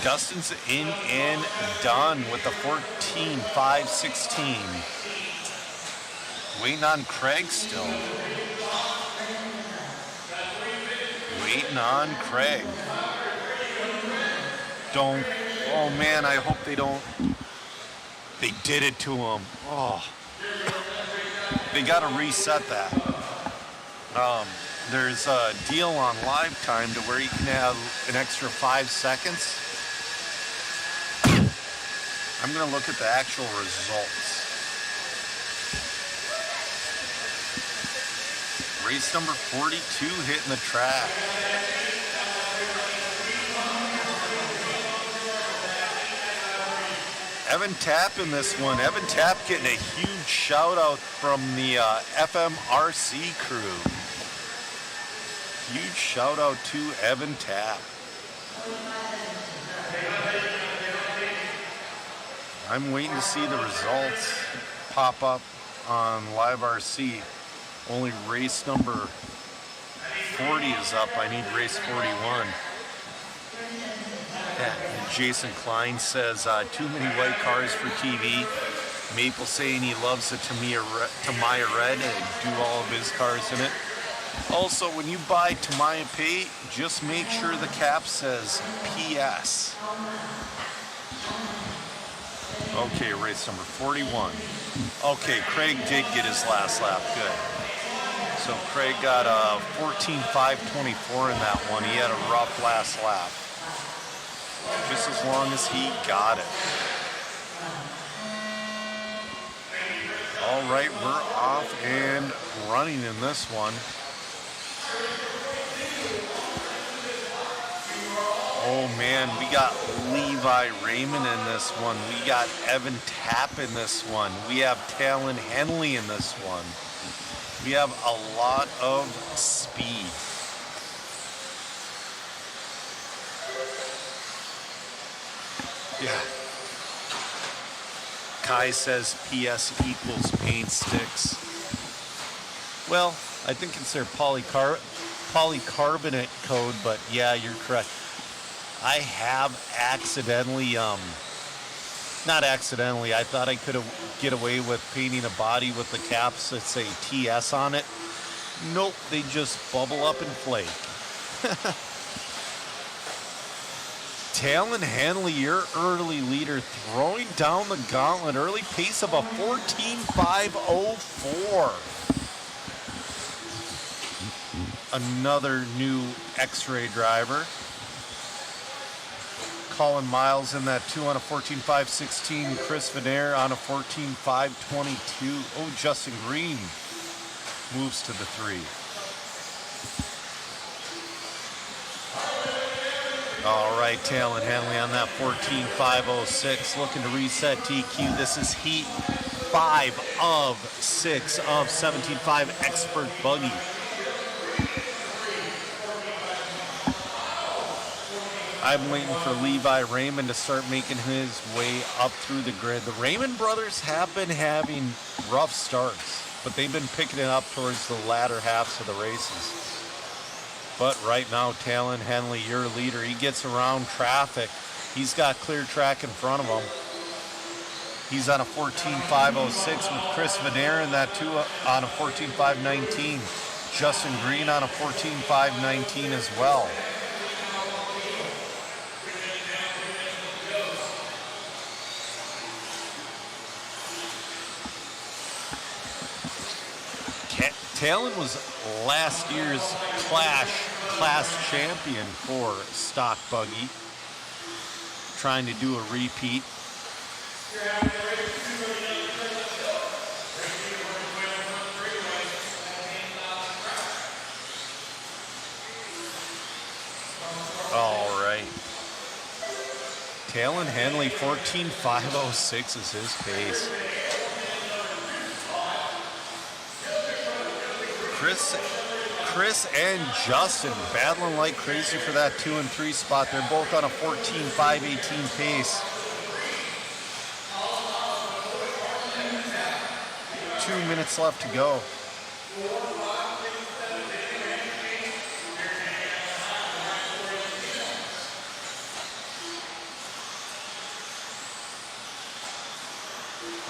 Dustin's in and done with the 14.516. Waiting on Craig still. Waiting on Craig. Don't. Oh man, I hope they don't. They did it to him. Oh. They got to reset that. There's a deal on live time to where you can have an extra 5 seconds. I'm going to look at the actual results. Race number 42 hitting the track. Evan Tapp in this one. Evan Tapp getting a huge shout out from the FMRC crew. Huge shout out to Evan Tapp. I'm waiting to see the results pop up on Live RC. Only race number 40 is up. I need race 41. Jason Klein says, too many white cars for TV. Maple saying he loves the Tamiya Red and do all of his cars in it. Also, when you buy Tamiya paint, just make sure the cap says PS. Okay, race number 41. Okay, Craig did get his last lap. Good. So Craig got a 14.524 in that one. He had a rough last lap. Just as long as he got it. All right, we're off and running in this one. Oh man, we got Levi Raymond in this one. We got Evan Tapp in this one. We have Talon Henley in this one. We have a lot of speed. Yeah. Kai says PS equals paint sticks. Well, I think it's their polycarbonate code, but yeah, you're correct. I have accidentally, not accidentally, I thought I could get away with painting a body with the caps that say TS on it. Nope, they just bubble up and flake. Talon Henley, your early leader, throwing down the gauntlet. Early pace of a 14.504. Another new X-Ray driver. Colin Miles in that 2 on a 14.516. Chris Venair on a 14.522. Oh, Justin Green moves to the 3. All right, Talon Henley on that 14.506, looking to reset TQ. This is heat 5 of 6 of 17.5 Expert Buggy. I'm waiting for Levi Raymond to start making his way up through the grid. The Raymond brothers have been having rough starts, but they've been picking it up towards the latter halves of the races. But right now, Talon Henley, your leader, he gets around traffic. He's got clear track in front of him. He's on a 14.506 with Chris Venera, and that too on a 14.519. Justin Green on a 14.519 as well. Talon was last year's class champion for stock buggy, trying to do a repeat. All right. Talon Henley, 14.506 is his pace. Chris and Justin battling like crazy for that 2 and 3 spot. They're both on a 14.518 pace. 2 minutes left to go.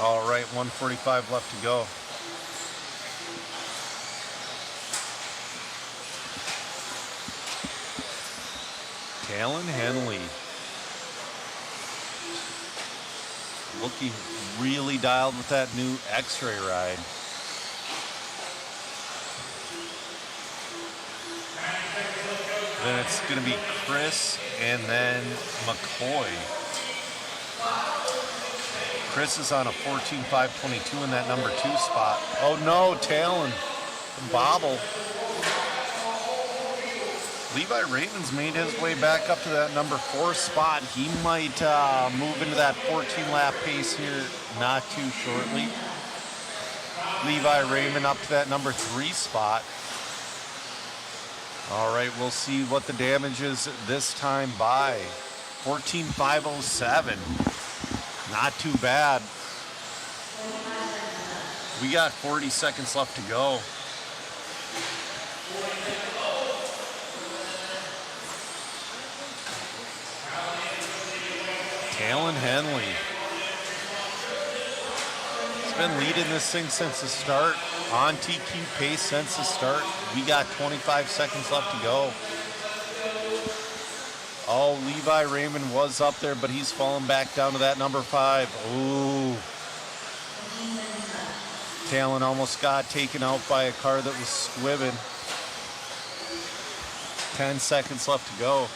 All right, 1:45 left to go. Talon Henley looking really dialed with that new X-ray ride. Then it's going to be Chris and then McCoy. Chris is on a 14.522 in that number 2 spot. Oh no, Talon, bobble. Levi Raymond's made his way back up to that number 4 spot. He might move into that 14-lap pace here not too shortly. Levi Raymond up to that number 3 spot. All right, we'll see what the damage is this time by. 14.507. Not too bad. We got 40 seconds left to go. Talon Henley. He's been leading this thing since the start. On TQ pace since the start. We got 25 seconds left to go. Oh, Levi Raymond was up there, but he's fallen back down to that number 5. Ooh. Talon almost got taken out by a car that was squibbing. 10 seconds left to go.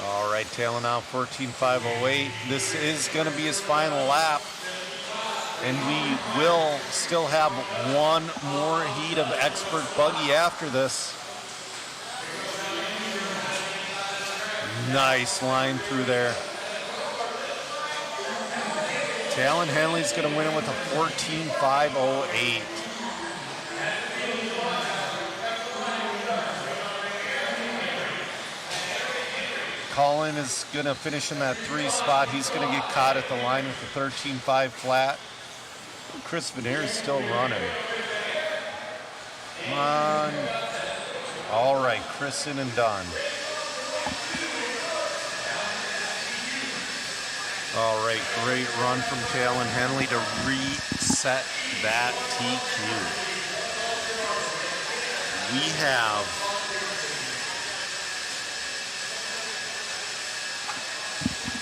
All right, Talon now 14.508. This is going to be his final lap. And we will still have one more heat of Expert Buggy after this. Nice line through there. Talon Henley's going to win it with a 14.508. Colin is going to finish in that 3 spot. He's going to get caught at the line with the 13.5 flat. Chris Venera is still running. Come on. All right, Chris in and done. All right, great run from Talon Henley to reset that TQ. We have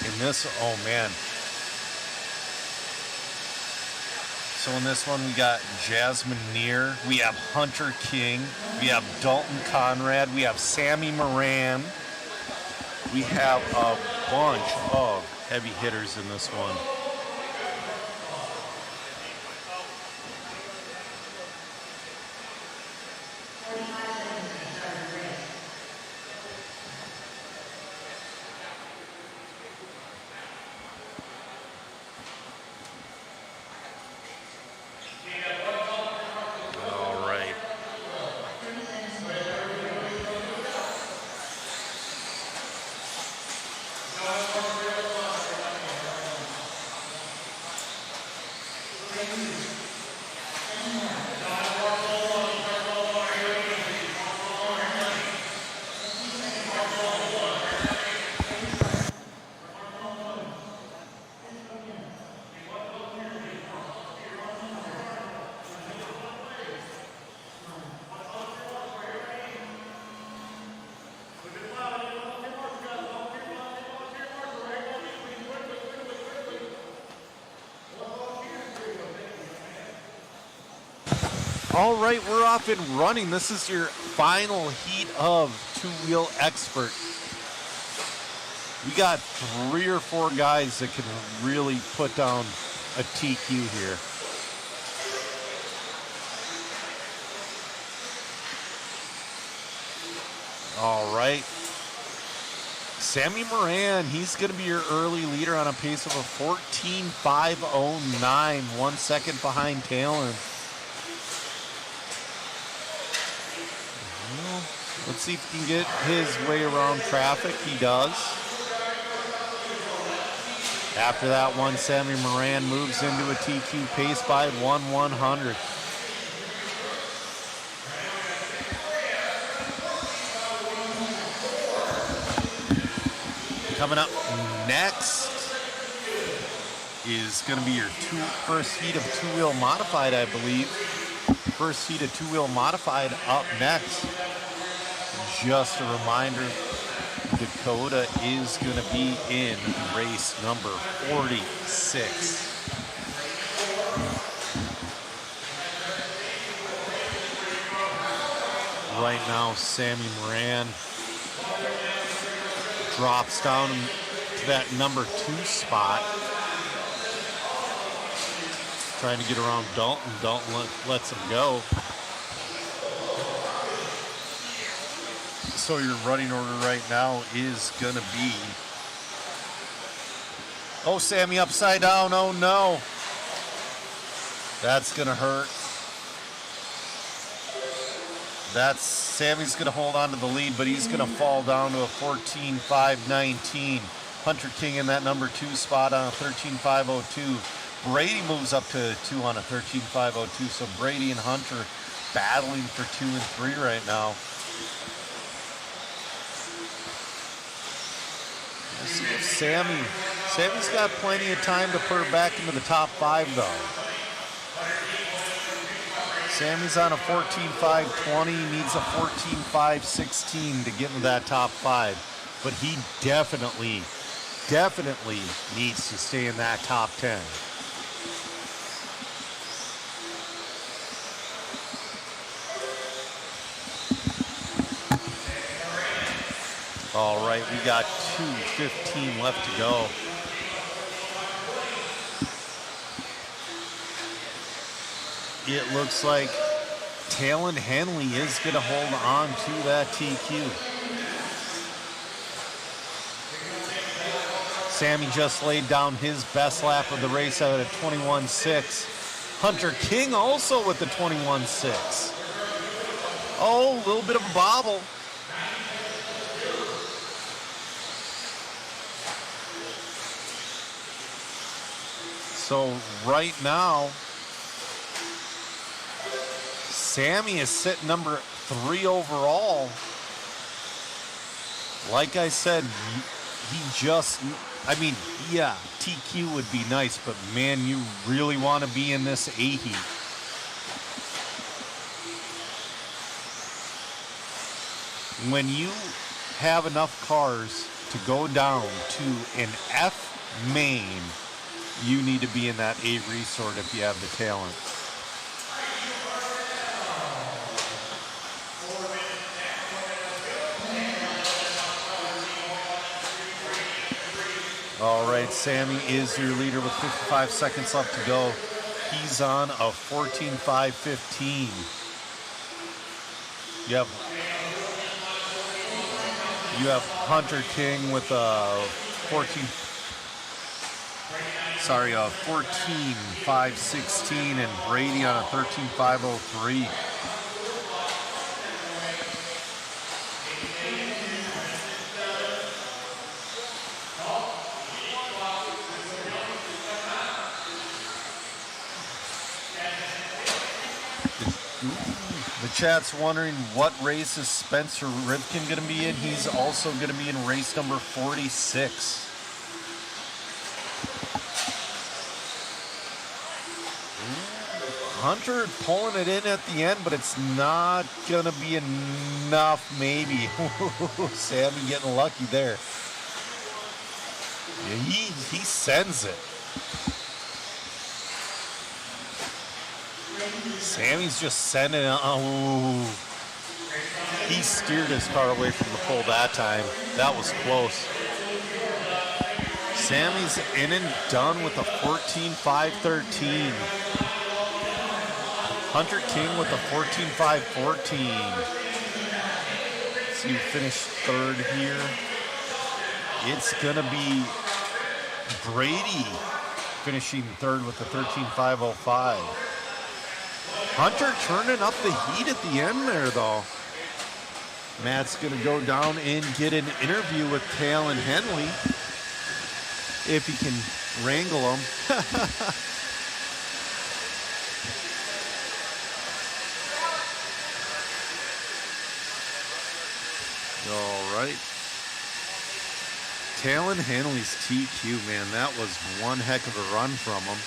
in this, oh man. So in this one, we got Jasmine Neer, we have Hunter King, we have Dalton Conrad, we have Sammy Moran. We have a bunch of heavy hitters in this one. All right, we're off and running. This is your final heat of two-wheel expert. We got 3 or 4 guys that can really put down a TQ here. All right. Sammy Moran, he's going to be your early leader on a pace of a 14.509, 1 second behind Talon. Well, let's see if he can get his way around traffic. He does. After that one, Sammy Moran moves into a TQ pace by 1/100. Coming up next is going to be your first heat of two-wheel modified, I believe. First heat of two-wheel modified up next. Just a reminder, Dakota is going to be in race number 46. Right now, Sammy Moran drops down to that number 2 spot. Trying to get around Dalton. Dalton lets him go. So your running order right now is going to be... Oh, Sammy upside down. Oh, no. That's going to hurt. Sammy's going to hold on to the lead, but he's going to fall down to a 14.519. Hunter King in that number 2 spot on a 13.502. Brady moves up to 2 on a 13.502. So Brady and Hunter battling for 2 and 3 right now. Let's see if Sammy's got plenty of time to put her back into the top 5 though. Sammy's on a 14.520, needs a 14.516 to get into that top 5. But he definitely needs to stay in that top 10. All right, we got 2:15 left to go. It looks like Talon Henley is going to hold on to that TQ. Sammy just laid down his best lap of the race out at 21.6. Hunter King also with the 21.6. Oh, a little bit of a bobble. So right now, Sammy is sitting number 3 overall. Like I said, yeah, TQ would be nice, but man, you really want to be in this A heat. When you have enough cars to go down to an F main, you need to be in that A resort if you have the talent. All right, Sammy is your leader with 55 seconds left to go. He's on a 14.515. You have Hunter King with a 14.516 and Brady on a 13.503. The chat's wondering what race is Spencer Rivkin going to be in. He's also going to be in race number 46. Hunter pulling it in at the end, but it's not going to be enough, maybe. Sammy getting lucky there. Yeah, he sends it. Sammy's just sending it. Oh, he steered his car away from the pole that time. That was close. Sammy's in and done with a 14.513. Hunter King with a 14.514. So you finished third here. It's gonna be Brady finishing third with a 13.505. Hunter turning up the heat at the end there, though. Matt's going to go down and get an interview with Talon Henley if he can wrangle him. All right. Talon Henley's TQ, man, that was one heck of a run from him.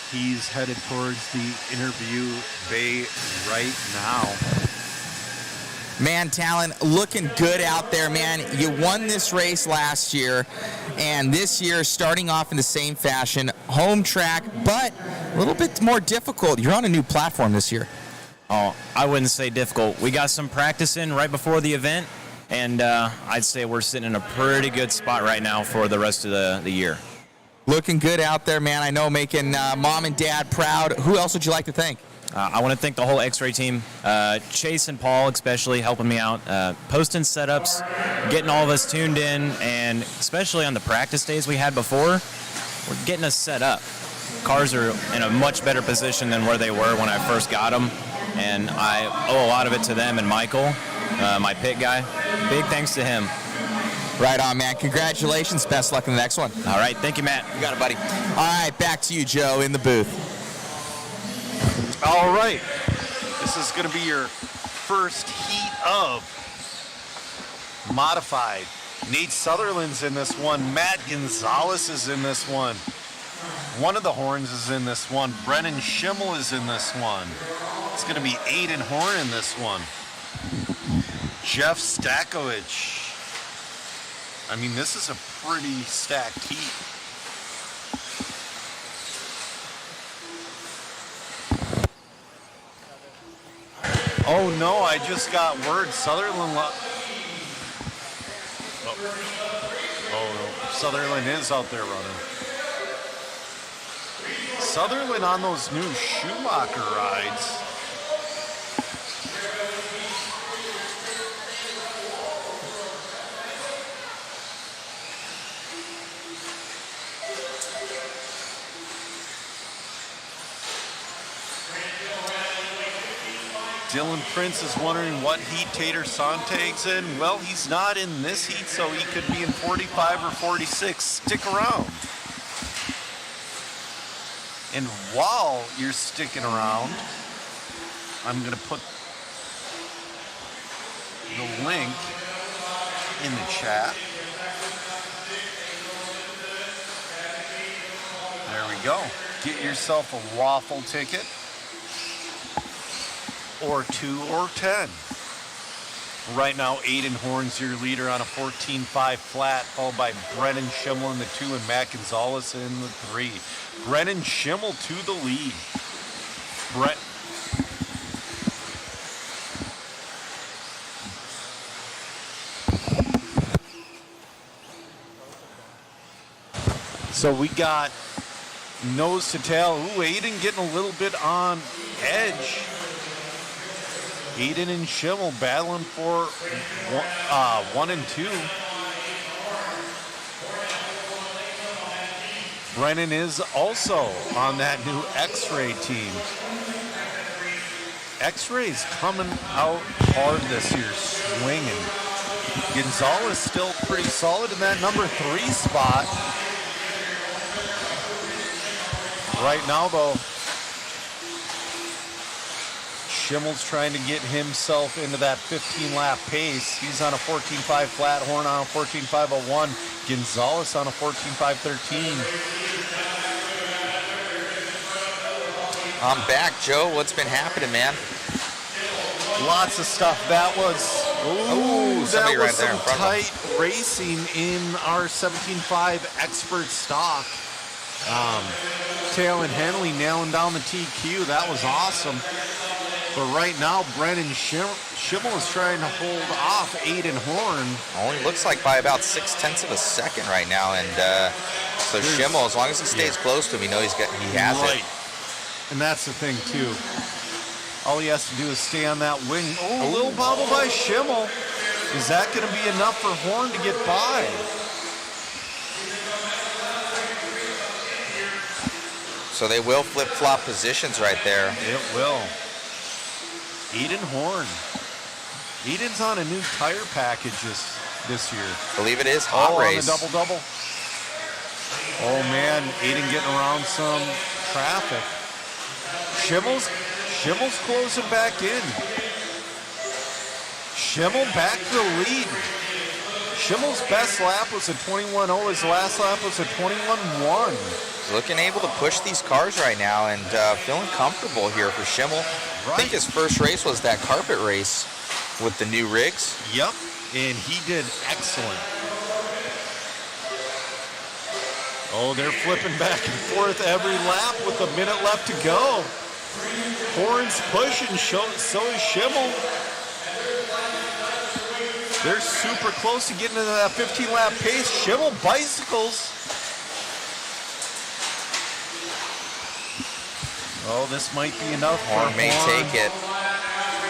He's headed towards the interview bay right now. Man, Talon, looking good out there, man. You won this race last year, and this year starting off in the same fashion, home track, but a little bit more difficult. You're on a new platform this year. Oh, I wouldn't say difficult. We got some practice in right before the event, and I'd say we're sitting in a pretty good spot right now for the rest of the year. Looking good out there, man. I know, making mom and dad proud. Who else would you like to thank? I want to thank the whole X-Ray team, Chase and Paul especially helping me out, posting setups, getting all of us tuned in, and especially on the practice days we had before, we're getting us set up. Cars are in a much better position than where they were when I first got them, and I owe a lot of it to them and Michael, my pit guy. Big thanks to him. Right on, man. Congratulations. Best luck in the next one. All right. Thank you, Matt. You got it, buddy. All right. Back to you, Joe, in the booth. All right. This is going to be your first heat of modified. Nate Sutherland's in this one. Matt Gonzalez is in this one. One of the Horns is in this one. Brennan Schimmel is in this one. It's going to be Aiden Horn in this one. Jeff Stakowicz. I mean, this is a pretty stacked heat. Oh no, I just got word Sutherland. Oh, Sutherland is out there running. Sutherland on those new Schumacher rides. Dylan Prince is wondering what heat Tater Sontag's in. Well, he's not in this heat, so he could be in 45 or 46. Stick around. And while you're sticking around, I'm going to put the link in the chat. There we go. Get yourself a Raffle ticket. Or 2 or 10. Right now, Aiden Horn's your leader on a 14.5 flat, followed by Brennan Schimmel in the 2 and Matt Gonzalez in the 3. Brennan Schimmel to the lead. So we got nose to tail. Ooh, Aiden getting a little bit on edge. Aiden and Schimmel battling for 1 and 2. Brennan is also on that new X-Ray team. X-Ray's coming out hard this year, swinging. Gonzalez still pretty solid in that number 3 spot. Right now, though, Schimmel's trying to get himself into that 15-lap pace. He's on a 14.5 flat, Horn on a 14.501, Gonzalez on a 14.513. I'm back, Joe. What's been happening, man? Lots of stuff. That was somebody right there in some front of tight racing in our 17.5 expert stock. Charlestown and Henley nailing down the TQ. That was awesome. But right now, Brennan Schimmel is trying to hold off Aiden Horn. Only looks like by about 0.6 of a second right now, and so Schimmel, as long as he stays close to him, he knows he has it. And that's the thing too. All he has to do is stay on that wing. Oh, a little bobble by Schimmel. Is that going to be enough for Horn to get by? So they will flip-flop positions right there. It will. Aiden Horn. Aiden's on a new tire package this year. Believe it is hot race. On the double-double. Oh, man. Aiden getting around some traffic. Schimmel's closing back in. Schimmel back to the lead. Schimmel's best lap was a 21.0. His last lap was a 21.1. He's looking able to push these cars right now and feeling comfortable here for Schimmel. I think his first race was that carpet race with the new rigs. Yep, and he did excellent. Oh, they're flipping back and forth every lap with a minute left to go. Horn's pushing, so is Schimmel. They're super close to getting into that 15-lap pace. Schimmel bicycles. Oh, this might be enough. Horn may take it.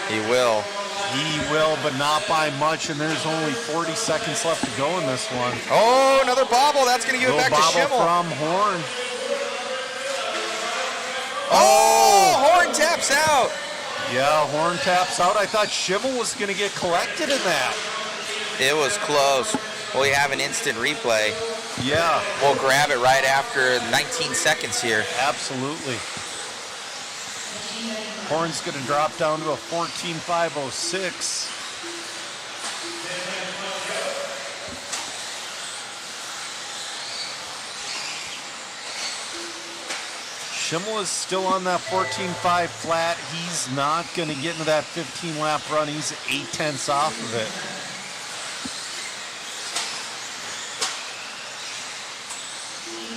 He will. He will, but not by much, and there's only 40 seconds left to go in this one. Oh, another bobble. That's going to give it back to Schimmel. From Horn. Oh, Horn taps out. Yeah, Horn taps out. I thought Schimmel was going to get collected in that. It was close. We have an instant replay. Yeah. We'll grab it right after 19 seconds here. Absolutely. Horn's going to drop down to a 14.506. Schimmel is still on that 14.5 flat. He's not going to get into that 15-lap run. He's 0.8 off of it.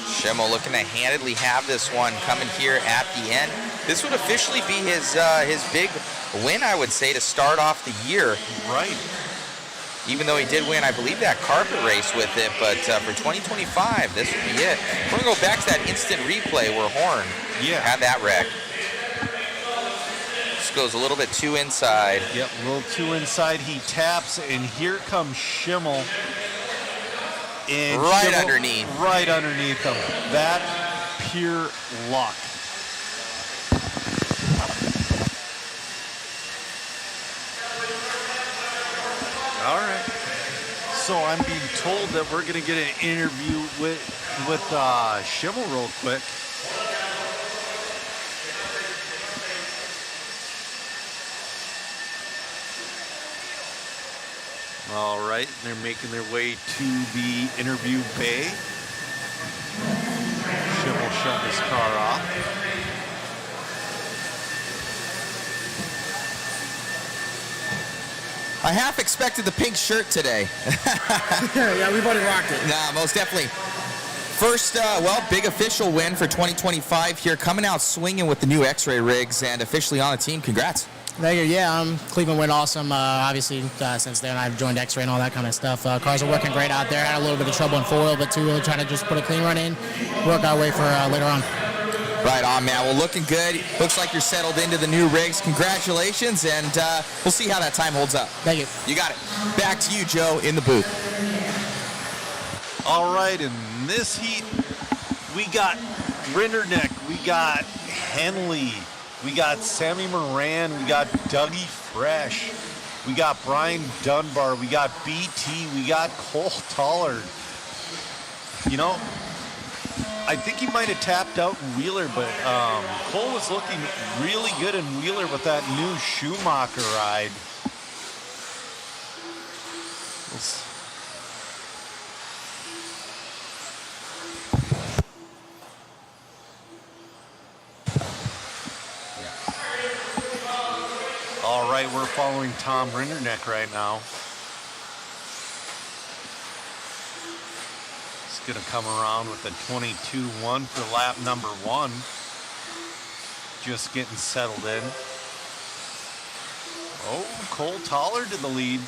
Schimmel looking to handedly have this one coming here at the end. This would officially be his big win, I would say, to start off the year. Right. Even though he did win, I believe, that carpet race with it, but for 2025, this would be it. We're going to go back to that instant replay where Horn had that wreck. This goes a little bit too inside. Yep, a little too inside. He taps, and here comes Schimmel. And right underneath. Right underneath him. That pure luck. All right. So I'm being told that we're going to get an interview with Schimmel real quick. All right, they're making their way to the interview bay. Schimmel shut his car off. I half expected the pink shirt today. Yeah, we've already rocked it. Nah, most definitely. First, big official win for 2025 here, coming out swinging with the new X-Ray rigs and officially on the team. Congrats. Thank you. Yeah, Cleveland went awesome. Obviously, since then I've joined X-Ray and all that kind of stuff. Cars are working great out there. Had a little bit of trouble in four-wheel, but two-wheel trying to just put a clean run in. Work our way for later on. Right on, man. Well, looking good. Looks like you're settled into the new rigs. Congratulations, and we'll see how that time holds up. Thank you. You got it. Back to you, Joe, in the booth. All right, in this heat, we got Rinderneck, we got Henley, we got Sammy Moran, we got Dougie Fresh, we got Brian Dunbar, we got BT, we got Cole Tollard. You know, I think he might have tapped out in Wheeler, but Cole was looking really good in Wheeler with that new Schumacher ride. All right, we're following Tom Rinderneck right now. He's going to come around with a 22-1 for lap number 1. Just getting settled in. Oh, Cole Tollard to the lead.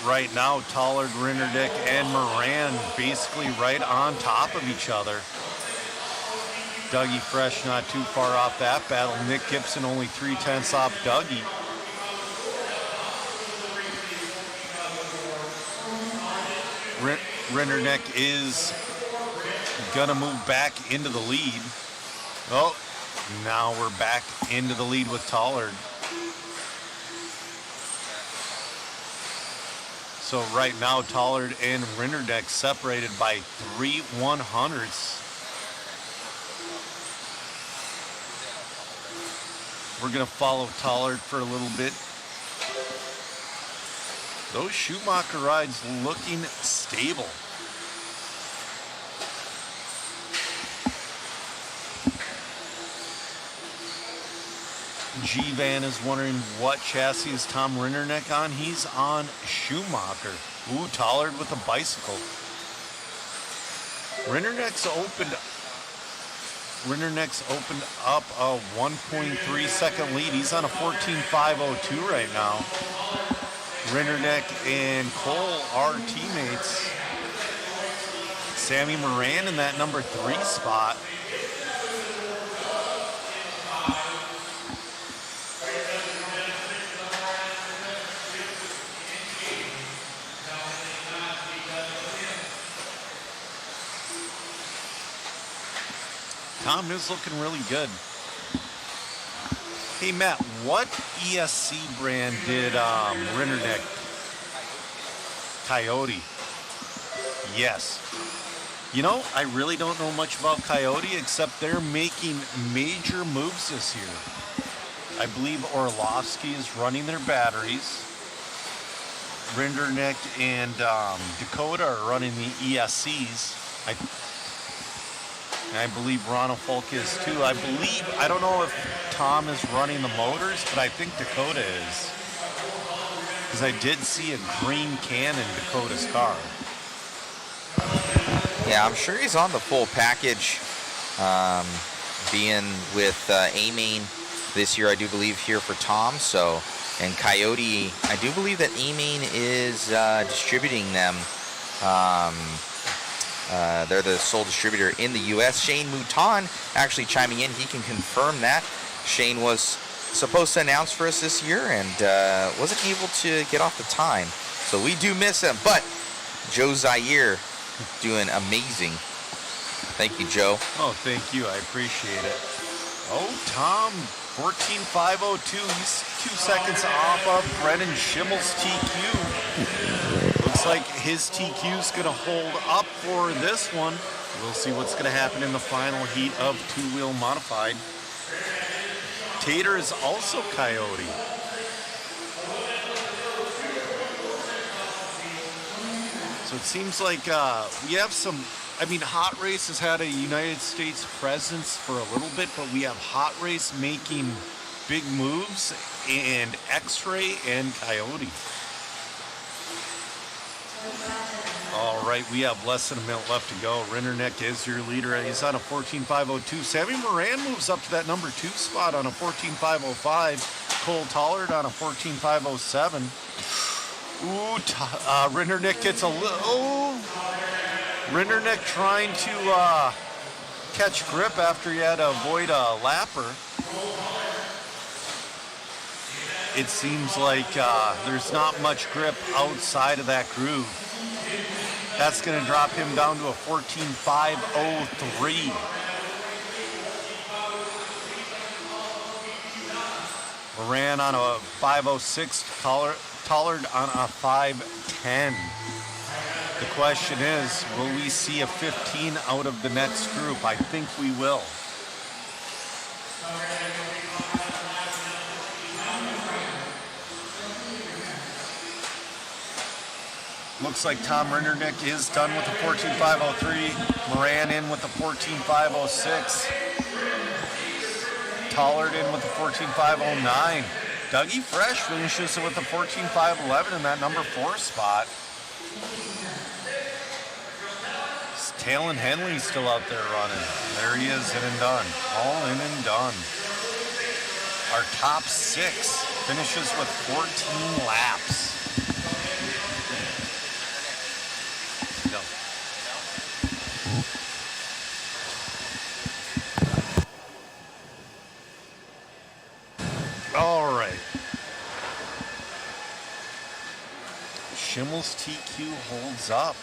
Right now, Tollard, Rinderdick, and Moran basically right on top of each other. Dougie Fresh not too far off that battle. Nick Gibson only 3/10 off Dougie. Rinderneck is gonna move back into the lead. Oh, now we're back into the lead with Tollard. So right now, Tollard and Rinderneck separated by 3/100ths. We're gonna follow Tollard for a little bit. Those Schumacher rides looking stable. G-Van is wondering what chassis is Tom Rinderneck on. He's on Schumacher. Ooh, Tollard with a bicycle. Rinderneck's opened up a 1.3 second lead. He's on a 14.502 right now. Rinderneck and Cole are teammates. Sammy Moran in that number 3 spot. Tom is looking really good. Hey Matt, what ESC brand did Rinderneck? Coyote. Yes. You know, I really don't know much about Coyote except they're making major moves this year. I believe Orlovsky is running their batteries. Rinderneck and Dakota are running the ESCs. I believe Ronald Folk is too. I don't know if Tom is running the motors, but I think Dakota is. Because I did see a green can in Dakota's car. Yeah, I'm sure he's on the full package. Being with A-Main this year, I do believe, here for Tom. So, and Coyote, I do believe that A-Main is distributing them. They're the sole distributor in the U.S. Shane Mouton actually chiming in. He can confirm that. Shane was supposed to announce for us this year and wasn't able to get off the time. So we do miss him. But Joe Zaire doing amazing. Thank you, Joe. Oh, thank you. I appreciate it. Oh, Tom, 14.502. He's 2 seconds off of Brennan Schimmel's TQ. Looks like his TQ is going to hold up for this one. We'll see what's going to happen in the final heat of two-wheel modified. Tater is also Coyote. So it seems like we have some, Hot Race has had a United States presence for a little bit, but we have Hot Race making big moves and X-Ray and Coyote. All right, we have less than a minute left to go. Rinderneck is your leader. He's on a 14.502. Sammy Moran moves up to that number 2 spot on a 14.505. Cole Tollard on a 14.507. Ooh, Rinderneck gets a little... Oh, Rinderneck trying to catch grip after he had to avoid a lapper. It seems like there's not much grip outside of that groove. That's going to drop him down to a 14.503. Moran on a 506, Tollard on a 510. The question is, will we see a 15 out of the next group? I think we will. Looks like Tom Rinderneck is done with the 14.503. Moran in with the 14.506. Tollard in with the 14.509. Dougie Fresh finishes with a 14.511 in that number 4 spot. Talon Henley's still out there running. There he is, in and done. All in and done. Our top 6 finishes with 14 laps. All right. Schimmel's TQ holds up.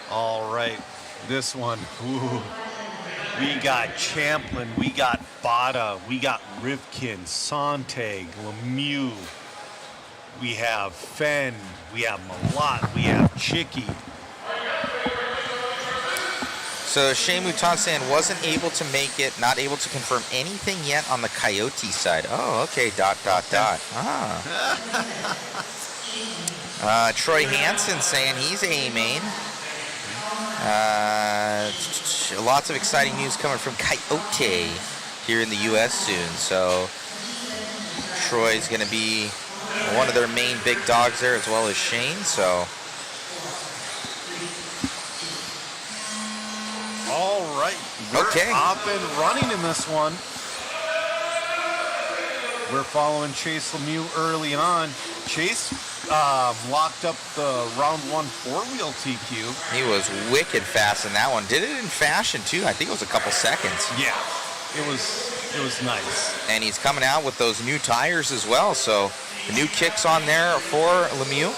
All right, this one, ooh. We got Champlin, we got Bada, we got Rivkin, Sontag, Lemieux. We have Fenn, we have Malott, we have Chicky. So Shane Mutansan wasn't able to make it, not able to confirm anything yet on the Coyote side. Oh, okay, ... Troy Hansen saying he's A-main. Lots of exciting news coming from Coyote here in the U.S. soon. So Troy's going to be one of their main big dogs there, as well as Shane. So all right, we're off and running in this one. We're following Chase Lemieux early on. Chase locked up the round 1 4-wheel TQ. He was wicked fast in that one. Did it in fashion too. I think it was a couple seconds. Yeah, it was nice. And he's coming out with those new tires as well. So the new kicks on there for Lemieux.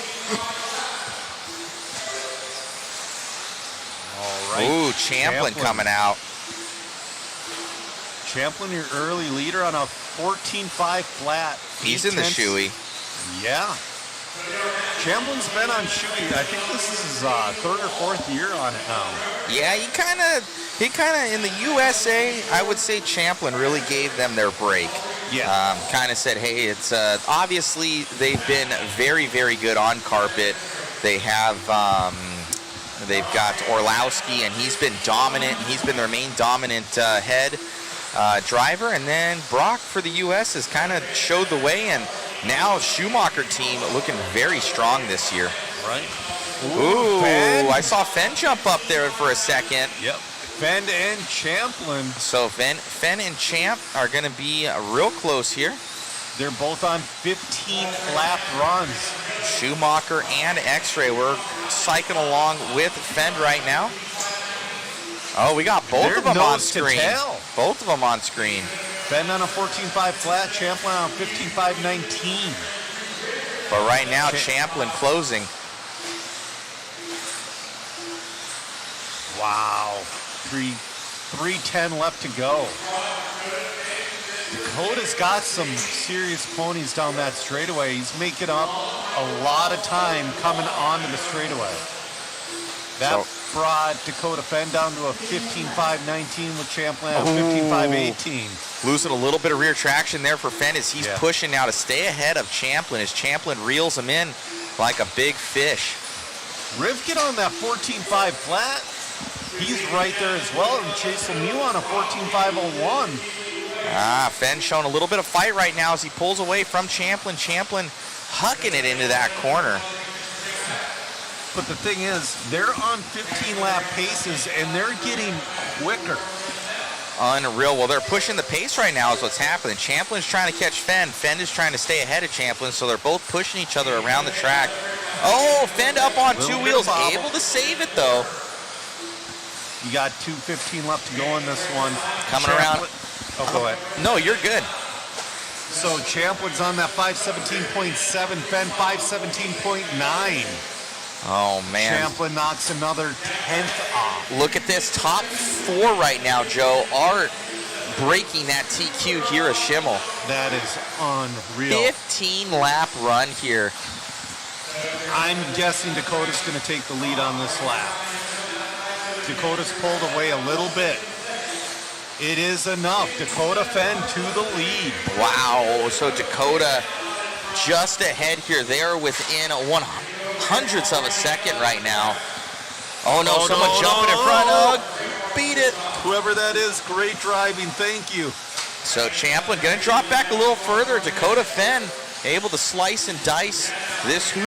All right. Ooh, Champlin coming out. Champlin, your early leader on a 14.5 flat. He's in the shoey. Yeah. Champlin's been on shoey. I think this is his 3rd or 4th year on it now. Yeah, he kind of in the USA, I would say Champlin really gave them their break. Yeah. Kind of said, hey, it's obviously they've been very, very good on carpet. They have they've got Orlowski, and he's been dominant. He's been their main dominant head driver, and then Brock for the U.S. has kind of showed the way, and now Schumacher team looking very strong this year. Right. Ooh, Fenn. I saw Fenn jump up there for a second. Yep. Fenn and Champlin. So Fenn and Champ are going to be real close here. They're both on 15-lap runs. Schumacher and X-Ray, we're cycling along with Fenn right now. Oh, we got both of them on screen. Both of them on screen. Fenn on a 14.5 flat, Champlin on 15.519. But right now, Champlin closing. Wow. 3:10 left to go. Dakota's got some serious ponies down that straightaway. He's making up a lot of time coming onto the straightaway. That brought Dakota Fenn down to a 15.519 with Champlin at 15.518. Losing a little bit of rear traction there for Fenn as he's pushing now to stay ahead of Champlin as Champlin reels him in like a big fish. Rivkin on that 14.5 flat. He's right there as well. And Chase Lemieux on a 14.501. Fenn showing a little bit of fight right now as he pulls away from Champlin. Champlin hucking it into that corner. But the thing is, they're on 15-lap paces, and they're getting quicker. Unreal. Well, they're pushing the pace right now is what's happening. Champlin's trying to catch Fenn. Fenn is trying to stay ahead of Champlin, so they're both pushing each other around the track. Oh, Fenn up on 2 wheels. Able to save it, though. You got 2:15 left to go in this one. Coming around. Oh, go ahead. No, you're good. So Champlin's on that 5:17.7, Fenn 5:17.9. Oh, man. Champlin knocks another 10th off. Look at this. Top 4 right now, Joe, are breaking that TQ here at Schimmel. That is unreal. 15-lap run here. I'm guessing Dakota's going to take the lead on this lap. Dakota's pulled away a little bit. It is enough. Dakota Fenn to the lead. Wow, so Dakota just ahead here. They are within 1/100th of a second right now. Oh no, someone jumping in front. Beat it. Whoever that is, great driving. Thank you. So Champlin going to drop back a little further. Dakota Fenn able to slice and dice this